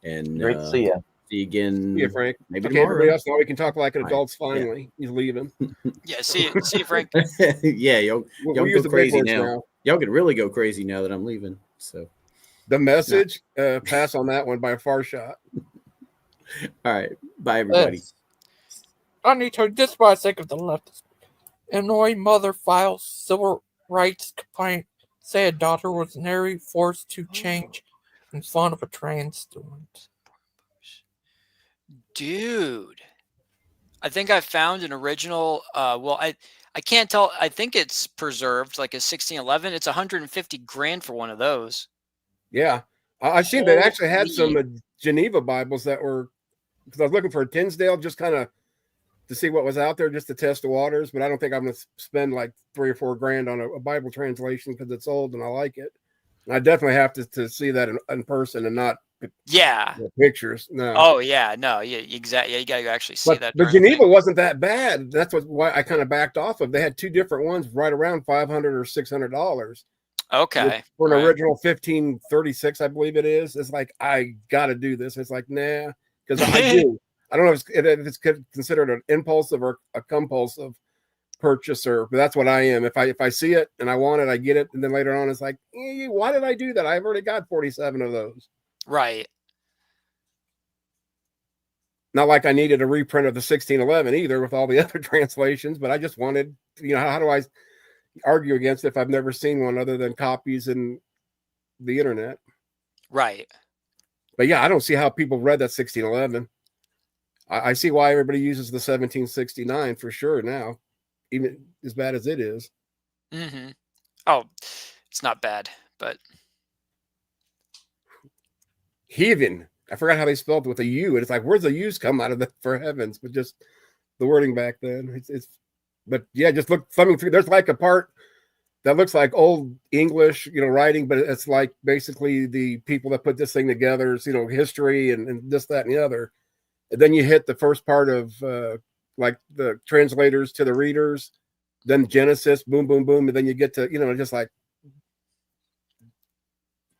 And Great to see you. See you again. See you, Frank. Maybe Okay, tomorrow. everybody else, now we can talk like adults. Right. Finally, he's leaving. Yeah, see you, Frank. Yeah, y'all We'll use go the big crazy words now. now. Y'all could really go crazy now that I'm leaving. So the message, pass on that one by a far shot. All right, bye everybody. I need to just for the sake of the left. Illinois mother files civil rights complaint. Said daughter was nearly forced to change in front of a trans student. Dude, I think I found an original. I can't tell. I think it's preserved like a 1611. It's 150 grand for one of those. Yeah, I've seen they actually had some Geneva Bibles that were, because I was looking for a Tinsdale just kind of to see what was out there just to test the waters, but I don't think I'm going to spend like $3 or $4 grand on a Bible translation because it's old and I like it. And I definitely have to see that in person and not pictures. No. Oh yeah, no, yeah, exactly. Yeah, you got to actually see that. But Geneva wasn't that bad. That's why I kind of backed off of. They had two different ones right around $500 or $600. Okay. For an original 1536, I believe it is. It's like, I got to do this. It's like, nah, because I do. I don't know if it's considered an impulsive or a compulsive purchaser, but that's what I am. If I see it and I want it, I get it. And then later on, it's like, why did I do that? I've already got 47 of those. Right. Not like I needed a reprint of the 1611 either with all the other translations, but I just wanted, how do I argue against it if I've never seen one other than copies in the internet? Right. But yeah, I don't see how people read that 1611. I see why everybody uses the 1769 for sure now, even as bad as it is. Mm-hmm. Oh, it's not bad, but Heathen. I forgot how they spelled it with a U, and it's like, where's the U's come out of that, for heavens? But just the wording back then. But yeah, just look thumbing through. There's like a part that looks like old English, writing, but it's like basically the people that put this thing together, history and this, that, and the other. And then you hit the first part of like the translators to the readers, then Genesis, boom, boom, boom, and then you get to, just like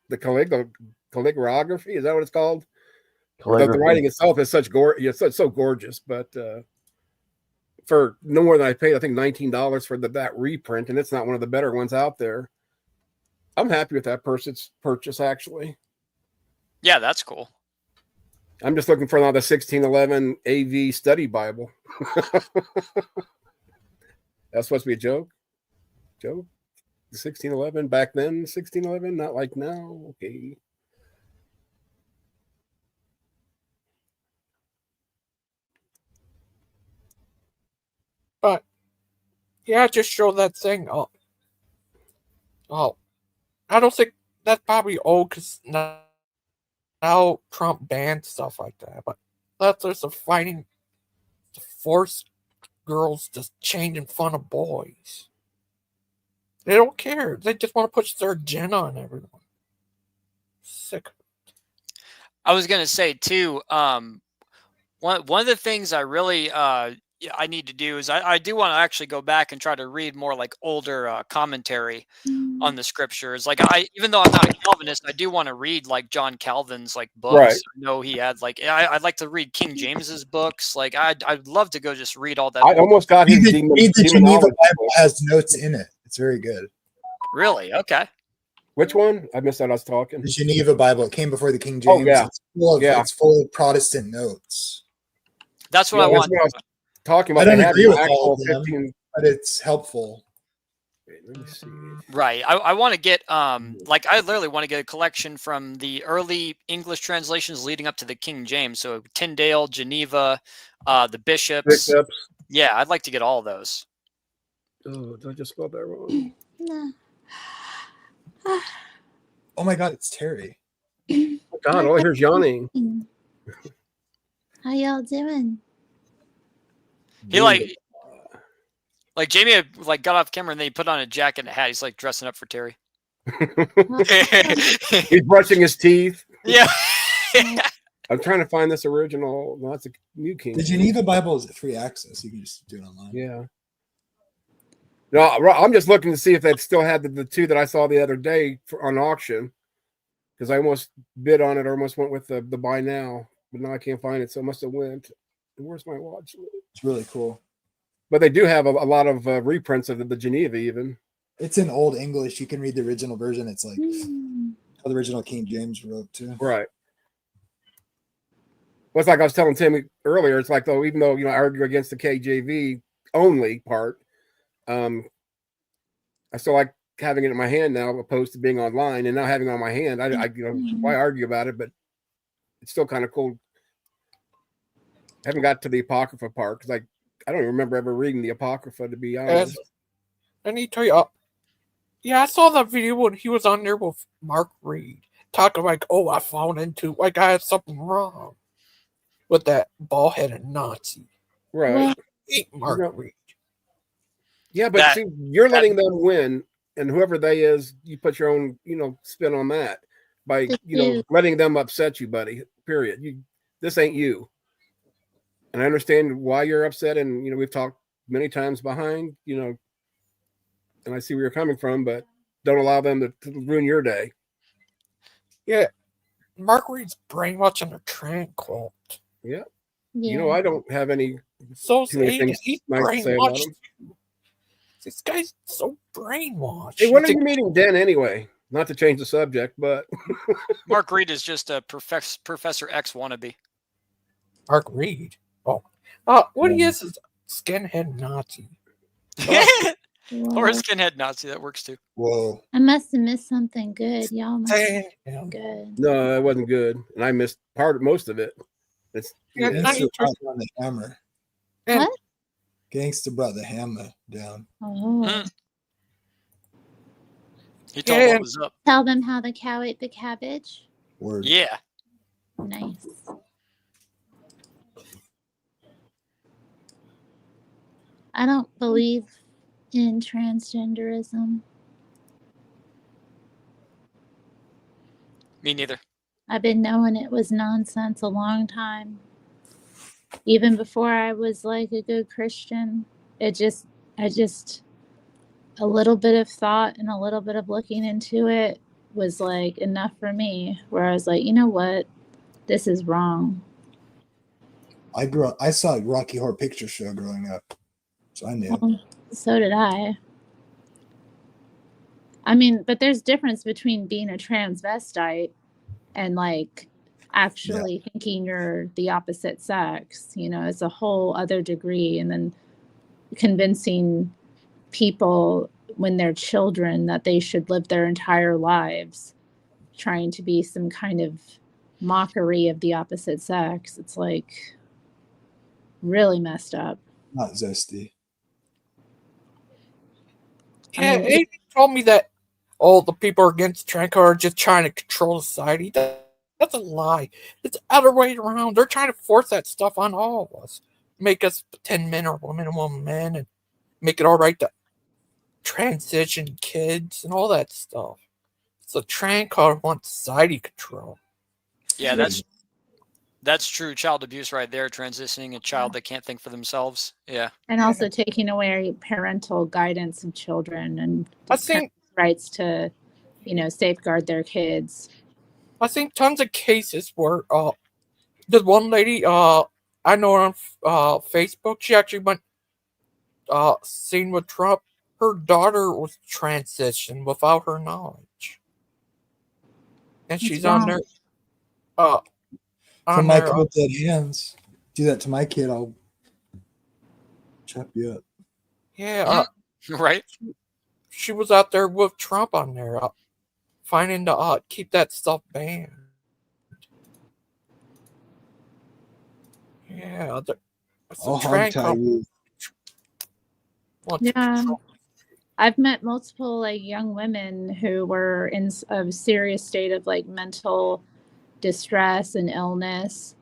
the calligraphy. Is that what it's called? The writing itself is so gorgeous, but for no more than I paid, I think $19 for that reprint, and it's not one of the better ones out there. I'm happy with that purchase, actually. Yeah, that's cool. I'm just looking for now the 1611 AV Study Bible. That's supposed to be a joke. Joke? The 1611 back then, 1611, not like now. Okay. But yeah, just show that thing. Oh, I don't think that's probably old because now Trump banned stuff like that. But that's just a fighting to force girls to change in front of boys. They don't care. They just want to push their agenda on everyone. Sick. I was gonna say too. One of the things I really I need to do is I do want to actually go back and try to read more like older commentary on the scriptures. Like even though I'm not a Calvinist, I do want to read like John Calvin's like books. Right. I know he had like I'd like to read King James's books. Like I'd love to go just read all that. I almost got his Read the Geneva Bible has notes in it. It's very good. Really? Okay. Which one? I missed that. I was talking. The Geneva Bible. It came before the King James. Oh, yeah. It's full of Protestant notes. That's what I want. What I was talking about. I don't They had agree the with all actual of them, but it's helpful. Let me see. Right. I want to get like I literally want to get a collection from the early English translations leading up to the King James. So Tyndale, Geneva, the bishops. Yeah, I'd like to get all of those. Oh, did I just spell that wrong? No. Oh my God, it's Terry. Oh God, all I hear is yawning. How y'all doing? He like Jamie like got off camera and then he put on a jacket and a hat. He's like dressing up for Terry. He's brushing his teeth. Yeah. I'm trying to find this original. No, that's a new King. The Geneva Bible is free access. You can just do it online. Yeah. No, I'm just looking to see if they still had the two that I saw the other day on auction, because I almost bid on it or almost went with the buy now, but now I can't find it, so I must have went. Where's my watch? It's really cool. But they do have a lot of reprints of the Geneva even. It's in Old English. You can read the original version. It's like how the original King James wrote too. Right. Well, it's like I was telling Timmy earlier. It's like, though, even though I argue against the KJV only part, I still like having it in my hand now, opposed to being online. And now having it on my hand, I why argue about it? But it's still kind of cool. I haven't got to the Apocrypha part because I don't even remember ever reading the Apocrypha, to be honest. I need to tell you, yeah, I saw that video when he was on there with Mark Reed talking like, oh, I found into like I had something wrong with that bald-headed Nazi. Right. Mark Reed. Yeah, but see, you're letting them win, and whoever they is, you put your own, spin on that by, letting them upset you, buddy. Period. This ain't you. And I understand why you're upset, and we've talked many times behind, and I see where you're coming from, but don't allow them to ruin your day. Yeah, Mark Reed's brainwashing a train quote. Yeah. I don't have any so too many things he's nice to say about brainwashed. him. This guy's so brainwashed. Hey, when are you meeting Den anyway? Not to change the subject, but Mark Reed is just a Professor X wannabe. Mark Reed. Oh, what he is skinhead Nazi. Or a skinhead Nazi, that works too. Whoa. I must have missed something good. Y'all must have good. no, that wasn't good, and I missed most of it. Gangster brought the hammer. What? Gangster brought the hammer down. Oh. He told what was up. Tell them how the cow ate the cabbage. Word. Yeah. Nice. I don't believe in transgenderism. Me neither. I've been knowing it was nonsense a long time. Even before I was like a good Christian. I just a little bit of thought and a little bit of looking into it was like enough for me, where I was like, you know what? This is wrong. I saw Rocky Horror Picture Show growing up, so I knew. Well, so did I. I mean, but there's difference between being a transvestite and like actually thinking you're the opposite sex. You know, it's a whole other degree. And then convincing people when they're children that they should live their entire lives trying to be some kind of mockery of the opposite sex. It's like really messed up. Not zesty. Yeah, he told me that all the people against trans are just trying to control society. That's a lie. It's the other way around. They're trying to force that stuff on all of us. Make us pretend men are women and women men, and make it all right to transition kids and all that stuff. So trans card wants society control. Yeah, that's true child abuse right there, transitioning a child that can't think for themselves. Yeah. And also taking away parental guidance of children and I think rights to, safeguard their kids. I think tons of cases where the one lady I know on Facebook, she actually went seen with Trump. Her daughter was transitioned without her knowledge, and she's on there. From my cold dead hands, do that to my kid, I'll chop you up. Yeah, right. She was out there with Trump on there, finding to keep that stuff banned. Yeah, I'll hog tie you. Yeah, I've met multiple like young women who were in a serious state of like mental distress and illness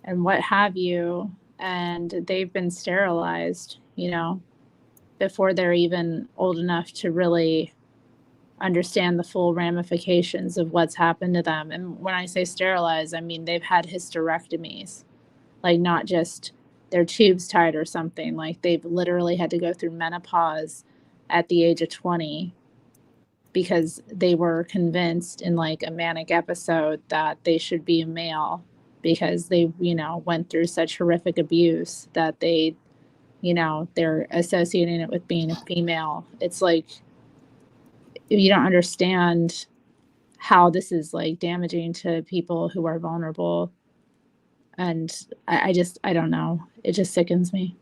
and what have you, and they've been sterilized, before they're even old enough to really understand the full ramifications of what's happened to them. And when I say sterilized, I mean they've had hysterectomies, like not just their tubes tied or something. Like they've literally had to go through menopause at the age of 20 because they were convinced in like a manic episode that they should be a male because they, went through such horrific abuse that they, they're associating it with being a female. It's like, you don't understand how this is like damaging to people who are vulnerable. And I don't know. It just sickens me.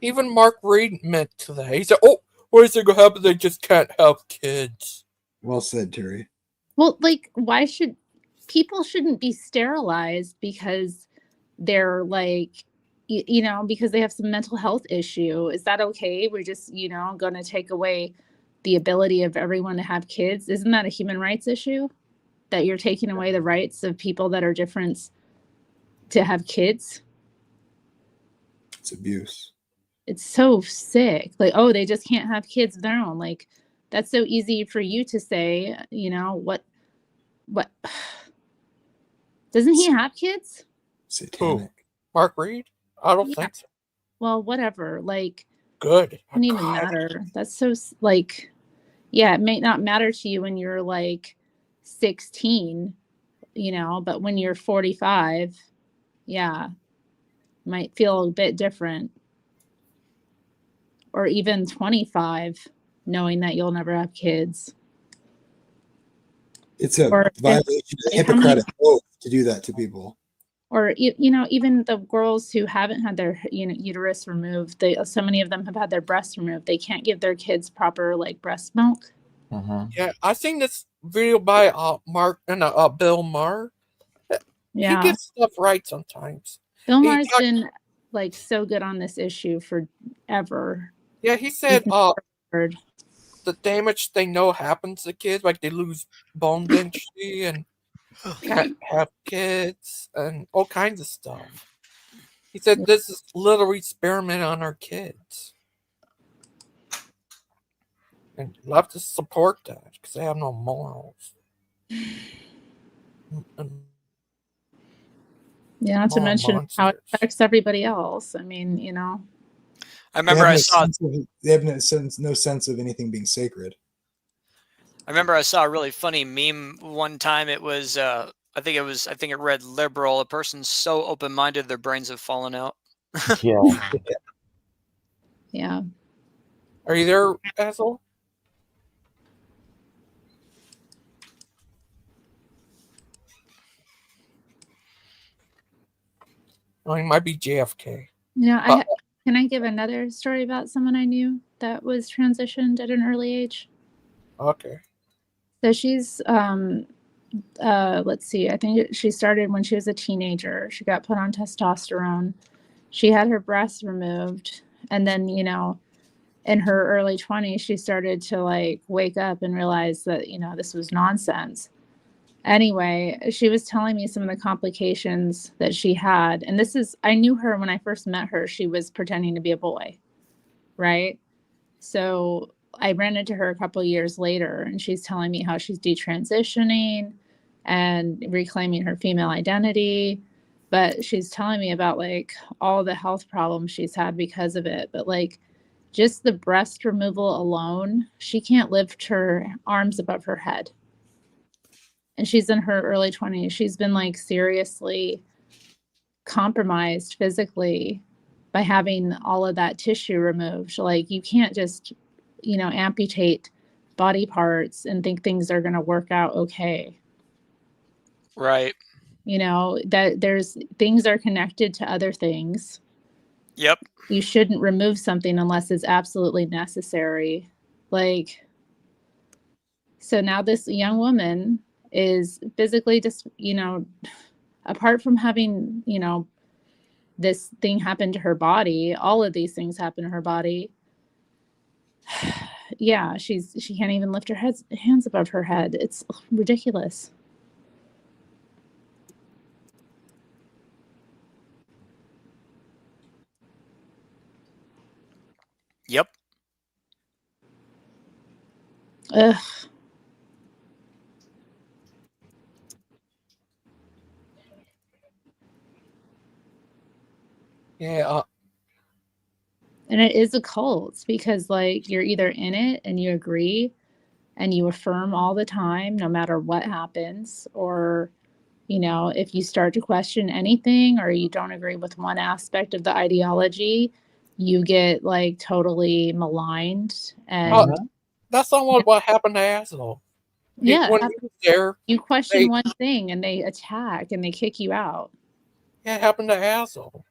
Even Mark Reed meant to that. He said, "Oh, what is it going to happen? They just can't have kids." Well said, Terry. Well, like, why should people shouldn't be sterilized because they're like, because they have some mental health issue? Is that okay? We're just, going to take away the ability of everyone to have kids? Isn't that a human rights issue? That you're taking away the rights of people that are different to have kids? It's abuse. It's so sick. Like, oh, they just can't have kids of their own. Like, that's so easy for you to say, what doesn't he have kids? Satanic. Mark Reed? I don't think so. Well, whatever. Like, good. It doesn't even matter. That's so like, yeah, it may not matter to you when you're like 16, but when you're 45, yeah, might feel a bit different. Or even 25, knowing that you'll never have kids. It's a violation of Hippocratic oath to do that to people. Or, even the girls who haven't had their uterus removed, so many of them have had their breasts removed. They can't give their kids proper like breast milk. Yeah, I seen this video by Mark and Bill Maher. Yeah, he gets stuff right sometimes. Bill Maher's been like so good on this issue forever. Yeah, he said the damage they know happens to kids, like they lose bone density and can't have kids and all kinds of stuff. He said this is little experiment on our kids. And you have to support that because they have no morals. Yeah, not to Moral mention how it monsters. affects everybody else. I mean, you know. I remember I saw. They have no sense of anything being sacred. I remember I saw a really funny meme one time. It was, I think it read liberal. A person's so open-minded, their brains have fallen out. Yeah. Yeah. Are you there, Azho? Oh, he might be JFK. You know, can I give another story about someone I knew that was transitioned at an early age? Okay. So she's let's see, I think she started when she was a teenager. She got put on testosterone. She had her breasts removed, and then, you know, in her early 20s, she started to like wake up and realize that, you know, this was nonsense. Anyway, she was telling me some of the complications that she had. And I knew her when I first met her. She was pretending to be a boy, right? So I ran into her a couple years later, and she's telling me how she's detransitioning and reclaiming her female identity. But she's telling me about like all the health problems she's had because of it. But like just the breast removal alone, she can't lift her arms above her head. And she's in her early 20s. She's been like seriously compromised physically by having all of that tissue removed. Like you can't just, you know, amputate body parts and think things are going to work out okay. Right. You know, that there's things are connected to other things. Yep. You shouldn't remove something unless it's absolutely necessary. Like, so now this young woman is physically just, you know, apart from having, you know, this thing happen to her body, all of these things happen to her body. Yeah, she can't even lift her hands above her head. It's ridiculous. Yep. Ugh. Yeah. And it is a cult because like you're either in it and you agree and you affirm all the time, no matter what happens, or, you know, if you start to question anything or you don't agree with one aspect of the ideology, you get like totally maligned. And That's not what happened to Azho. yeah, When he was there, you question one thing and they attack and they kick you out. Yeah, it happened to Azho.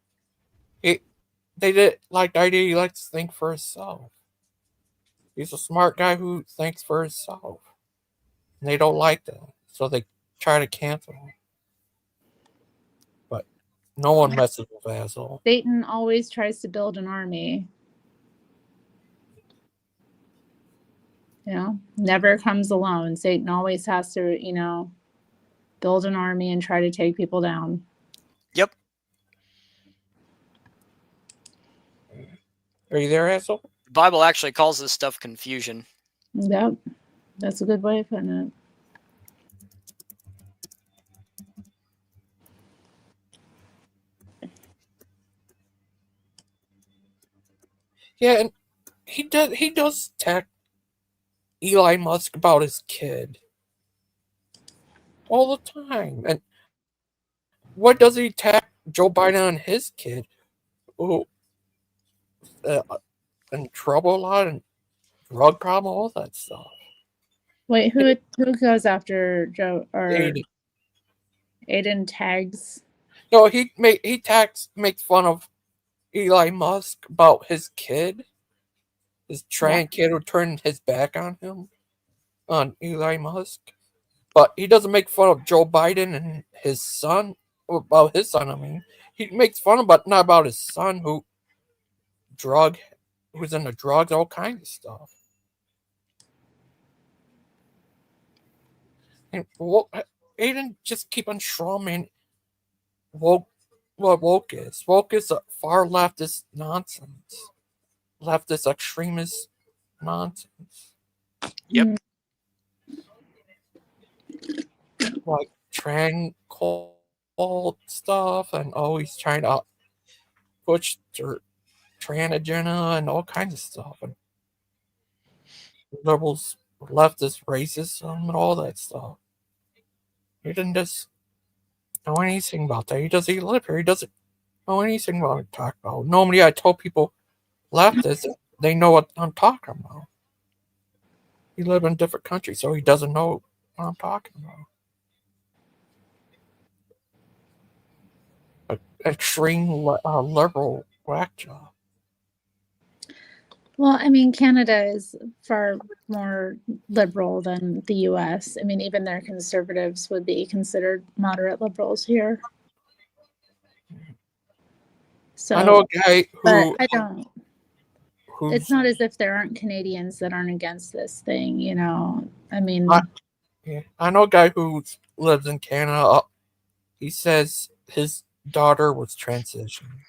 They did like the idea he likes to think for himself. He's a smart guy who thinks for himself. And they don't like that, so they try to cancel him. But no one messes with Azho. Satan always tries to build an army. You know, never comes alone. Satan always has to, you know, build an army and try to take people down. Yep. Are you there, Azho? The Bible actually calls this stuff confusion. Yep. That's a good way of putting it. Yeah, and he does attack Elon Musk about his kid all the time. And what does he attack Joe Biden on his kid? Oh, in trouble a lot and drug problem, all that stuff. Wait, who goes after Joe or Aiden. Aiden tags? No, he makes fun of Elon Musk about his kid, his trans kid who turned his back on him, on Elon Musk. But he doesn't make fun of Joe Biden and his son, about his son. I mean, he makes fun of, but not about his son who's in the drugs, all kinds of stuff. And Aiden just keep on strawman woke. What woke is? Woke is a far leftist nonsense. Leftist extremist nonsense. Yep. Like tranquil stuff and always trying to push their trans agenda and all kinds of stuff. And liberals, leftist racism and all that stuff. He didn't just know anything about that. He doesn't live here. He doesn't know anything about what I'm talking about. Normally I tell people leftists, they know what I'm talking about. He lives in a different country, so he doesn't know what I'm talking about. Extreme liberal whack job. Well, I mean, Canada is far more liberal than the US. I mean, even their conservatives would be considered moderate liberals here. So I know a guy who. But I don't. It's not as if there aren't Canadians that aren't against this thing, you know. I mean, I know a guy who lives in Canada. He says his daughter was transitioned.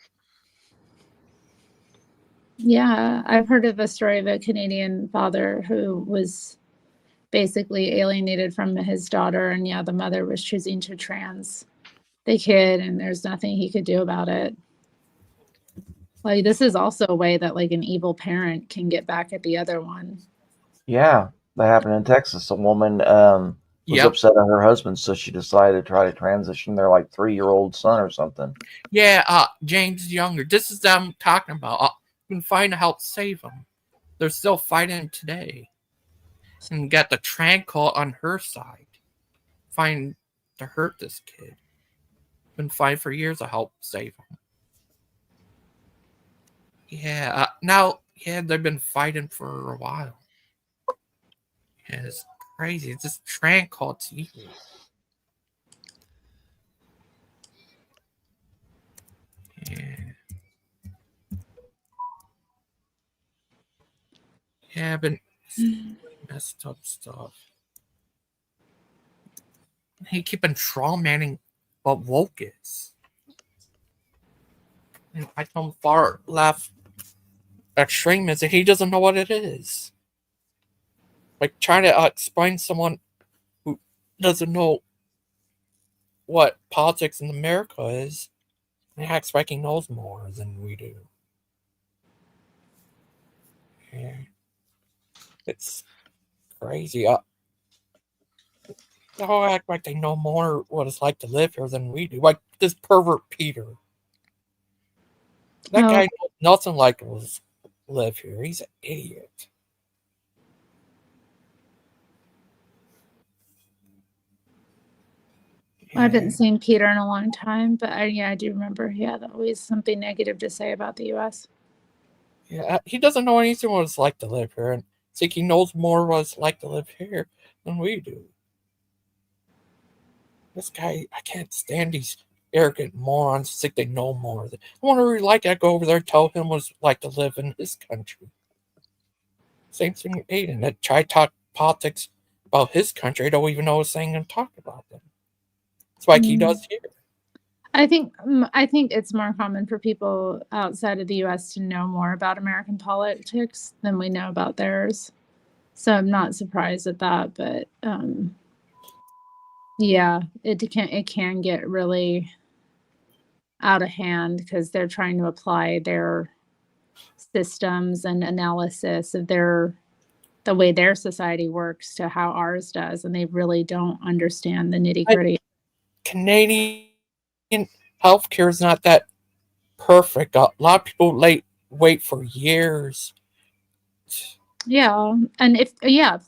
yeah, I've heard of a story of a Canadian father who was basically alienated from his daughter, and yeah, the mother was choosing to trans the kid, and there's nothing he could do about it. Like, this is also a way that like an evil parent can get back at the other one. Yeah, that happened in Texas. A woman was upset at her husband, so she decided to try to transition their like 3-year-old son or something. Yeah, James Younger. This is them talking about. Been fighting to help save him. They're still fighting today, and got the tranquil on her side, fighting to hurt this kid. Been fighting for years to help save him. Yeah, they've been fighting for a while. Yeah, it's crazy. It's just tranquil to evil. Yeah, been messed up stuff. He keep on strawmanning what woke is. And I come far left extremism. He doesn't know what it is. Like trying to explain someone who doesn't know what politics in America is. He acts like he knows more than we do. Yeah. It's crazy. They all act like they know more what it's like to live here than we do. Like this pervert Peter. That guy knows nothing like to live here. He's an idiot. I haven't seen Peter in a long time, but I do remember he had always something negative to say about the U.S. Yeah, he doesn't know anything what it's like to live here, and it's like he knows more what it's like to live here than we do. This guy, I can't stand these arrogant morons who think they know more. I wonder what he'd like to go over there and tell him what it's like to live in his country. Same thing with Aiden. That try to talk politics about his country. I don't even know what's saying and talk about them. It's like he does here. I think it's more common for people outside of the U.S. to know more about American politics than we know about theirs. So I'm not surprised at that, but yeah, it can get really out of hand because they're trying to apply their systems and analysis of the way their society works to how ours does, and they really don't understand the nitty-gritty. Canadian healthcare is not that perfect. A lot of people wait for years. Yeah, and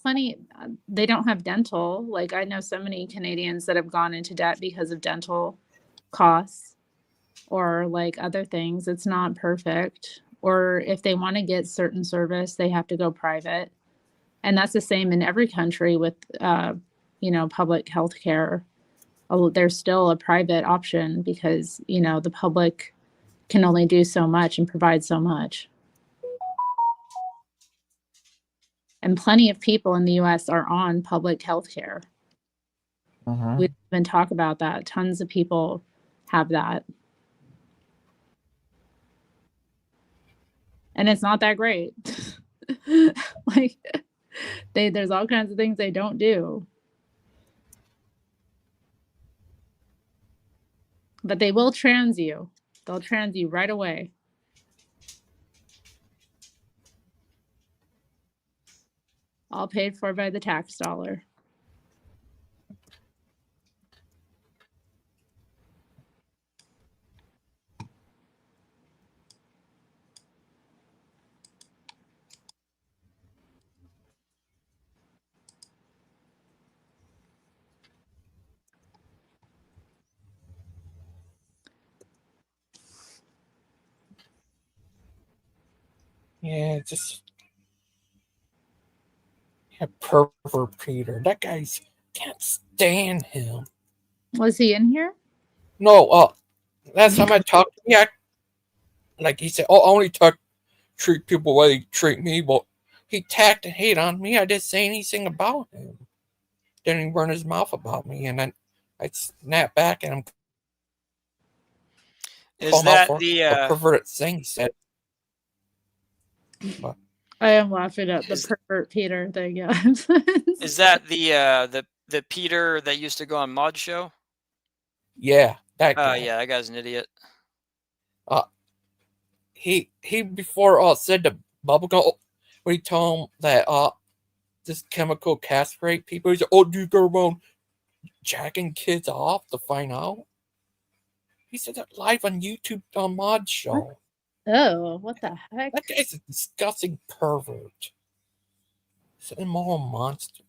plenty. They don't have dental. Like I know so many Canadians that have gone into debt because of dental costs or like other things. It's not perfect. Or if they want to get certain service, they have to go private, and that's the same in every country with public health care. There's still a private option because the public can only do so much and provide so much. And plenty of people in the U.S. are on public health care. Mhm. We even talk about that. Tons of people have that. And it's not that great. Like there's all kinds of things they don't do. But they will trans you. They'll trans you right away. All paid for by the tax dollar. Yeah, just pervert Peter. That guy's can't stand him. Was he in here? No, last time I talked, yeah, like he said, oh, I only treat people the way they treat me, but he tacked and hate on me. I didn't say anything about him. Didn't even run his mouth about me, and then I snapped back and I'm Is calling out that for the a perverted thing he said. But I am laughing at the Is- pervert Peter thing. Yeah. is that the Peter that used to go on Mod Show? yeah, that guy. Yeah, that guy's an idiot. He before said the bubblegum when he told him that this chemical castrate people. He said, "Oh, do you go around jacking kids off to find out?" He said that live on YouTube on Mod Show. Oh, what the heck? That guy's a disgusting pervert. He's an immoral monster.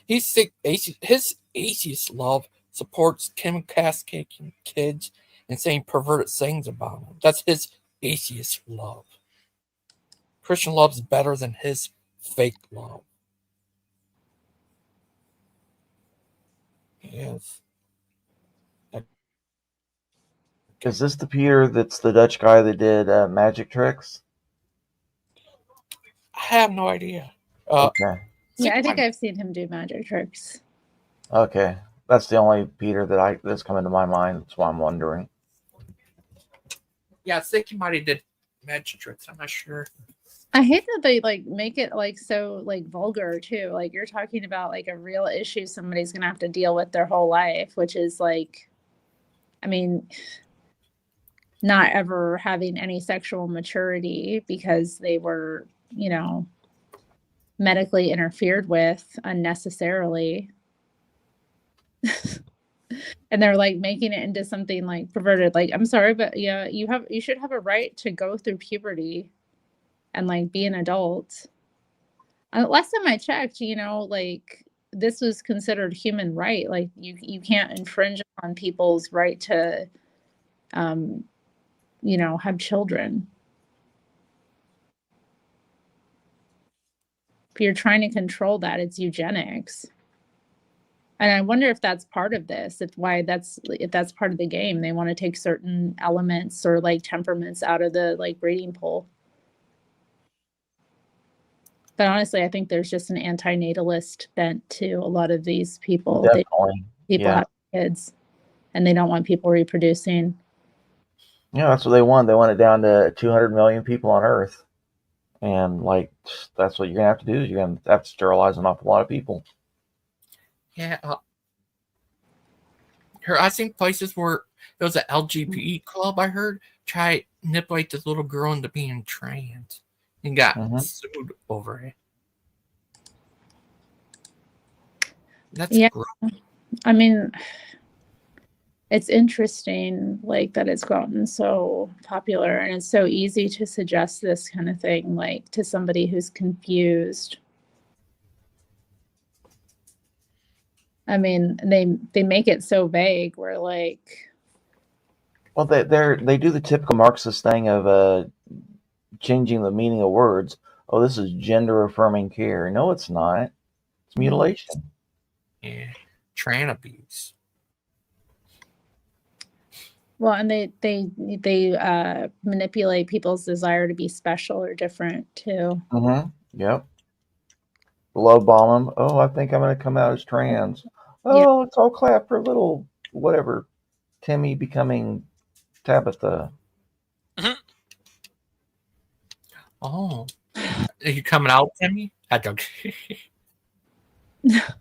He's sick. His atheist love supports chemical castrating kids and saying perverted things about them. That's his atheist love. Christian love's better than his fake love. Yes. Is this the Peter that's the Dutch guy that did magic tricks? I have no idea. Okay. Yeah, I think I've seen him do magic tricks. Okay. That's the only Peter that's coming to my mind. That's why I'm wondering. Yeah, I think he might have did magic tricks. I'm not sure. I hate that they like make it like so like vulgar too. Like you're talking about like a real issue somebody's gonna have to deal with their whole life, which is like, I mean, not ever having any sexual maturity because they were, you know, medically interfered with unnecessarily. And they're like making it into something like perverted. Like, I'm sorry, but yeah, you should have a right to go through puberty and like be an adult. Last time I checked, you know, like this was considered human right. Like you can't infringe on people's right to you know, have children. If you're trying to control that, it's eugenics. And I wonder if that's part of this, if that's part of the game. They want to take certain elements or like temperaments out of the like breeding pool. But honestly, I think there's just an anti-natalist bent to a lot of these people. Definitely. People have kids and they don't want people reproducing. Yeah, that's what they want. They want it down to 200 million people on Earth. And like that's what you're gonna have to do. Is you're gonna have to sterilize an awful lot of people. Yeah. I think places where there was an LGBT club, I heard, try to manipulate this little girl into being trans and got sued over it. That's gross. I mean, it's interesting, like that it's gotten so popular and it's so easy to suggest this kind of thing, like to somebody who's confused. I mean, they make it so vague. Where like, well, they do the typical Marxist thing of changing the meaning of words. Oh, this is gender affirming care. No, it's not. It's mutilation. Yeah, trans abuse. Well, and they manipulate people's desire to be special or different too. Mm-hmm. Yep. Love bomb them. Oh, I think I'm going to come out as trans. Oh, it's all clap for little whatever. Timmy becoming Tabitha. Oh, are you coming out, Timmy? I don't. Yeah.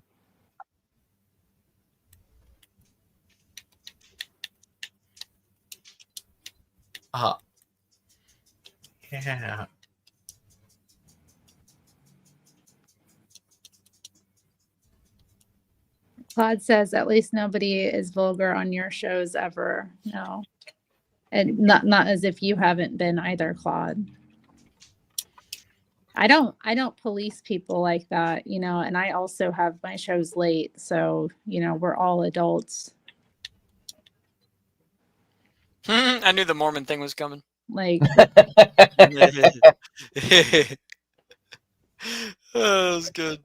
Claude says, at least nobody is vulgar on your shows ever. No. And not as if you haven't been either, Claude. I don't police people like that, and I also have my shows late, so we're all adults. I knew the Mormon thing was coming. Like that was good.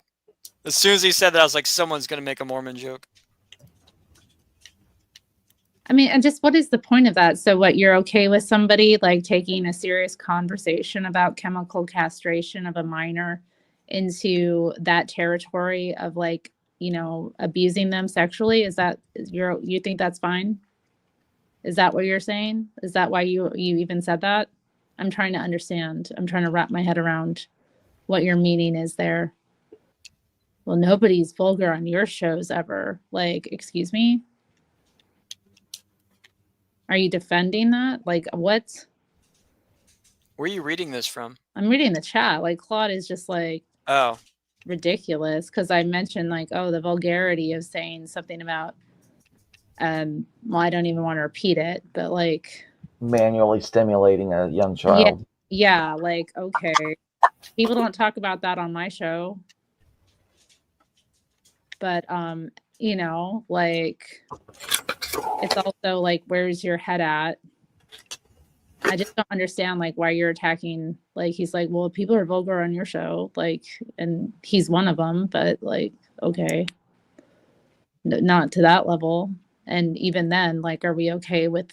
As soon as he said that, I was like, someone's gonna make a Mormon joke. I mean, and just what is the point of that? So what, you're okay with somebody like taking a serious conversation about chemical castration of a minor into that territory of like, abusing them sexually? You think that's fine? Is that what you're saying? Is that why you even said that? I'm trying to understand. I'm trying to wrap my head around what your meaning is there. Well, nobody's vulgar on your shows ever. Like, excuse me? Are you defending that? Like, what? Where are you reading this from? I'm reading the chat. Like, Claude is just like, oh, ridiculous. Because I mentioned like, oh, the vulgarity of saying something about, well, I don't even want to repeat it, but like manually stimulating a young child. Yeah, like, okay. People don't talk about that on my show. But like, it's also like, where's your head at? I just don't understand like why you're attacking. Like, he's like, well, people are vulgar on your show, like, and he's one of them, but like, okay, not to that level. And even then, like, are we okay with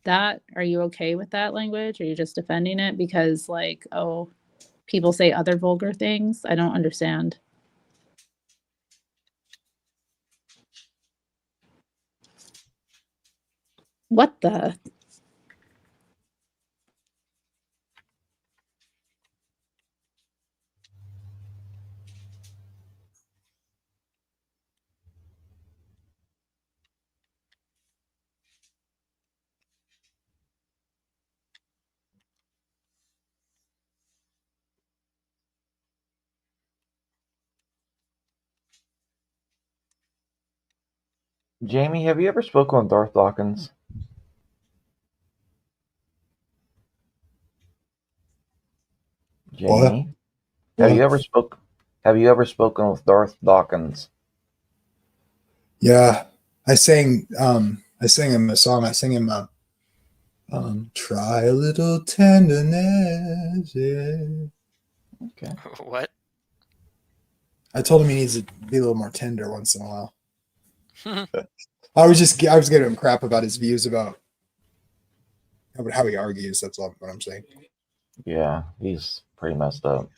that? Are you okay with that language? Are you just defending it because like, oh, people say other vulgar things? I don't understand. What the? Jamie, have you ever spoken with Darth Dawkins? Jamie, What? Have you ever spoken with Darth Dawkins? Yeah, I sang him a song. I sang him "Try a Little Tenderness." Yeah. Okay. What? I told him he needs to be a little more tender once in a while. I was giving him crap about his views about how he argues. That's all what I'm saying. Yeah, he's pretty messed up.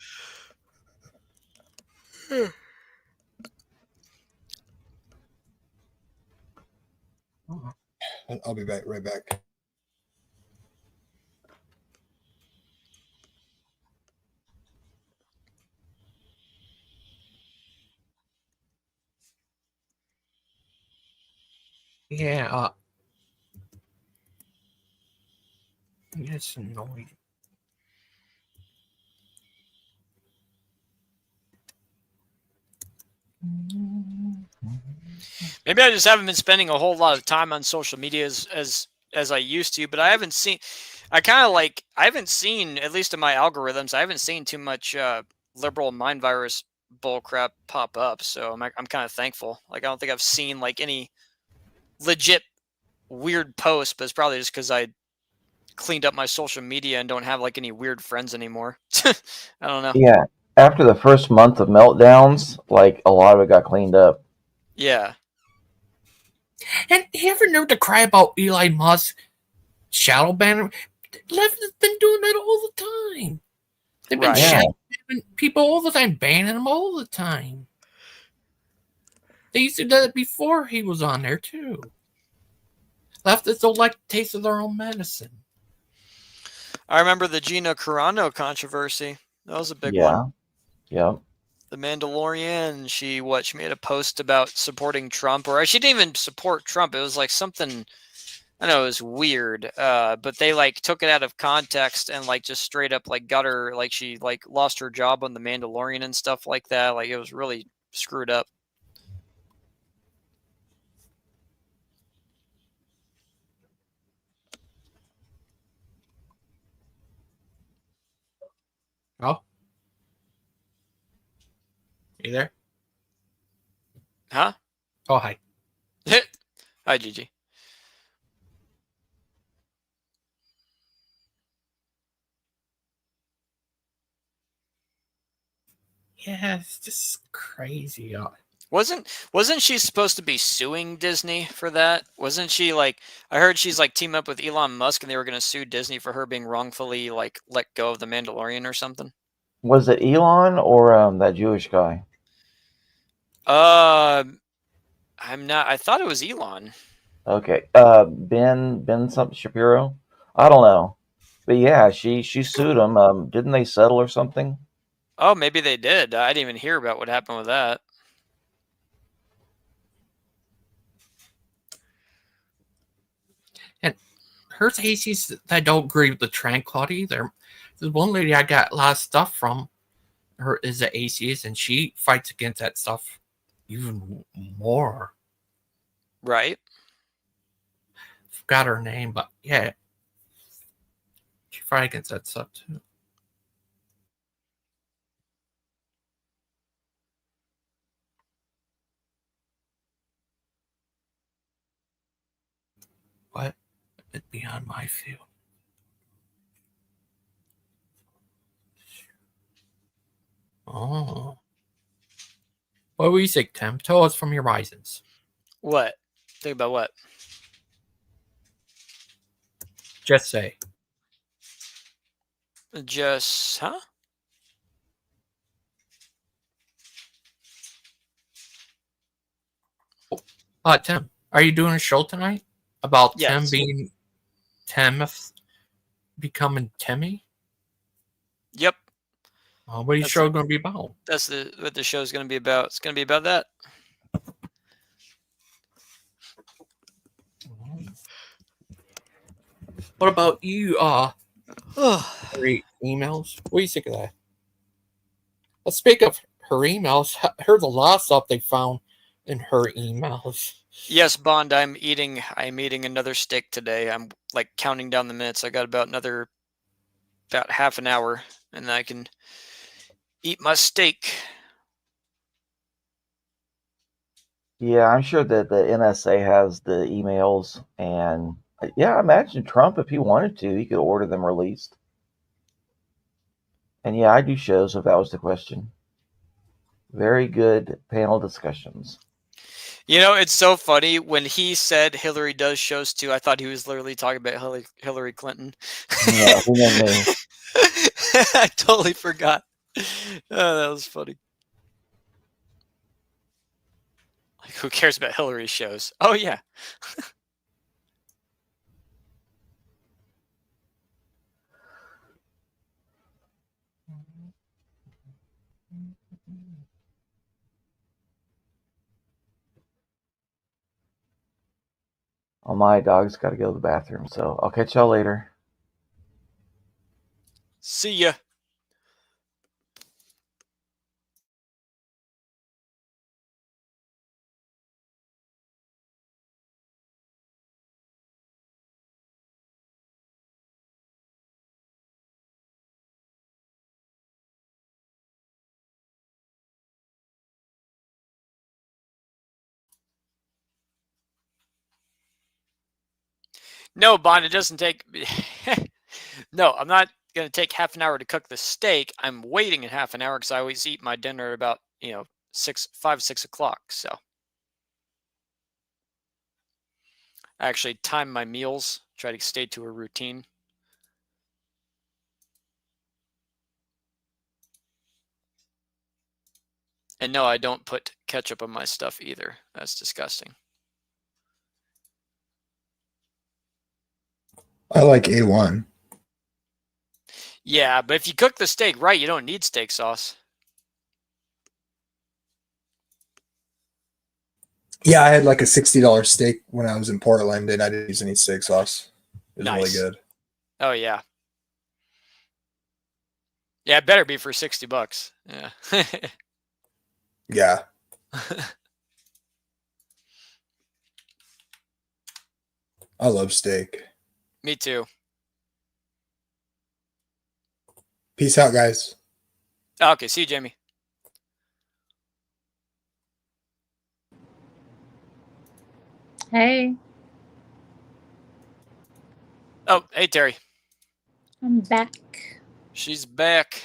I'll be right back. Yeah. It's annoying. Maybe I just haven't been spending a whole lot of time on social media as I used to, but I haven't seen. I haven't seen, at least in my algorithms, I haven't seen too much liberal mind virus bullcrap pop up. So I'm kind of thankful. Like, I don't think I've seen like any legit weird posts, but it's probably just because I cleaned up my social media and don't have like any weird friends anymore. I don't know. Yeah, after the first month of meltdowns, like a lot of it got cleaned up. Yeah. And you ever know the cry about Elon Musk shadow banner? Left has been doing that all the time. They've been Right. shadow banning people all the time, banning them all the time. They used to do that before he was on there too. Leftists don't like the taste of their own medicine. I remember the Gina Carano controversy. That was a big Yeah. one. Yeah. The Mandalorian, she made a post about supporting Trump, or she didn't even support Trump. It was like something, I don't know, it was weird. But they like took it out of context and like just straight up like got her, like she like lost her job on the Mandalorian and stuff like that. Like it was really screwed up. Oh, you there? Huh? Oh, hi. Hi, Gigi. Yeah, it's just crazy. Wasn't she supposed to be suing Disney for that? Wasn't she like, I heard she's like teaming up with Elon Musk and they were going to sue Disney for her being wrongfully like let go of the Mandalorian or something? Was it Elon or that Jewish guy? I'm not, I thought it was Elon. Okay. Ben something Shapiro? I don't know. But yeah, she sued him. Didn't they settle or something? Oh, maybe they did. I didn't even hear about what happened with that. And her ACs, I don't agree with the tranquility either. There's one lady I got a lot of stuff from. Her is the ACs, and she fights against that stuff even more. Right. Forgot her name, but yeah, she fight against that stuff too. What? It's beyond my field. Oh. What were you say, Tim? Tell us from your horizons. What? Think about what? Just say. Just, huh? Tim, are you doing a show tonight about Tim Yes. being Timothy becoming Timmy? Yep. What is your show going to be about? That's what the show's going to be about. It's going to be about that. What about you? Great emails. What do you think of that? Let's speak of her emails. Here's a lot of stuff they found in her emails. Yes, Bond. I'm eating another steak today. I'm like counting down the minutes. I got about half an hour, and then I can eat my steak. Yeah, I'm sure that the NSA has the emails, and yeah, I imagine Trump, if he wanted to, he could order them released. And yeah, I do shows if that was the question. Very good panel discussions. You know, it's so funny when he said Hillary does shows too. I thought he was literally talking about Hillary Clinton. Yeah, he meant me. I totally forgot. Oh, that was funny. Like, who cares about Hillary's shows? Oh yeah. Oh, my dog's got to go to the bathroom, so I'll catch y'all later. See ya. No, Bond, it doesn't take. No, I'm not going to take half an hour to cook the steak. I'm waiting in half an hour because I always eat my dinner at about 6 o'clock. So I actually time my meals, try to stay to a routine. And no, I don't put ketchup on my stuff either. That's disgusting. I like A1. Yeah, but if you cook the steak right, you don't need steak sauce. Yeah, I had like a $60 steak when I was in Portland, and I didn't use any steak sauce. It was Nice. really good. Oh yeah. Yeah, it better be for $60. Yeah. Yeah. I love steak. Me too. Peace out, guys. Okay, see you, Jamie. Hey, Oh, hey, Terry. I'm back. She's back.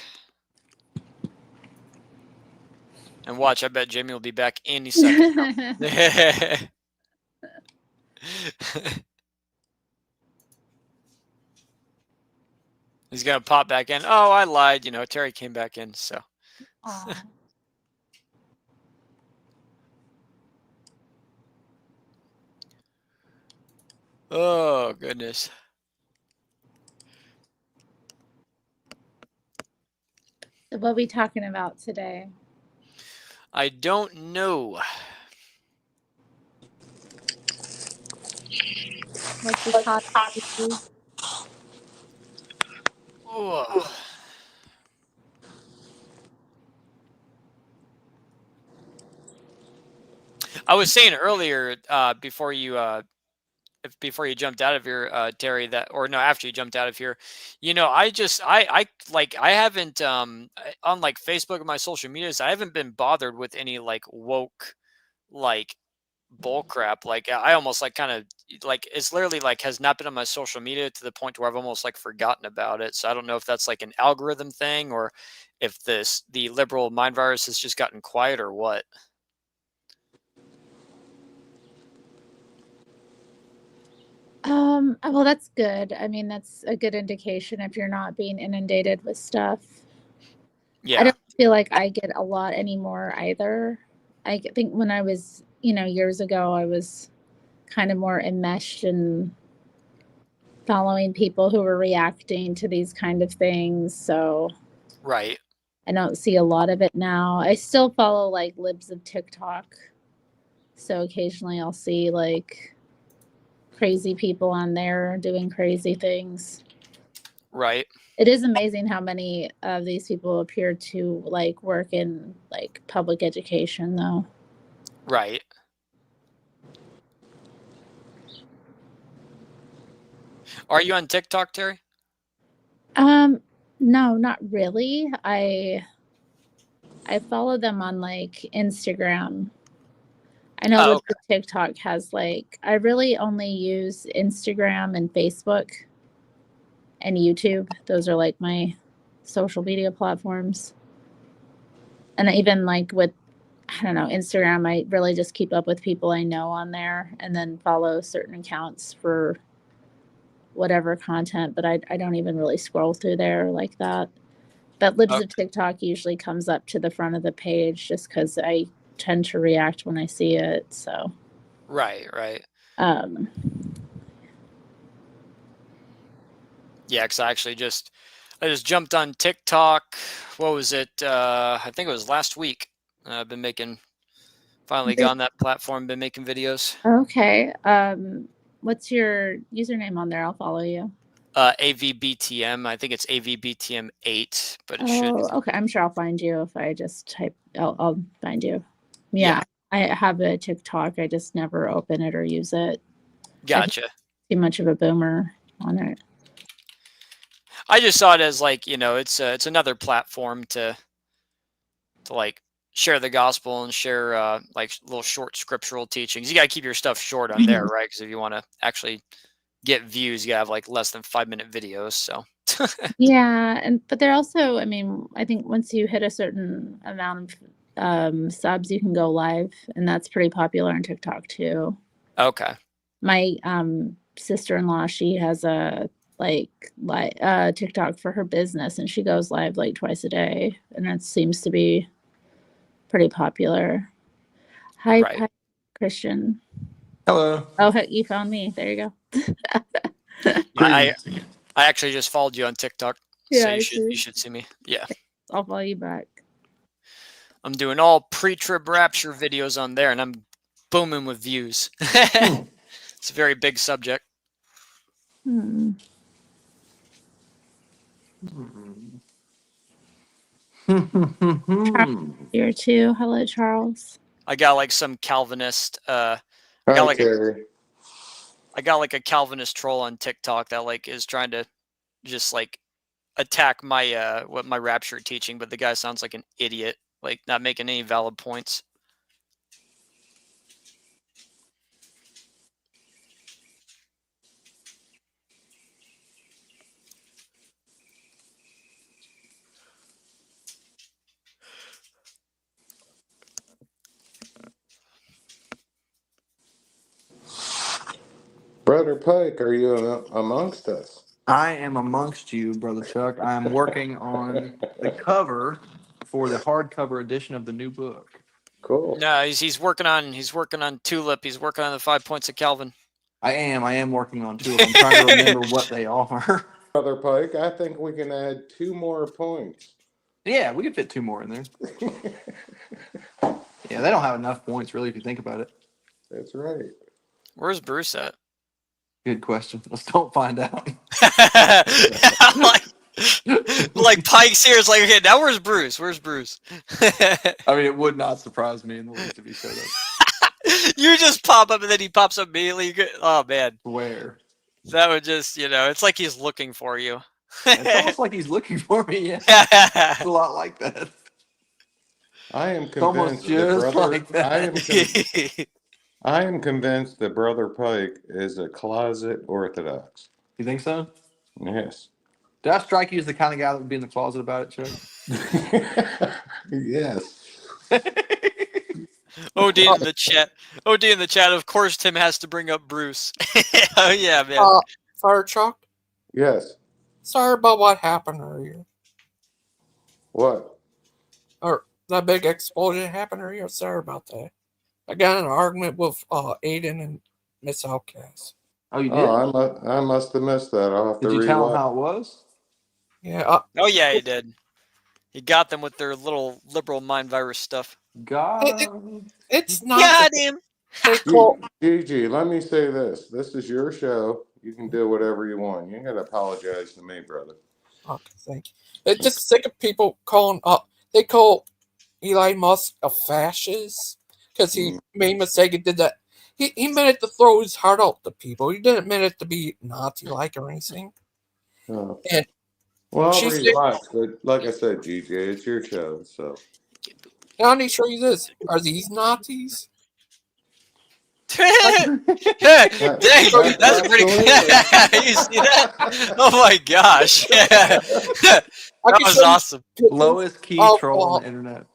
And watch, I bet Jamie will be back any second now. He's going to pop back in. Oh, I lied. You know, Terry came back in, so. Oh, goodness. What are we talking about today? I don't know. What's the topic? Oh. I was saying earlier, before you jumped out of here, Terry, that, or no, after you jumped out of here, you know, I haven't, on like Facebook and my social medias, I haven't been bothered with any like woke, like bull crap. Like I almost like kind of like, it's literally like has not been on my social media to the point where I've almost like forgotten about it. So I don't know if that's like an algorithm thing or if the liberal mind virus has just gotten quiet or what. Well, that's good. I mean, that's a good indication if you're not being inundated with stuff. Yeah. I don't feel like I get a lot anymore either. I think when I was, years ago, I was kind of more enmeshed in following people who were reacting to these kind of things. So Right. I don't see a lot of it now. I still follow like libs of TikTok. So occasionally I'll see like crazy people on there doing crazy things. Right. It is amazing how many of these people appear to like work in like public education though. Right. Are you on TikTok, Terry? No, not really. I follow them on like Instagram. I know Oh, that TikTok has like, I really only use Instagram and Facebook and YouTube. Those are like my social media platforms. And even like with, I don't know, Instagram, I really just keep up with people I know on there and then follow certain accounts for whatever content, but I don't even really scroll through there like that. But Libs of TikTok usually comes up to the front of the page just because I tend to react when I see it. So right. Yeah, because I just jumped on TikTok. What was it? I think it was last week. I've been finally got on that platform, been making videos. Okay. What's your username on there? I'll follow you. AVBTM. I think it's AVBTM8, but it should. Oh, okay. I'm sure I'll find you if I just type. I'll find you. Yeah, I have a TikTok. I just never open it or use it. Gotcha. Too much of a boomer on it. I just saw it as like, it's another platform to like share the gospel and share like little short scriptural teachings. You got to keep your stuff short on there, right? Because if you want to actually get views, you have like less than 5-minute videos. So yeah, but they're also, I mean, I think once you hit a certain amount of subs, you can go live, and that's pretty popular on TikTok too. Okay. My sister-in-law, she has a TikTok for her business, and she goes live like twice a day, and that seems to be pretty popular. Hi, Right. Pi Christian. Hello. Oh, you found me. There you go. I actually just followed you on TikTok, Yeah, so I you see. should see me. Yeah, I'll follow you back. I'm doing all pre-trib rapture videos on there, and I'm booming with views. It's a very big subject. Hmm. Charles here too. Hello, Charles. I got like some Calvinist. I Hi, got like Terry. a Calvinist troll on TikTok that like is trying to just like attack my what my rapture teaching, but the guy sounds like an idiot, like not making any valid points. Brother Pike, are you amongst us? I am amongst you, Brother Chuck. I am working on the cover for the hardcover edition of the new book. Cool. No, he's working on Tulip. He's working on the 5 points of Calvin. I am working on two of them. I'm trying to remember what they are. Brother Pike, I think we can add 2 more points. Yeah, we could fit 2 more in there. Yeah, they don't have enough points, really, if you think about it. That's right. Where's Bruce at? Good question. Let's don't find out. like Pike's here. It's like, okay, now where's Bruce? Where's Bruce? I mean, it would not surprise me in the least if he showed up. You just pop up and then he pops up immediately. Oh man, where? That would just, it's like he's looking for you. It's almost like he's looking for me. Yeah, it's a lot like that. I am It's almost convinced that just brother. like that. I am convinced that Brother Pike is a closet Orthodox. You think so? Yes. Did I strike you as the kind of guy that would be in the closet about it, Chuck? Yes. OD in the chat. OD in the chat. Of course, Tim has to bring up Bruce. Oh yeah, man. Fire Chuck. Yes. Sorry about what happened earlier. What? Or that big explosion happened earlier. Sorry about that. I got in an argument with Aiden and Miss Outcast. Oh, you did? Oh, I must have missed that. I'll have to Did you tell him rewatch. how it was? Yeah. Oh yeah, he did. He got them with their little liberal mind virus stuff. It's not. Got him. Gigi, let me say this. This is your show. You can do whatever you want. You ain't got to apologize to me, brother. Okay, thank you. It's just sick of people calling they call Elon Musk a fascist because he made a mistake and did that. He meant it to throw his heart out to people. He didn't mean it to be Nazi-like or anything. Oh. And Well, she relax. But like I said, Gigi, it's your show. So. Now I need to show you this. Are these Nazis? Dang, that's pretty good. You see that? Oh my gosh. That was awesome. Lowest key troll on the internet.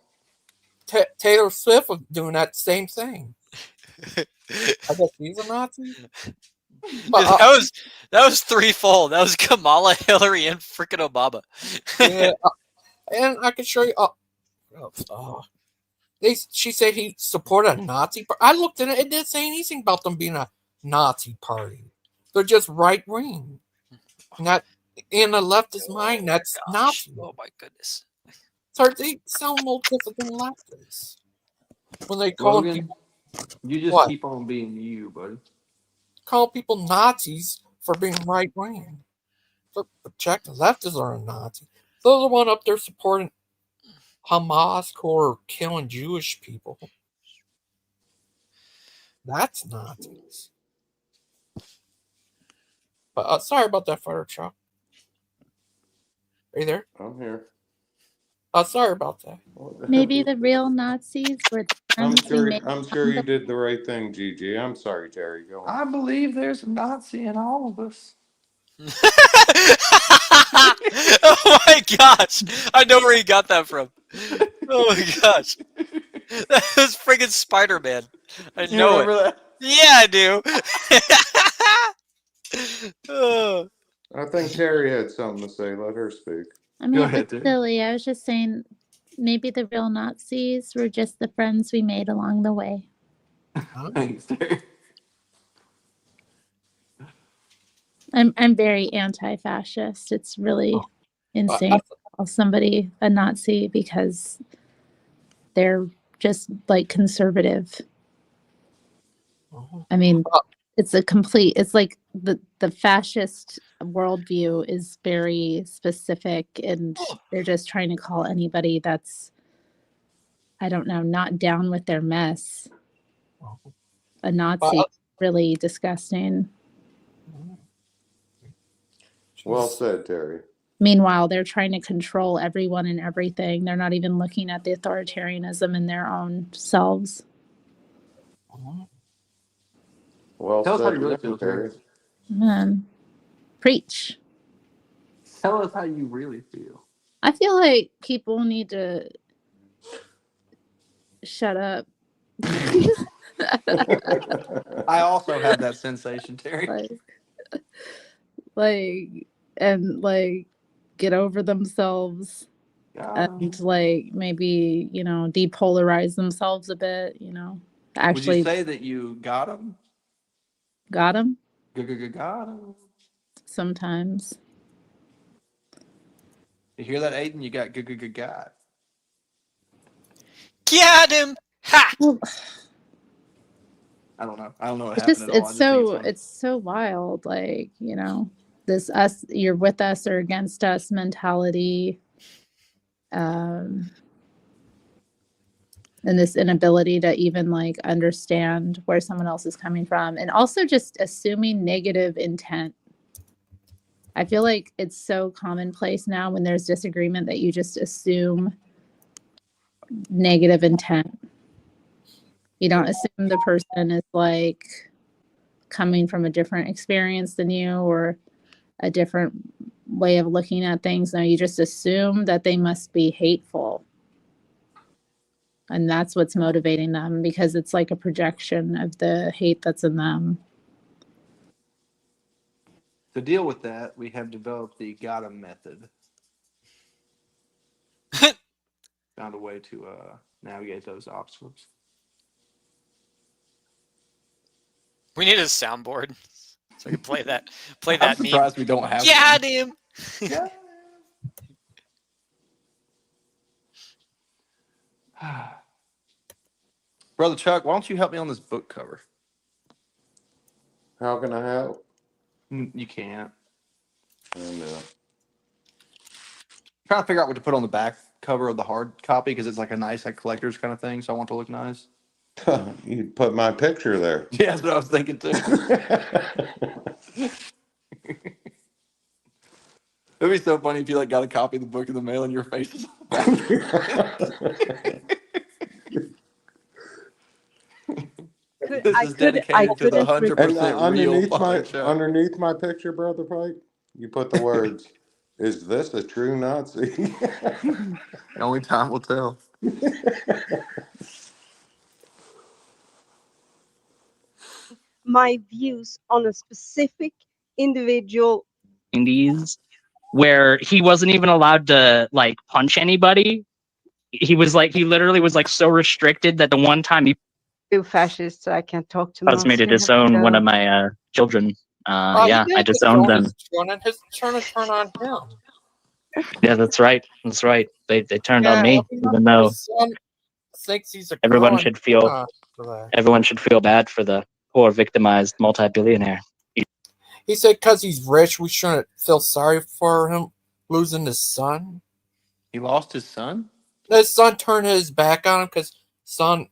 Taylor Swift was doing that same thing. I guess he's a Nazi. But, that was threefold. That was Kamala, Hillary, and freaking Obama. Yeah, and I can show you. She said he supported a Nazi. I looked at it; it didn't say anything about them being a Nazi party. They're just right wing. Not in the leftist mind. That's Nazi. Oh my goodness! So they sound no different than leftists when they call people. You just keep on being you, buddy. Call people Nazis for being right wing. But check, the leftists are a Nazi. They're the one up there supporting Hamas who are killing Jewish people. That's Nazis. But sorry about that, fire truck. Are you there? I'm here. Sorry about that. Maybe the real Nazis were the I'm ones who made sure you did the right thing, Gigi. I'm sorry, Terry. Go on. I believe there's a Nazi in all of us. Oh my gosh! I know where he got that from. Oh my gosh! That was friggin' Spider-Man. I know it. That? Yeah, I do. Oh. I think Terry had something to say. Let her speak. I mean, it was silly. I was just saying Maybe the real Nazis were just the friends we made along the way. I'm very anti-fascist. It's really insane to call somebody a Nazi because they're just like conservative. I mean, it's like the fascist worldview is very specific, and they're just trying to call anybody that's, I don't know, not down with their mess a Nazi. Really disgusting. Well said, Terry. Meanwhile, they're trying to control everyone and everything. They're not even looking at the authoritarianism in their own selves. Well Tell us how said, you really again, feel, Terry. Man, preach. Tell us how you really feel. I feel like people need to shut up. I also have that sensation, Terry. And get over themselves and maybe, depolarize themselves a bit, actually. Would you say that you got him? Got him? Got him. Sometimes. You hear that, Aiden? You got got. Get him! Ha! I don't know. I don't know what happened at all. It's so wild. This you're with us or against us mentality. And this inability to even understand where someone else is coming from, and also just assuming negative intent. I feel like it's so commonplace now when there's disagreement that you just assume negative intent. You don't assume the person is coming from a different experience than you or a different way of looking at things. No, you just assume that they must be hateful. And that's what's motivating them, because it's like a projection of the hate that's in them. To deal with that, we have developed the got him method. Found a way to navigate those obstacles. We need a soundboard so I can play that. I'm surprised we don't have Got one. him! Brother Chuck, why don't you help me on this book cover? How can I help? You can't. I know. Trying to figure out what to put on the back cover of the hard copy because it's like a nice collector's kind of thing, so I want it to look nice. You put my picture there. Yeah, that's what I was thinking too. It'd be so funny if you got a copy of the book in the mail and your face is on the back. This is dedicated to the 100% real underneath my picture, Brother Pike, you put the words, "Is this a true Nazi?" Only time will tell. My views on a specific individual. 90s, where he wasn't even allowed to punch anybody. He literally was so restricted that the one time he fascist, so I can't talk to caused me to disown one of my children. I disowned them. And his turn to turn on him. Yeah, that's right. That's right. They turned on me, even though thinks he's everyone should feel bad for the poor victimized multi-billionaire. He said because he's rich, we shouldn't feel sorry for him losing his son. He lost his son? His son turned his back on him because son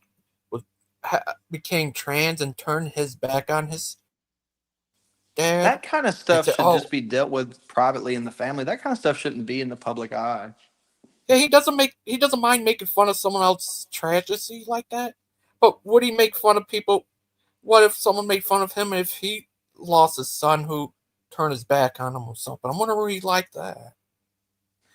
became trans and turned his back on his dad. That kind of stuff should just be dealt with privately in the family. That kind of stuff shouldn't be in the public eye. Yeah, he doesn't mind making fun of someone else's tragedy like that. But would he make fun of people? What if someone made fun of him if he lost his son who turned his back on him or something? I'm wondering he'd like that.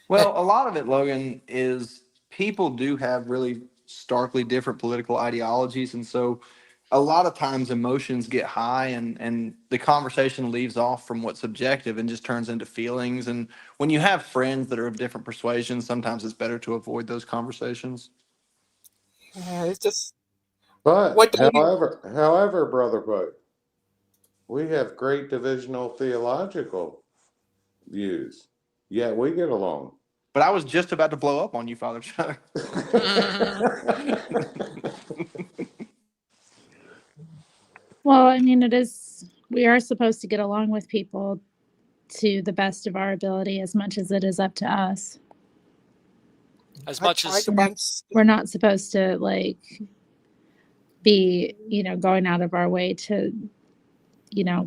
Well, a lot of it, Logan, is people do have really starkly different political ideologies, and so a lot of times emotions get high and the conversation leaves off from what's subjective and just turns into feelings. And when you have friends that are of different persuasions, sometimes it's better to avoid those conversations. Yeah, it's just But what do you, however, brother Bud, we have great divisional theological views. Yeah, we get along. But I was just about to blow up on you, Father Chuck. Well, I mean, we are supposed to get along with people to the best of our ability as much as it is up to us. As much as we're not supposed to like be, going out of our way to,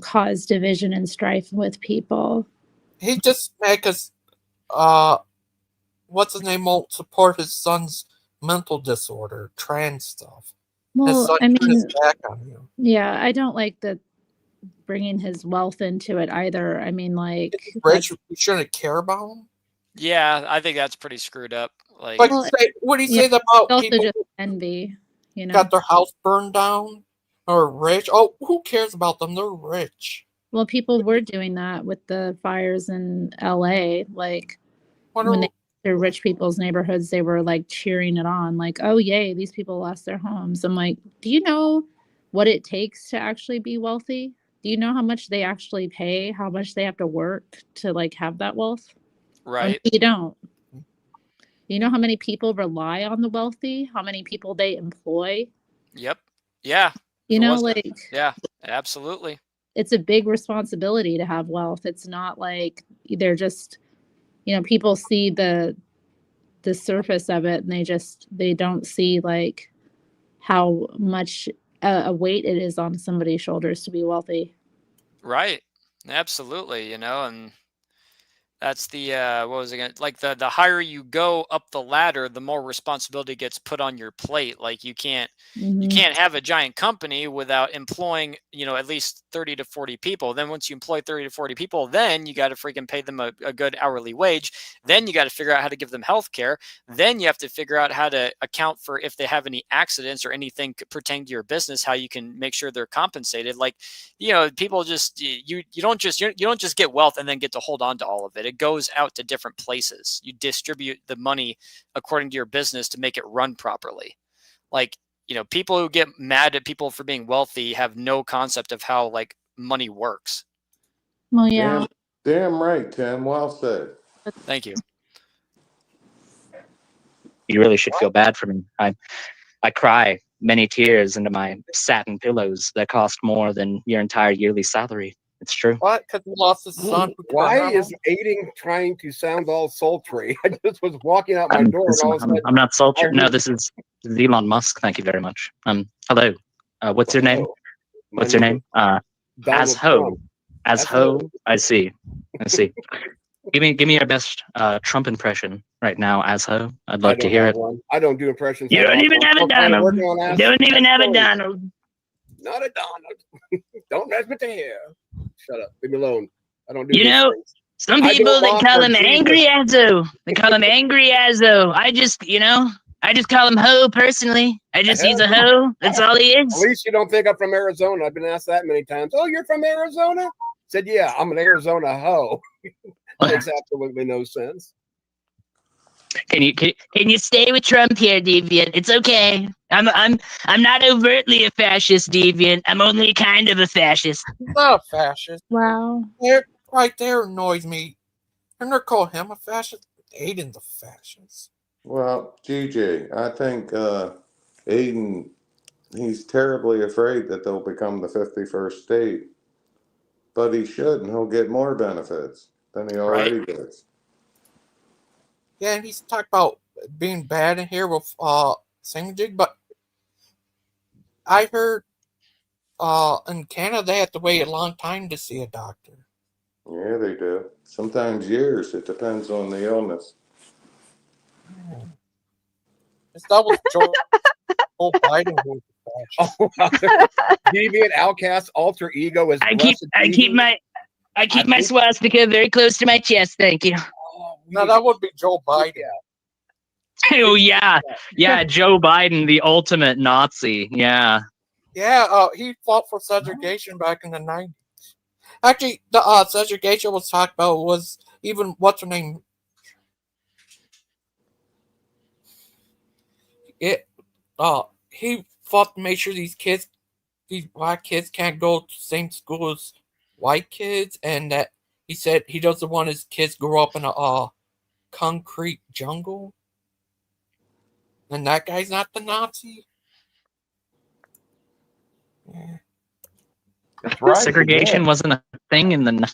cause division and strife with people. he just make us what's his name won't support his son's mental disorder, trans stuff. His Well, son I turned his mean, back on you. yeah, I don't like the bringing his wealth into it either. I mean, like, Rich, we shouldn't care about him. Yeah, I think that's pretty screwed up. Like, But what do you say about also people just envy, got their house burned down or rich? Oh, who cares about them? They're rich. Well, people were doing that with the fires in LA. Like, when they to rich people's neighborhoods, they were like cheering it on, like, oh, yay, these people lost their homes. I'm like, do you know what it takes to actually be wealthy? Do you know how much they actually pay, how much they have to work to like have that wealth? Right. You don't. You know how many people rely on the wealthy, how many people they employ? Yep. Yeah. You know, like, yeah, absolutely. It's a big responsibility to have wealth. It's not like they're just, people see the surface of it and they don't see like how much a weight it is on somebody's shoulders to be wealthy. Right. Absolutely. And that's the what was it again? Like the higher you go up the ladder, the more responsibility gets put on your plate. Like you can't have a giant company without employing, at least 30 to 40 people. Then once you employ 30 to 40 people, then you got to freaking pay them a good hourly wage. Then you got to figure out how to give them health care. Then you have to figure out how to account for if they have any accidents or anything pertaining to your business, how you can make sure they're compensated. Like, people just, you don't just get wealth and then get to hold on to all of it. It goes out to different places. You distribute the money according to your business to make it run properly. Like, people who get mad at people for being wealthy have no concept of how like money works. Well, yeah. Damn right, Tim. Well said. Thank you. You really should feel bad for me. I cry many tears into my satin pillows that cost more than your entire yearly salary. It's true. What? Because he lost his son. Why is Aiden trying to sound all sultry? I just was walking out my door and all of a sudden, I'm not sultry. No, this is Elon Musk. Thank you very much. Hello. What's your name? What's your name? Azho. Azho. I see. Give me your best Trump impression right now, Azho. I'd love to hear it. I don't do impressions. You don't even have a Donald. You don't even have a Donald. Not a Donald. Don't mess with the hair. Shut up. Leave me alone. I don't do. Some people they call him Angry Azho. They call him Angry Azho. I just call him Ho personally. He's a Ho. That's all he is. At least you don't think I'm from Arizona. I've been asked that many times. Oh, you're from Arizona? Said, yeah, I'm an Arizona Ho. Makes absolutely no sense. Can you stay with Trump here, Deviant? It's okay. I'm not overtly a fascist, Deviant. I'm only kind of a fascist. He's not a fascist. Wow. Right there annoys me. I'm not call him a fascist. Aiden's a fascist. Well, GJ, I think Aiden, he's terribly afraid that they'll become the 51st state. But he should, and he'll get more benefits than he already gets. Yeah, and he's talked about being bad in here with Singjig, but I heard in Canada they have to wait a long time to see a doctor. Yeah, they do. Sometimes years. It depends on the illness. That was Joe Biden. Deviant outcast alter ego is. I keep my swastika very close to my chest. Thank you. No, that would be Joe Biden. Oh yeah, Joe Biden, the ultimate Nazi. Yeah. Yeah, he fought for segregation back in the 90s. Actually, the segregation was talked about was even what's her name? He fought to make sure these black kids can't go to the same school as white kids, and that he said he doesn't want his kids grow up in a concrete jungle. And that guy's not the Nazi. Yeah. That's right. Segregation wasn't a thing in the.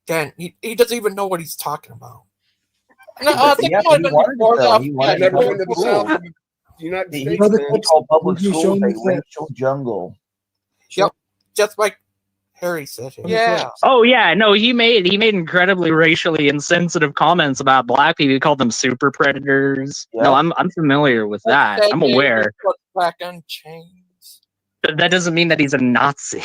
Dan, he doesn't even know what he's talking about. He wanted it, though. He wanted never public been to the schools. South. United He States. Man. called public Did you show schools me a the- racial jungle. Yep, just like Harry said. Yeah. Oh yeah, no, he made incredibly racially insensitive comments about black people. He called them super predators. Yeah. No, I'm familiar with that. I'm aware. Put back on chains. That doesn't mean that he's a Nazi.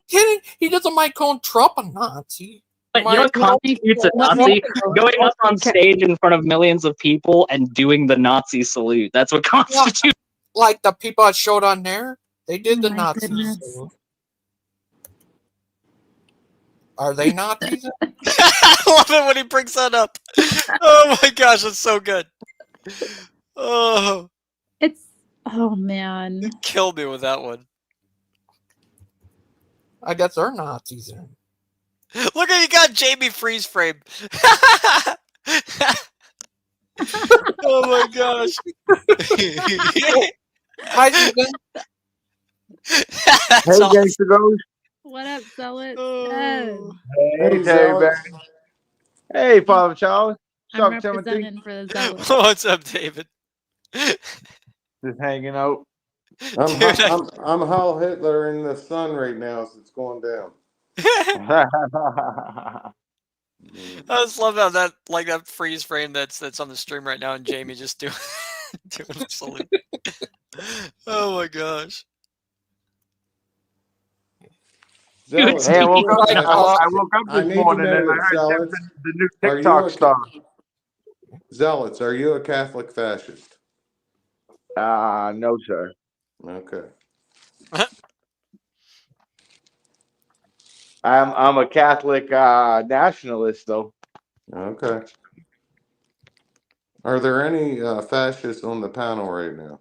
Kidding? He doesn't mind calling Trump a Nazi. But you know what constitutes a Nazi? Going up on stage in front of millions of people and doing the Nazi salute. That's what constitutes. Like the people at Showdown there, they did the Nazi salute. Are they Nazis? I love it when he brings that up. Oh my gosh, that's so good. Oh, oh man, you killed me with that one. I guess they're Nazis then. Look at you got Jamie freeze frame. Oh my gosh. Hi, Susan. Hey, Gangster Ghost. what up, Zealot? Hey, Terry Bear. Hey, Father Charles. What's I'm up, Timothy? representing for the Zealot. What's up, David? Just hanging out. I'm Heil Hitler in the sun right now as it's going down. I just love how that freeze frame that's on the stream right now, and Jamie just doing the salute. Oh my gosh. Zealot, Hey, I woke up I this need to morning and I know, heard Zealots, the new are you TikTok star. Zealots, are you a Catholic fascist? No, sir. Okay. I'm a Catholic nationalist, though. Okay. Are there any fascists on the panel right now?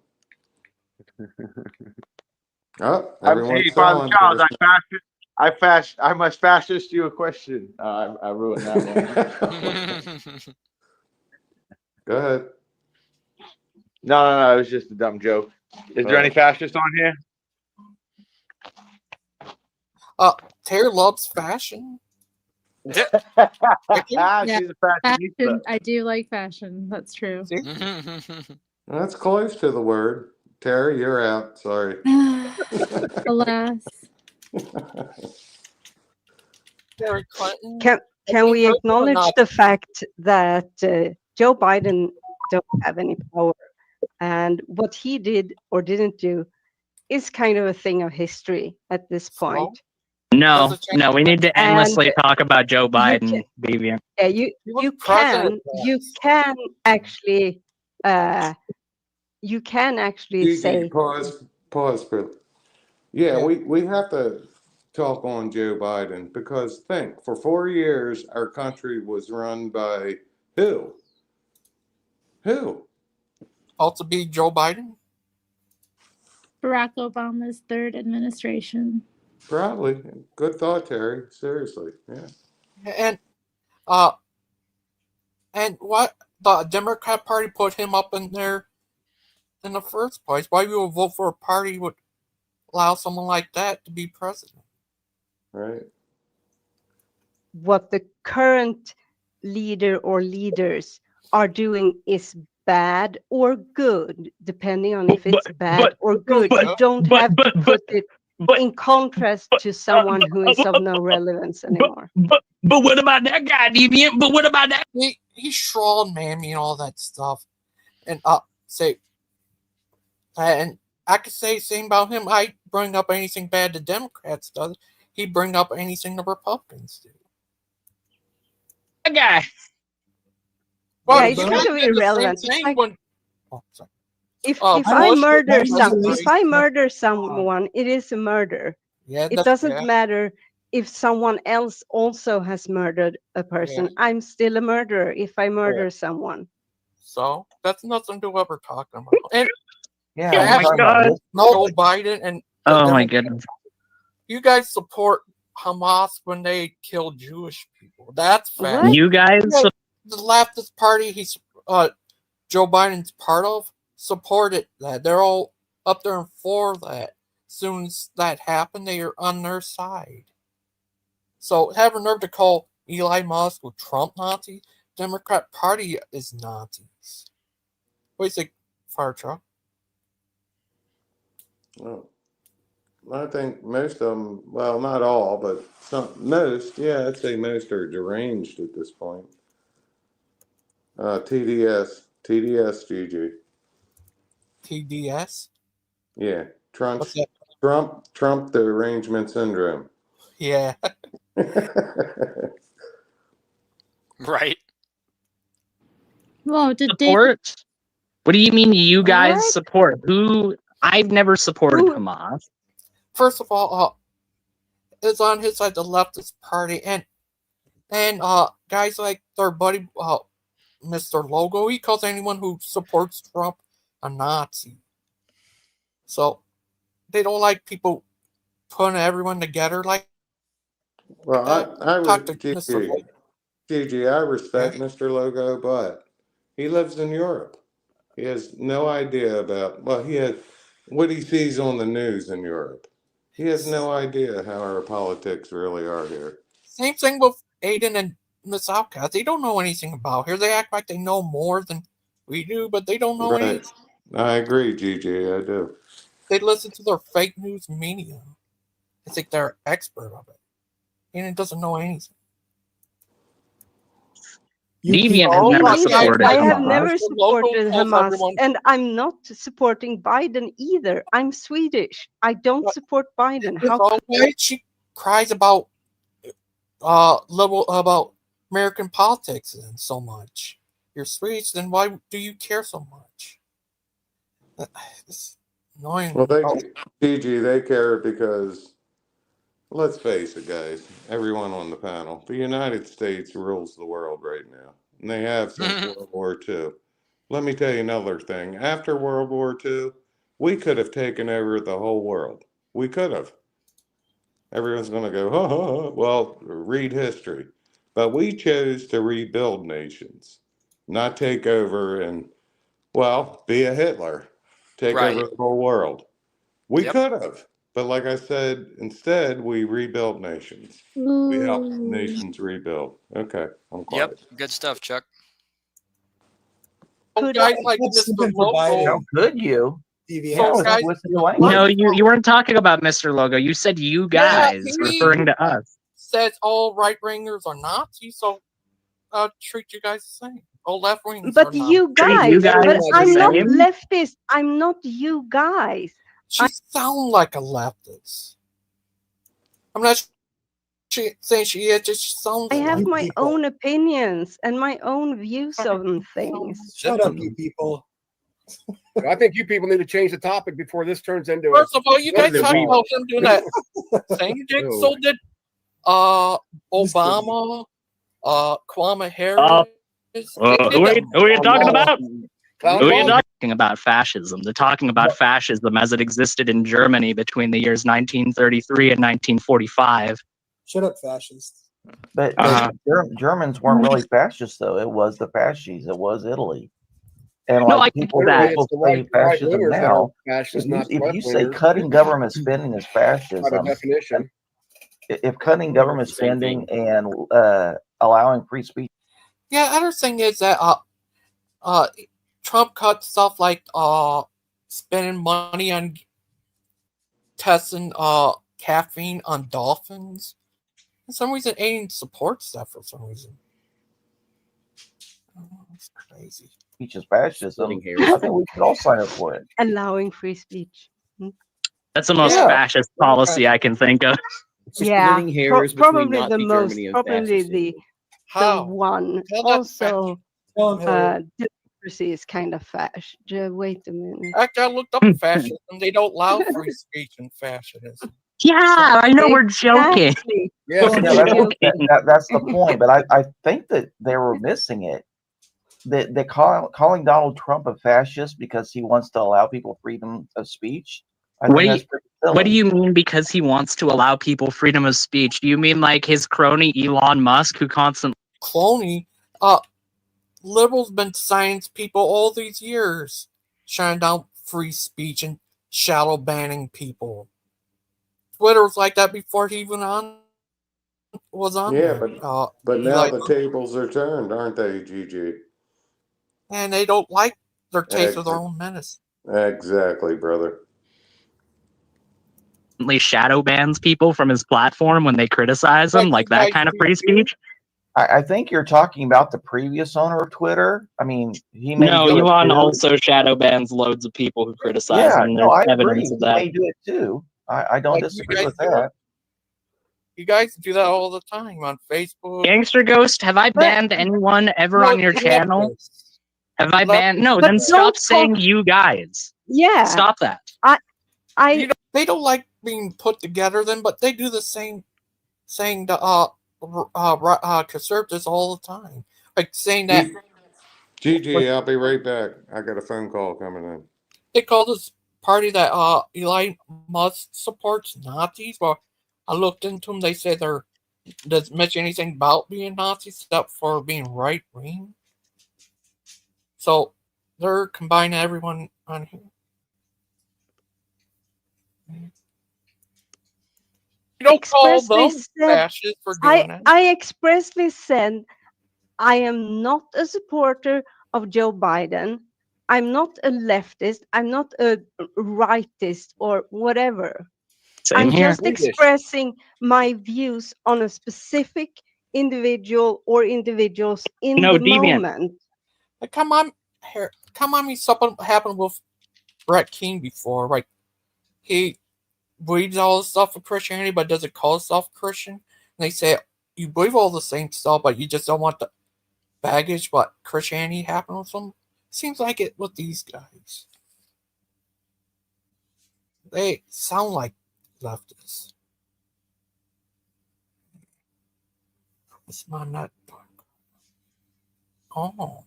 Oh, everyone's Hey, Father silent. Charles, I must fascist you a question. I ruined that one. Go ahead. No, it was just a dumb joke. Is there any fascists on here? Terry loves fashion. Yeah, She's a fashionista. fashion. I do like fashion. That's true. That's close to the word. Terry, you're out. Sorry. Alas. Hillary Clinton. Can we acknowledge the fact that Joe Biden don't have any power, and what he did or didn't do is kind of a thing of history at this point. No, we need to endlessly talk about Joe Biden, Vivian. Yeah, you can actually Gigi, say pause for. Yeah, we have to talk on Joe Biden because think for 4 years our country was run by who? Who? Also be Joe Biden? Barack Obama's third administration. Probably. Good thought, Terry. Seriously. Yeah. And what the Democrat Party put him up in there in the first place? Why you would vote for a party would allow someone like that to be president? Right. what the current leader or leaders are doing is bad or good, depending on if it's bad or good. You don't have to put it in contrast to someone who is of no relevance anymore. But what about that guy, Deviant? But what about that? He's straw mammy and all that stuff. And and I could say the same about him. I bring up anything bad the Democrats does. He bring up anything the Republicans do. That guy. Yeah, he's kind of irrelevant. It's like, If Bush I was murder congratulations. if I murder someone, it is a murder. Yeah, It that's doesn't yeah. matter if someone else also has murdered a person. I'm still a murderer if I murder someone. So that's nothing to what we're talking about. And Yeah, Oh we're my talking about God. this. Joe Biden and Oh my goodness. you guys support Hamas when they kill Jewish people. That's fact. What? You guys Yeah, the leftist party he's Joe Biden's part of supported that. They're all up there and for that. As soon as that happened, they are on their side. So have a nerve to call Eli Musk or Trump Nazi. Democrat Party is Nazis. What do you think, Fire Truck? Well, I think most of them, well, not all, but most, yeah, I'd say most are deranged at this point. TDS, GG. TDS? Yeah, What's that? Trump, the arrangement syndrome. Yeah. Right. Well, did they? support? What do you mean you guys What? support? Who? I've never supported Who? Hamas. First of all, it's on his side, the leftist party, and guys like their buddy Mr. Logo, he calls anyone who supports Trump a Nazi. So they don't like people putting everyone together like Well, that. I Talk to Mr. Logo. Gigi, I respect Mr. Logo, but he lives in Europe. He has no idea about, well, he has what he sees on the news in Europe. He has no idea how our politics really are here. Same thing with Aiden and Miss Outcast. They don't know anything about here. They act like they know more than we do, but they don't know Right. anything. I agree, Gigi, I do. They listen to their fake news media. They think they're expert of it. Aiden doesn't know anything. Deviant has never supported I have Hamas. never Mr. supported Logo calls Hamas, everyone- and I'm not supporting Biden either. I'm Swedish. I don't support Biden. How So why she cries about about American politics and so much? You're Swedish, then why do you care so much? It's annoying. Well, Gigi, they care because, let's face it, guys, everyone on the panel, the United States rules the world right now, and they have since World War II. Let me tell you another thing. After World War II, we could have taken over the whole world. We could have. Everyone's going to go, oh, well, read history. But we chose to rebuild nations, not take over and, well, be a Hitler, take Right. over the whole world. We Yep. could have. But like I said, instead, we rebuilt nations. We helped nations rebuild. Okay, I'm quiet. Yep. Good stuff, Chuck. Guys like Mr. Logo. How could you? So was guys, twisted the language. No, you weren't talking about Mr. Logo. You said you guys, referring to us. Says all right wingers are Nazis, so treat you guys the same. All left wingers. But you guys, but I'm not leftist. I'm not you guys. She sounds like a leftist. I'm not saying she is, just she sounds I like have one. my own opinions and my own views on things. Shut up, you people. I think you people need to change the topic before this turns into. First of all, you guys talk about him doing that thing. So did Obama, Kwame Harris. Who are you talking about? Who are you talking about? Fascism. They're talking about fascism as it existed in Germany between the years 1933 and 1945. Shut up, fascist. But Germans weren't really fascists, though. It was the fascists. It was Italy. And No, like I get people that. say Right fascism wingers that now, are fascists, not if you left say wingers. cutting government spending is fascism, By definition. if cutting government spending and allowing free speech. Yeah, other thing is that Trump cut stuff like spending money on testing caffeine on dolphins. For some reason, Aiden supports that for some reason. Oh, that's crazy. Speech is fascism. I think we should all sign up for it. Allowing free speech. That's the most fascist policy I can think of. Yeah, Splitting hairs between probably the Nazi most, Germany and probably fascism. the How? one. Tell that Also, democracy is kind of fascist. Wait a minute. Actually, I looked up fascism. They don't allow free speech in fascism. Yeah, I know we're joking. Exactly. Yes, We're Yeah, joking. that's the point. But I think that they were missing it. That calling Donald Trump a fascist because he wants to allow people freedom of speech. I think that's pretty silly. What do you mean because he wants to allow people freedom of speech? Do you mean like his crony Elon Musk who constantly Cloney, liberals been science people all these years, shutting down free speech and shadow banning people. Twitter was like that before he even was on Yeah, there. but now the tables are turned, aren't they, Gigi? And they don't like their taste of their own menace. Exactly, brother. shadow bans people from his platform when they criticize him, like that kind of free speech? I think you're talking about the previous owner of Twitter. I mean, he may No, do Elon it too. also shadow bans loads of people who criticize Yeah, him. no, There's I evidence agree. of He that. may do it too. I don't Like you disagree guys with do that. You guys do that all the time on Facebook. Gangster Ghost, have I banned anyone ever on your channel? Have I banned? No, then stop saying you guys. Yeah. Stop that. They don't like being put together then, but they do the same saying to conservatives all the time. Like saying that Gigi, I'll be right back. I got a phone call coming in. they call this party that Elon Musk supports Nazis. Well, I looked into them. They say they're doesn't mention anything about being Nazis except for being right wing. So they're combining everyone on here. You don't call them fascists for doing that. I expressly said I am not a supporter of Joe Biden. I'm not a leftist. I'm not a rightist or whatever. Same I'm here. just expressing my views on a specific individual or individuals in the moment. Like, come on, me. Something happened with Brett King before. Like, he believes all this stuff of Christianity, but doesn't call himself Christian. And they say you believe all the same stuff, but you just don't want the baggage. But Christianity happened with them. Seems like it with these guys. They sound like leftists. It's not that dark. Oh,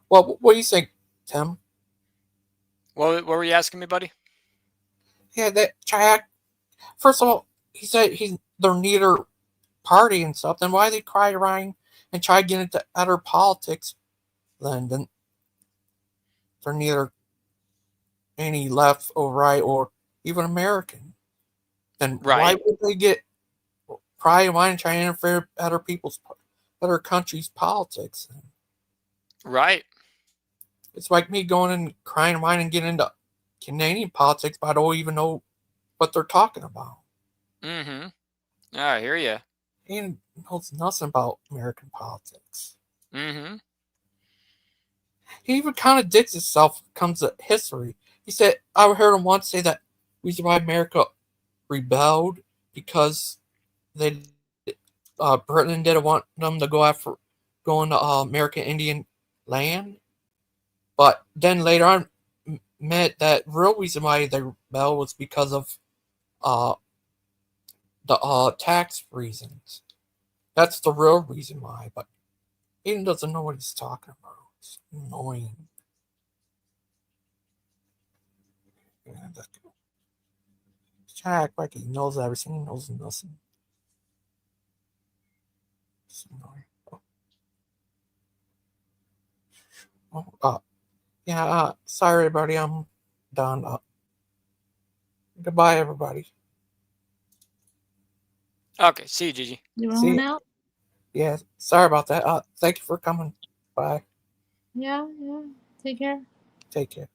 well, what do you think, Tim? What were you asking me, buddy? Yeah, that Jack. First of all, he said they're neither party and stuff. Then why they cry around and try to get into other politics? Then they're neither any left or right or even American. Then why would they get cry and whine and try to interfere with other countries' politics? Then? Right. It's like me going and crying and whining and getting into Canadian politics, but I don't even know what they're talking about. Mm-hmm. I hear you. He knows nothing about American politics. Mm-hmm. He even contradicts himself when it comes to history. He said, I heard him once say that the reason why America rebelled because Britain didn't want them to go into American Indian land. But then later on, meant that real reason why they rebelled was because of the tax reasons. That's the real reason why. But he doesn't know what he's talking about. It's annoying. Jack, like he knows everything, he knows nothing. It's annoying. Yeah, sorry everybody, I'm done. Goodbye everybody. Okay, see you, Gigi. You See rolling ya. out? Yeah, sorry about that. Thank you for coming. Bye. Yeah. Take care. Take care.